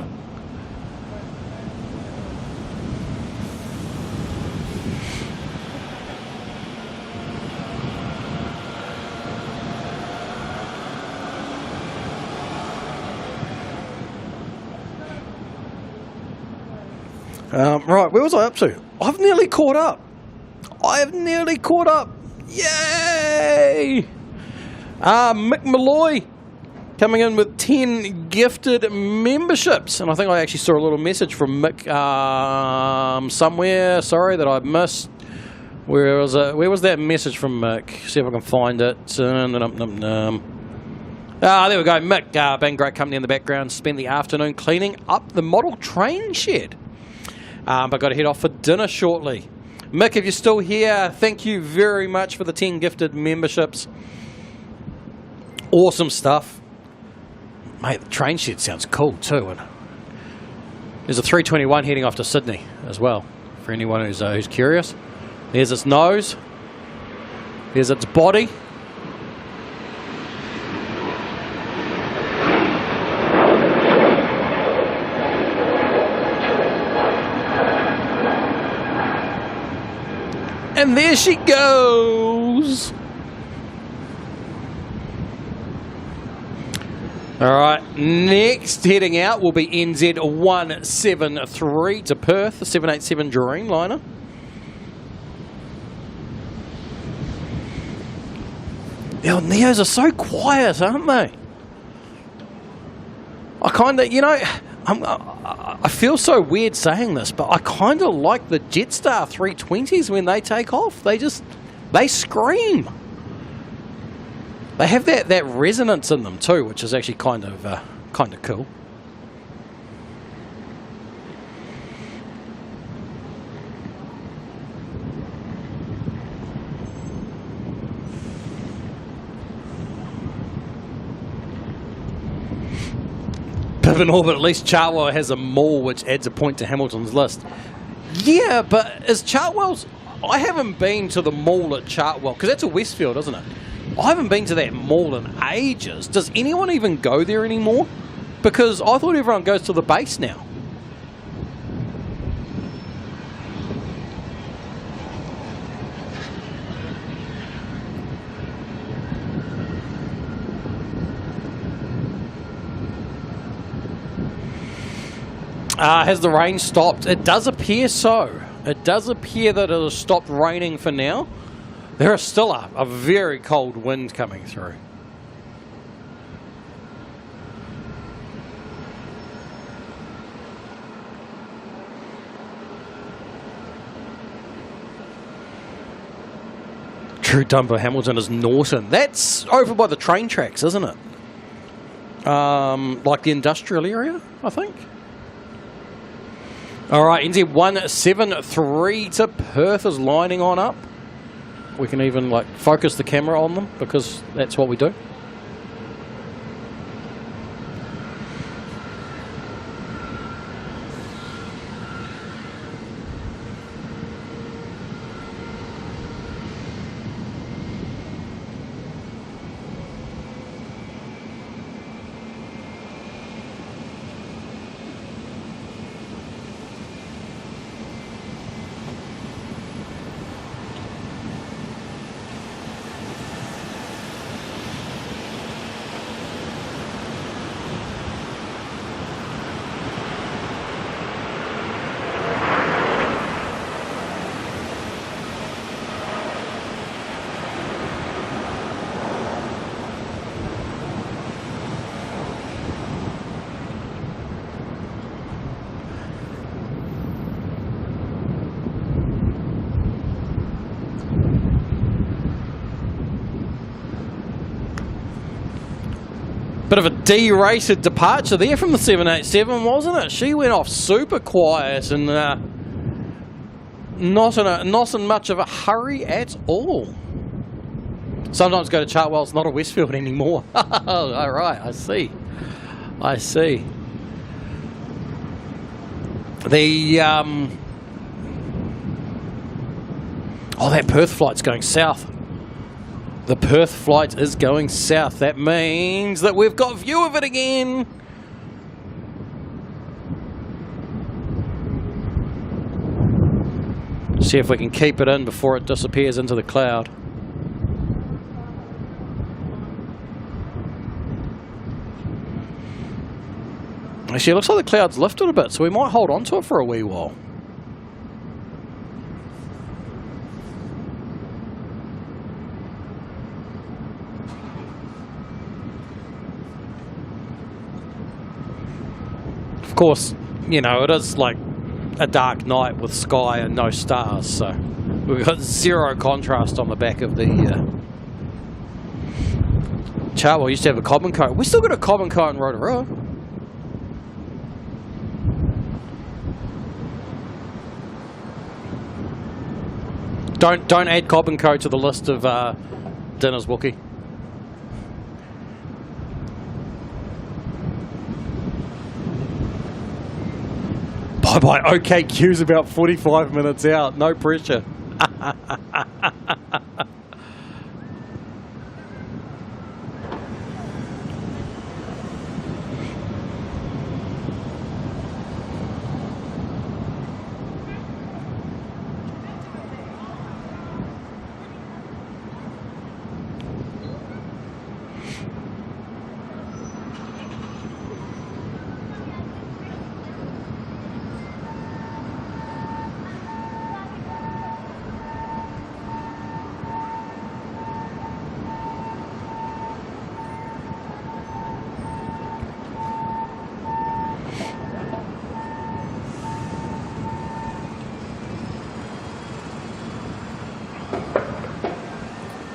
Speaker 1: Right, where was I up to? I've nearly caught up. I have nearly caught up. Yay! Mick Malloy coming in with 10 gifted memberships. And I think I actually saw a little message from Mick somewhere, sorry, that I missed. Where was it? Where was that message from Mick? See if I can find it. There we go. Mick, being great company in the background, spent the afternoon cleaning up the model train shed. But got to head off for dinner shortly. Mick, if you're still here, thank you very much for the 10 gifted memberships. Awesome stuff. Mate, the train shed sounds cool too. And there's a 321 heading off to Sydney as well, for anyone who's curious. There's its nose. There's its body. And there she goes. All right, next heading out will be NZ 173 to Perth, the 787 Dreamliner. The old Neos are so quiet, aren't they? I kind of, you know, I feel so weird saying this, but I kind of like the Jetstar 320s when they take off. They scream. They have that resonance in them too, which is actually kind of cool. In orbit, at least Chartwell has a mall, which adds a point to Hamilton's list. Yeah, but is Chartwell's... I haven't been to the mall at Chartwell, because that's a Westfield, isn't it? I haven't been to that mall in ages. Does anyone even go there anymore? Because I thought everyone goes to the base now. Has the rain stopped? It does appear so. It does appear that it has stopped raining for now. There is still a very cold wind coming through. True dump of Hamilton is Norton. That's over by the train tracks, isn't it? Like the industrial area, I think. All right, NZ 173 to Perth is lining on up. We can even like focus the camera on them because that's what we do. Bit of a D-rated departure there from the 787, wasn't it? She went off super quiet and not in much of a hurry at all. Sometimes go to Chartwell, it's not a Westfield anymore. All right, I see. I see. The oh, that Perth flight's going south. The Perth flight is going south. That means that we've got view of it again. See if we can keep it in before it disappears into the cloud. Actually, it looks like the cloud's lifted a bit, so we might hold on to it for a wee while. course, you know, it is like a dark night with sky and no stars, so we've got zero contrast on the back of the chart. We used to have a common coat. We still got a common coat in Rotorua. Don't add Cobb & Co to the list of dinners, Wookie. Bye-bye. OK, queue's about 45 minutes out. No pressure.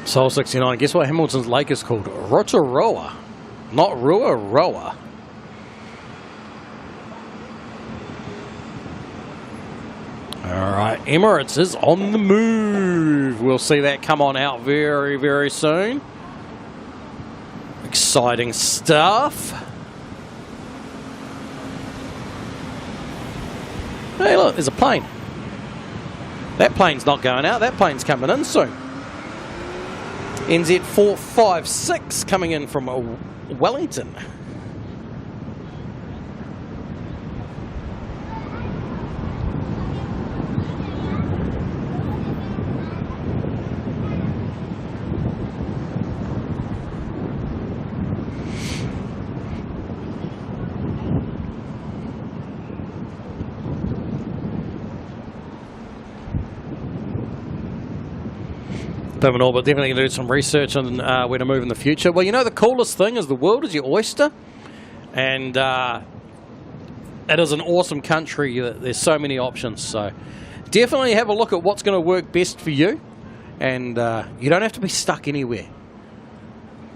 Speaker 1: Soul 69. Guess what Hamilton's lake is called? Rotorua. Not Rua, Roa. Alright, Emirates is on the move. We'll see that come on out very, very soon. Exciting stuff. Hey look, there's a plane. That plane's not going out, that plane's coming in soon. NZ456 coming in from Wellington. But definitely going to do some research on where to move in the future. Well, you know, the coolest thing is the world is your oyster, and it is an awesome country. There's so many options, so definitely have a look at what's going to work best for you, and you don't have to be stuck anywhere.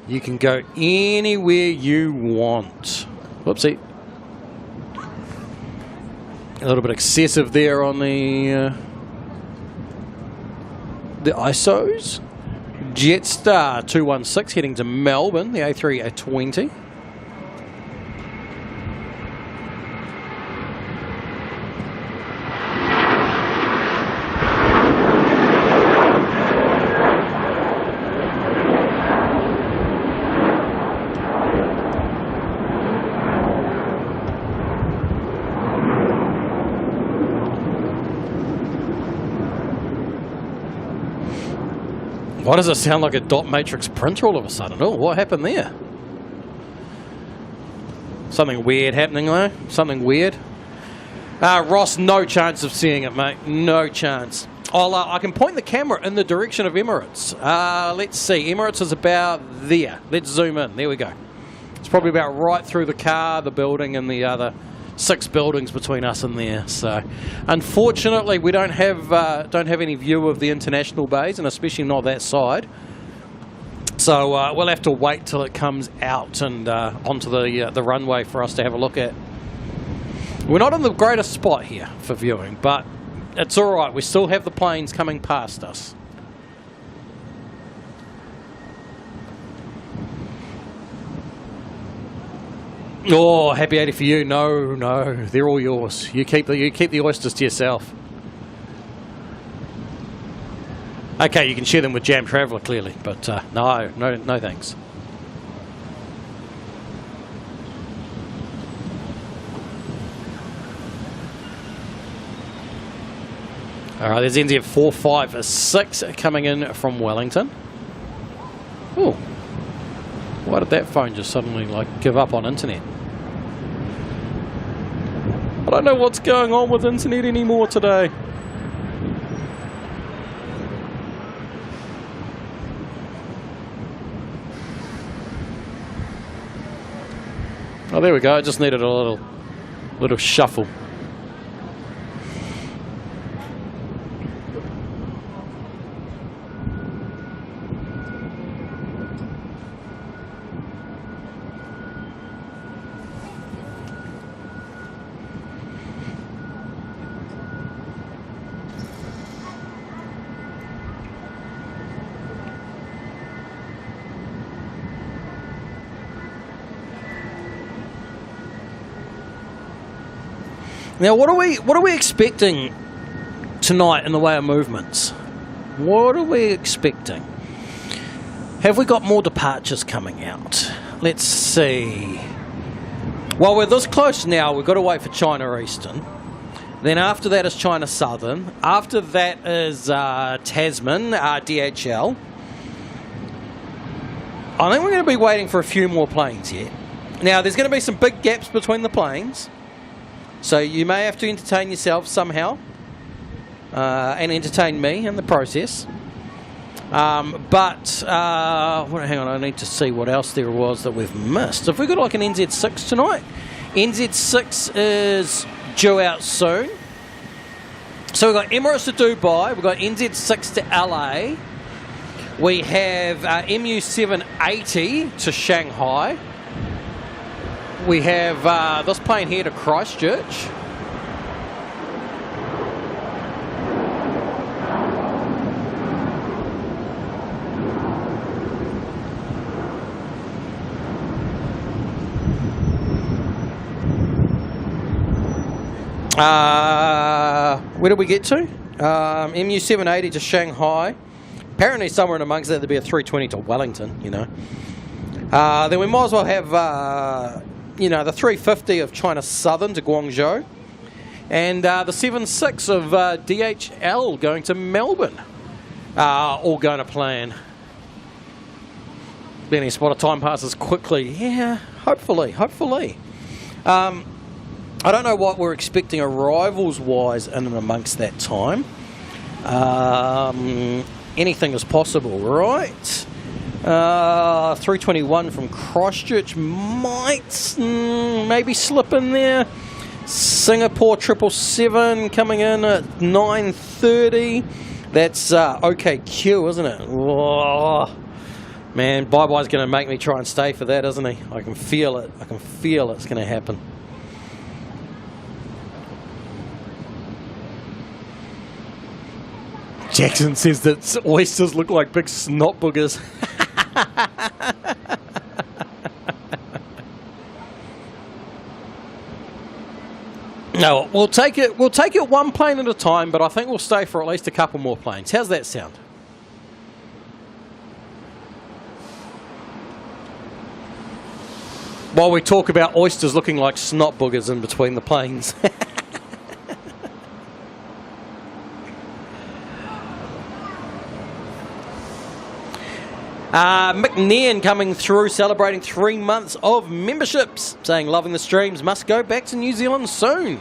Speaker 1: You can go anywhere you want. Whoopsie. A little bit excessive there on the ISOs. Jetstar 216 heading to Melbourne, the A320. Why does it sound like a dot matrix printer all of a sudden? Oh, what happened there? Something weird happening there. Something weird. Ross, no chance of seeing it, mate. No chance. I can point the camera in the direction of Emirates. Let's see. Emirates is about there. Let's zoom in. There we go. It's probably about right through the car, the building, and the other 6 buildings between us and there. So, unfortunately, we don't have any view of the international bays, and especially not that side. So we'll have to wait till it comes out and onto the runway for us to have a look at. We're not in the greatest spot here for viewing, but it's all right. We still have the planes coming past us. Oh, happy 80 for you. No, they're all yours. You keep the oysters to yourself. Okay, you can share them with Jam Traveller, clearly, but no thanks. All right, there's NZ456 coming in from Wellington. Oh, why did that phone just suddenly give up on internet? I don't know what's going on with internet anymore today. Oh, there we go. I just needed a little Little shuffle. Now, what are we expecting tonight in the way of movements? What are we expecting? Have we got more departures coming out? Let's see. Well, we're this close now. We've got to wait for China Eastern. Then after that is China Southern. After that is Tasman, DHL. I think we're going to be waiting for a few more planes yet. Now, there's going to be some big gaps between the planes. So you may have to entertain yourself somehow and entertain me in the process. Hang on, I need to see what else there was that we've missed. Have we got like an NZ6 tonight? NZ6 is due out soon. So we've got Emirates to Dubai, we've got NZ6 to LA, we have MU780 to Shanghai. We have this plane here to Christchurch. Where did we get to? MU780 to Shanghai. Apparently somewhere in amongst that there'd be a 320 to Wellington, you know. Then we might as well have... you know, the 350 of China Southern to Guangzhou, and the 76 of DHL going to Melbourne, all going to plan. Benny Spotter, time passes quickly. Yeah, hopefully. I don't know what we're expecting arrivals-wise in and amongst that time. Anything is possible, right? 321 from Christchurch might maybe slip in there. Singapore 777 coming in at 9:30. That's OKQ, isn't it? Whoa. Man, Bye-Bye's going to make me try and stay for that, isn't he? I can feel it. I can feel it's going to happen. Jackson says that oysters look like big snot boogers. No, we'll take it one plane at a time, but I think we'll stay for at least a couple more planes. How's that sound? While we talk about oysters looking like snot boogers in between the planes. McNairn coming through, celebrating 3 months of memberships, saying loving the streams, must go back to New Zealand soon.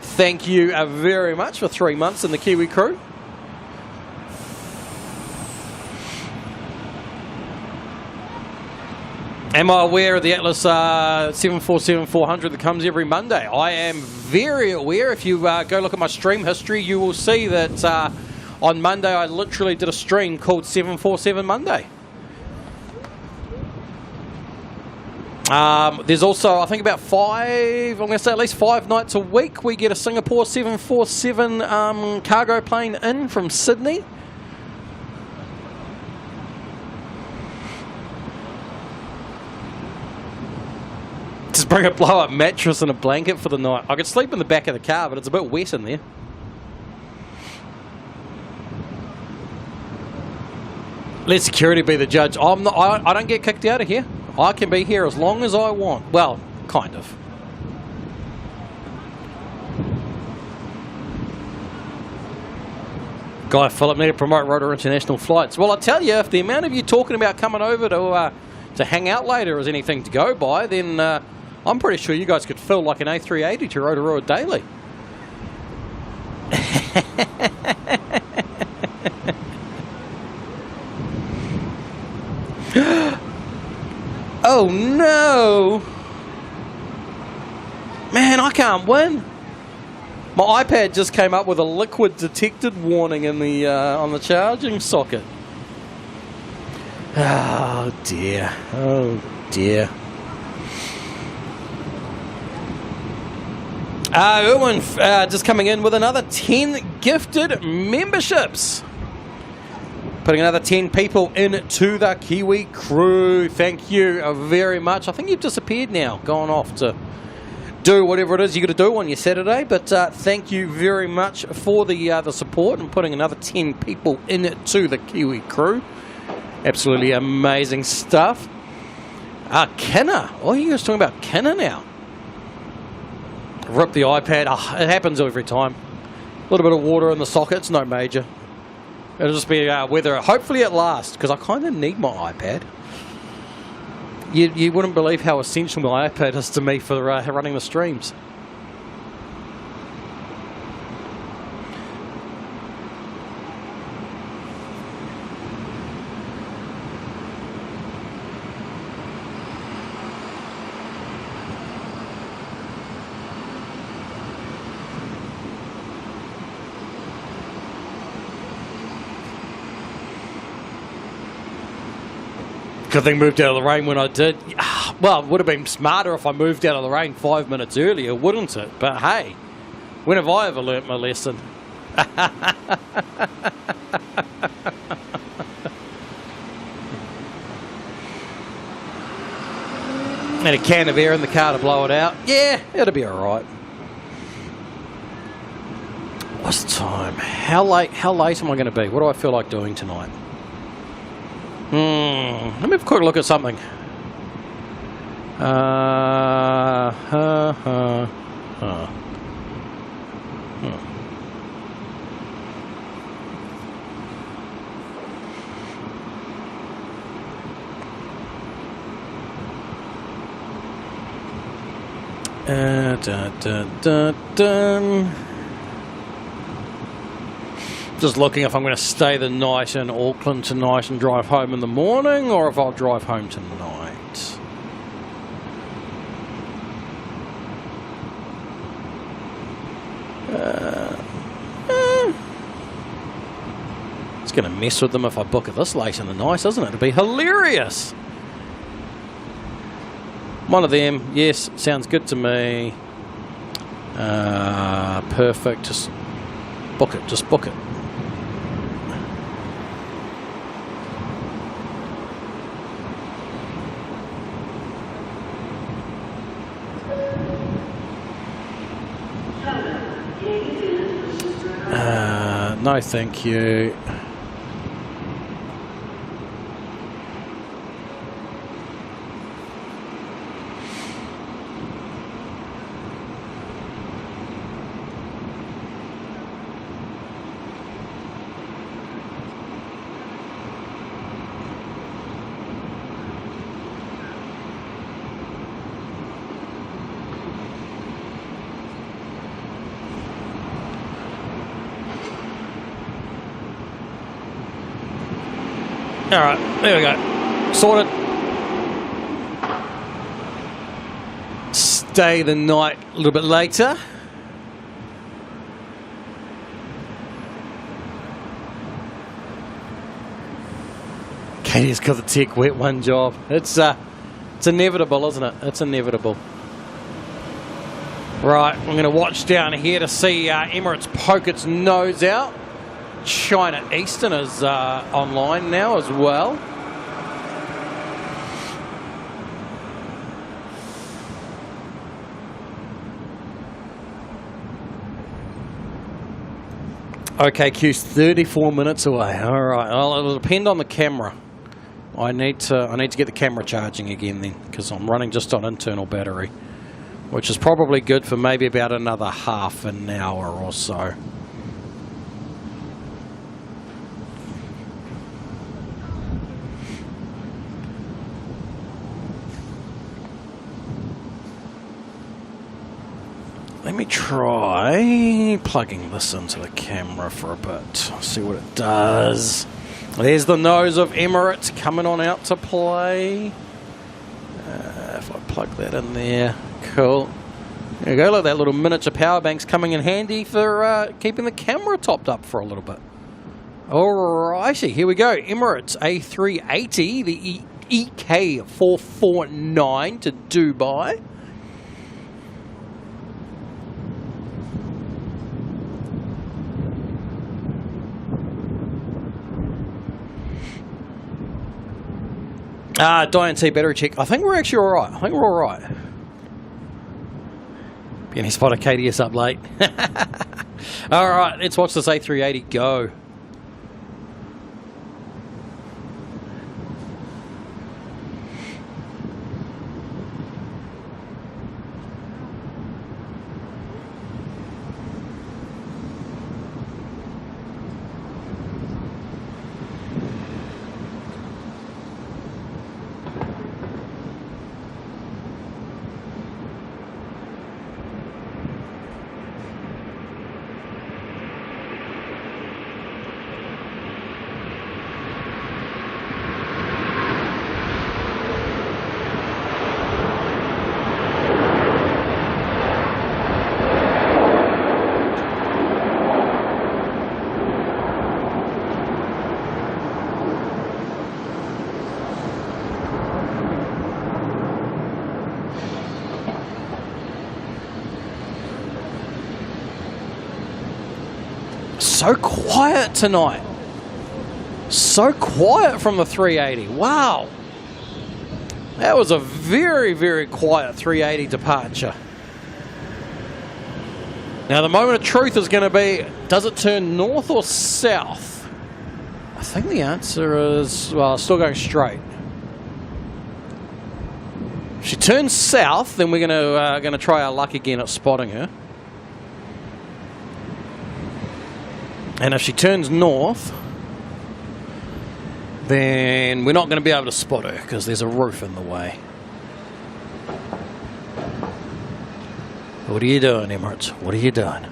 Speaker 1: Thank you very much for 3 months in the Kiwi crew. Am I aware of the Atlas 747-400 that comes every Monday? I am very aware. If you go look at my stream history, you will see that on Monday I literally did a stream called 747 Monday. There's also, I think, about 5, I'm going to say at least 5 nights a week, we get a Singapore 747 cargo plane in from Sydney. Just bring a blow-up mattress and a blanket for the night. I could sleep in the back of the car, but it's a bit wet in there. Let security be the judge. I don't get kicked out of here. I can be here as long as I want. Well, kind of. Guy Phillip need to promote Rotor International flights. Well, I tell you, if the amount of you talking about coming over to hang out later is anything to go by, then I'm pretty sure you guys could fill like an A380 to Rotorua daily. Oh no! Man, I can't win. My iPad just came up with a liquid detected warning in the on the charging socket. Oh dear. Oh dear. Erwin just coming in with another 10 gifted memberships. Putting another 10 people into the Kiwi crew. Thank you very much. I think you've disappeared now, gone off to do whatever it is you got to do on your Saturday. But thank you very much for the support and putting another 10 people into the Kiwi crew. Absolutely amazing stuff. Kinna. Oh, you guys talking about Kinna now? Rip the iPad. Oh, it happens every time. A little bit of water in the socket. It's no major. It'll just be weather. Hopefully it lasts, because I kind of need my iPad. You wouldn't believe how essential my iPad is to me for running the streams. Good thing moved out of the rain when I did. Well, it would have been smarter if I moved out of the rain 5 minutes earlier, wouldn't it? But hey, when have I ever learnt my lesson? And a can of air in the car to blow it out. Yeah, it'll be alright. What's the time? How late am I going to be? What do I feel like doing tonight? Let me have a quick look at something. Just looking if I'm going to stay the night in Auckland tonight and drive home in the morning, or if I'll drive home tonight. It's going to mess with them if I book it this late in the night, isn't it? It'll be hilarious. One of them, yes, sounds good to me. Perfect. Just book it. Just book it. No, thank you. All right, there we go. Sorted. Stay the night a little bit later. Katie's got the tech wet one job. It's inevitable, isn't it? It's inevitable. Right, I'm going to watch down here to see Emirates poke its nose out. China Eastern is online now as well. Okay, Q's 34 minutes away. All right, well, it'll depend on the camera. I need to get the camera charging again then, because I'm running just on internal battery, which is probably good for maybe about another half an hour or so. Let me try plugging this into the camera for a bit, see what it does. There's the nose of Emirates coming on out to play. If I plug that in there, cool. There you go, look, that little miniature power bank's coming in handy for keeping the camera topped up for a little bit. Alrighty, here we go. Emirates A380, the EK449 to Dubai. Diane T battery check. I think we're actually alright. I think we're alright. Any spotted KDS up late. Alright, let's watch this A380 go. So quiet tonight. So quiet from the 380. Wow. That was a very, very quiet 380 departure. Now the moment of truth is going to be, does it turn north or south? I think the answer is, well, still going straight. If she turns south, then we're going to try our luck again at spotting her. And if she turns north, then we're not going to be able to spot her because there's a roof in the way. What are you doing, Emirates? What are you doing?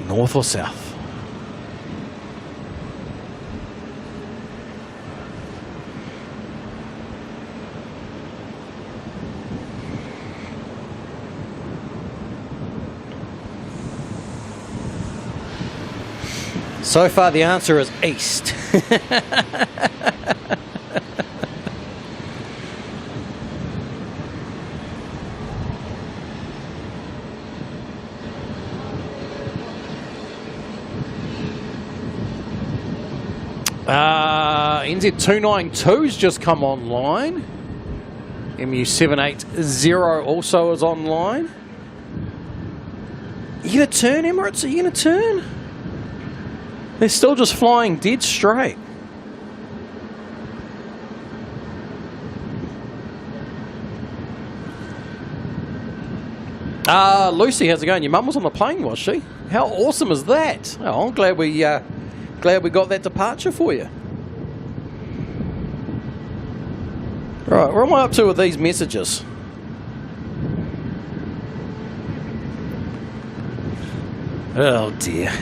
Speaker 1: North or south? So far, the answer is east. NZ292's just come online. MU780 also is online. Are you going to turn, Emirates? Are you going to turn? They're still just flying dead straight. Lucy, how's it going? Your mum was on the plane, was she? How awesome is that? Oh, I'm glad we got that departure for you. Right, where am I up to with these messages? Oh dear.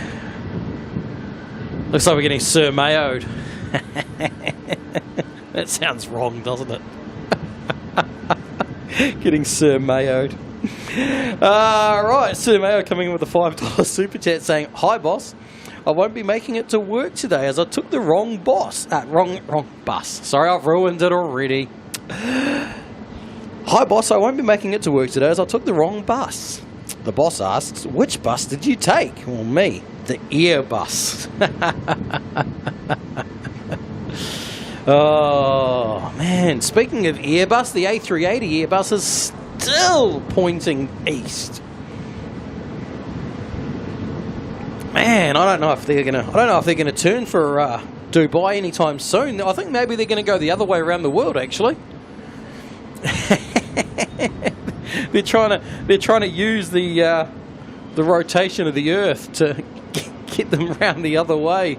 Speaker 1: Looks like we're getting Sir Mayo'd. That sounds wrong, doesn't it? Getting Sir Mayo'd. Right, Sir Mayo coming in with a $5 super chat saying, "Hi boss, I won't be making it to work today as I took the wrong bus. Wrong bus. Sorry, I've ruined it already. Hi boss, I won't be making it to work today as I took the wrong bus." The boss asks, "Which bus did you take?" Well, me. The ear bus. Oh man, speaking of Airbus, the A380 Airbus is still pointing east. Man, I don't know if they're gonna turn for Dubai anytime soon. I think maybe they're gonna go the other way around the world actually. They're trying to use the rotation of the Earth to get them around the other way.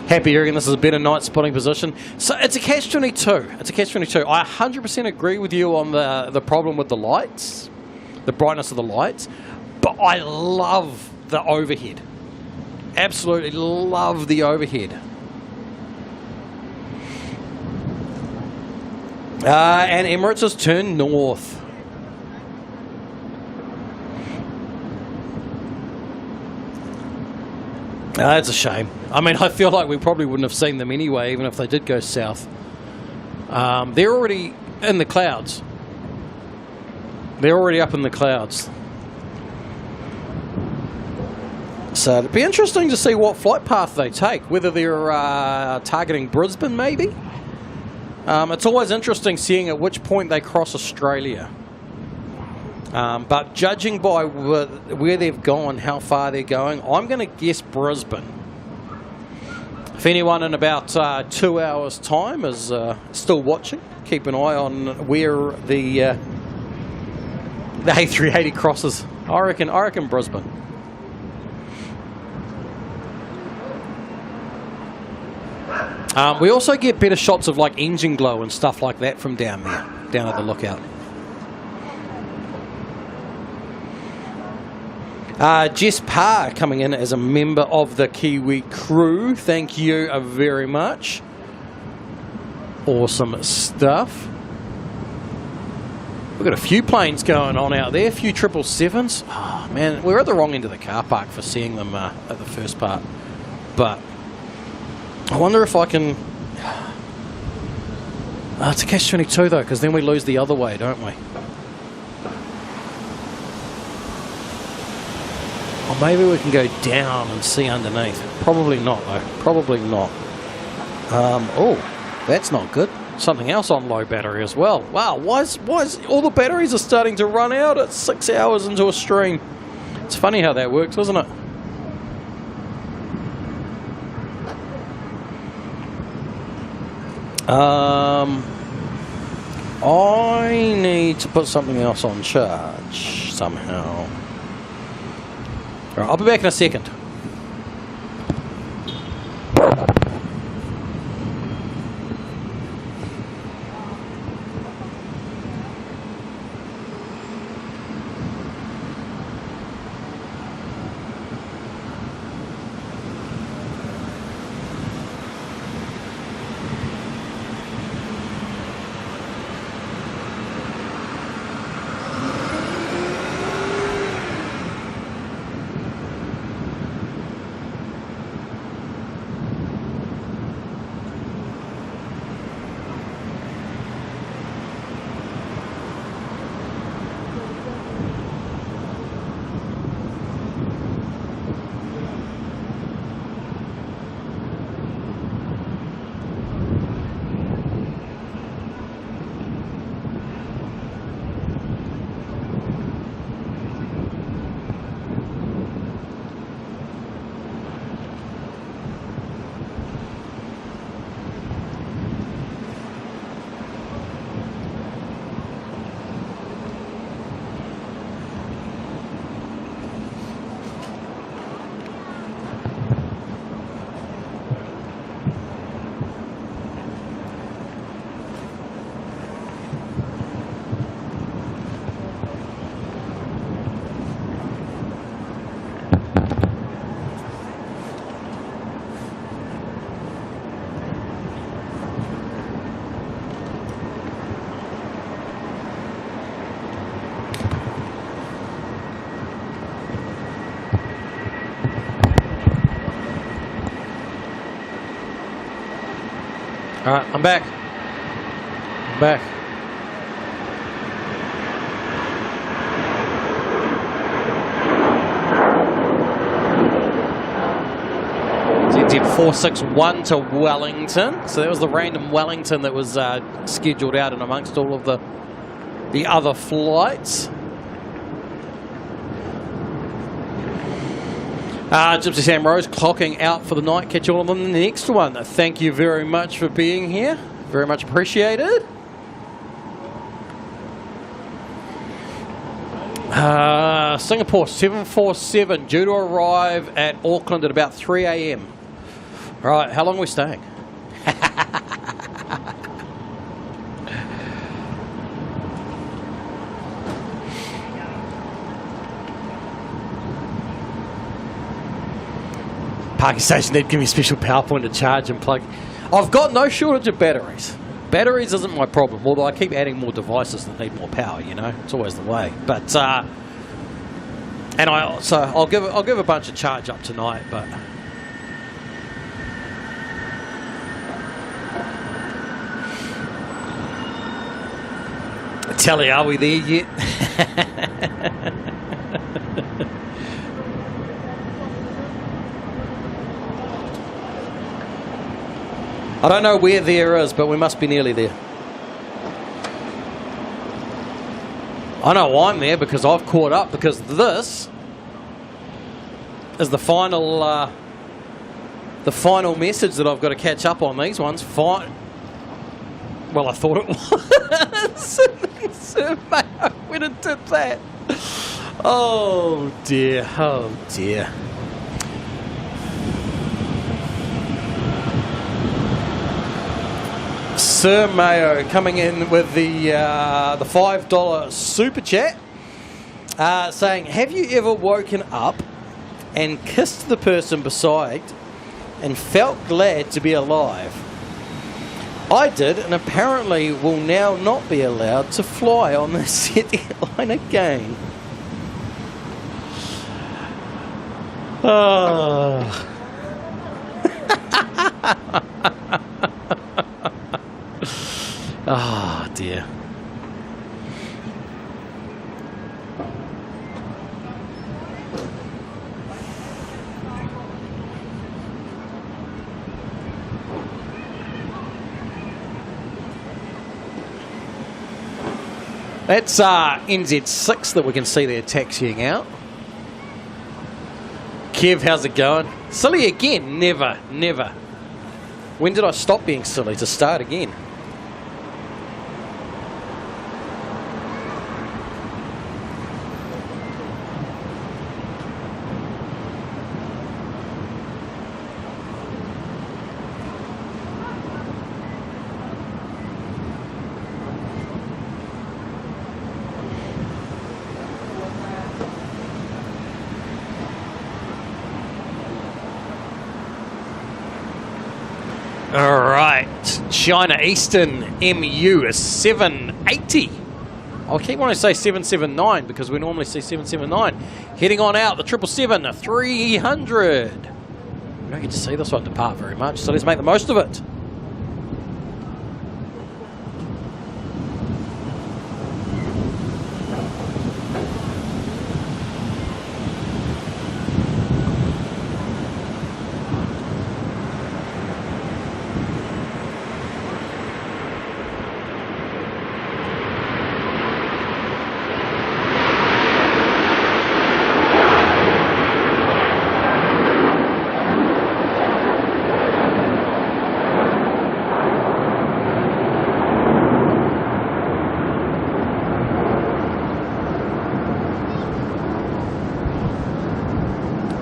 Speaker 1: Happy hearing this is a better night spotting position. So it's a catch-22. It's a catch-22. I 100% agree with you on the problem with the lights, the brightness of the lights, but I love the overhead. Absolutely love the overhead. And Emirates has turned north. That's a shame. I mean, I feel like we probably wouldn't have seen them anyway, even if they did go south. They're already in the clouds. They're already up in the clouds. So it'd be interesting to see what flight path they take, whether they're targeting Brisbane maybe. It's always interesting seeing at which point they cross Australia. But judging by where they've gone, how far they're going, I'm going to guess Brisbane. If anyone in about 2 hours' time is still watching, keep an eye on where the A380 crosses. I reckon Brisbane. We also get better shots of like engine glow and stuff like that from down there, down at the lookout. Jess Parr coming in as a member of the Kiwi crew. Thank you very much. Awesome stuff. We've got a few planes going on out there, a few 777s. Oh, man, we're at the wrong end of the car park for seeing them at the first part. But I wonder if I can... it's a catch-22 though, because then we lose the other way, don't we? Or maybe we can go down and see underneath. Probably not though. Probably not. Oh, that's not good. Something else on low battery as well. Wow, why is all the batteries are starting to run out at 6 hours into a stream? It's funny how that works, isn't it? I need to put something else on charge somehow. Right, I'll be back in a second. Alright, I'm back. I'm back. ZZ461 to Wellington. So that was the random Wellington that was scheduled out and amongst all of the other flights. Gypsy Sam Rose clocking out for the night. Catch all of them in the next one. Thank you very much for being here. Very much appreciated. Singapore 747 due to arrive at Auckland at about 3 a.m. Right, how long are we staying? Parking station, they'd give me a special power point to charge and plug. I've got no shortage of batteries. Batteries isn't my problem, although I keep adding more devices that need more power, you know. It's always the way. But, and I'll give a bunch of charge up tonight, but... Telly, are we there yet? I don't know where there is, but we must be nearly there. I know I'm there because I've caught up, because this is the final message that I've got to catch up on these ones. Fine. Well, I thought it was. Sir Mayo went and did that. Oh dear, oh dear. Sir Mayo coming in with the $5 super chat, saying, have you ever woken up and kissed the person beside and felt glad to be alive? I did, and apparently will now not be allowed to fly on the set airline again. Oh. Oh dear. That's NZ6 that we can see there taxiing out. Kev, how's it going? Silly again? Never, never. When did I stop being silly to start again? All right, China Eastern MU is 780. I keep wanting to say 779 because we normally see 779. Heading on out, the 777, 300. We don't get to see this one depart very much, so let's make the most of it.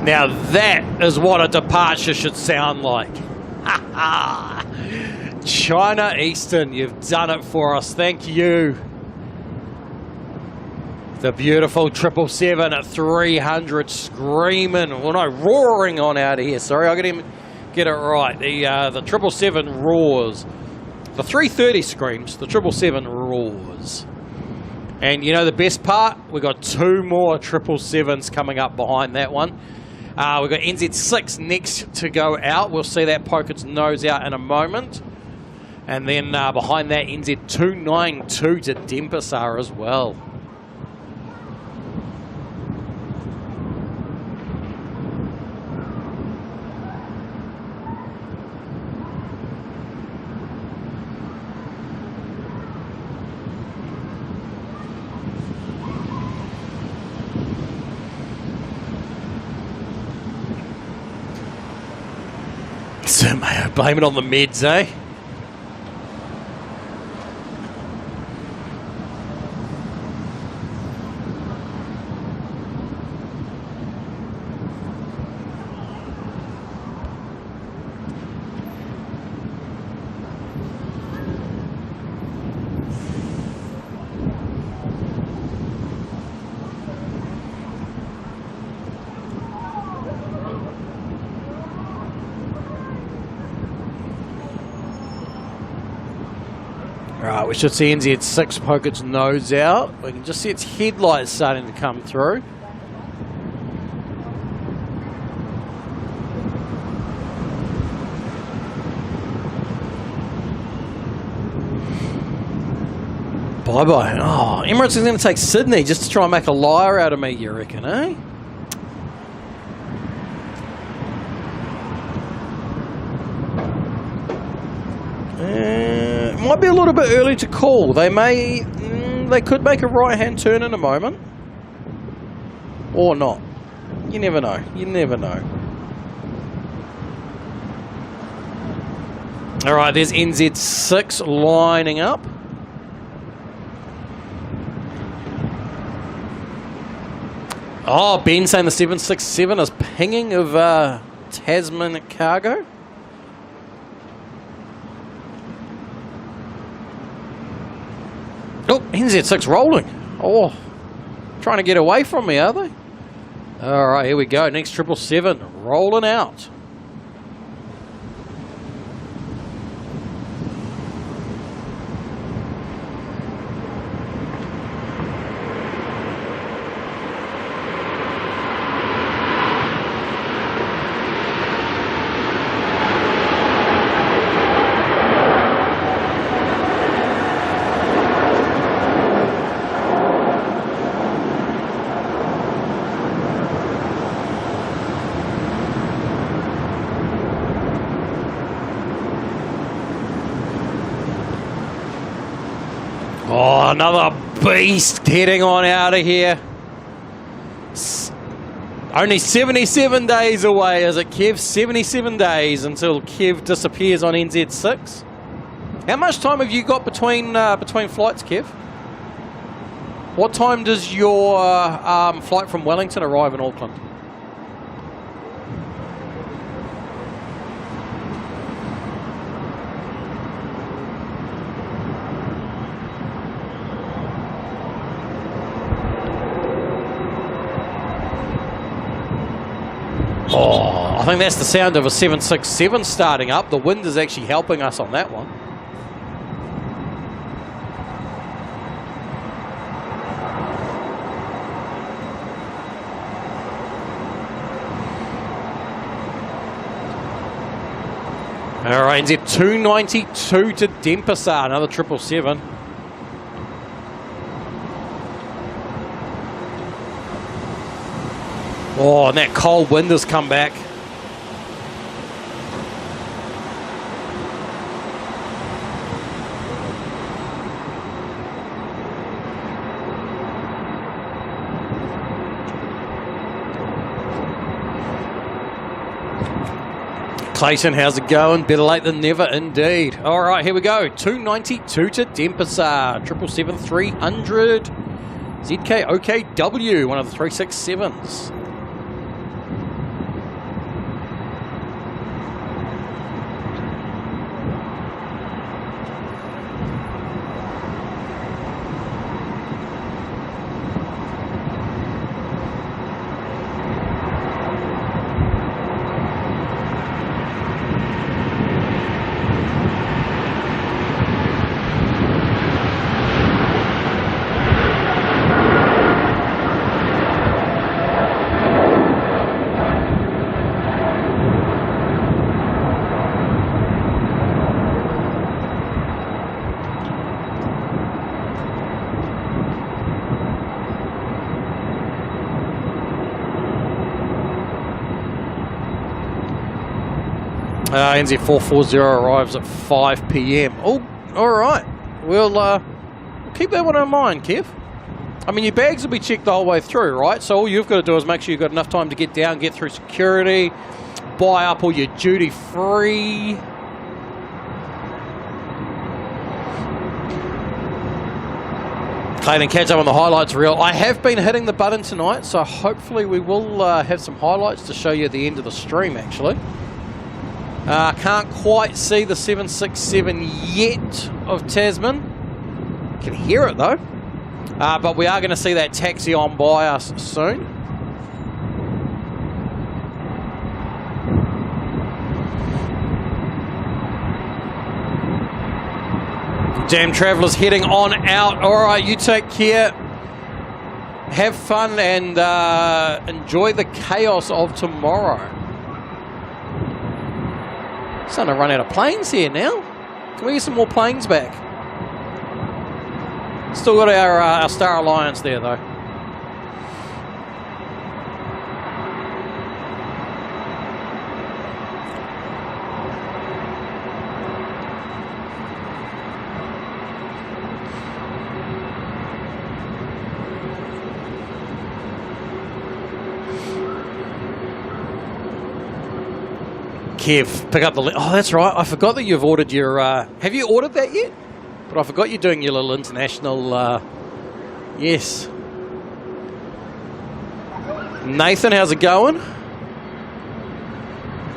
Speaker 1: Now that is what a departure should sound like. China Eastern, you've done it for us. Thank you. The beautiful 777 at 300 screaming, well no, roaring on out of here. Sorry, I got to get it right. The 777 roars. The 330 screams, the 777 roars. And you know the best part? We've got two more 777s coming up behind that one. We've got NZ6 next to go out. We'll see that poke its nose out in a moment. And then behind that, NZ292 to Denpasar as well. Sir Mayo, blame it on the meds, eh? Right, we should see NZ6 poke its nose out. We can just see its headlights starting to come through. Bye-bye. Oh, Emirates is going to take Sydney just to try and make a liar out of me, you reckon, eh? It might be a little bit early to call. They could make a right-hand turn in a moment. Or not. You never know. You never know. Alright, there's NZ6 lining up. Oh, Ben saying the 767 is pinging of Tasman cargo. Oh, NZ6 rolling. Oh, trying to get away from me, are they? All right, here we go. Next 777 rolling out. Oh, another beast heading on out of here. Only 77 days away, is it, Kev? 77 days until Kev disappears on NZ6. How much time have you got between flights, Kev? What time does your flight from Wellington arrive in Auckland? Oh, I think that's the sound of a 767 starting up. The wind is actually helping us on that one. All right, NZ 292 to Denpasar, another 777. Oh, and that cold wind has come back. Clayton, how's it going? Better late than never, indeed. All right, here we go. 292 to Denpasar, 777-300. ZK OKW, one of the 367s. NZ 440 arrives at 5 p.m. Oh, all right. We'll keep that one in mind, Kev. I mean, your bags will be checked the whole way through, right? So all you've got to do is make sure you've got enough time to get down, get through security, buy up all your duty-free. Clayton, catch up on the highlights reel. I have been hitting the button tonight, so hopefully we will have some highlights to show you at the end of the stream, actually. Can't quite see the 767 yet of Tasman. Can hear it though. But we are going to see that taxi on by us soon. Jam Travellers heading on out. All right, you take care. Have fun and enjoy the chaos of tomorrow. Starting to run out of planes here now. Can we get some more planes back? Still got our Star Alliance there though. Kev, pick up the... Oh, that's right. I forgot that you've ordered your... have you ordered that yet? But I forgot you're doing your little international... yes. Nathan, how's it going?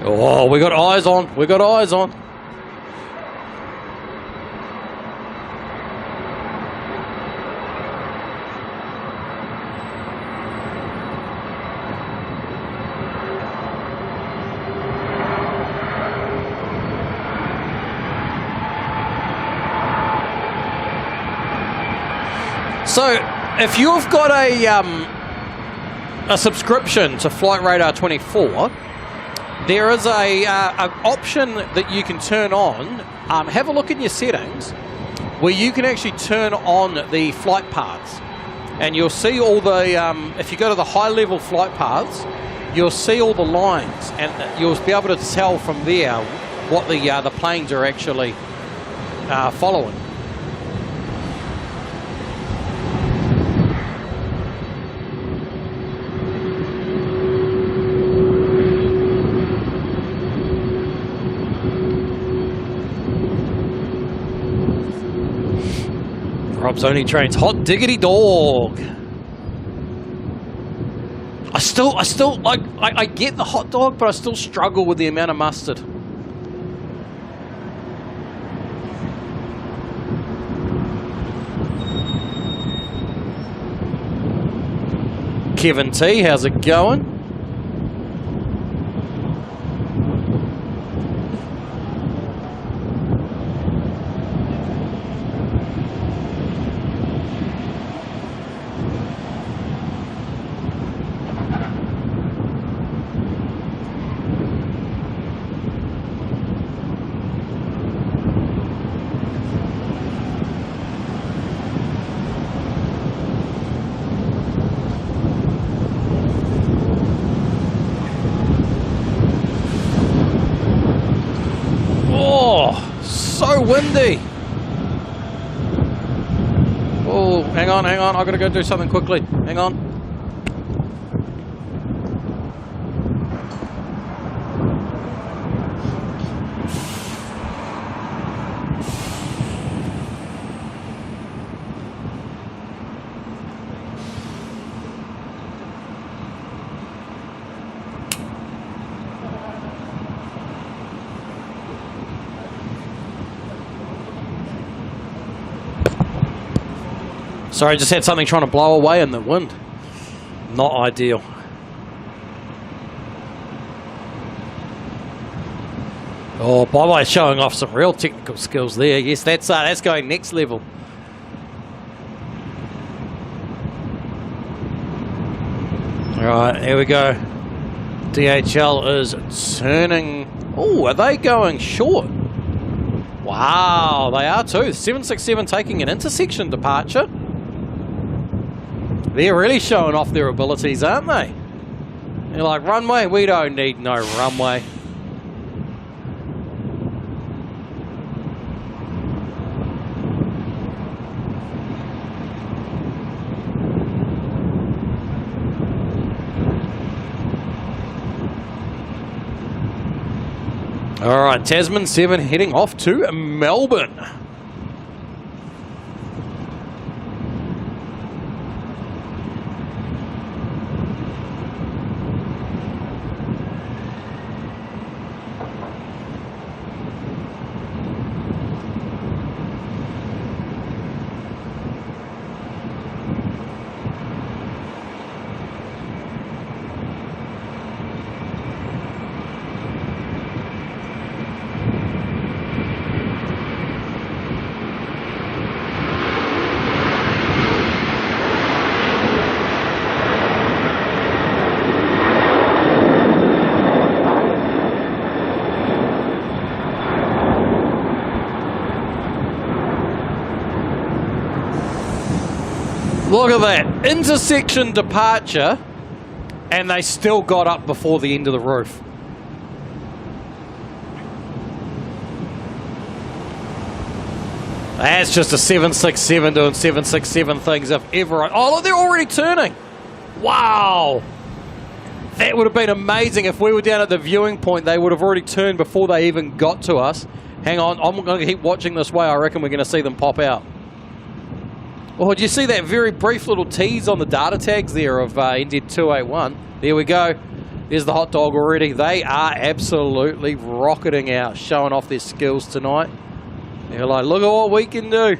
Speaker 1: Oh, we got eyes on. We got eyes on. So, if you've got a subscription to Flight Radar 24, there is a option that you can turn on. Have a look in your settings where you can actually turn on the flight paths, and you'll see all the. If you go to the high-level flight paths, you'll see all the lines, and you'll be able to tell from there what the planes are actually following. Rob's Only Trains, hot diggity dog. I get the hot dog, but I still struggle with the amount of mustard. Kevin T, how's it going? Windy. Oh, hang on. I've got to go do something quickly. Hang on. Sorry, I just had something trying to blow away in the wind. Not ideal. Oh, Bye-Bye showing off some real technical skills there. Yes, that's going next level. All right, here we go. DHL is turning. Oh, are they going short? Wow, they are too. 767 taking an intersection departure. They're really showing off their abilities, aren't they? They're like, runway? We don't need no runway. All right, Tasman 7 heading off to Melbourne. Look at that. Intersection departure, and they still got up before the end of the roof. That's just a 767 doing 767 things if ever. Oh, look, they're already turning. Wow. That would have been amazing if we were down at the viewing point. They would have already turned before they even got to us. Hang on, I'm going to keep watching this way. I reckon we're going to see them pop out. Oh, did you see that very brief little tease on the data tags there of NZ281? There we go. There's the hot dog already. They are absolutely rocketing out, showing off their skills tonight. They're like, look at what we can do.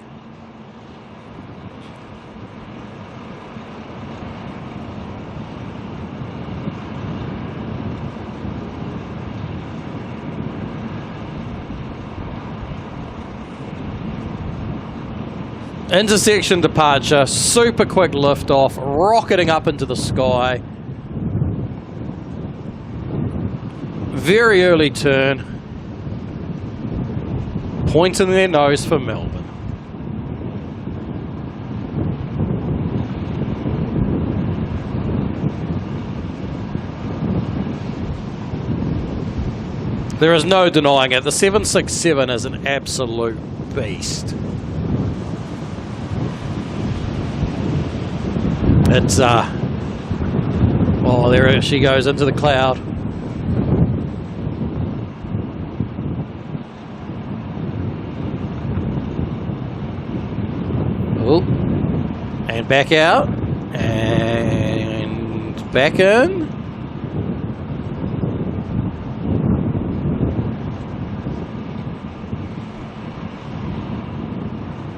Speaker 1: Intersection departure, super quick lift off, rocketing up into the sky. Very early turn. Pointing their nose for Melbourne. There is no denying it. The 767 is an absolute beast. It's, oh, there she goes into the cloud. Oh, and back out, and back in.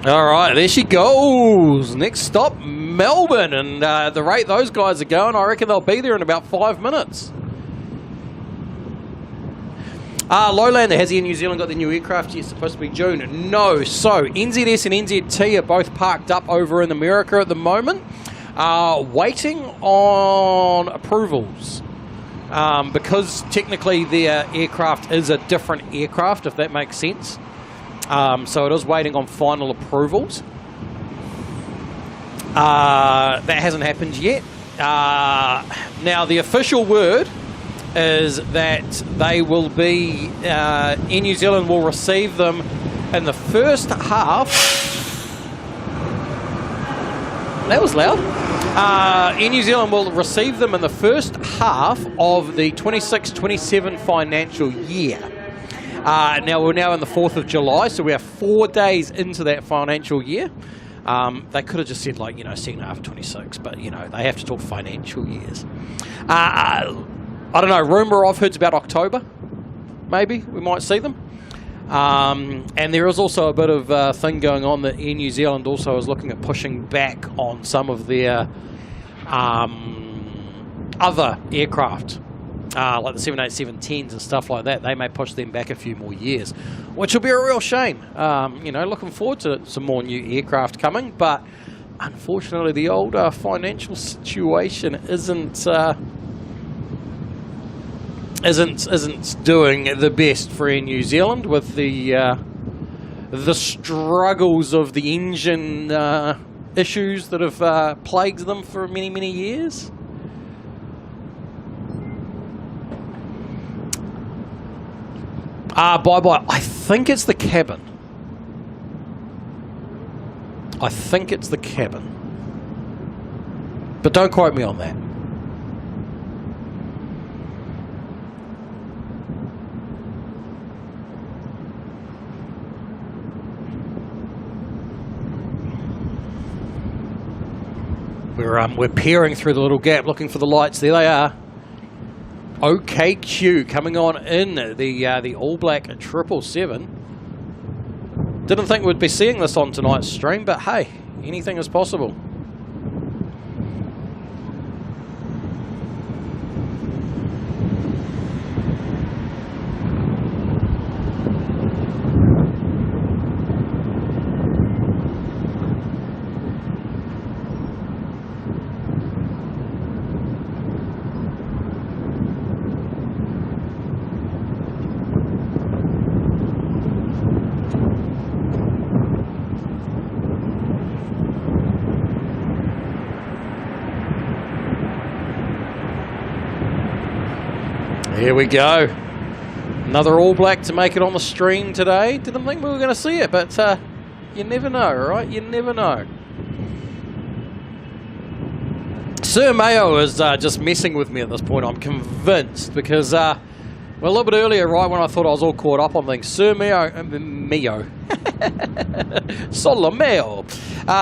Speaker 1: All right, there she goes. Next stop, Melbourne, and the rate those guys are going, I reckon they'll be there in about 5 minutes. Lowlander, has Air New Zealand got the new aircraft yet? It's supposed to be June. No. So, NZS and NZT are both parked up over in America at the moment, waiting on approvals. Because technically their aircraft is a different aircraft, if that makes sense. So it is waiting on final approvals. That hasn't happened yet. Now, the official word is that they will be, Air New Zealand will receive them in the first half. That was loud. Air New Zealand will receive them in the first half of the 26-27 financial year. Now, we're now in the 4th of July, so we are 4 days into that financial year. They could have just said, like, you know, second half of 26, but, you know, they have to talk financial years. I don't know, rumour I've heard's about October, maybe, we might see them. And there is also a bit of thing going on that Air New Zealand also is looking at pushing back on some of their other aircraft. Like the 787-10s and stuff like that. They may push them back a few more years, which will be a real shame. You know, looking forward to some more new aircraft coming, but unfortunately the old financial situation isn't doing the best for Air New Zealand with the struggles of the engine issues that have plagued them for many, many years. Bye-bye. I think it's the cabin. I think it's the cabin. But don't quote me on that. We're peering through the little gap looking for the lights. There they are. OKQ coming on in the All Black 777. Didn't think we'd be seeing this on tonight's stream, but hey, anything is possible. There we go. Another All Black to make it on the stream today. Didn't think we were going to see it, but you never know, right? You never know. Sir Mayo is just messing with me at this point, I'm convinced, because well, a little bit earlier, right when I thought I was all caught up on things, Sir Mayo, Solomeo,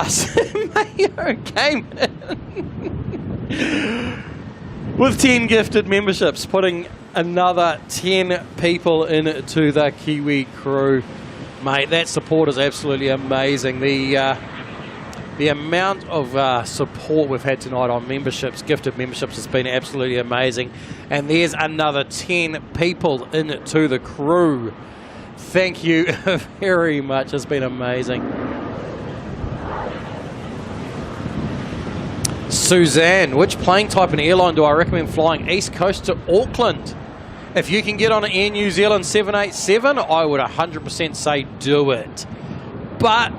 Speaker 1: Sir Mayo came in with 10 gifted memberships, putting another 10 people into the Kiwi crew. Mate, that support is absolutely amazing. The amount of support we've had tonight on memberships, gifted memberships, has been absolutely amazing. And there's another 10 people into the crew. Thank you very much. It's been amazing. Suzanne, which plane type and airline do I recommend flying East Coast to Auckland? If you can get on an Air New Zealand 787, I would 100% say do it. But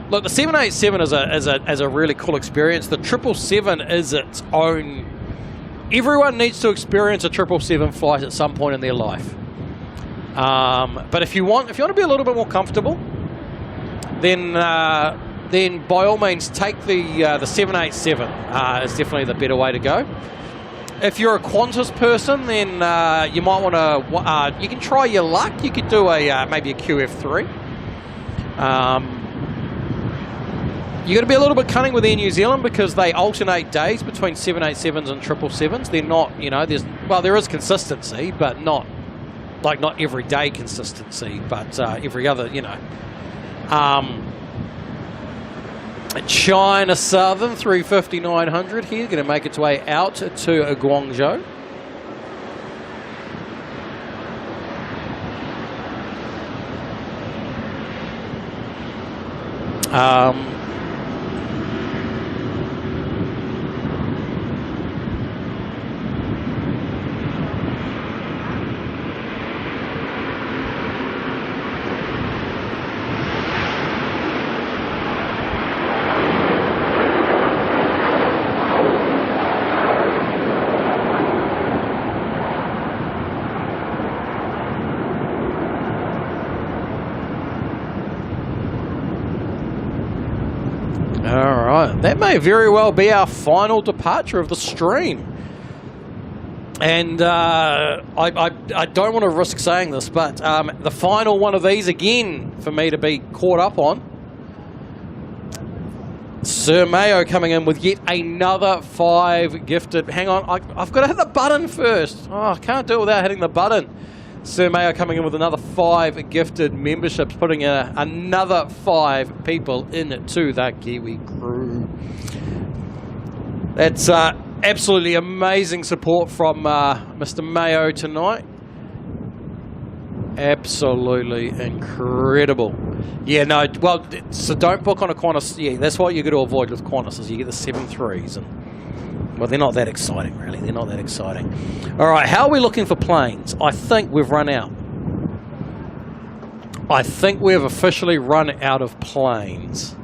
Speaker 1: look, the 787 is a really cool experience. The 777 is its own. Everyone needs to experience a 777 flight at some point in their life. But if you want to be a little bit more comfortable, then by all means take the 787. Is definitely the better way to go. If you're a Qantas person, then you might want to. You can try your luck. You could do maybe a QF3. You got to be a little bit cunning with Air New Zealand because they alternate days between 787s and 777s. They're not, there is consistency, but not every day consistency, but every other, China Southern 350-900 here, going to make its way out to Guangzhou. That may very well be our final departure of the stream. And I don't want to risk saying this, but the final one of these again for me to be caught up on. Sir Mayo coming in with yet another 5 gifted. Hang on, I've got to hit the button first. Oh, I can't do it without hitting the button. Sir Mayo coming in with another 5 gifted memberships, putting another 5 people into that Kiwi crew. That's absolutely amazing support from Mr. Mayo tonight. Absolutely incredible. Yeah, no, well, so don't book on a Qantas. Yeah, that's what you're going to avoid with Qantas, is you get the 7.3s. And, well, they're not that exciting, really. They're not that exciting. All right, how are we looking for planes? I think we've run out. I think we've officially run out of planes.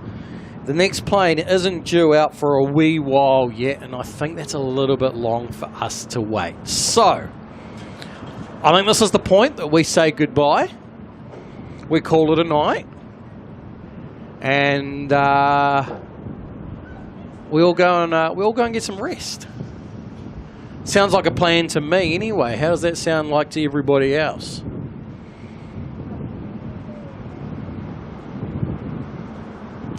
Speaker 1: The next plane isn't due out for a wee while yet, and I think that's a little bit long for us to wait. So, I think this is the point that we say goodbye. We call it a night. And we all go and get some rest. Sounds like a plan to me anyway. How does that sound like to everybody else?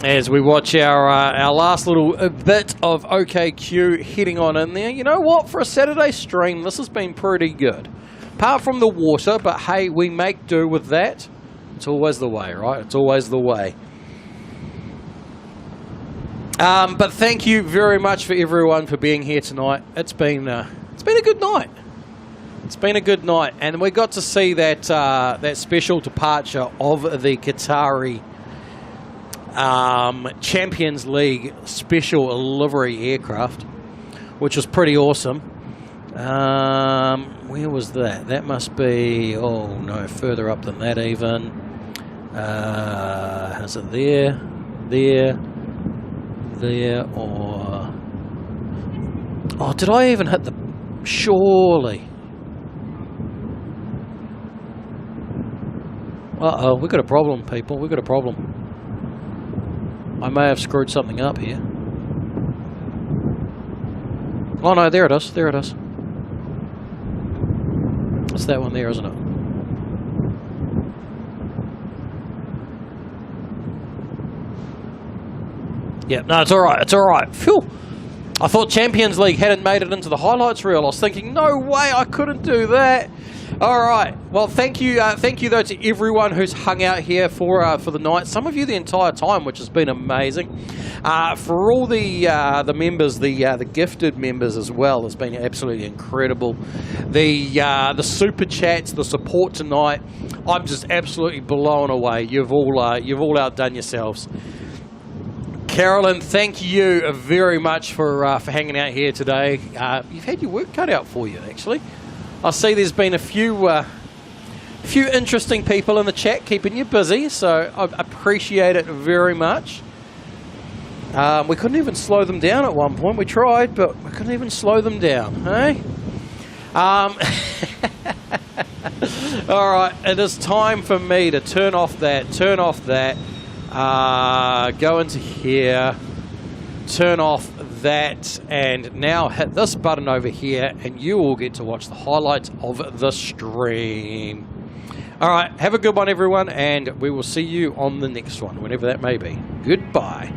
Speaker 1: As we watch our last little bit of OKQ heading on in there. You know what? For a Saturday stream, this has been pretty good. Apart from the water, but hey, we make do with that. It's always the way, right? It's always the way. But thank you very much for everyone for being here tonight. It's been a good night. It's been a good night, and we got to see that that special departure of the Qatari Champions League special livery aircraft, which was pretty awesome. Where was that? That must be, oh no, further up than that even. Is it there, or... Oh, did I even hit the... Surely. Uh-oh, we got a problem, people. We got a problem. I may have screwed something up here. Oh no, there it is. There it is. It's that one there, isn't it? Yeah, no, it's alright. It's alright. Phew. I thought Champions League hadn't made it into the highlights reel. I was thinking, no way, I couldn't do that. All right. Well, thank you though to everyone who's hung out here for the night. Some of you the entire time, which has been amazing. For all the members, the gifted members as well, has been absolutely incredible. The super chats, the support tonight, I'm just absolutely blown away. You've all outdone yourselves. Carolyn, thank you very much for hanging out here today. You've had your work cut out for you, actually. I see there's been a few interesting people in the chat keeping you busy, so I appreciate it very much. We couldn't even slow them down at one point. We tried, but we couldn't even slow them down, hey? All right, it is time for me to turn off that, go into here, turn off that, and now hit this button over here, and you will get to watch the highlights of the stream. All right, have a good one, everyone, and we will see you on the next one, whenever that may be. Goodbye.